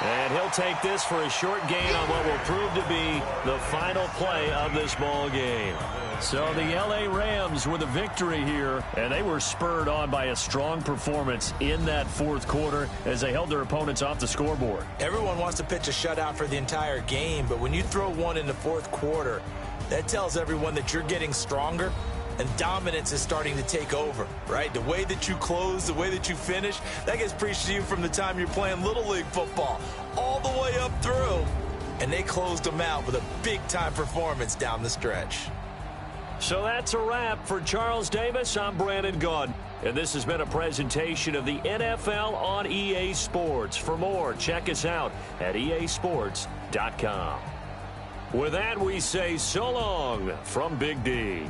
And he'll take this for a short gain on what will prove to be the final play of this ball game. So the L.A. Rams with a victory here, and they were spurred on by a strong performance in that 4th quarter as they held their opponents off the scoreboard. Everyone wants to pitch a shutout for the entire game, but when you throw one in the 4th quarter, that tells everyone that you're getting stronger and dominance is starting to take over, right? The way that you close, the way that you finish, that gets preached to you from the time you're playing Little League football all the way up through, and they closed them out with a big-time performance down the stretch. So that's a wrap for Charles Davis. I'm Brandon Gaudin, and this has been a presentation of the NFL on EA Sports. For more, check us out at easports.com. With that, we say so long from Big D.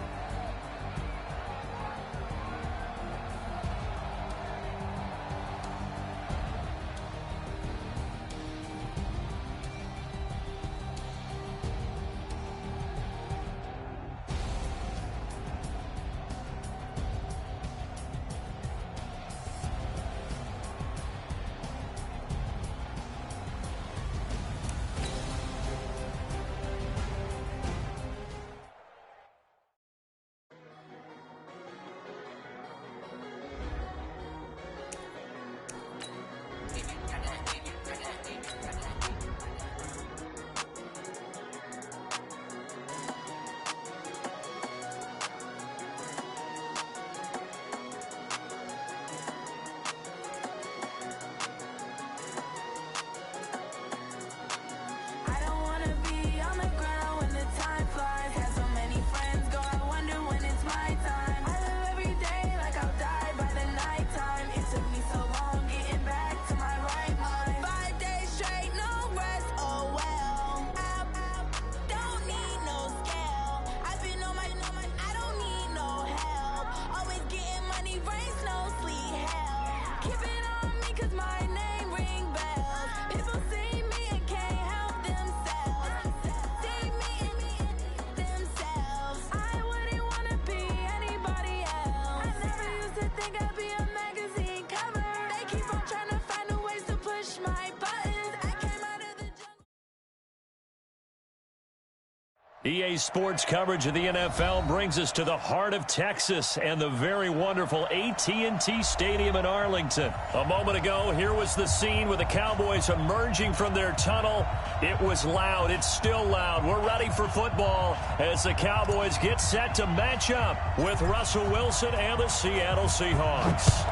EA Sports coverage of the NFL brings us to the heart of Texas and the very wonderful AT&T Stadium in Arlington. A moment ago, here was the scene with the Cowboys emerging from their tunnel. It was loud. It's still loud. We're ready for football as the Cowboys get set to match up with Russell Wilson and the Seattle Seahawks.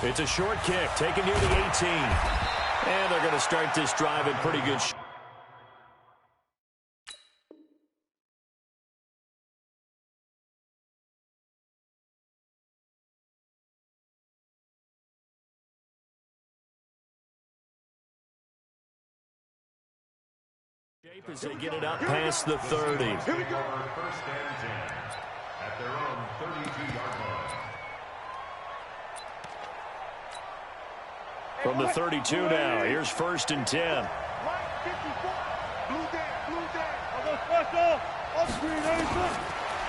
It's a short kick taken near the 18. And they're going to start this drive in pretty good shape. As they get it up past the 30. Here we go. First and 10 at their own 32-yard line. From the 32 now, here's 1st and 10.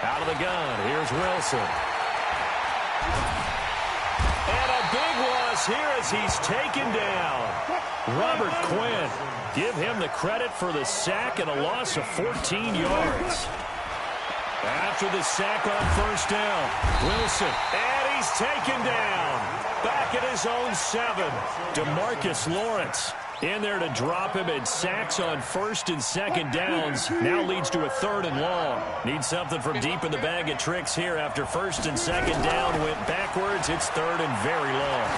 Out of the gun, here's Wilson. And a big loss here as he's taken down. Robert Quinn, give him the credit for the sack and a loss of 14 yards. After the sack on 1st down, Wilson, and he's taken down. Back at his own 7. DeMarcus Lawrence in there to drop him, and sacks on 1st and 2nd downs. Now leads to a 3rd and long. Needs something from deep in the bag of tricks here after 1st and 2nd down went backwards. It's 3rd and very long.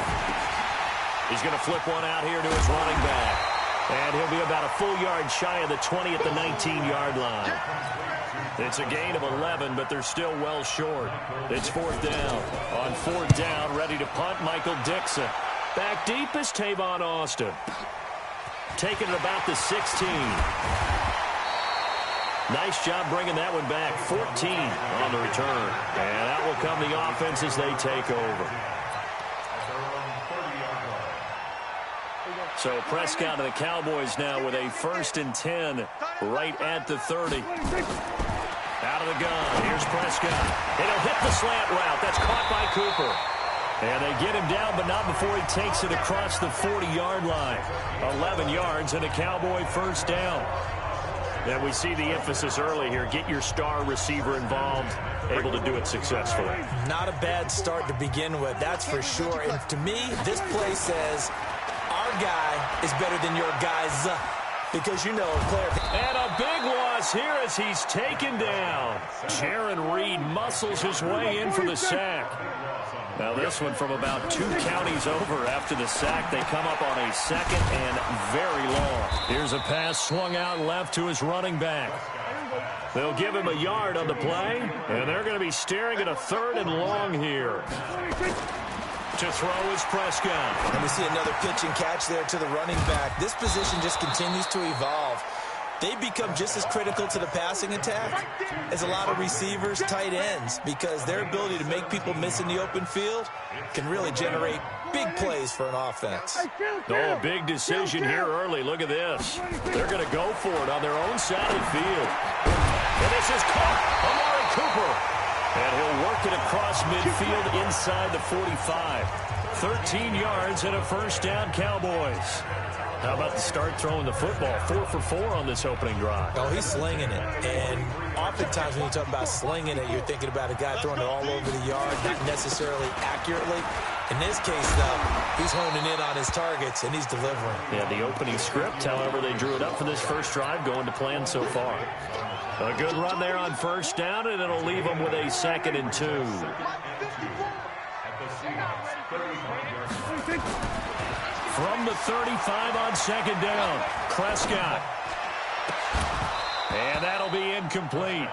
He's going to flip one out here to his running back. And he'll be about a full yard shy of the 20 at the 19-yard line. It's a gain of 11, but they're still well short. It's 4th down. On 4th down, ready to punt, Michael Dixon. Back deep is Tavon Austin. taken at about the 16. Nice job bringing that one back. 14 on the return. And out will come the offense as they take over. So Prescott and the Cowboys now with a 1st and 10 right at the 30. Out of the gun. Here's Prescott. And he'll hit the slant route. That's caught by Cooper. And they get him down, but not before he takes it across the 40-yard line. 11 yards and a Cowboy 1st down. And we see the emphasis early here. Get your star receiver involved, able to do it successfully. Not a bad start to begin with, that's for sure. And to me, this play says our guy is better than your guys. Because, you know, player. And a big loss here as he's taken down. Jaron Reed muscles his way in for the sack. Now this one from about 2 counties over after the sack. They come up on a 2nd and very long. Here's a pass swung out left to his running back. They'll give him a yard on the play, and they're going to be staring at a 3rd and long here. To throw is Prescott. And we see another pitch and catch there to the running back. This position just continues to evolve. They become just as critical to the passing attack as a lot of receivers, tight ends, because their ability to make people miss in the open field can really generate big plays for an offense. Oh, a big decision here early. Look at this. They're going to go for it on their own side of the field. And this is caught. Amari Cooper. And he'll work it across midfield inside the 45. 13 yards and a 1st down, Cowboys. How about the start throwing the football? 4 for 4 on this opening drive. Oh, he's slinging it. And oftentimes when you talk about slinging it, you're thinking about a guy throwing it all over the yard, not necessarily accurately. In this case, though, he's honing in on his targets, and he's delivering. Yeah, the opening script, however, they drew it up for this first drive, going to plan so far. A good run there on 1st down, and it'll leave them with a 2nd and 2. From the 35 on 2nd down, Prescott. And that'll be incomplete.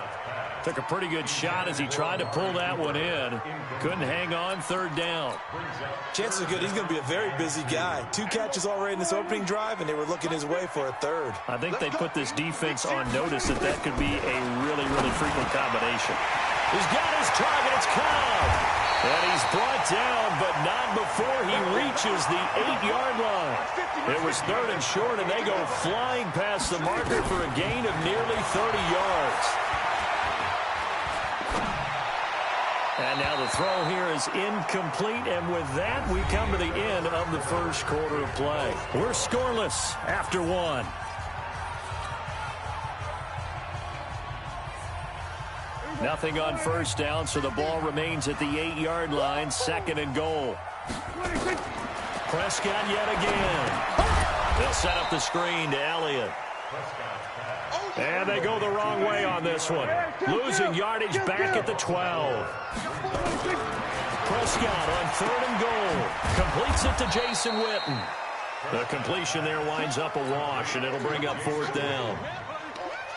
Took a pretty good shot as he tried to pull that one in. Couldn't hang on, 3rd down. Chances are good he's going to be a very busy guy. 2 catches already in this opening drive, and they were looking his way for a 3rd. I think they put this defense on notice that could be a really, really frequent combination. He's got his target. It's Cobb. And he's brought down, but not before he reaches the 8-yard line. It was 3rd and short, and they go flying past the marker for a gain of nearly 30 yards. And now the throw here is incomplete, and with that, we come to the end of the first quarter of play. We're scoreless after 1. Nothing on 1st down, so the ball remains at the 8-yard line, 2nd and goal. Prescott yet again. They'll set up the screen to Elliott. And they go the wrong way on this one. Losing yardage back at the 12. Prescott on 3rd and goal. Completes it to Jason Witten. The completion there winds up a wash, and it'll bring up 4th down.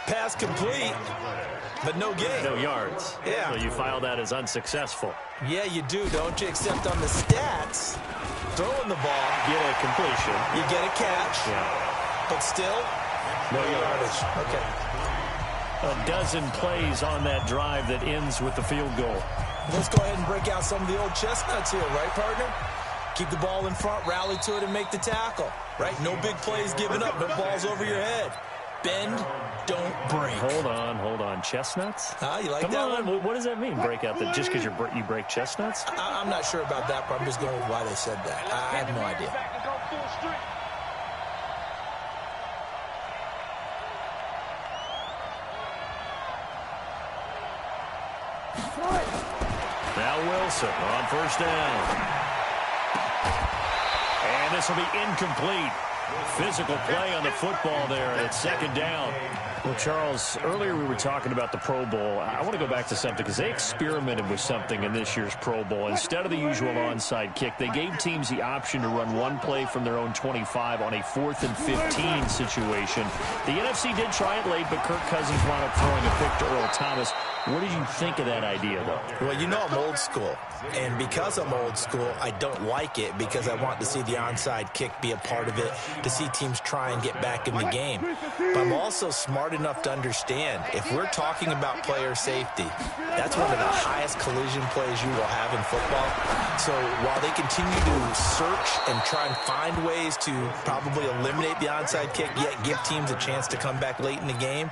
Pass complete, but no gain. No yards. Yeah. So you file that as unsuccessful. Yeah, you do, don't you? Except on the stats, throwing the ball, get a completion. You get a catch. Yeah. But still, no yardage. Okay. A dozen plays on that drive that ends with the field goal. Let's go ahead and break out some of the old chestnuts here, right, partner? Keep the ball in front, rally to it, and make the tackle, right? No big plays given up, no balls over your head. Bend, don't break. Hold on. Chestnuts? You like that one? What does that mean, break out? Just because you break chestnuts? I'm not sure about that, but I'm just going with why they said that. I have no idea. Now Wilson on 1st down. And this will be incomplete. Physical play on the football there, and it's 2nd down. Well, Charles, earlier we were talking about the Pro Bowl. I want to go back to something because they experimented with something in this year's Pro Bowl. Instead of the usual onside kick, they gave teams the option to run one play from their own 25 on a 4th and 15 situation. The NFC did try it late, but Kirk Cousins wound up throwing a pick to Earl Thomas. What did you think of that idea, though? Well, you know I'm old school. And because I'm old school, I don't like it because I want to see the onside kick be a part of it, to see teams try and get back in the game. But I'm also smart enough to understand if we're talking about player safety, that's one of the highest collision plays you will have in football. So while they continue to search and try and find ways to probably eliminate the onside kick, yet give teams a chance to come back late in the game,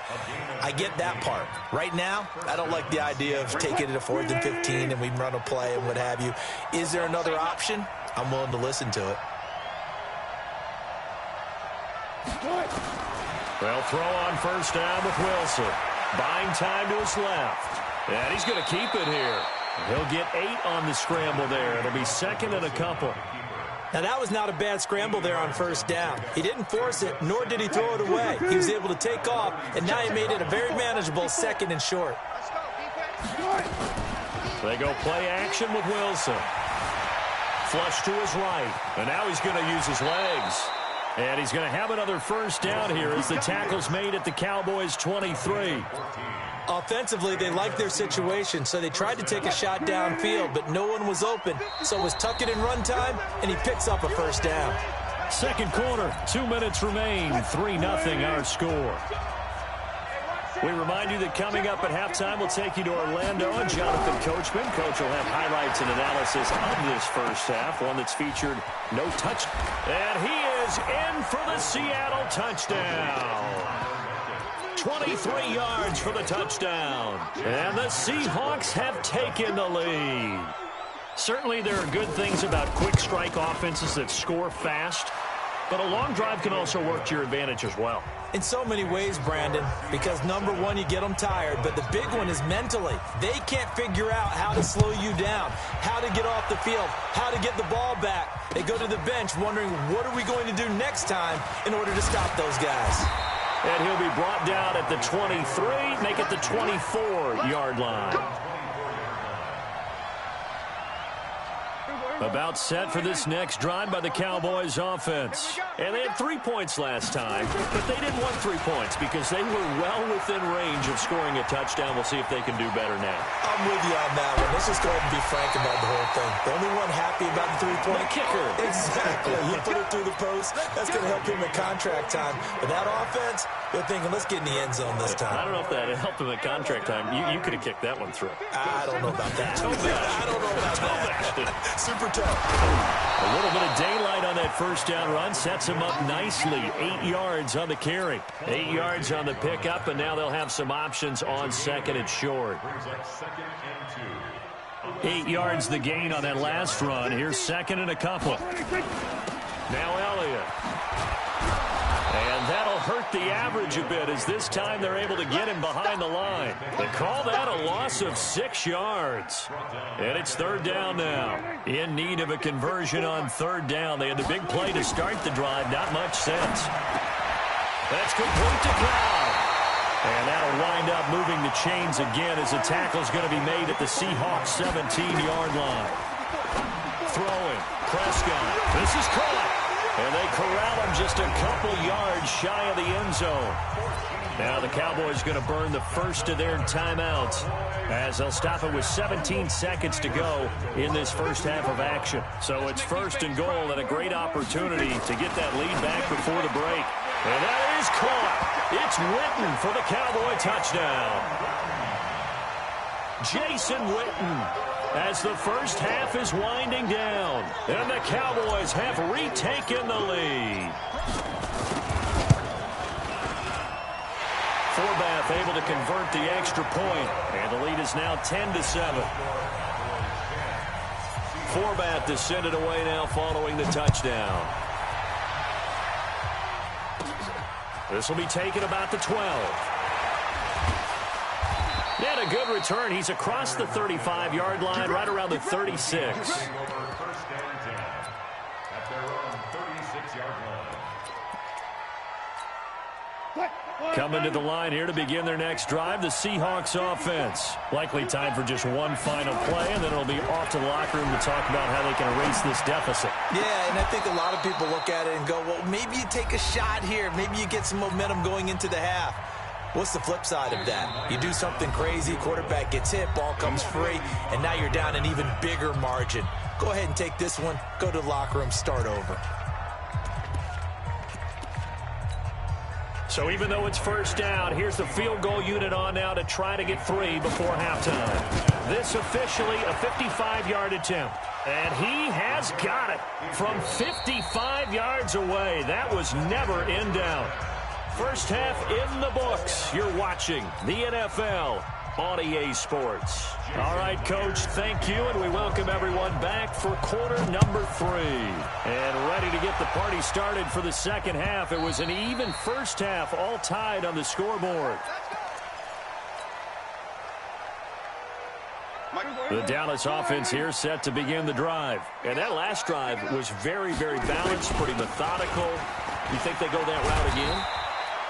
I get that part. Right now, I don't like the idea of taking it to 4th and 15 and we run a play and what have you. Is there another option? I'm willing to listen to it. They'll throw on first down with Wilson. Buying time to his left. And he's going to keep it here. He'll get 8 on the scramble there. It'll be 2nd and a couple. Now, that was not a bad scramble there on first down. He didn't force it, nor did he throw it away. He was able to take off, and now he made it a very manageable 2nd and short. They go play action with Wilson. Flush to his right, and now he's going to use his legs. And he's going to have another first down here as the tackle's made at the Cowboys' 23. Offensively, they liked their situation, so they tried to take a shot downfield, but no one was open. So it was tuck it in run time, and he picks up a first down. Second quarter, 2 minutes remain, 3-0 our score. We remind you that coming up at halftime, we'll take you to Orlando and Jonathan Coachman. Coach will have highlights and analysis of this first half, one that's featured no touch. And he is in for the Seattle touchdown. 23 yards for the touchdown. And the Seahawks have taken the lead. Certainly there are good things about quick strike offenses that score fast, but a long drive can also work to your advantage as well. In so many ways, Brandon, because number one, you get them tired, but the big one is mentally. They can't figure out how to slow you down, how to get off the field, how to get the ball back. They go to the bench wondering, what are we going to do next time in order to stop those guys? And he'll be brought down at the 23, make it the 24-yard line. About set for this next drive by the Cowboys offense. And they had 3 points last time, but they didn't want 3 points because they were well within range of scoring a touchdown. We'll see if they can do better now. I'm with you on that one. Let's just go ahead and be frank about the whole thing. The only one happy about the 3-point kicker. Exactly. He put it through the post. That's going to help him at contract time. But that offense, they're thinking, let's get in the end zone this time. I don't know if that helped him at contract time. You could have kicked that one through. I don't know about that. I don't know about that. Super tough. A little bit of daylight on that first down run sets him up nicely. 8 yards on the carry. 8 yards on the pickup, and now they'll have some options on 2nd and short. 8 yards the gain on that last run. Here's 2nd and a couple. Now Elliott. And that'll hurt the average a bit as this time they're able to get him behind the line. They call that a loss of 6 yards. And it's 3rd down now. In need of a conversion on 3rd down. They had the big play to start the drive. Not much sense. That's complete to Cloud. And that'll wind up moving the chains again as the tackle's going to be made at the Seahawks 17-yard line. Throwing. Prescott. This is caught. And they corral him just a couple yards shy of the end zone. Now the Cowboys going to burn the first of their timeouts as they'll stop it with 17 seconds to go in this first half of action. So it's 1st and goal and a great opportunity to get that lead back before the break. And that is caught. It's Witten for the Cowboy touchdown. Jason Witten. As the first half is winding down, and the Cowboys have retaken the lead. Forbath able to convert the extra point, and the lead is now 10-7. Forbath to send it away now following the touchdown. This will be taken about the 12. And a good return. He's across the 35-yard line, right around the 36. Coming to the line here to begin their next drive, the Seahawks offense. Likely time for just one final play, and then it'll be off to the locker room to talk about how they can erase this deficit. Yeah, and I think a lot of people look at it and go, well, maybe you take a shot here. Maybe you get some momentum going into the half. What's the flip side of that? You do something crazy, quarterback gets hit, ball comes free, and now you're down an even bigger margin. Go ahead and take this one, go to the locker room, start over. So even though it's first down, here's the field goal unit on now to try to get 3 before halftime. This officially a 55-yard attempt. And he has got it from 55 yards away. That was never in doubt. First half in the books. You're watching the NFL on EA Sports. All right, Coach, thank you, and we welcome everyone back for quarter number 3. And ready to get the party started for the second half. It was an even first half, all tied on the scoreboard. The Dallas offense here set to begin the drive. And that last drive was very, very balanced, pretty methodical. You think they go that route again?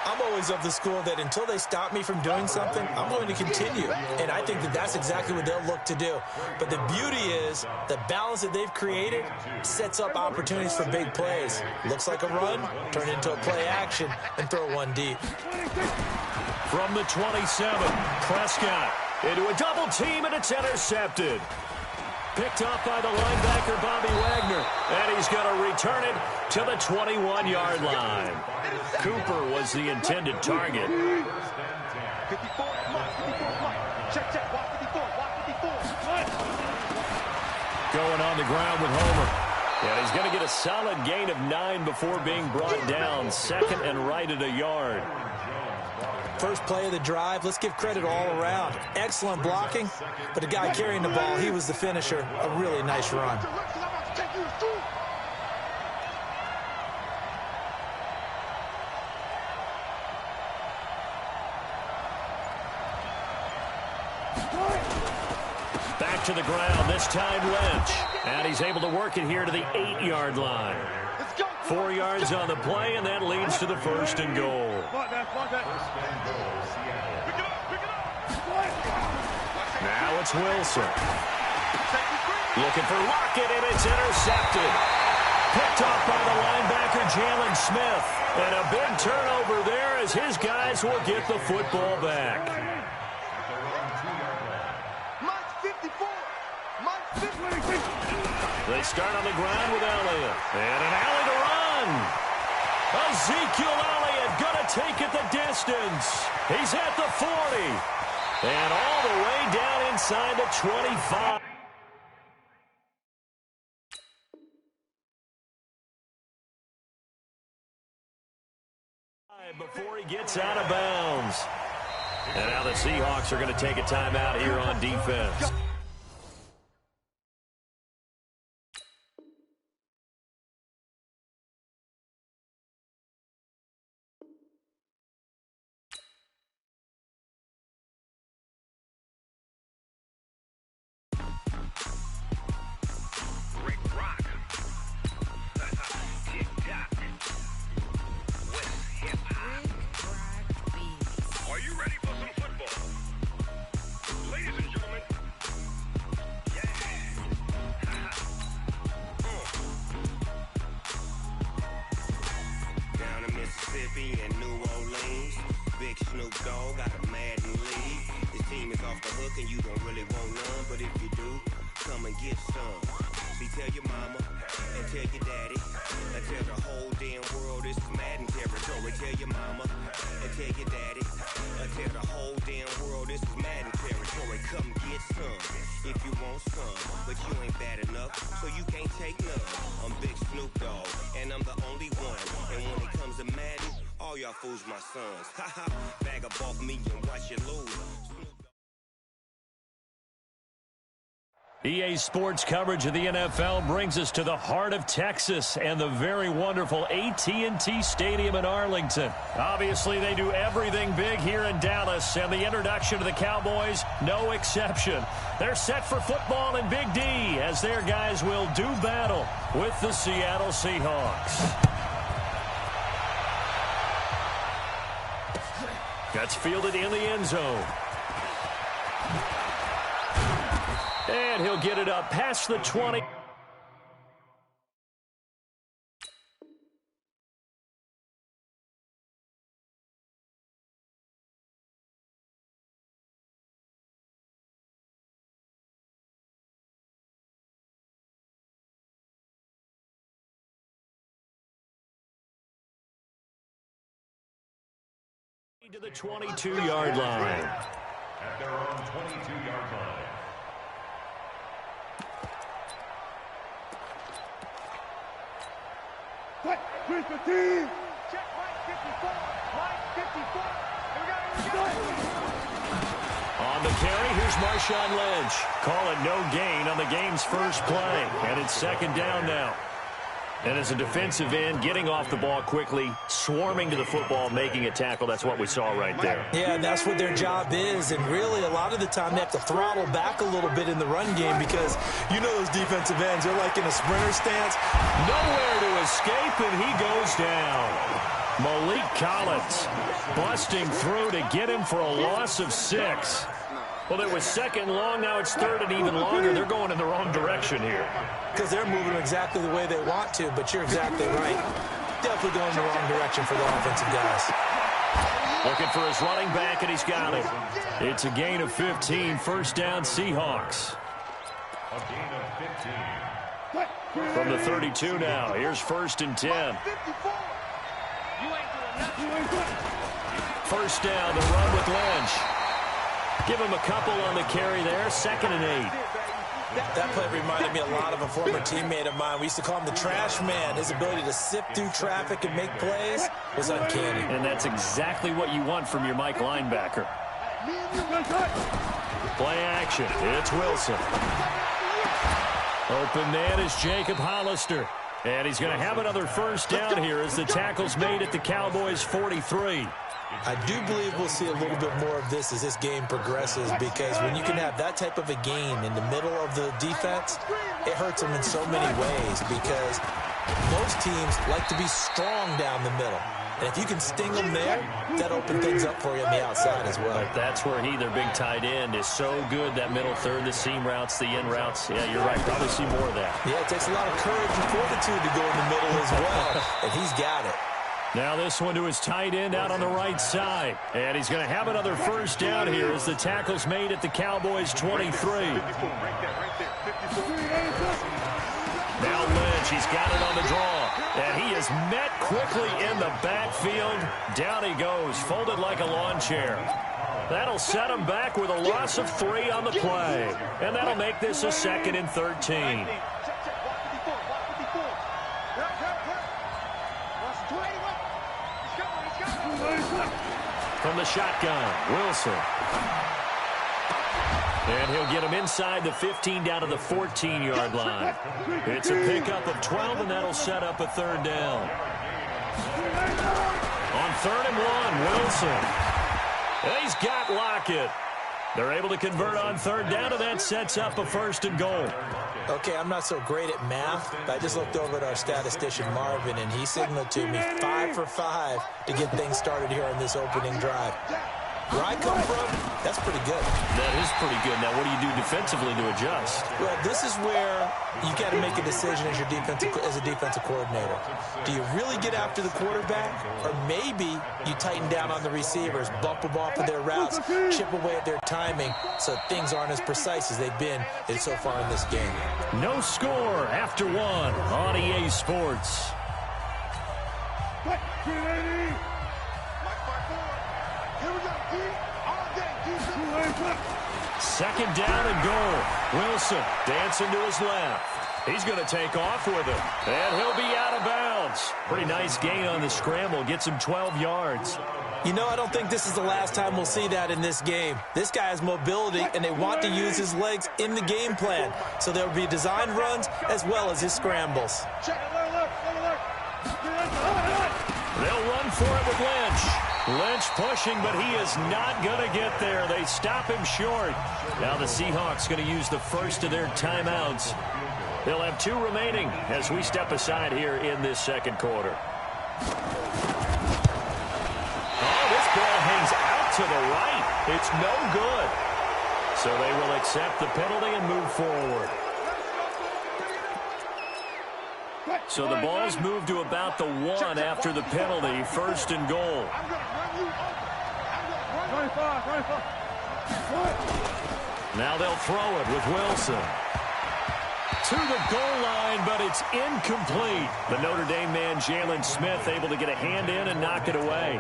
I'm always of the school that until they stop me from doing something, I'm going to continue. And I think that that's exactly what they'll look to do. But the beauty is the balance that they've created sets up opportunities for big plays. Looks like a run, turn it into a play action, and throw one deep. From the 27, Prescott into a double team, and it's intercepted. Picked up by the linebacker, Bobby Wagner. And he's going to return it to the 21-yard line. Cooper was the intended target. 54, check, walk 54, walk 54. Going on the ground with Homer. And he's going to get a solid gain of 9 before being brought down. Second and right at a yard. First play of the drive, let's give credit all around. Excellent blocking, but the guy carrying the ball, he was the finisher. A really nice run. Back to the ground, this time Lynch. And he's able to work it here to the 8-yard line. 4 yards on the play, and that leads to the first and goal. Now it's Wilson. Looking for Lockett, and it's intercepted. Picked off by the linebacker, Jalen Smith. And a big turnover there as his guys will get the football back. They start on the ground with Elliott. And an alley to run. Ezekiel Elliott going to take it the distance. He's at the 40. And all the way down inside the 25. Before he gets out of bounds. And now the Seahawks are going to take a timeout here on defense. And New Orleans, Big Snoop Dogg got a Madden league. This team is off the hook and you don't really want none, but if you do, come and get some. See, tell your mama and tell your daddy, and tell the whole damn world this is Madden territory. Tell your mama and tell your daddy, and tell the whole damn world this is Madden territory. Come get some if you want some, but you ain't bad enough, so you can't take none. I'm Big Snoop Dogg, and I'm the only one. And when it comes to Madden, all y'all fools my sons. Haha, bag up off me and watch you lose. EA Sports coverage of the NFL brings us to the heart of Texas and the very wonderful AT&T Stadium in Arlington. Obviously, they do everything big here in Dallas, and the introduction to the Cowboys, no exception. They're set for football in Big D as their guys will do battle with the Seattle Seahawks. That's fielded in the end zone. And he'll get it up past the 20. To the 22-yard line. At their own 22-yard line. Where's the team? Check line 54. Line 54. Here we go. On the carry, here's Marshawn Lynch. Call it no gain on the game's first play. And it's second down now. And as a defensive end, getting off the ball quickly, swarming to the football, making a tackle, that's what we saw right there. Yeah, and that's what their job is. And really, a lot of the time, they have to throttle back a little bit in the run game because you know those defensive ends, they're like in a sprinter stance. Nowhere to escape, and he goes down. Malik Collins busting through to get him for a loss of 6. Well, it was second long. Now it's third and even longer. They're going in the wrong direction here. Because they're moving exactly the way they want to, but you're exactly right. Definitely going in the wrong direction for the offensive guys. Looking for his running back, and he's got it. It's a gain of 15. First down, Seahawks. A gain of 15. From the 32 now. Here's first and 10. First down, the run with Lynch. Give him a couple on the carry there. Second and 8. That play reminded me a lot of a former teammate of mine. We used to call him the trash man. His ability to sift through traffic and make plays was uncanny. And that's exactly what you want from your Mike linebacker. Play action. It's Wilson. Open man is Jacob Hollister. And he's going to have another first down here as the tackle's made at the Cowboys' 43. I do believe we'll see a little bit more of this as this game progresses, because when you can have that type of a gain in the middle of the defense, it hurts them in so many ways, because most teams like to be strong down the middle. And if you can sting them there, that opens things up for you on the outside as well. But that's where their big tight end, is so good, that middle third, the seam routes, the in routes. Yeah, you're right. Probably see more of that. Yeah, it takes a lot of courage and fortitude to go in the middle as well, and he's got it. Now this one to his tight end out on the right side. And he's going to have another first down here as the tackle's made at the Cowboys' 23. Now Lynch, he's got it on the draw. And he is met quickly in the backfield. Down he goes, folded like a lawn chair. That'll set him back with a loss of 3 on the play. And that'll make this a second and 13. From the shotgun, Wilson. And he'll get him inside the 15 down to the 14-yard line. It's a pickup of 12, and that'll set up a third down. On 3rd and 1, Wilson. And he's got Lockett. They're able to convert on 3rd down, and that sets up a 1st and goal. Okay, I'm not so great at math, but I just looked over at our statistician, Marvin, and he signaled to me 5 for 5 to get things started here on this opening drive. Where I come from, that's pretty good. That is pretty good. Now, what do you do defensively to adjust? Well, this is where you got to make a decision as a defensive coordinator. Do you really get after the quarterback, or maybe you tighten down on the receivers, bump them off of their routes, chip away at their timing, so things aren't as precise as they've been so far in this game. No score after 1 on EA Sports. Second down and goal. Wilson dancing to his left. He's going to take off with it. And he'll be out of bounds. Pretty nice gain on the scramble. Gets him 12 yards. You know, I don't think this is the last time we'll see that in this game. This guy has mobility, and they want to use his legs in the game plan. So there will be designed runs as well as his scrambles. They'll run for it with Lynch. Lynch pushing, but he is not going to get there. They stop him short. Now the Seahawks going to use the first of their timeouts. They'll have 2 remaining as we step aside here in this second quarter. Oh, this ball hangs out to the right. It's no good. So they will accept the penalty and move forward. So the ball's moved to about the 1 after the penalty. 1st and goal. Now they'll throw it with Wilson. To the goal line, but it's incomplete. The Notre Dame man, Jalen Smith, able to get a hand in and knock it away.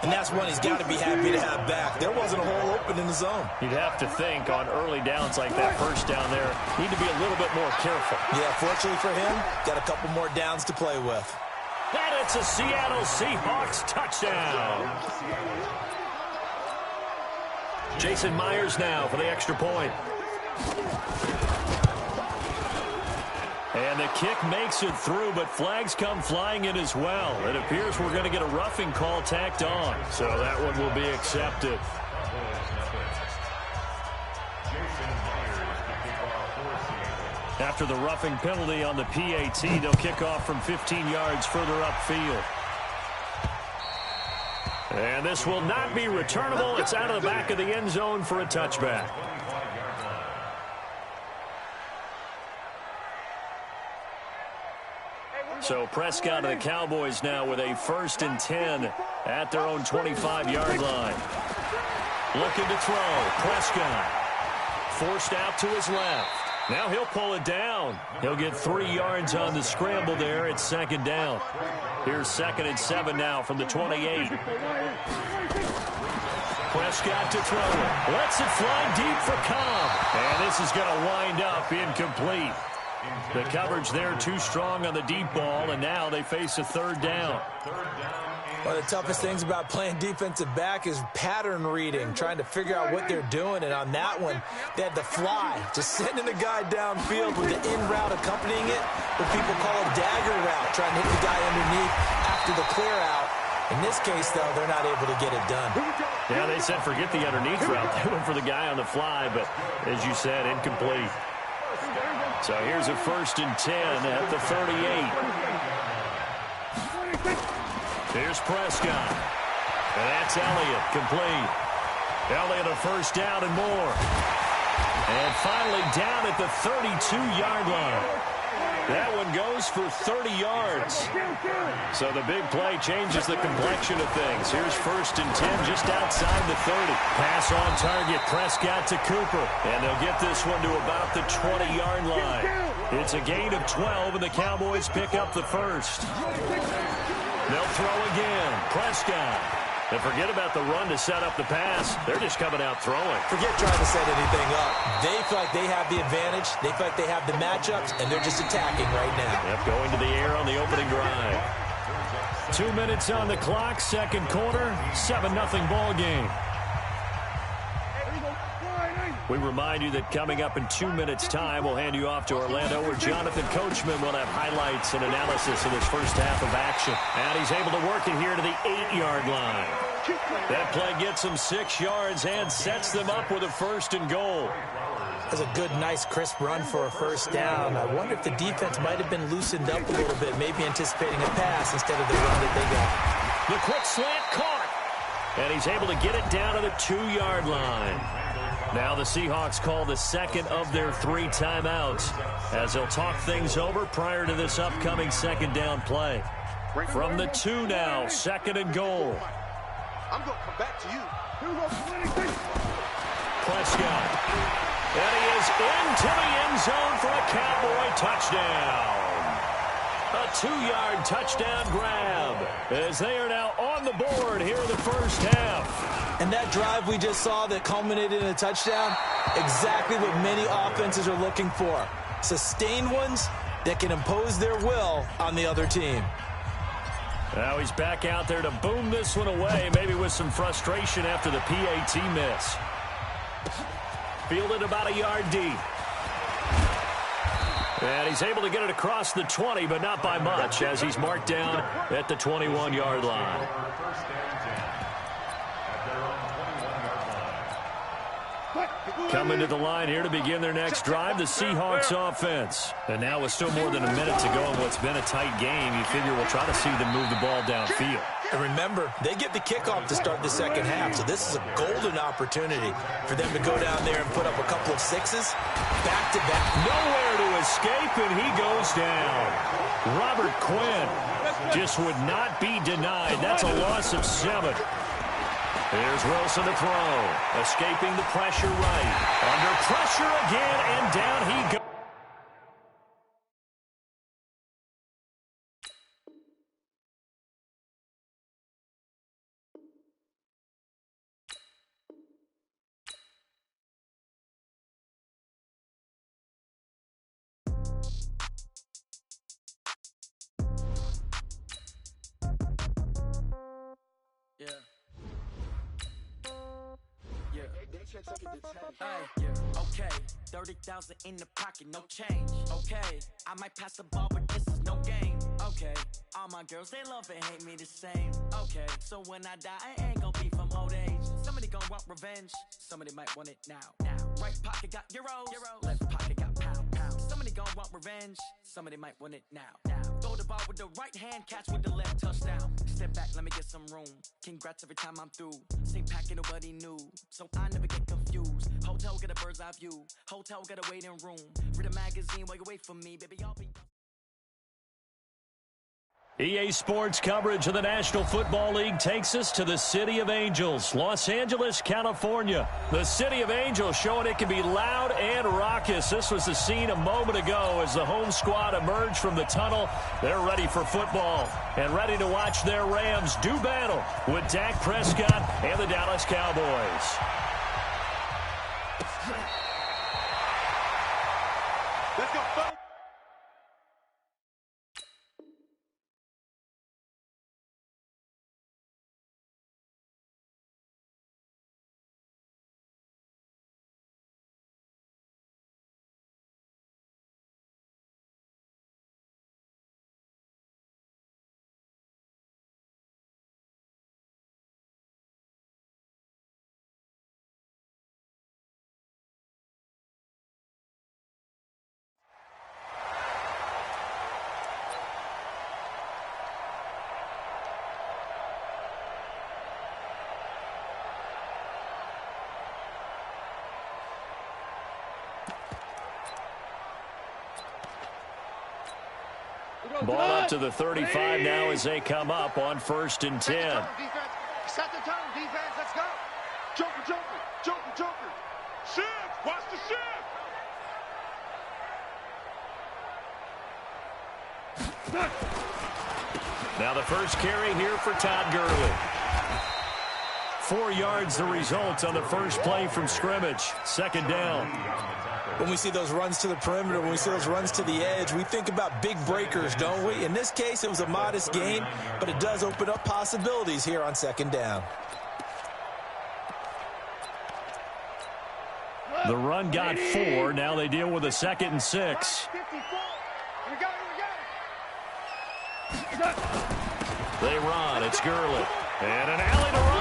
And that's one he's got to be happy to have back. There wasn't a hole open in the zone. You'd have to think on early downs like that first down there, need to be a little bit more careful. Yeah, fortunately for him, got a couple more downs to play with. And it's a Seattle Seahawks touchdown. Jason Myers now for the extra point. And the kick makes it through, but flags come flying in as well. It appears we're going to get a roughing call tacked on, so that one will be accepted. After the roughing penalty on the PAT, they'll kick off from 15 yards further upfield. And this will not be returnable. It's out of the back of the end zone for a touchback. So Prescott and the Cowboys now with a 1st and 10 at their own 25-yard line. Looking to throw. Prescott forced out to his left. Now he'll pull it down. He'll get 3 yards on the scramble there. It's 2nd down. Here's 2nd and 7 now from the 28. Prescott to throw it. Lets it fly deep for Cobb. And this is going to wind up incomplete. The coverage there too strong on the deep ball, and now they face a 3rd down. One of the toughest things about playing defensive back is pattern reading, trying to figure out what they're doing. And on that one, they had to fly, just sending the guy downfield with the in route accompanying it, what people call a dagger route, trying to hit the guy underneath after the clear out. In this case, though, they're not able to get it done. Yeah, they said forget the underneath route. They went for the guy on the fly, but as you said, incomplete. So here's a 1st and 10 at the 38. Here's Prescott. And that's Elliott, complete. Elliott a 1st down and more. And finally down at the 32-yard line. That one goes for 30 yards. So the big play changes the complexion of things. Here's 1st and 10 just outside the 30. Pass on target, Prescott to Cooper. And they'll get this one to about the 20-yard line. It's a gain of 12, and the Cowboys pick up the 1st. They'll throw again. Prescott. And forget about the run to set up the pass. They're just coming out throwing. Forget trying to set anything up. They feel like they have the advantage. They feel like they have the matchups, and they're just attacking right now. Yep, going to the air on the opening drive. 2 minutes on the clock, 2nd quarter, 7-0 ball game. We remind you that coming up in 2 minutes' time, we'll hand you off to Orlando, where Jonathan Coachman will have highlights and analysis of this first half of action. And he's able to work it here to the 8-yard line. That play gets him 6 yards and sets them up with a 1st and goal. That's a good, nice, crisp run for a 1st down. I wonder if the defense might have been loosened up a little bit, maybe anticipating a pass instead of the run that they got. The quick slant caught. And he's able to get it down to the 2-yard line. Now the Seahawks call the 2nd of their 3 timeouts as they'll talk things over prior to this upcoming 2nd down play. From the 2 now, 2nd and goal. I'm going to come back to you. Prescott. And he is into the end zone for a Cowboy touchdown. A 2-yard touchdown grab as they are now on the board here in the first half. And that drive we just saw that culminated in a touchdown, exactly what many offenses are looking for. Sustained ones that can impose their will on the other team. Now he's back out there to boom this one away, maybe with some frustration after the PAT miss. Fielded about a yard deep. And he's able to get it across the 20, but not by much, as he's marked down at the 21-yard line. Coming to the line here to begin their next drive, the Seahawks offense. And now with still more than a minute to go in what's been a tight game, you figure we'll try to see them move the ball downfield. And remember, they get the kickoff to start the 2nd half, so this is a golden opportunity for them to go down there and put up a couple of 6s back-to-back. Nowhere to escape, and he goes down. Robert Quinn just would not be denied. That's a loss of 7. Here's Wilson to throw. Escaping the pressure right. Under pressure again, and down he goes. Okay, 30,000 in the pocket, no change. Okay, I might pass the ball, but this is no game. Okay, all my girls, they love and hate me the same. Okay, so when I die, I ain't gonna be from old age. Somebody gonna want revenge, somebody might want it now. Right pocket got euros, left pocket got pounds. Somebody gonna want revenge, somebody might want it now. Throw the ball with the right hand, catch with the left, touchdown. Step back, let me get some room. Congrats every time I'm through. Same packet, nobody knew, so I never get confused. Hotel get a bird's eye view. Hotel got a waiting room. Read a magazine while you wait for me, baby. I'll be. EA Sports coverage of the National Football League takes us to the City of Angels, Los Angeles, California. The City of Angels showing it can be loud and raucous. This was the scene a moment ago as the home squad emerged from the tunnel. They're ready for football and ready to watch their Rams do battle with Dak Prescott and the Dallas Cowboys. Let's go, folks. Ball up to the 35 now as they come up on 1st and 10. Set the tone, defense. Let's go. Joker. Shift. Watch the shift. Now the first carry here for Todd Gurley. 4 yards the result on the first play from scrimmage. 2nd down. When we see those runs to the perimeter, when we see those runs to the edge, we think about big breakers, don't we? In this case, it was a modest gain, but it does open up possibilities here on 2nd down. The run got 4. Now they deal with a 2nd and 6. They run. It's Gurley. And an alley to run.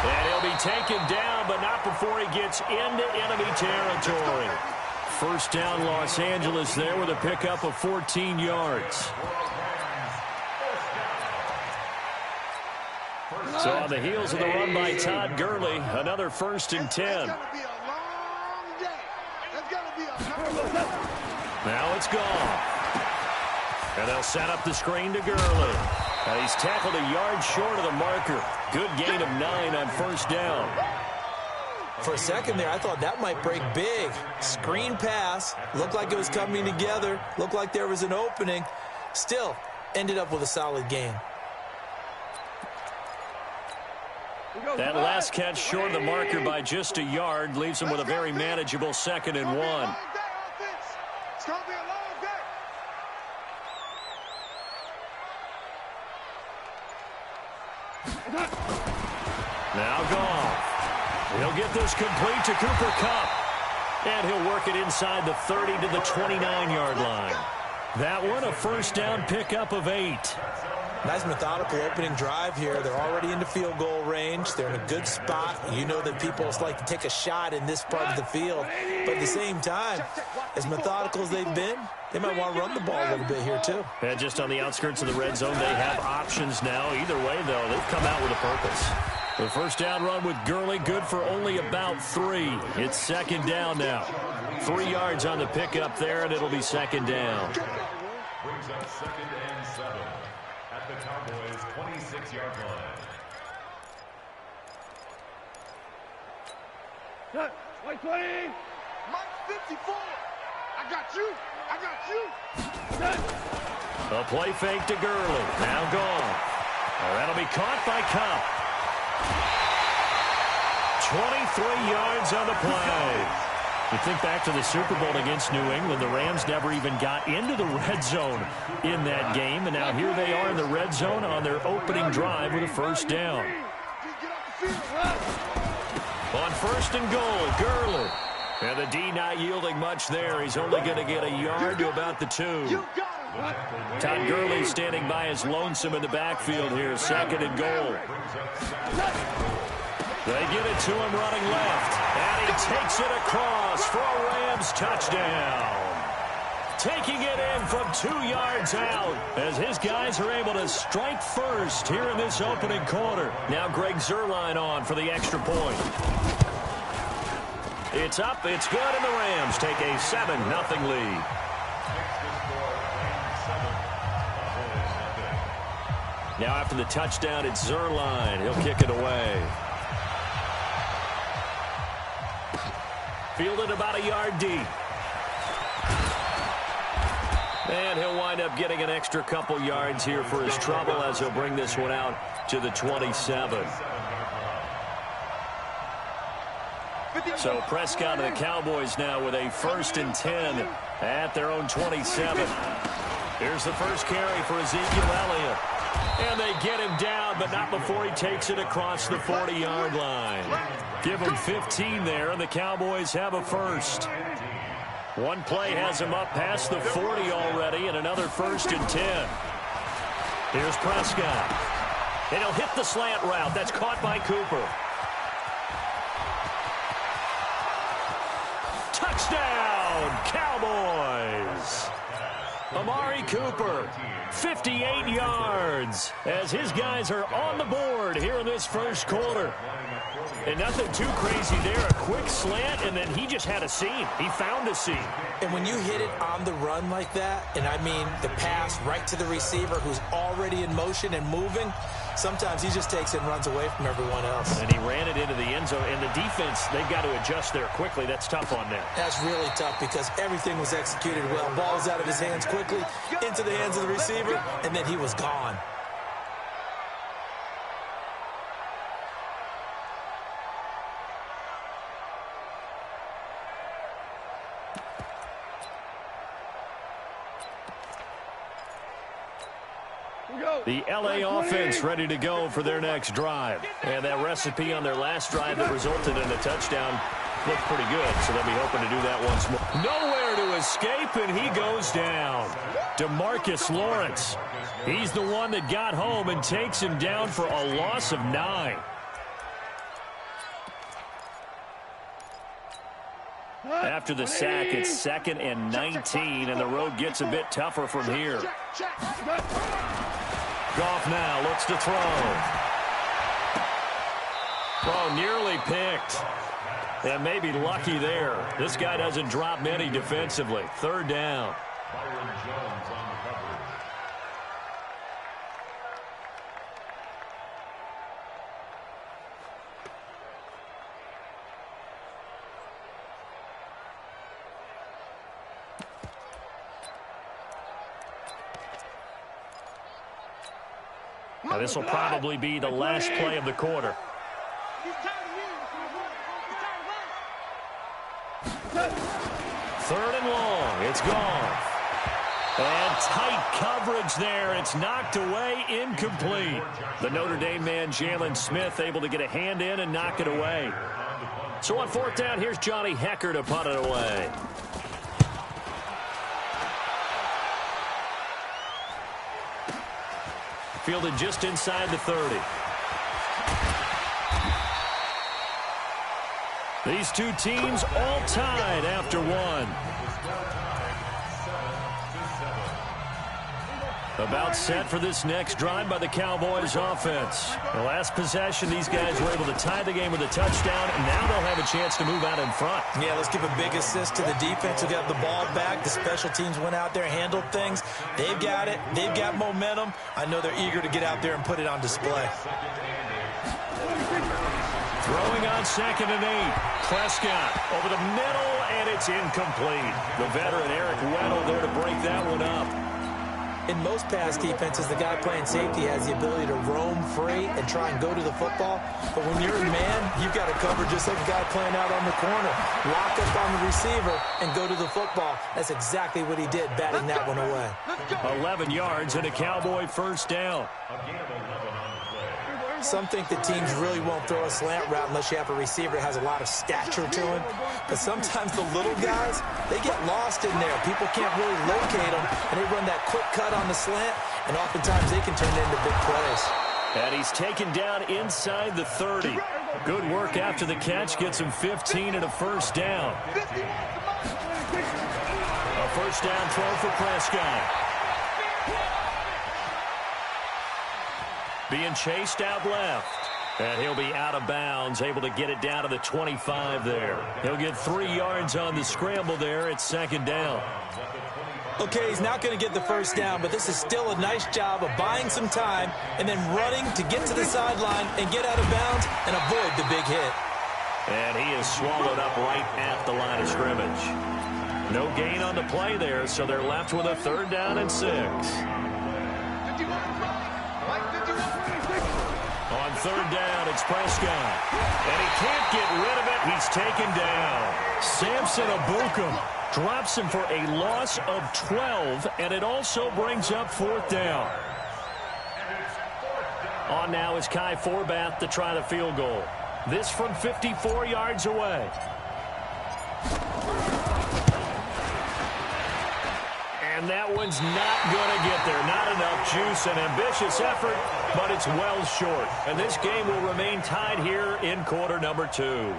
And he'll be taken down, but not before he gets into enemy territory. 1st down, Los Angeles there with a pickup of 14 yards. So on the heels of the run by Todd Gurley, another 1st and 10. Now it's gone. And they'll set up the screen to Gurley. And he's tackled a yard short of the marker. Good gain of 9 on 1st down. For a second there, I thought that might break big. Screen pass. Looked like it was coming together. Looked like there was an opening. Still, ended up with a solid gain. That last catch short of the marker by just a yard leaves him with a very manageable 2nd and 1. It's going to be a long day. Now Goff. He'll get this complete to Cooper Kupp. And he'll work it inside the 30 to the 29-yard line. That one, a 1st down pickup of 8. Nice methodical opening drive here. They're already into field goal range. They're in a good spot. You know that people like to take a shot in this part of the field. But at the same time, as methodical as they've been, they might want to run the ball a little bit here too. And just on the outskirts of the red zone, they have options now. Either way, though, they've come out with a purpose. The 1st down run with Gurley, good for only about 3. It's 2nd down now. 3 yards on the pickup there, and it'll be 2nd down. Brings up 2nd and 7 at the Cowboys' 26-yard line. White 20. Mike 54. I got you. A play fake to Gurley. Now gone. That'll be caught by Kupp. 23 yards on the play. You think back to the Super Bowl against New England, the Rams never even got into the red zone in that game, and now here they are in the red zone on their opening drive with a 1st down. On first and goal, Gurley. And the D not yielding much there. He's only going to get a yard to about the 2. Todd Gurley standing by his lonesome in the backfield here. Second and goal. They get it to him running left. And he takes it across for a Rams touchdown. Taking it in from 2 yards out as his guys are able to strike first here in this opening quarter. Now Greg Zuerlein on for the extra point. It's up, it's good, and the Rams take a 7-0 lead. Now after the touchdown, it's Zuerlein. He'll kick it away. Fielded about a yard deep. And he'll wind up getting an extra couple yards here for his trouble as he'll bring this one out to the 27. So Prescott and the Cowboys now with a 1st and 10 at their own 27. Here's the first carry for Ezekiel Elliott. And they get him down, but not before he takes it across the 40-yard line. Give him 15 there, and the Cowboys have a first. One play has him up past the 40 already, and another 1st and 10. Here's Prescott. And he'll hit the slant route. That's caught by Cooper. Touchdown, Cowboys! Amari Cooper, 58 yards, as his guys are on the board here in this first quarter. And nothing too crazy there. A quick slant, and then he just had a seam. He found a seam. And when you hit it on the run like that, and I mean the pass right to the receiver who's already in motion and moving, sometimes he just takes it and runs away from everyone else. And he ran it into the end zone. And the defense, they've got to adjust there quickly. That's tough on them. That's really tough because everything was executed well. Ball was out of his hands quickly, into the hands of the receiver, and then he was gone. The LA offense ready to go for their next drive. And that recipe on their last drive that resulted in a touchdown looked pretty good, so they'll be hoping to do that once more. Nowhere to escape, and he goes down. DeMarcus Lawrence. He's the one that got home and takes him down for a loss of 9. After the sack, it's 2nd and 19, and the road gets a bit tougher from here. Goff now looks to throw. Oh, nearly picked. And maybe lucky there. This guy doesn't drop many defensively. 3rd down. Now, this will probably be the last play of the quarter. 3rd and long. It's gone. And tight coverage there. It's knocked away, incomplete. The Notre Dame man, Jalen Smith, able to get a hand in and knock it away. So on 4th down, here's Johnny Hecker to punt it away. Fielded just inside the 30. These two teams all tied after one. About set for this next drive by the Cowboys offense. The last possession, these guys were able to tie the game with a touchdown, and now they'll have a chance to move out in front. Yeah, let's give a big assist to the defense who got the ball back. The special teams went out there, handled things. They've got it. They've got momentum. I know they're eager to get out there and put it on display. Throwing on 2nd and 8. Prescott over the middle, and it's incomplete. The veteran Eric Weddle there to break that one up. In most pass defenses, the guy playing safety has the ability to roam free and try and go to the football. But when you're in man, you've got to cover just like a guy playing out on the corner. Lock up on the receiver and go to the football. That's exactly what he did, batting that one away. 11 yards and a Cowboy 1st down. Some think that teams really won't throw a slant route unless you have a receiver that has a lot of stature to him. But sometimes the little guys, they get lost in there. People can't really locate them, and they run that quick cut on the slant, and oftentimes they can turn it into big plays. And he's taken down inside the 30. Good work after the catch. Gets him 15 and a first down. A first down throw for Prescott. Being chased out left. And he'll be out of bounds, able to get it down to the 25 there. He'll get 3 yards on the scramble there. It's second down. Okay, he's not going to get the first down, but this is still a nice job of buying some time and then running to get to the sideline and get out of bounds and avoid the big hit. And he is swallowed up right at the line of scrimmage. No gain on the play there, so they're left with a third down and 6. On third down, it's Prescott. And he can't get rid of it. He's taken down. Samson Abukum drops him for a loss of 12, and it also brings up fourth down. On now is Kai Forbath to try the field goal. This from 54 yards away. And that one's not going to get there. Not enough juice. An ambitious effort, but it's well short. And this game will remain tied here in quarter number 2.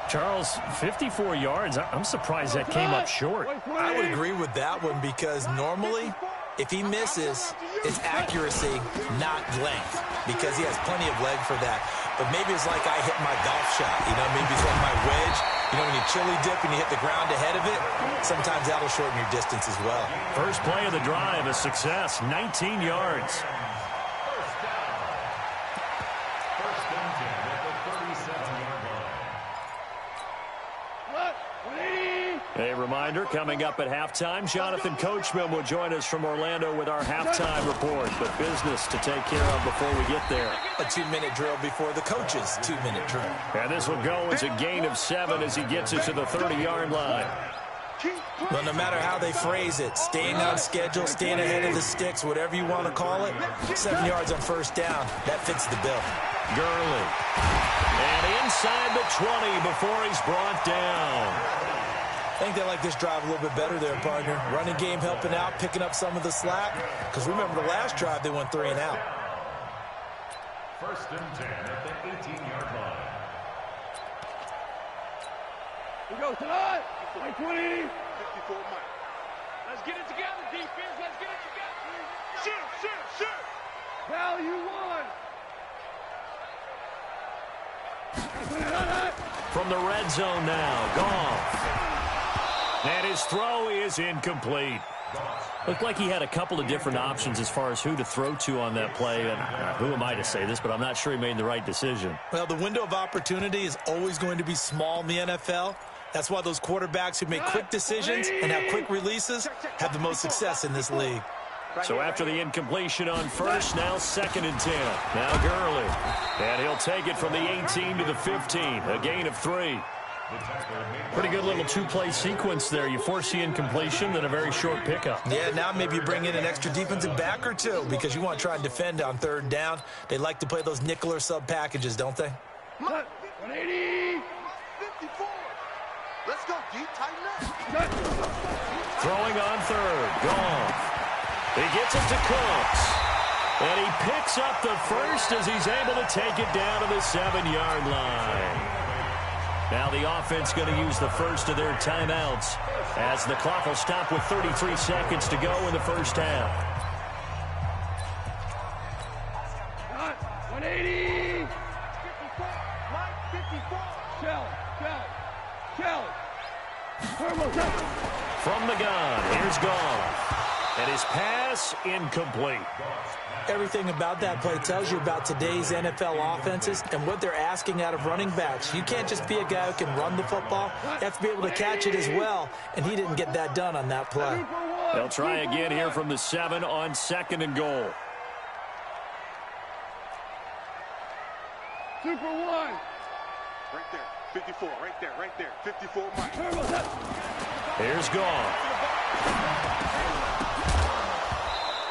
Charles, 54 yards. I'm surprised that came up short. I would agree with that one because normally, if he misses, it's accuracy, not length, because he has plenty of leg for that. But maybe it's like I hit my golf shot. You know, maybe it's like my wedge. You know, when you chili dip and you hit the ground ahead of it, sometimes that'll shorten your distance as well. First play of the drive, a success, 19 yards. A reminder, coming up at halftime, Jonathan Coachman will join us from Orlando with our halftime report. But business to take care of before we get there. A 2-minute drill before the coach's 2-minute drill. And this will go as a gain of 7 as he gets it to the 30-yard line. Well, no matter how they phrase it, staying on schedule, staying ahead of the sticks, whatever you want to call it, 7 yards on first down, that fits the bill. Gurley. And inside the 20 before he's brought down. I think they like this drive a little bit better there, partner. Running game helping out, picking up some of the slack. Because remember, the last drive, they went 3 and out. First and 10 at the 18-yard line. We go tonight. Like 20. 54 Mike. Let's get it together, defense. Let's get it together. Shoot. Value 1. From the red zone now, Goff. And his throw is incomplete. Looked like he had a couple of different options as far as who to throw to on that play. And who am I to say this, but I'm not sure he made the right decision. Well, the window of opportunity is always going to be small in the NFL. That's why those quarterbacks who make quick decisions and have quick releases have the most success in this league. So after the incompletion on first, now second and 10. Now Gurley. And he'll take it from the 18 to the 15. A gain of 3. Pretty good little 2-play sequence there. You force the incompletion, then a very short pickup. Yeah, now maybe you bring in an extra defensive back or two because you want to try and defend on third down. They like to play those nickel or sub packages, don't they? 180. 54. Let's go, D. Tighten up. Throwing on third. Goff. He gets it to Cooks. And he picks up the first as he's able to take it down to the 7-yard line. Now the offense going to use the first of their timeouts as the clock will stop with 33 seconds to go in the first half. 180. 54. Mike, 54. Shell. From the gun, here's Goff. And his pass incomplete. Everything about that play tells you about today's NFL offenses and what they're asking out of running backs. You can't just be a guy who can run the football. You have to be able to catch it as well, and he didn't get that done on that play. They'll try again here from the 7 on second and goal. Super 1. Right there. 54. Right there. 54 Mike. Here's Goff.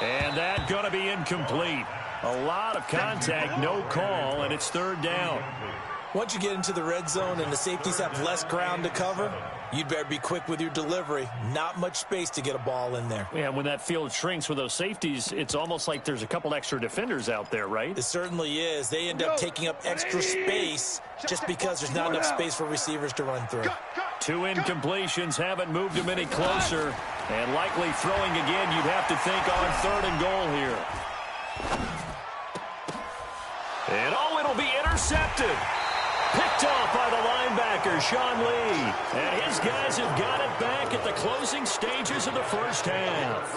And that going to be incomplete. A lot of contact, no call, and it's third down. Once you get into the red zone and the safeties have less ground to cover, you'd better be quick with your delivery. Not much space to get a ball in there. Yeah, when that field shrinks with those safeties, it's almost like there's a couple extra defenders out there, right? It certainly is. They end up taking up extra space just because there's not enough space for receivers to run through. 2 incompletions haven't moved him any closer. And likely throwing again, you'd have to think on 3rd and goal here. And it'll be intercepted. Picked off by the linebacker, Sean Lee. And his guys have got it back at the closing stages of the first half.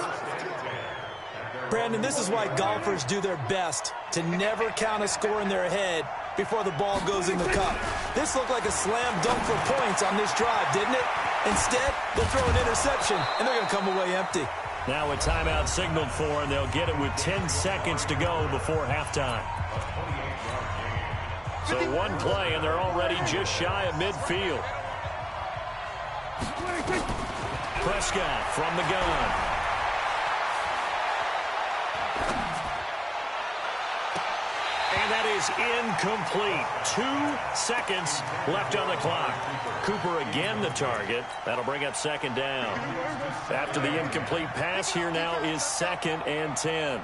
Brandon, this is why golfers do their best to never count a score in their head before the ball goes in the cup. This looked like a slam dunk for points on this drive, didn't it? Instead, they'll throw an interception, and they're going to come away empty. Now a timeout signaled for, and they'll get it with 10 seconds to go before halftime. So 1 play, and they're already just shy of midfield. Prescott from the gun. And that is incomplete. 2 seconds left on the clock. Cooper again the target. That'll bring up 2nd down. After the incomplete pass, here now is 2nd and 10.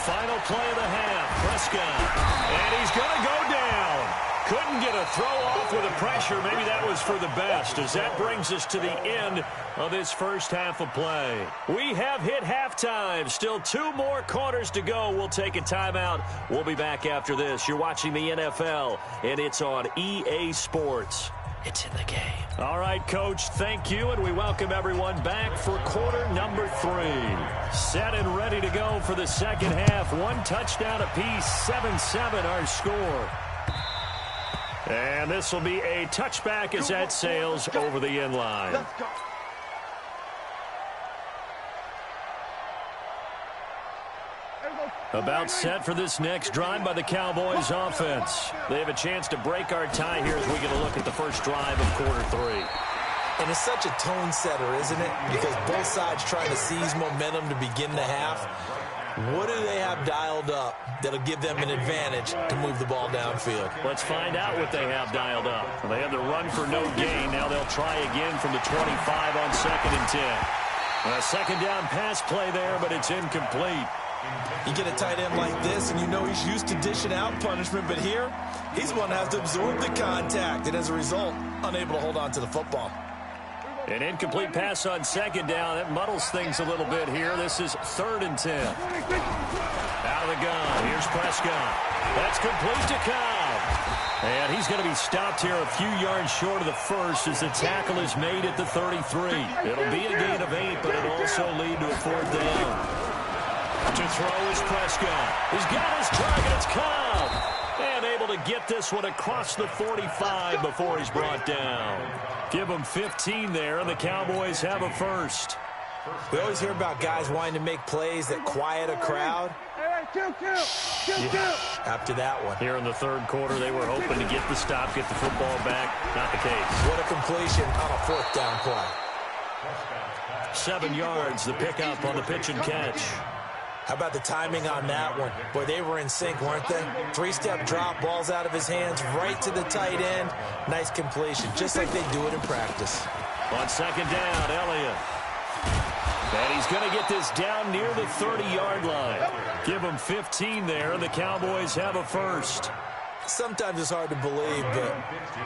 Final play of the half. Prescott. And he's going to go down. Couldn't get a throw off with the pressure. Maybe that was for the best, as that brings us to the end of this first half of play. We have hit halftime. Still 2 more quarters to go. We'll take a timeout. We'll be back after this. You're watching the NFL, and it's on EA Sports. It's in the game. All right, Coach, thank you, and we welcome everyone back for quarter number 3. Set and ready to go for the second half. 1 touchdown apiece, 7-7 our score. And this will be a touchback as that sails over the end line. About set for this next drive by the Cowboys offense. They have a chance to break our tie here as we get a look at the first drive of quarter 3. And it's such a tone setter, isn't it? Because both sides trying to seize momentum to begin the half. What do they have dialed up that'll give them an advantage to move the ball downfield? Let's find out what they have dialed up. Well, they had the run for no gain. Now they'll try again from the 25 on 2nd and 10. A 2nd down pass play there, but it's incomplete. You get a tight end like this, and you know he's used to dishing out punishment, but here, he's the one that has to absorb the contact, and as a result, unable to hold on to the football. An incomplete pass on 2nd down. It muddles things a little bit here. This is 3rd and 10. Out of the gun. Here's Prescott. That's complete to Cobb. And he's going to be stopped here a few yards short of the first as the tackle is made at the 33. It'll be a gain of 8, but it'll also lead to a 4th down. To throw is Prescott. He's got his target. It's Cobb. And able to get this one across the 45 before he's brought down. Give them 15 there, and the Cowboys have a first. We always hear about guys wanting to make plays that quiet a crowd. After that one. Here in the 3rd quarter, they were hoping to get the stop, get the football back. Not the case. What a completion on a 4th down play. 7 yards, the pickup on the pitch and catch. How about the timing on that one? Boy, they were in sync, weren't they? 3-step drop, balls out of his hands, right to the tight end. Nice completion, just like they do it in practice. On 2nd down, Elliott. And he's going to get this down near the 30-yard line. Give him 15 there, and the Cowboys have a first. Sometimes it's hard to believe, but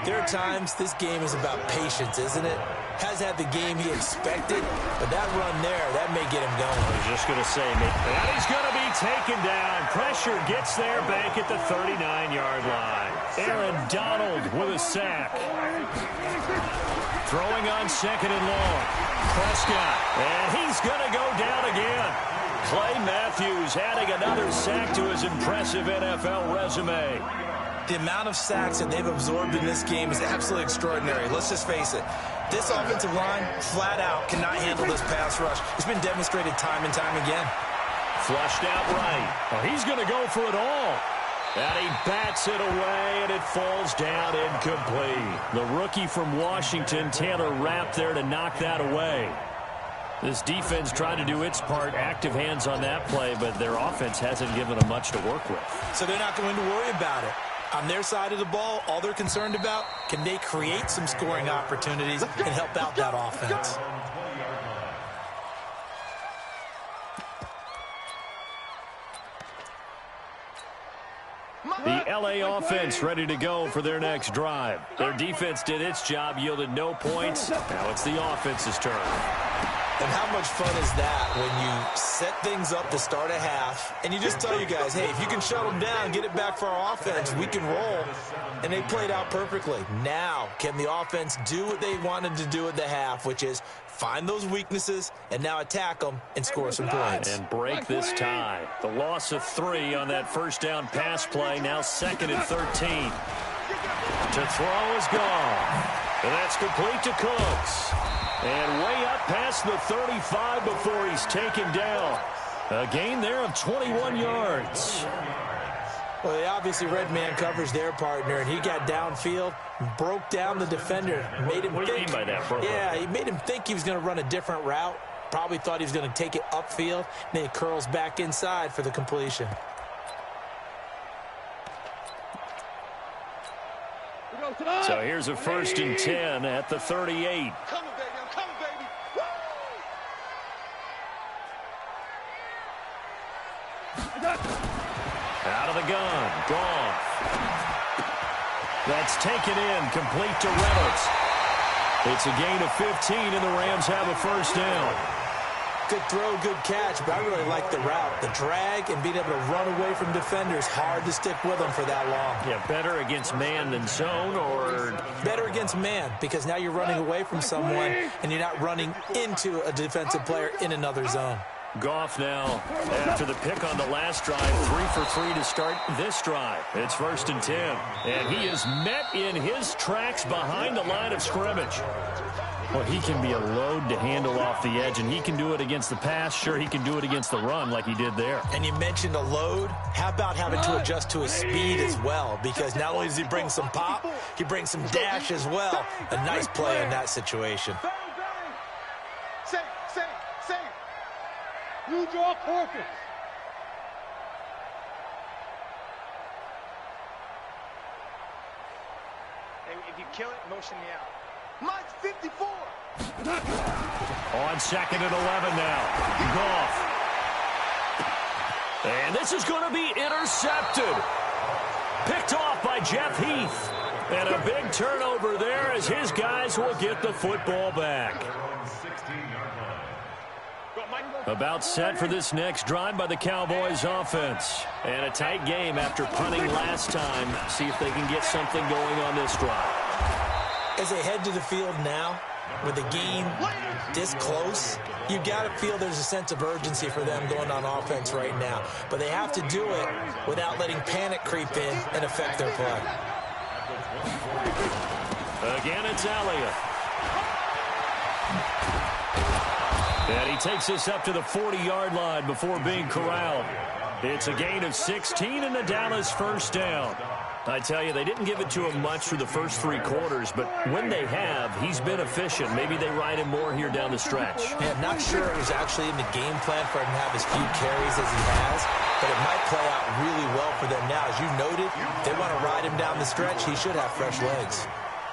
there are times this game is about patience, isn't it? Has had the game he expected, but that run there, that may get him going. I was just going to say, and he's going to be taken down. Pressure gets there back at the 39-yard line. Aaron Donald with a sack. Throwing on 2nd and long. Prescott, and he's going to go down again. Clay Matthews adding another sack to his impressive NFL resume. The amount of sacks that they've absorbed in this game is absolutely extraordinary. Let's just face it. This offensive line, flat out, cannot handle this pass rush. It's been demonstrated time and time again. Flushed out right. Well, he's going to go for it all. And he bats it away, and it falls down incomplete. The rookie from Washington, Taylor Rapp, there to knock that away. This defense tried to do its part, active hands on that play, but their offense hasn't given them much to work with. So they're not going to worry about it. On their side of the ball, all they're concerned about, can they create some scoring opportunities and help out that offense? The LA offense ready to go for their next drive. Their defense did its job, yielded no points. Now it's the offense's turn. And how much fun is that when you set things up to start a half and you just tell you guys, hey, if you can shut them down, get it back for our offense, we can roll. And they played out perfectly. Now, can the offense do what they wanted to do at the half, which is find those weaknesses and now attack them and score some points. And break this tie. The loss of 3 on that first down pass play, now 2nd and 13. To throw is gone. And that's complete to Cooks. And way up past the 35 before he's taken down. A gain there of 21 yards. Well, they obviously read man coverage their partner, and he got downfield, broke down the defender, made him What do you mean by that, bro? Yeah, he made him think he was going to run a different route. Probably thought he was going to take it upfield, and then he curls back inside for the completion. So here's a 1st and 10 at the 38. Coming, baby. I'm coming, baby. Woo! Out of the gun. Gone. That's taken in. Complete to Reynolds. It's a gain of 15, and the Rams have a first down. Good throw, good catch, but I really like the route. The drag and being able to run away from defenders, hard to stick with them for that long. Yeah, better against man than zone, or? Better against man, because now you're running away from someone, and you're not running into a defensive player in another zone. Goff now, after the pick on the last drive, 3 for 3 to start this drive. It's 1st and 10, and he is met in his tracks behind the line of scrimmage. Well, he can be a load to handle off the edge, and he can do it against the pass. Sure, he can do it against the run like he did there. And you mentioned a load. How about having to adjust to his speed as well? Because not only does he bring some pop, he brings some dash as well. A nice play in that situation. Say. You draw focus. Hey, if you kill it, motion me out. Mine's 54. On 2nd and 11 now. Goff. And this is going to be intercepted. Picked off by Jeff Heath. And a big turnover there as his guys will get the football back. About set for this next drive by the Cowboys offense. And a tight game after punting last time. See if they can get something going on this drive. As they head to the field now, with the game this close, you got to feel there's a sense of urgency for them going on offense right now. But they have to do it without letting panic creep in and affect their play. Again, it's Elliott. And he takes us up to the 40-yard line before being corralled. It's a gain of 16 and the Dallas first down. I tell you, they didn't give it to him much through the first 3 quarters, but when they have, he's been efficient. Maybe they ride him more here down the stretch. Yeah, I'm not sure it was actually in the game plan for him to have as few carries as he has, but it might play out really well for them now. As you noted, if they want to ride him down the stretch, he should have fresh legs.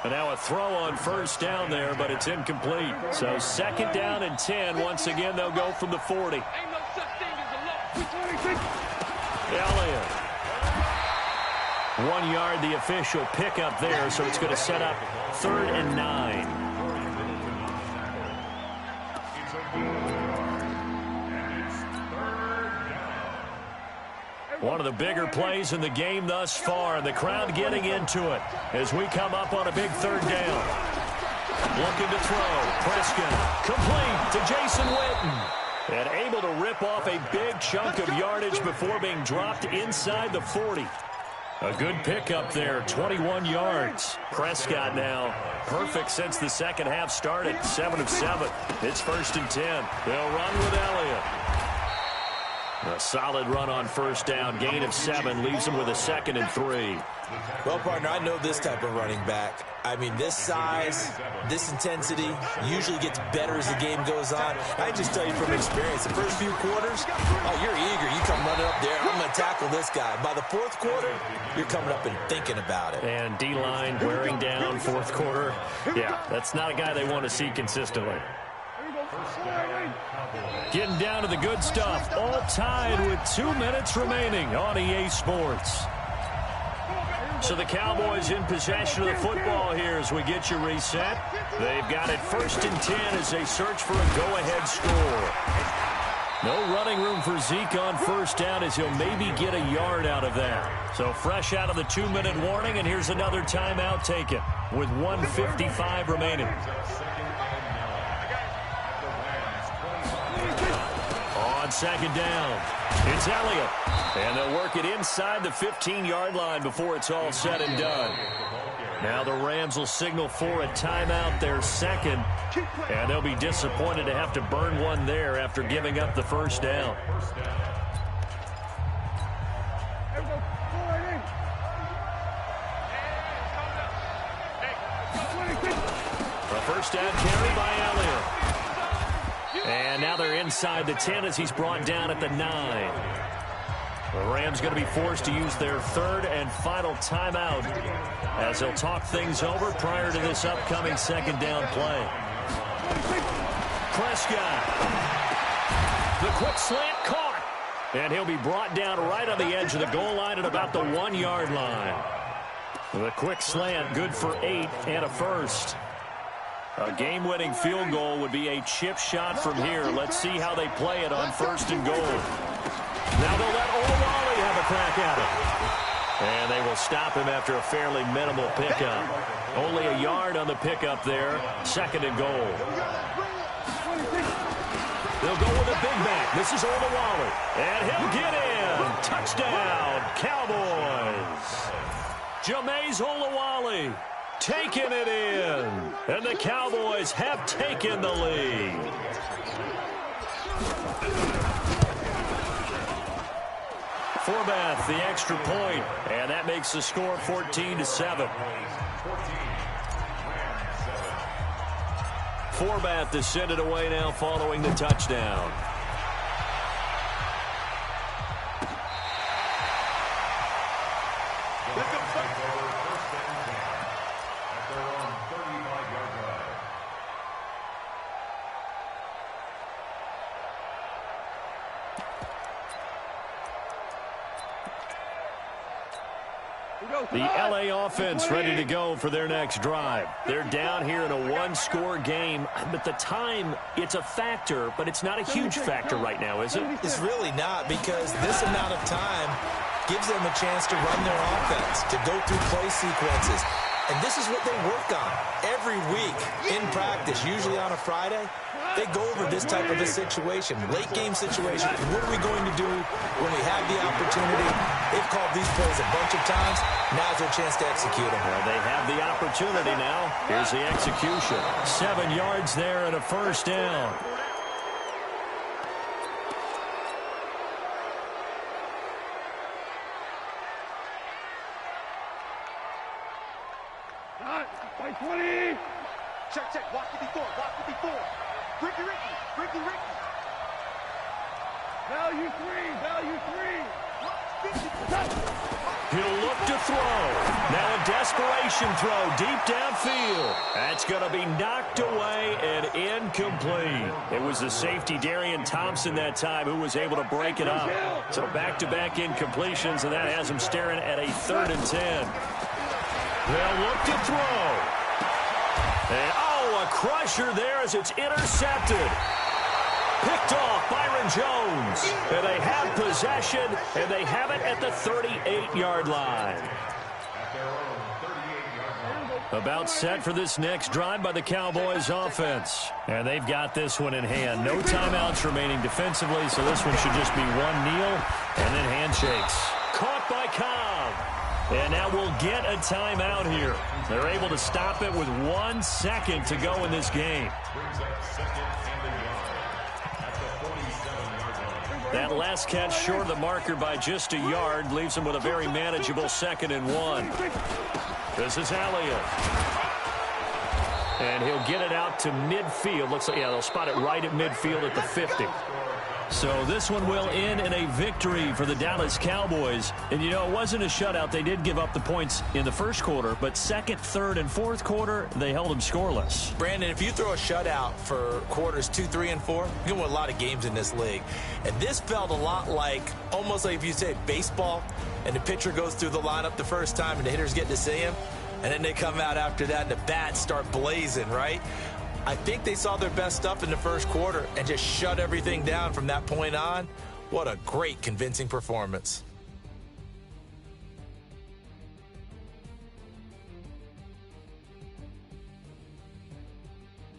And now a throw on first down there, but it's incomplete. So 2nd down and 10. Once again, they'll go from the 40. Ain't no such thing as a low. Elliott. 1 yard, the official pickup there, so it's going to set up 3rd and 9. One of the bigger plays in the game thus far, and the crowd getting into it as we come up on a big 3rd down. Looking to throw. Prescott complete to Jason Witten. And able to rip off a big chunk of yardage before being dropped inside the 40. A good pickup there, 21 yards. Prescott now perfect since the second half started, 7 of 7. It's 1st and 10. They'll run with Elliott. A solid run on first down. Gain of 7 leaves him with a 2nd and 3. Well, partner, I know this type of running back. I mean, this size, this intensity usually gets better as the game goes on. I just tell you from experience, the first few quarters, oh, you're eager. You come running up there, I'm going to tackle this guy. By the 4th quarter, you're coming up and thinking about it. And D-line wearing down 4th quarter. Yeah, that's not a guy they want to see consistently. Getting down to the good stuff. All tied with 2 minutes remaining on EA Sports. So the Cowboys in possession of the football here as we get you reset. They've got it 1st and 10 as they search for a go-ahead score. No running room for Zeke on first down as he'll maybe get a yard out of that. So fresh out of the 2-minute warning, and here's another timeout taken with 1:55 remaining. On 2nd down, it's Elliott. And they'll work it inside the 15-yard line before it's all said and done. Now the Rams will signal for a timeout, their 2nd. And they'll be disappointed to have to burn one there after giving up the first down. A first down carry by Elliott. And now they're inside the 10 as he's brought down at the 9. The Rams going to be forced to use their 3rd and final timeout as they'll talk things over prior to this upcoming 2nd down play. Prescott. The quick slant caught. And he'll be brought down right on the edge of the goal line at about the 1-yard line. The quick slant good for 8 and a first. A game-winning field goal would be a chip shot from here. Let's see how they play it on 1st and goal. Now they'll let Olawale have a crack at it. And they will stop him after a fairly minimal pickup. Only a yard on the pickup there. 2nd and goal. They'll go with a big back. This is Olawale. And he'll get in. Touchdown, Cowboys. Jameis Olawale taking it in. And the Cowboys have taken the lead. Forbath, the extra point, and that makes the score 14-7. Forbath to send it away now following the touchdown. The LA offense ready to go for their next drive. They're down here in a 1-score game, but the time, it's a factor, but it's not a huge factor right now, is it? It's really not, because this amount of time gives them a chance to run their offense, to go through play sequences. And this is what they work on every week in practice, usually on a Friday. They go over this type of a situation, late-game situation. What are we going to do when we have the opportunity? They've called these plays a bunch of times. Now's their chance to execute them. Well, they have the opportunity now. Here's the execution. 7 yards there and a first down. By 20. Check. Walk 54. Ricky. Value 3. He'll look to throw. Now a desperation throw deep downfield. That's going to be knocked away and incomplete. It was the safety, Darian Thompson, that time who was able to break it up. So back-to-back incompletions, and that has him staring at a 3rd and 10. They'll look to throw. And, a crusher there as it's intercepted. Picked off Byron Jones. And they have possession, and they have it at the 38-yard line. About set for this next drive by the Cowboys offense. And they've got this one in hand. No timeouts remaining defensively, so this one should just be one kneel and then handshakes. Caught by Cobb. And now we'll get a timeout here. They're able to stop it with 1 second to go in this game. That last catch short of the marker by just a yard leaves him with a very manageable 2nd and 1. This is Elliott. And he'll get it out to midfield. Looks like, yeah, they'll spot it right at midfield at the 50. So this one will end in a victory for the Dallas Cowboys. And, you know, it wasn't a shutout. They did give up the points in the first quarter, but second, third, and fourth quarter, they held them scoreless. Brandon, if you throw a shutout for quarters 2, 3, and 4, you can win a lot of games in this league. And this felt a lot like, almost like if you say baseball, and the pitcher goes through the lineup the first time and the hitters get to see him, and then they come out after that and the bats start blazing, right? I think they saw their best stuff in the first quarter and just shut everything down from that point on. What a great, convincing performance.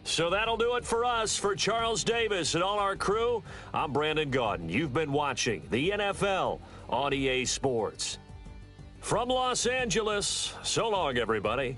So that'll do it for us. For Charles Davis and all our crew, I'm Brandon Gaudin. You've been watching the NFL on EA Sports. From Los Angeles, so long, everybody.